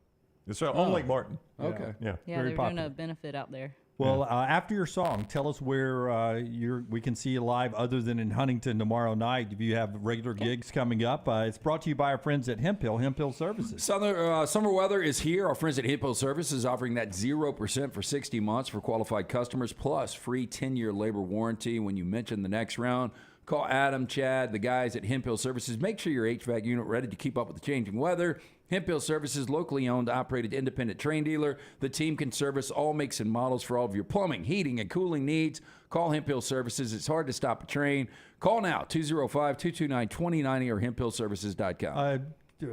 It's on Lake Martin. Okay. Yeah. Yeah, Very they're popular. doing a benefit out there. Well, after your song, tell us where we can see you live other than in Huntington tomorrow night. If you have regular gigs coming up, it's brought to you by our friends at Hemp Hill Services. Summer weather is here. Our friends at Hemp Hill Services offering that 0% for 60 months for qualified customers, plus free 10-year labor warranty when you mention the next round. Call Adam, Chad, the guys at Hemp Hill Services. Make sure your HVAC unit ready to keep up with the changing weather. Hemp Hill Services, locally owned, operated, independent train dealer. The team can service all makes and models for all of your plumbing, heating, and cooling needs. Call Hemp Hill Services. It's hard to stop a train. Call now, 205-229-2090 or hemphillservices.com.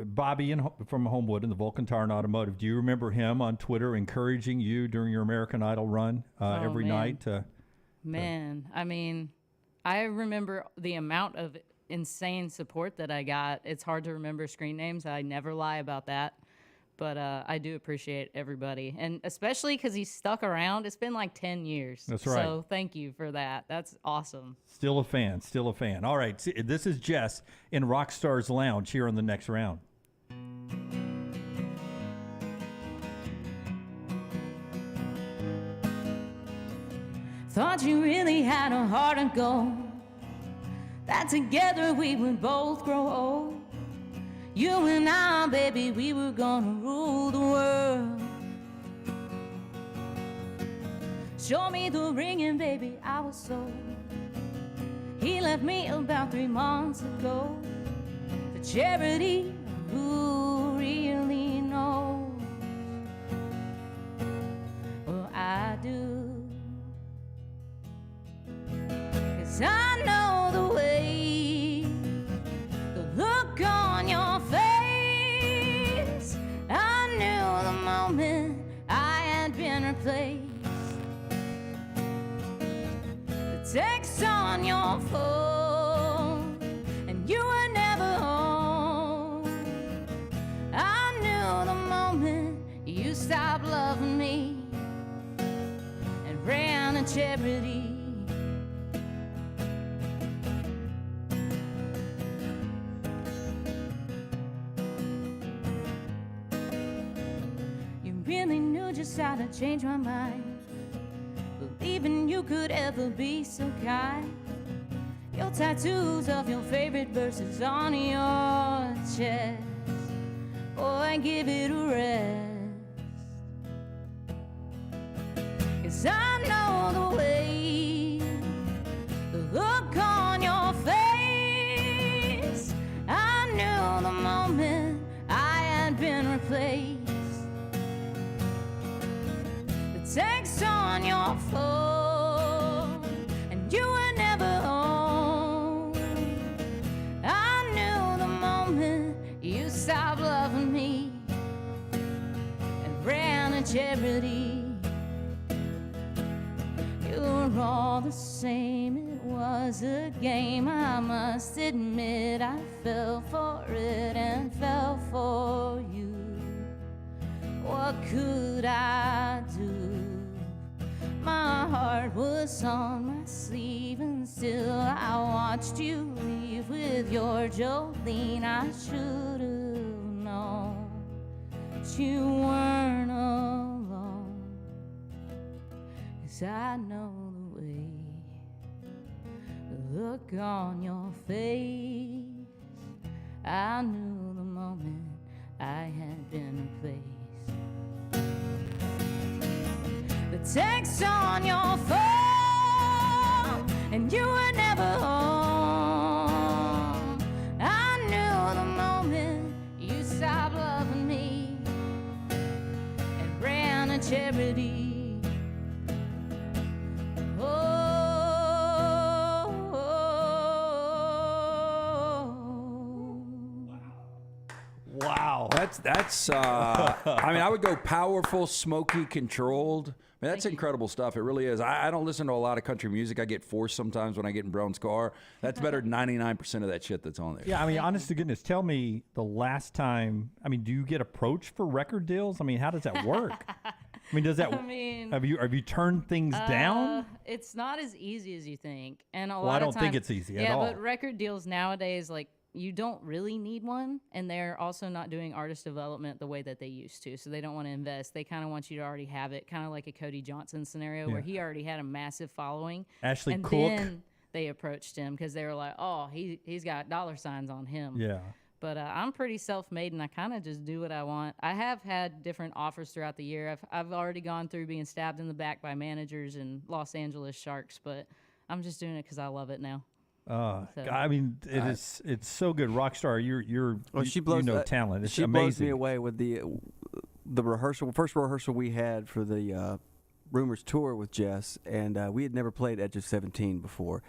Bobby from Homewood in the Vulcan Tire and Automotive. Do you remember him on Twitter encouraging you during your American Idol run every night? Man, I mean, I remember the amount of insane support that I got. It's hard to remember screen names. I never lie about that. But I do appreciate everybody. And especially because he's stuck around. It's been like 10 years. That's right. So thank you for that. That's awesome. Still a fan. All right. This is Jess in Rockstar's Lounge here on the next round. Thought you really had a heart of gold, that together we would both grow old. You and I, baby, we were gonna rule the world. Show me the ring and baby, I was sold. He left me about 3 months ago. For charity, who really knows? Well, I do. 'Cause I know the way, the look on your face. I knew the moment I had been replaced. The text on your phone, and you were never home. I knew the moment you stopped loving me and ran a charity. Really knew just how to change my mind, believing you could ever be so kind. Your tattoos of your favorite verses on your chest, boy, give it a rest. 'Cause I know the way, the look on your face. I knew the moment I had been replaced. Text on your phone, and you were never home. I knew the moment you stopped loving me and ran a charity. You were all the same, it was a game. I must admit I fell for it and fell for you. What could I do? My heart was on my sleeve, and still I watched you leave with your Jolene. I should have known that you weren't alone. 'Cause I know the way, the look on your face. I knew the moment I had been replaced. The text on your phone, and you were never home. I knew the moment you stopped loving me and ran a charity. Oh, Wow. That's. I mean, I would go powerful, smoky, controlled. I mean, that's incredible stuff. It really is. I don't listen to a lot of country music. I get forced sometimes when I get in Brown's car. That's better than 99% of that shit that's on there. Yeah, I mean, honest to goodness, tell me the last time. I mean, do you get approached for record deals? I mean, how does that work? I mean, does that? I mean, have you turned things down? It's not as easy as you think, and Well, I don't think it's easy at all. Yeah, but record deals nowadays, like, you don't really need one, and they're also not doing artist development the way that they used to, so they don't want to invest. They kind of want you to already have it, kind of like a Cody Johnson scenario where he already had a massive following. Ashley and Cook. Then they approached him because they were like, oh, he's got dollar signs on him. Yeah. But I'm pretty self-made, and I kind of just do what I want. I have had different offers throughout the year. I've already gone through being stabbed in the back by managers in Los Angeles Sharks, but I'm just doing it because I love it now. I mean, it's so good. Rockstar, She blows, talent. It's she amazing. blows me away with the first rehearsal we had for the Rumors tour with Jess, and we had never played Edge of 17 before.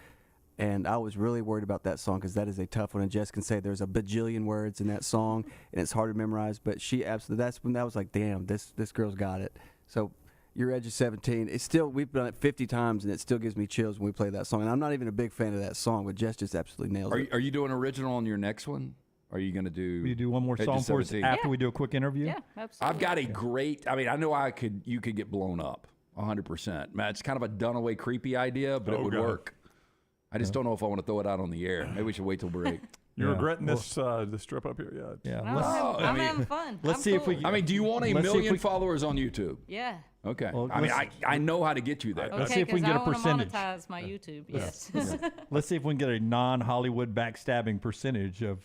And I was really worried about that song because that is a tough one. And Jess can say there's a bajillion words in that song, and it's hard to memorize. But she absolutely, that's when that was like, damn, this girl's got it. So your Edge of 17, it's still, we've done it 50 times, and it still gives me chills when we play that song. And I'm not even a big fan of that song, but Jess just absolutely nails it. Are you doing original on your next one? Are you going to do? Will you do one more song for us after we do a quick interview? Yeah, absolutely. I've got a great. I mean, I know you could get blown up 100%. Man, it's kind of a done away creepy idea, but it would work. I just don't know if I want to throw it out on the air. Maybe we should wait till break. You're regretting this trip up here, Yeah. I'm having fun. Let's see if we. I mean, do you want a million followers on YouTube? Yeah. Okay. Well, I mean, I know how to get you there. Okay, Let's see if we can get a percentage. Monetize my YouTube. Yes. Let's see if we can get a non-Hollywood backstabbing percentage of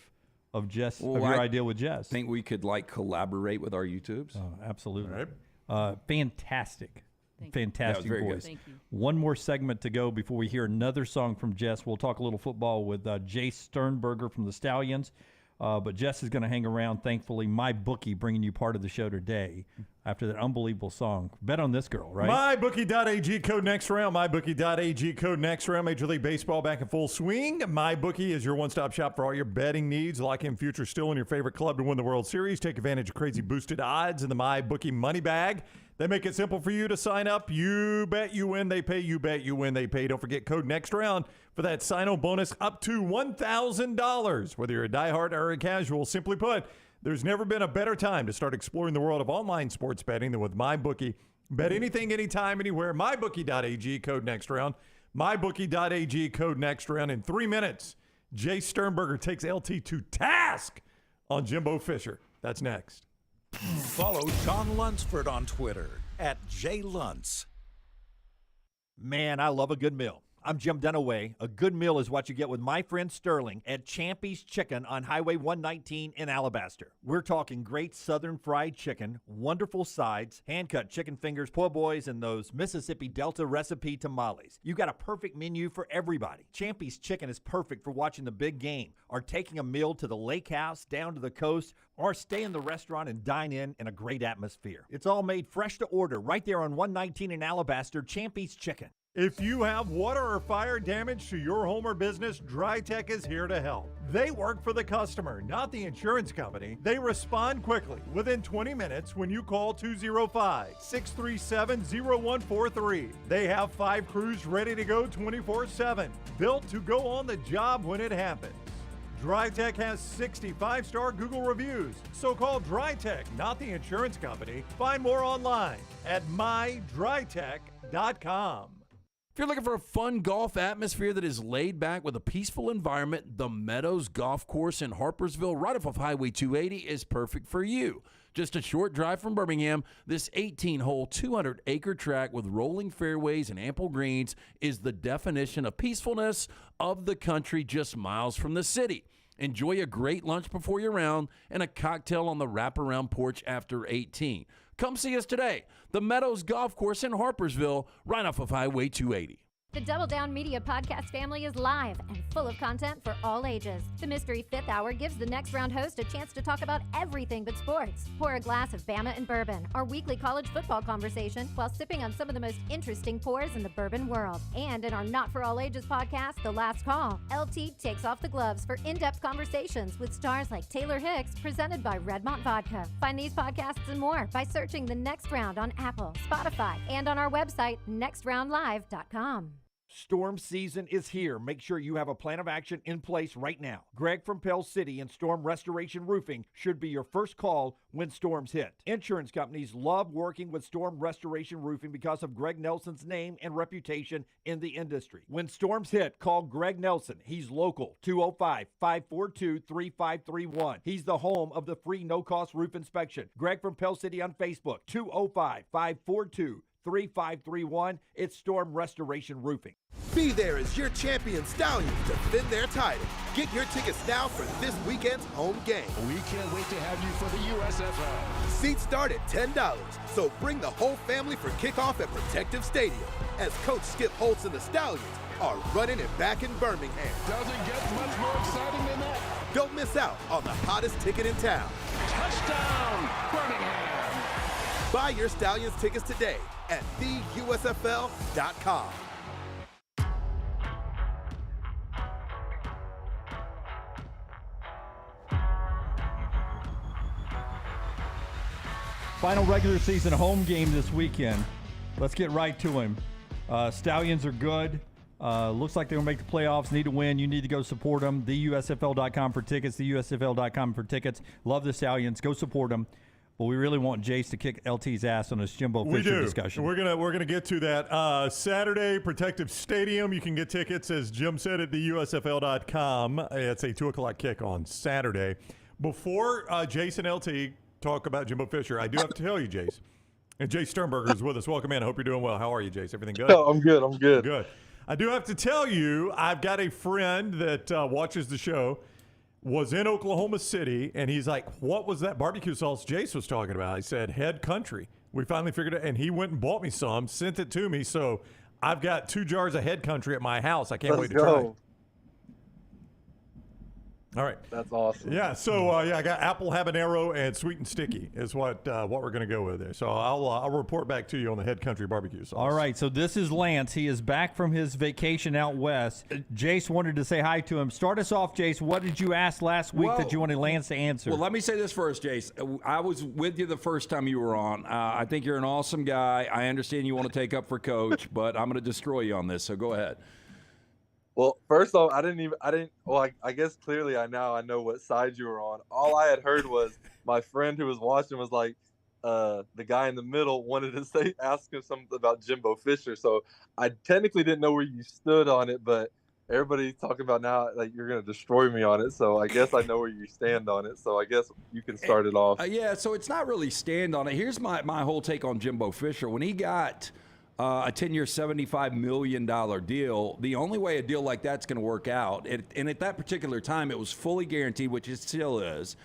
Jess of your idea with Jess. Think we could collaborate with our YouTubes? Oh, absolutely. Fantastic. Fantastic very voice. good. Thank you. One more segment to go before we hear another song from Jess. We'll talk a little football with Jace Sternberger from the Stallions. But Jess is going to hang around, thankfully. My Bookie bringing you part of the show today after that unbelievable song. Bet on this girl, right? MyBookie.ag, code next round. MyBookie.ag, code next round. Major League Baseball back in full swing. MyBookie is your one-stop shop for all your betting needs. Lock in futures still in your favorite club to win the World Series. Take advantage of crazy boosted odds in the MyBookie money bag. They make it simple for you to sign up. You bet, you win, they pay. You bet, you win, they pay. Don't forget code next round for that sign-on bonus up to $1,000. Whether you're a diehard or a casual, simply put, there's never been a better time to start exploring the world of online sports betting than with MyBookie. Bet anything, anytime, anywhere. MyBookie.ag, code next round. MyBookie.ag, code next round. In 3 minutes, Jace Sternberger takes LT to task on Jimbo Fisher. That's next. Follow Sean Lunsford on Twitter @JLuntz. Man, I love a good meal. I'm Jim Dunaway. A good meal is what you get with my friend Sterling at Champy's Chicken on Highway 119 in Alabaster. We're talking great southern fried chicken, wonderful sides, hand-cut chicken fingers, po' boys, and those Mississippi Delta recipe tamales. You got a perfect menu for everybody. Champy's Chicken is perfect for watching the big game, or taking a meal to the lake house, down to the coast, or stay in the restaurant and dine in a great atmosphere. It's all made fresh to order right there on 119 in Alabaster, Champy's Chicken. If you have water or fire damage to your home or business, DryTech is here to help. They work for the customer, not the insurance company. They respond quickly, within 20 minutes when you call 205-637-0143. They have 5 crews ready to go 24/7, built to go on the job when it happens. DryTech has 65-star Google reviews, so call DryTech, not the insurance company. Find more online at mydrytech.com. If you're looking for a fun golf atmosphere that is laid back with a peaceful environment, the Meadows Golf Course in Harpersville, right off of Highway 280, is perfect for you. Just a short drive from Birmingham, this 18-hole, 200-acre track with rolling fairways and ample greens is the definition of peacefulness of the country just miles from the city. Enjoy a great lunch before your round and a cocktail on the wraparound porch after 18. Come see us today. The Meadows Golf Course in Harpersville, right off of Highway 280. The Double Down Media podcast family is live and full of content for all ages. The Mystery Fifth Hour gives the Next Round host a chance to talk about everything but sports. Pour a glass of Bama and Bourbon, our weekly college football conversation, while sipping on some of the most interesting pours in the bourbon world. And in our Not For All Ages podcast, The Last Call, LT takes off the gloves for in-depth conversations with stars like Taylor Hicks, presented by Redmont Vodka. Find these podcasts and more by searching The Next Round on Apple, Spotify, and on our website, nextroundlive.com. Storm season is here. Make sure you have a plan of action in place right now. Greg from Pell City and Storm Restoration Roofing should be your first call when storms hit. Insurance companies love working with Storm Restoration Roofing because of Greg Nelson's name and reputation in the industry. When storms hit, call Greg Nelson. He's local, 205-542-3531. He's the home of the free no-cost roof inspection. Greg from Pell City on Facebook, 205-542-3531. It's Storm Restoration Roofing. Be there as your champion Stallions defend their title. Get your tickets now for this weekend's home game. We can't wait to have you for the USFL. Seats start at $10, so bring the whole family for kickoff at Protective Stadium as Coach Skip Holtz and the Stallions are running it back in Birmingham. Doesn't get much more exciting than that. Don't miss out on the hottest ticket in town. Touchdown, Birmingham. Buy your Stallions tickets today at theusfl.com. Final regular season home game this weekend. Let's get right to him. Stallions are good. Looks like they're going to make the playoffs. Need to win. You need to go support them. TheUSFL.com for tickets. TheUSFL.com for tickets. Love the Stallions. Go support them. But we really want Jace to kick LT's ass on this Jimbo Fisher discussion. We're gonna get to that. Saturday, Protective Stadium. You can get tickets, as Jim said, at TheUSFL.com. It's a 2:00 kick on Saturday. Before Jace and LT talk about Jimbo Fisher, I do have to tell you, Jace, and Jace Sternberger is with us. Welcome in. I hope you're doing well. How are you, Jace? Everything good? Oh, I'm good. I'm good. Good. I do have to tell you, I've got a friend that watches the show, was in Oklahoma City, and he's like, what was that barbecue sauce Jace was talking about? I said, Head Country. We finally figured it, and he went and bought me some, sent it to me, so I've got 2 jars of Head Country at my house. I can't wait to try it. All right. That's awesome. Yeah, so I got apple habanero and sweet and sticky is what we're going to go with there. So I'll report back to you on the Head Country barbecue sauce. All right, so this is Lance. He is back from his vacation out west. Jace wanted to say hi to him. Start us off, Jace. What did you ask last week that you wanted Lance to answer? Well, let me say this first, Jace. I was with you the first time you were on. I think you're an awesome guy. I understand you want to take up for Coach, but I'm going to destroy you on this, so go ahead. Well, first off, I guess clearly I know what side you were on. All I had heard was my friend who was watching was like, the guy in the middle wanted to ask him something about Jimbo Fisher. So I technically didn't know where you stood on it, but everybody's talking about now, like, you're going to destroy me on it. So I guess I know where you stand on it. So I guess you can start it off. Yeah, so it's not really stand on it. Here's my whole take on Jimbo Fisher. When he got a 10-year, $75 million deal, the only way a deal like that's going to work out, and at that particular time it was fully guaranteed, which it still is,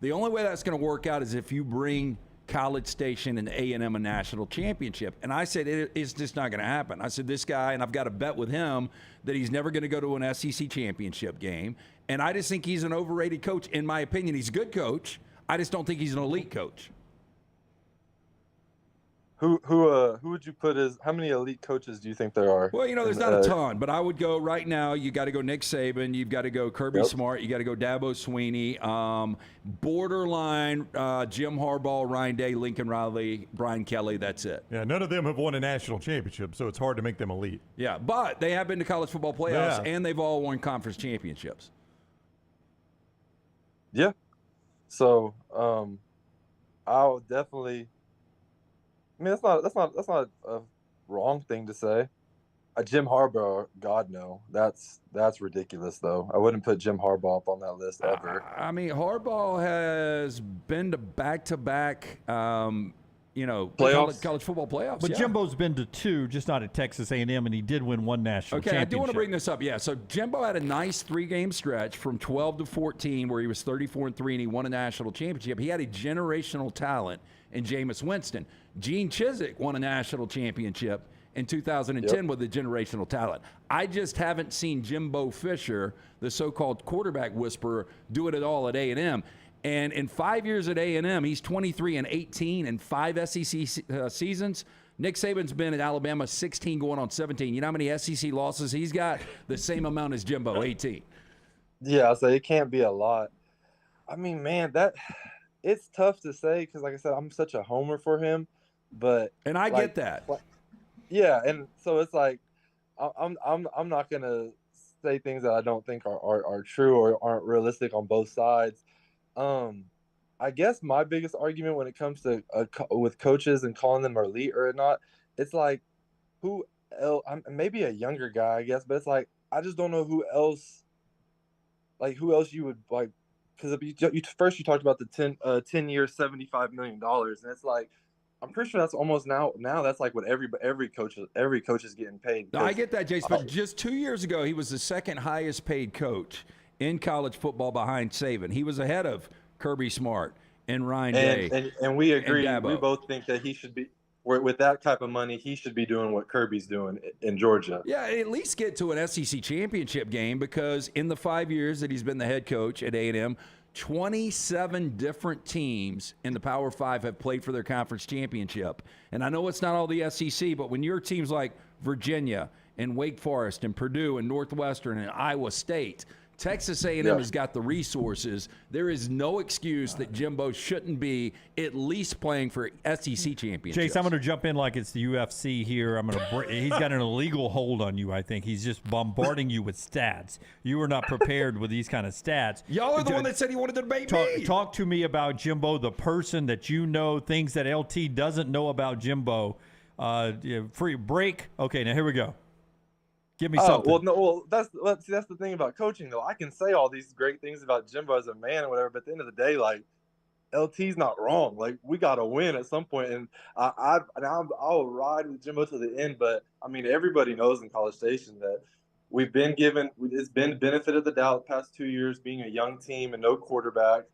the only way that's going to work out is if you bring College Station and A&M a national championship. And I said it's just not going to happen. I said this guy, and I've got a bet with him that he's never going to go to an SEC championship game. And I just think he's an overrated coach. In my opinion, he's a good coach. I just don't think he's an elite coach. Who would you put as, how many elite coaches do you think there are? Well, there's not a ton, but I would go right now. You got to go Nick Saban. You've got to go Kirby Smart. You got to go Dabo Swinney. Borderline Jim Harbaugh, Ryan Day, Lincoln Riley, Brian Kelly. That's it. Yeah, none of them have won a national championship, so it's hard to make them elite. Yeah, but they have been to college football playoffs, and they've all won conference championships. Yeah. So I'll definitely. I mean, that's not a wrong thing to say. Jim Harbaugh, God no, that's ridiculous though. I wouldn't put Jim Harbaugh up on that list ever. I mean, Harbaugh has been to back-to-back, playoffs? college football playoffs. But yeah. Jimbo's been to 2, just not at Texas A&M, and he did win 1 national championship. Okay, I do want to bring this up. Yeah, so Jimbo had a nice 3-game stretch from 12 to 14 where he was 34-3 and he won a national championship. He had a generational talent in Jameis Winston. Gene Chizik won a national championship in 2010 with the generational talent. I just haven't seen Jimbo Fisher, the so-called quarterback whisperer, do it at all at A&M. And in 5 years at A&M, he's 23-18 in 5 SEC seasons. Nick Saban's been at Alabama 16 going on 17. You know how many SEC losses he's got? The same amount as Jimbo, 18. Yeah, so it can't be a lot. I mean, man, it's tough to say because, like I said, I'm such a homer for him. And I get that. Yeah, and so it's like I'm not gonna say things that I don't think are true or aren't realistic on both sides. I guess my biggest argument when it comes to with coaches and calling them elite or not, it's like who else? Maybe a younger guy, I guess, but it's like I just don't know who else. Like who else you would like? Because first you talked about the 10 years, $75 million, and it's like I'm pretty sure that's almost now that's like what every coach is getting paid. No, I get that, Jace, but just 2 years ago he was the second highest paid coach in college football behind Saban. He was ahead of Kirby Smart and Ryan Day. And we agree. We both think that he should be with that type of money. He should be doing what Kirby's doing in Georgia. Yeah, at least get to an SEC championship game because in the 5 years that he's been the head coach at A&M, 27 different teams in the Power Five have played for their conference championship. And I know it's not all the SEC, but when your teams like Virginia and Wake Forest and Purdue and Northwestern and Iowa State, Texas A&M has got the resources. There is no excuse that Jimbo shouldn't be at least playing for SEC championships. Jace, I'm going to jump in like it's the UFC here. He's got an illegal hold on you, I think. He's just bombarding you with stats. You were not prepared with these kind of stats. Y'all are the one that said he wanted to debate me. Talk to me about Jimbo, the person that you know, things that LT doesn't know about Jimbo. Free break. Okay, now here we go. Give me something. That's the thing about coaching, though. I can say all these great things about Jimbo as a man or whatever, but at the end of the day, like, LT's not wrong. Like, we got to win at some point, and I'll ride with Jimbo to the end. But I mean, everybody knows in College Station that it's been benefit of the doubt the past 2 years, being a young team and no quarterback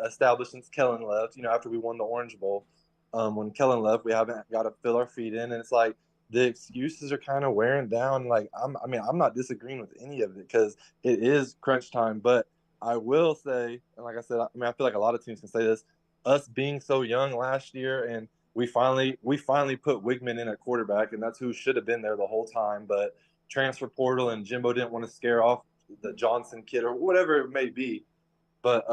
established since Kellen left. After we won the Orange Bowl, when Kellen left, we haven't got to fill our feet in, and it's like, the excuses are kind of wearing down. Like I'm not disagreeing with any of it because it is crunch time. But I will say, and like I said, I feel like a lot of teams can say this. Us being so young last year, and we finally put Wigman in at quarterback, and that's who should have been there the whole time. But transfer portal and Jimbo didn't want to scare off the Johnson kid or whatever it may be. But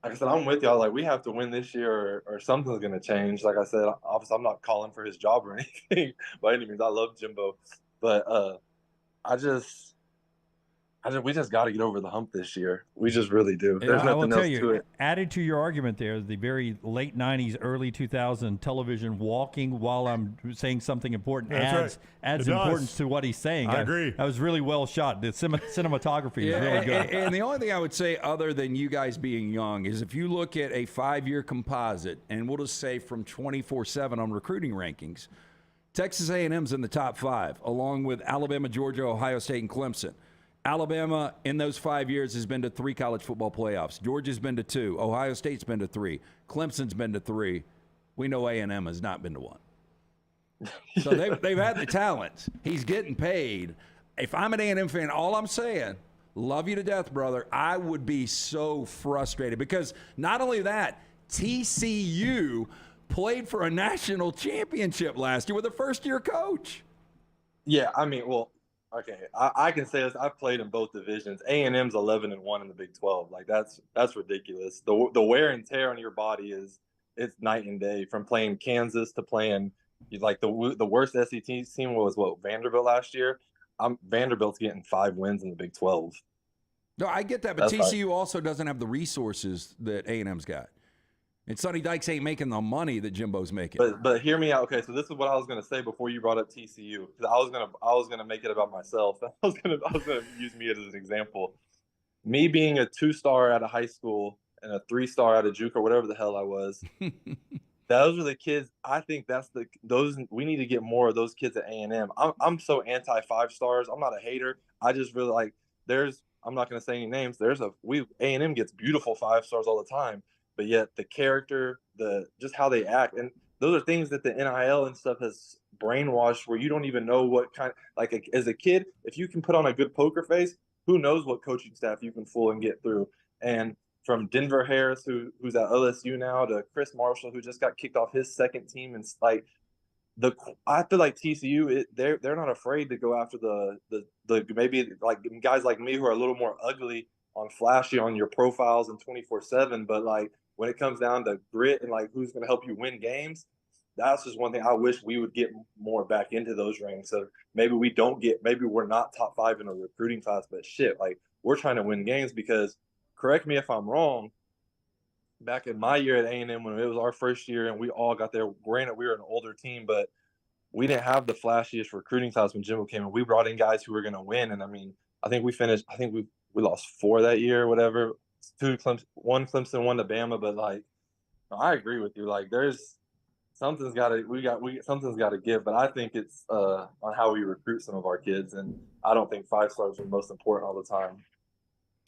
like I said, I'm with y'all. Like, we have to win this year or something's going to change. Like I said, obviously I'm not calling for his job or anything by any means. I love Jimbo. But we just got to get over the hump this year. We just really do. There's nothing else to it. Added to your argument there, the very late 90s, early 2000 television walking while I'm saying something important adds importance to what he's saying. I agree. That was really well shot. The cinematography is really good. And the only thing I would say other than you guys being young is if you look at a 5-year composite, and we'll just say from 24/7 on recruiting rankings, Texas A&M's in the top 5, along with Alabama, Georgia, Ohio State, and Clemson. Alabama, in those 5 years, has been to 3 college football playoffs. Georgia's been to 2. Ohio State's been to 3. Clemson's been to 3. We know A&M has not been to 1. So they've had the talent. He's getting paid. If I'm an A&M fan, all I'm saying, love you to death, brother. I would be so frustrated because not only that, TCU played for a national championship last year with a first-year coach. Yeah, I mean, well, okay, I can say this. I've played in both divisions. A&M's 11-1 in the Big 12. Like that's ridiculous. The wear and tear on your body it's night and day. From playing Kansas to playing like the worst SEC team was Vanderbilt last year. Vanderbilt's getting 5 wins in the Big 12. No, I get that, but TCU also doesn't have the resources that A&M's got. And Sonny Dykes ain't making the money that Jimbo's making. But hear me out. Okay, so this is what I was gonna say before you brought up TCU. Because I was gonna make it about myself. I was gonna use me as an example. Me being a 2-star out of high school and a 3-star out of Juke or whatever the hell I was. Those are the kids. I think we need to get more of those kids at A&M. I'm so anti 5-stars. I'm not a hater. I just really like. I'm not gonna say any names. A&M gets beautiful 5-stars all the time. But yet the character, just how they act, and those are things that the NIL and stuff has brainwashed where you don't even know what kind. Like as a kid, if you can put on a good poker face, who knows what coaching staff you can fool and get through. And from Denver Harris, who's at LSU now, to Chris Marshall, who just got kicked off his second team, and like I feel like TCU, they're not afraid to go after the maybe like guys like me who are a little more ugly on flashy on your profiles and 24/7, but like when it comes down to grit and like who's going to help you win games, that's just one thing I wish we would get more back into those ranks. So maybe maybe we're not top 5 in a recruiting class, but shit, like we're trying to win games because, correct me if I'm wrong, back in my year at A&M when it was our first year and we all got there, granted we were an older team, but we didn't have the flashiest recruiting class when Jimbo came in. We brought in guys who were going to win. And I mean, I think we lost 4 that year, whatever. 2 Clemson, 1 Clemson, 1 to Bama. But like, I agree with you. Like something's got to give, but I think it's on how we recruit some of our kids. And I don't think 5 stars are the most important all the time.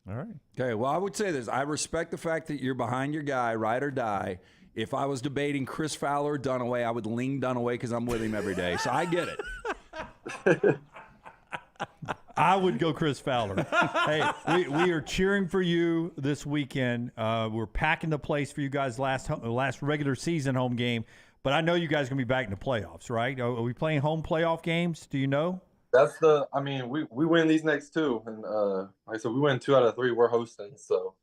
All right. Okay, well, I would say this. I respect the fact that you're behind your guy, ride or die. If I was debating Chris Fowler or Dunaway, I would lean Dunaway because I'm with him every day. So I get it. I would go Chris Fowler. Hey, we are cheering for you this weekend. We're packing the place for you guys last regular season home game. But I know you guys are going to be back in the playoffs, right? Are we playing home playoff games? Do you know? We win these next 2. And like I said, we win 2 out of 3. We're hosting, so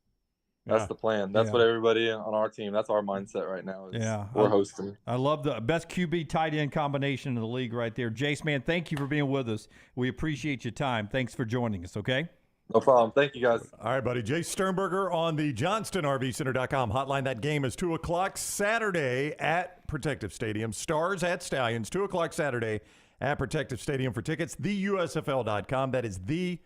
that's the plan. That's what everybody on our team, that's our mindset right now. We're hosting. I love the best QB tight end combination in the league right there. Jace, man, thank you for being with us. We appreciate your time. Thanks for joining us, okay? No problem. Thank you, guys. All right, buddy. Jace Sternberger on the JohnstonRVCenter.com hotline. That game is 2 o'clock Saturday at Protective Stadium. Stars at Stallions, 2 o'clock Saturday at Protective Stadium. For tickets, theusfl.com. That is theusfl.com.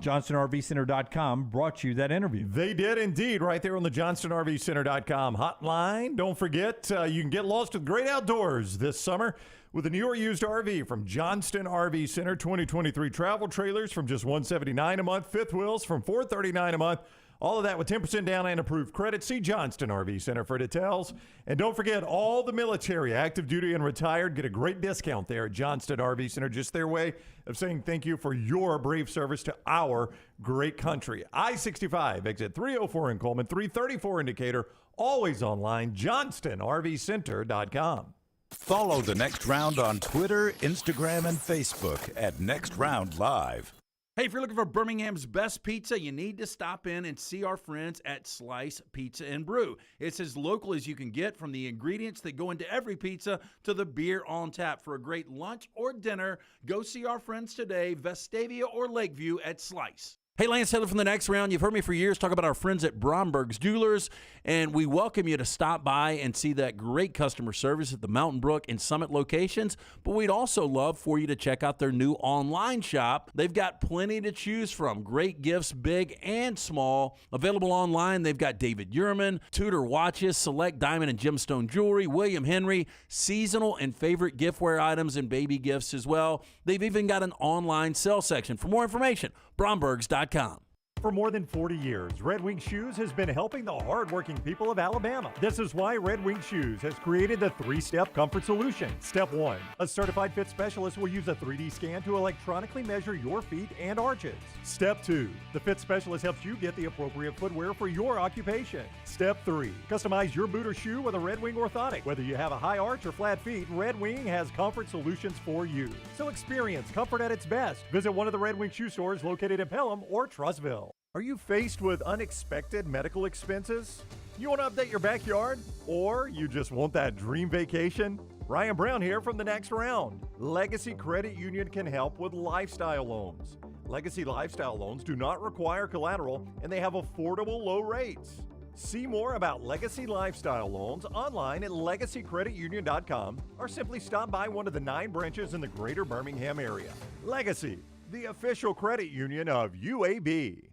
JohnstonRVCenter.com brought you that interview. They did indeed, right there on the JohnstonRVCenter.com hotline. Don't forget, you can get lost with great outdoors this summer with a new or used RV from Johnston RV Center. 2023 travel trailers from just $179 a month. Fifth wheels from $439 a month. All of that with 10% down and approved credit. See Johnston RV Center for details. And don't forget, all the military, active duty, and retired get a great discount there at Johnston RV Center. Just their way of saying thank you for your brave service to our great country. I-65, exit 304 in Coleman, 334 indicator, always online, JohnstonRVCenter.com. Follow The Next Round on Twitter, Instagram, and Facebook at Next Round Live. Hey, if you're looking for Birmingham's best pizza, you need to stop in and see our friends at Slice Pizza and Brew. It's as local as you can get, from the ingredients that go into every pizza to the beer on tap. For a great lunch or dinner, go see our friends today, Vestavia or Lakeview at Slice. Hey, Lance Taylor from The Next Round. You've heard me for years talk about our friends at Bromberg's Jewelers, and we welcome you to stop by and see that great customer service at the Mountain Brook and Summit locations. But we'd also love for you to check out their new online shop. They've got plenty to choose from. Great gifts, big and small. Available online, they've got David Yurman, Tudor watches, select diamond and gemstone jewelry, William Henry, seasonal and favorite giftware items, and baby gifts as well. They've even got an online sale section. For more information, Brombergs.com. For more than 40 years, Red Wing Shoes has been helping the hardworking people of Alabama. This is why Red Wing Shoes has created the 3-step comfort solution. Step 1, a certified fit specialist will use a 3D scan to electronically measure your feet and arches. Step 2, the fit specialist helps you get the appropriate footwear for your occupation. Step 3, customize your boot or shoe with a Red Wing orthotic. Whether you have a high arch or flat feet, Red Wing has comfort solutions for you. So experience comfort at its best. Visit one of the Red Wing shoe stores located in Pelham or Trussville. Are you faced with unexpected medical expenses? You want to update your backyard? Or you just want that dream vacation? Ryan Brown here from The Next Round. Legacy Credit Union can help with lifestyle loans. Legacy Lifestyle loans do not require collateral, and they have affordable low rates. See more about Legacy Lifestyle loans online at legacycreditunion.com, or simply stop by one of the 9 branches in the greater Birmingham area. Legacy, the official credit union of UAB.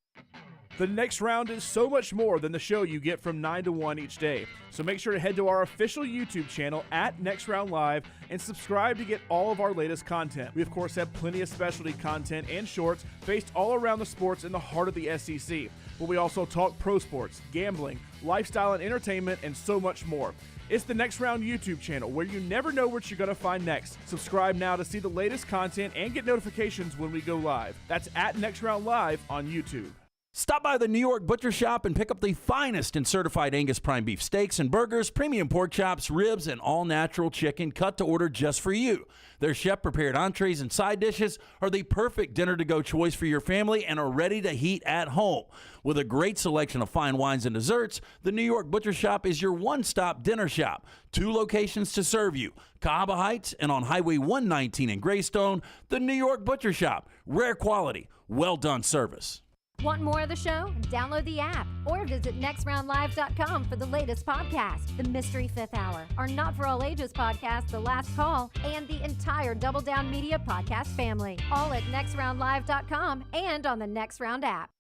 The next round is so much more than the show you get from 9 to 1 each day. So make sure to head to our official YouTube channel at Next Round Live and subscribe to get all of our latest content. We, of course, have plenty of specialty content and shorts based all around the sports in the heart of the SEC. But we also talk pro sports, gambling, lifestyle and entertainment, and so much more. It's the Next Round YouTube channel where you never know what you're going to find next. Subscribe now to see the latest content and get notifications when we go live. That's at Next Round Live on YouTube. Stop by the New York Butcher Shop and pick up the finest in certified Angus prime beef steaks and burgers, premium pork chops, ribs, and all-natural chicken cut to order just for you. Their chef-prepared entrees and side dishes are the perfect dinner-to-go choice for your family and are ready to heat at home. With a great selection of fine wines and desserts, the New York Butcher Shop is your one-stop dinner shop. 2 locations to serve you, Cahaba Heights and on Highway 119 in Greystone. The New York Butcher Shop, rare quality, well-done service. Want more of the show? Download the app or visit nextroundlive.com for the latest podcast, The Mystery Fifth Hour, our Not For All Ages podcast, The Last Call, and the entire Double Down Media podcast family. All at nextroundlive.com and on the Next Round app.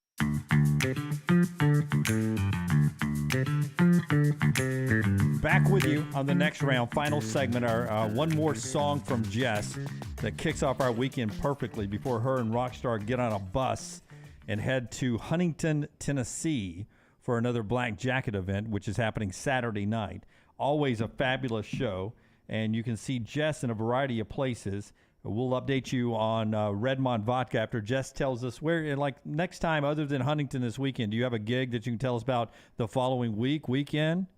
Back with you on the Next Round, final segment. Our one more song from Jess that kicks off our weekend perfectly before her and Rockstar get on a bus and head to Huntington, Tennessee for another Black Jacket event, which is happening Saturday night. Always a fabulous show, and you can see Jess in a variety of places. We'll update you on Redmond Vodka after Jess tells us where, like next time, other than Huntington this weekend, do you have a gig that you can tell us about the following weekend?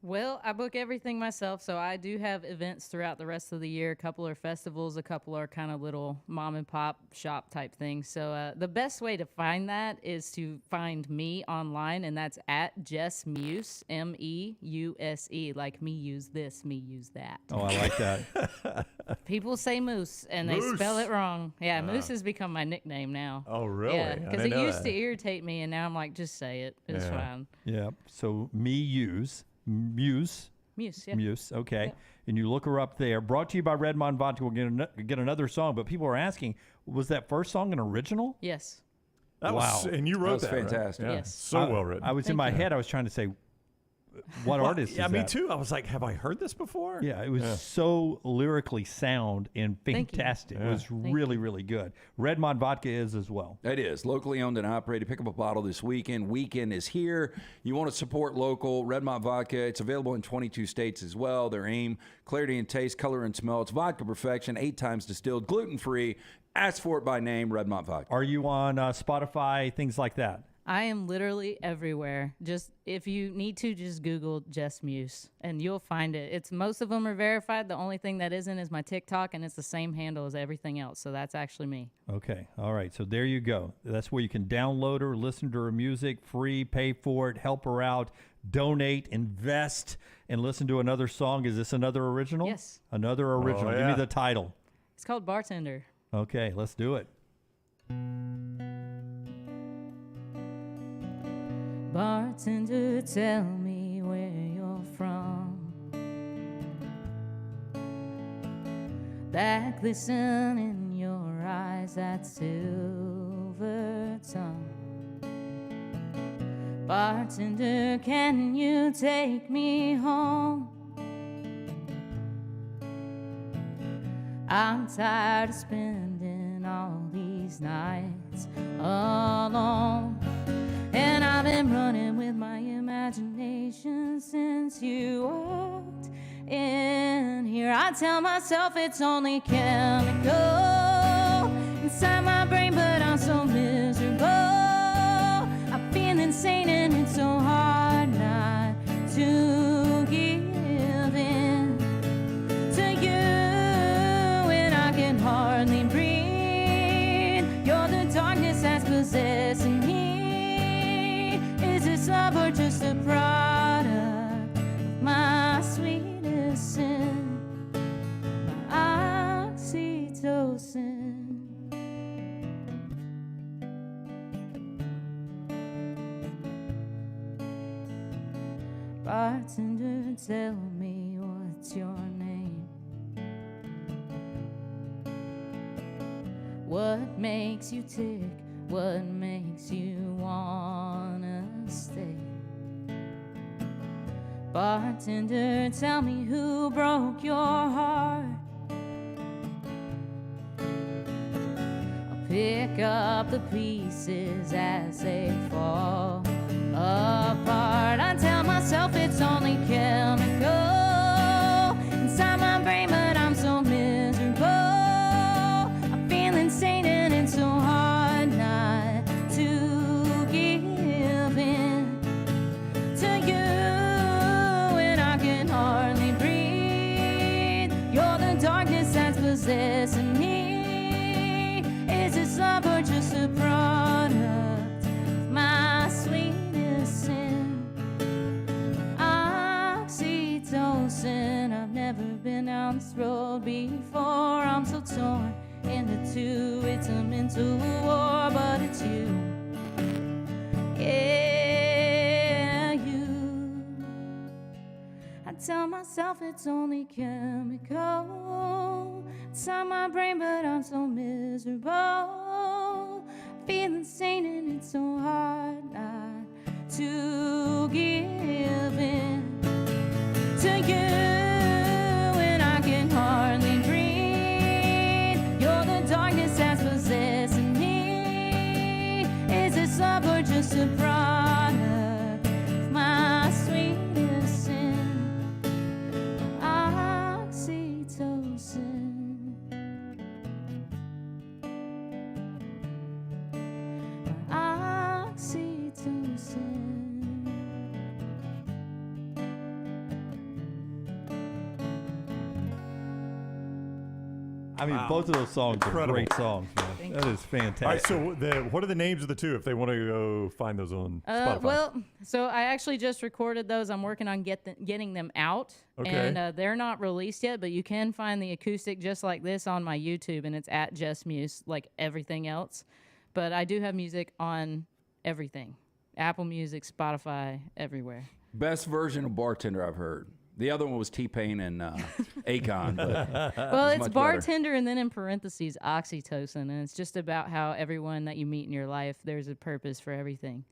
Well, I book everything myself, so I do have events throughout the rest of the year. A couple are festivals, a couple are kind of little mom and pop shop type things. So the best way to find that is to find me online, and that's at Jess Meuse, Meuse, like me use this, me use that. Oh, I like that. People say moose, and they spell it wrong. Yeah, Moose has become my nickname now. Oh, really? Yeah, because it used to irritate me, and now I'm like, just say it. It's fine. Yeah, so Meuse, yeah. Meuse, okay. Yep. And you look her up there. Brought to you by Redmond Vodka. We'll get another song, but people are asking, was that first song an original? Yes. That was, and you wrote that, fantastic. Right? Yeah. Yes. So well written. I was in my head, I was trying to say, what artist is me that? too. I was like, have I heard this before? Yeah, it was so lyrically sound and Thank you. fantastic. It was Thank really, really good. Redmond Vodka is as well. It is. Locally owned and operated. Pick up a bottle this weekend. Weekend is here. You want to support local. Redmond Vodka. It's available in 22 states as well. Their aim, clarity and taste, color and smell. It's vodka perfection, 8 times distilled, gluten-free. Ask for it by name, Redmond Vodka. Are you on Spotify, things like that? I am literally everywhere. Just if you need to, just Google Jess Meuse and you'll find it. It's most of them are verified. The only thing that isn't is my TikTok, and it's the same handle as everything else. So that's actually me. Okay. All right. So there you go. That's where you can download her, listen to her music, free, pay for it, help her out, donate, invest, and listen to another song. Is this another original? Yes. Another original. Oh, Give me yeah. the title. It's called Bartender. Okay. Let's do it. Bartender, tell me where you're from. That glisten in your eyes, that silver tongue. Bartender, can you take me home? I'm tired of spending all these nights alone. And I've been running with my imagination since you walked in here. I tell myself it's only chemical inside my brain, but I'm so miserable. I feel insane and it's so hard not to give in to you. And I can hardly breathe. You're the darkness that's possessing me. Is this love or just a product of my sweetest sin, my oxytocin? Bartender, tell me what's your name? What makes you tick? What makes you want stay. Bartender, tell me who broke your heart. I'll pick up the pieces as they fall apart. I tell myself it's only chemical inside my brain, but I'm so miserable. I feel insane and it's so hard not to give in to you, and I can hardly breathe. You're the darkness that's possessing me. Is this love or just a product of my sweetest sin? Oxytocin, I've never been down this road before. I'm so torn into two. It's a mental war, but it's you. Yeah, you. I tell myself it's only chemical inside my brain, but I'm so miserable. Feel insane and it's so hard not to give in to you, and I can hardly breathe. You're the darkness that's possessing me. Is this love or just a product of my sweetest sin? Oxytocin. Oxytocin. I mean, both of those songs are great songs, man. That is fantastic. All right, so what are the names of the two if they want to go find those on Spotify? Well, so I actually just recorded those. I'm working on getting them out. Okay. And they're not released yet, but you can find the acoustic just like this on my YouTube, and it's at Jess Meuse, like everything else. But I do have music on everything. Apple Music, Spotify, everywhere. Best version of Bartender I've heard. The other one was T-Pain and Akon. But well, it's much Bartender better. And then in parentheses, Oxytocin. And it's just about how everyone that you meet in your life, there's a purpose for everything.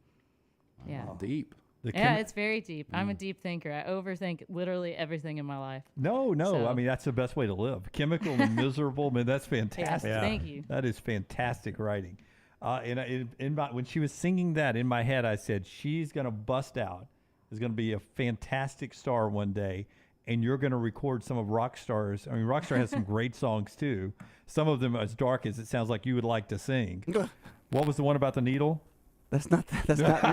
Yeah. Wow, deep. Yeah, it's very deep. I'm a deep thinker. I overthink literally everything in my life. No. So- I mean, that's the best way to live. Chemical and miserable. Man, that's fantastic. Yeah, thank you. That is fantastic writing. When she was singing that in my head, I said, she's going to bust out. Is going to be a fantastic star one day, and you're going to record some of Rockstar's. I mean, Rockstar has some great songs too. Some of them as dark as it sounds like you would like to sing. What was the one about the needle? That's not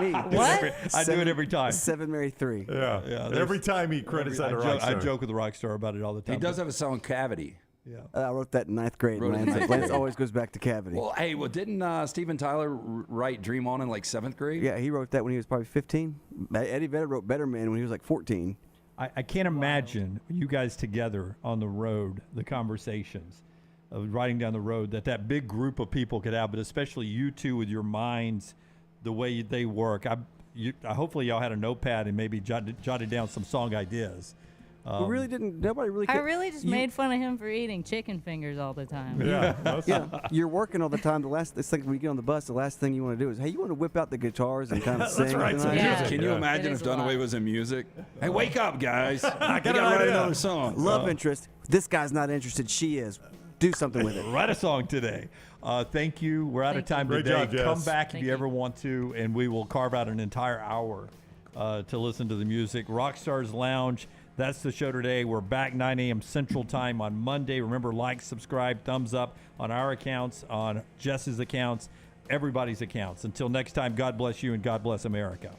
me. What? I do it every time. 7 Mary 3. Yeah. Every time he credits that to Rockstar. I joke with the Rockstar about it all the time. He does have a song, Cavity. Yeah. I wrote that in 9th grade. Lance always goes back to Cavity. Well, didn't Steven Tyler write Dream On in like 7th grade? Yeah, he wrote that when he was probably 15. Eddie Vedder wrote Better Man when he was like 14. I can't imagine you guys together on the road, the conversations of riding down the road that big group of people could have, but especially you two with your minds, the way they work. Hopefully y'all had a notepad and maybe jotted down some song ideas. We really didn't. Nobody really. I really just made fun of him for eating chicken fingers all the time. Yeah. You're working all the time. It's like when you get on the bus, the last thing you want to do is, hey, you want to whip out the guitars and kind of sing. That's right. tonight? Yeah. Can you imagine if Dunaway was in music? Hey, wake up, guys. I got gotta an write idea. another song. Love interest. This guy's not interested. She is. Do something with it. Write a song today. Thank you. We're out of time Great today. job, Jess. Come back Thank if you you. ever want to, and we will carve out an entire hour to listen to the music. Rockstars Lounge. That's the show today. We're back 9 a.m. Central Time on Monday. Remember, like, subscribe, thumbs up on our accounts, on Jess's accounts, everybody's accounts. Until next time, God bless you and God bless America.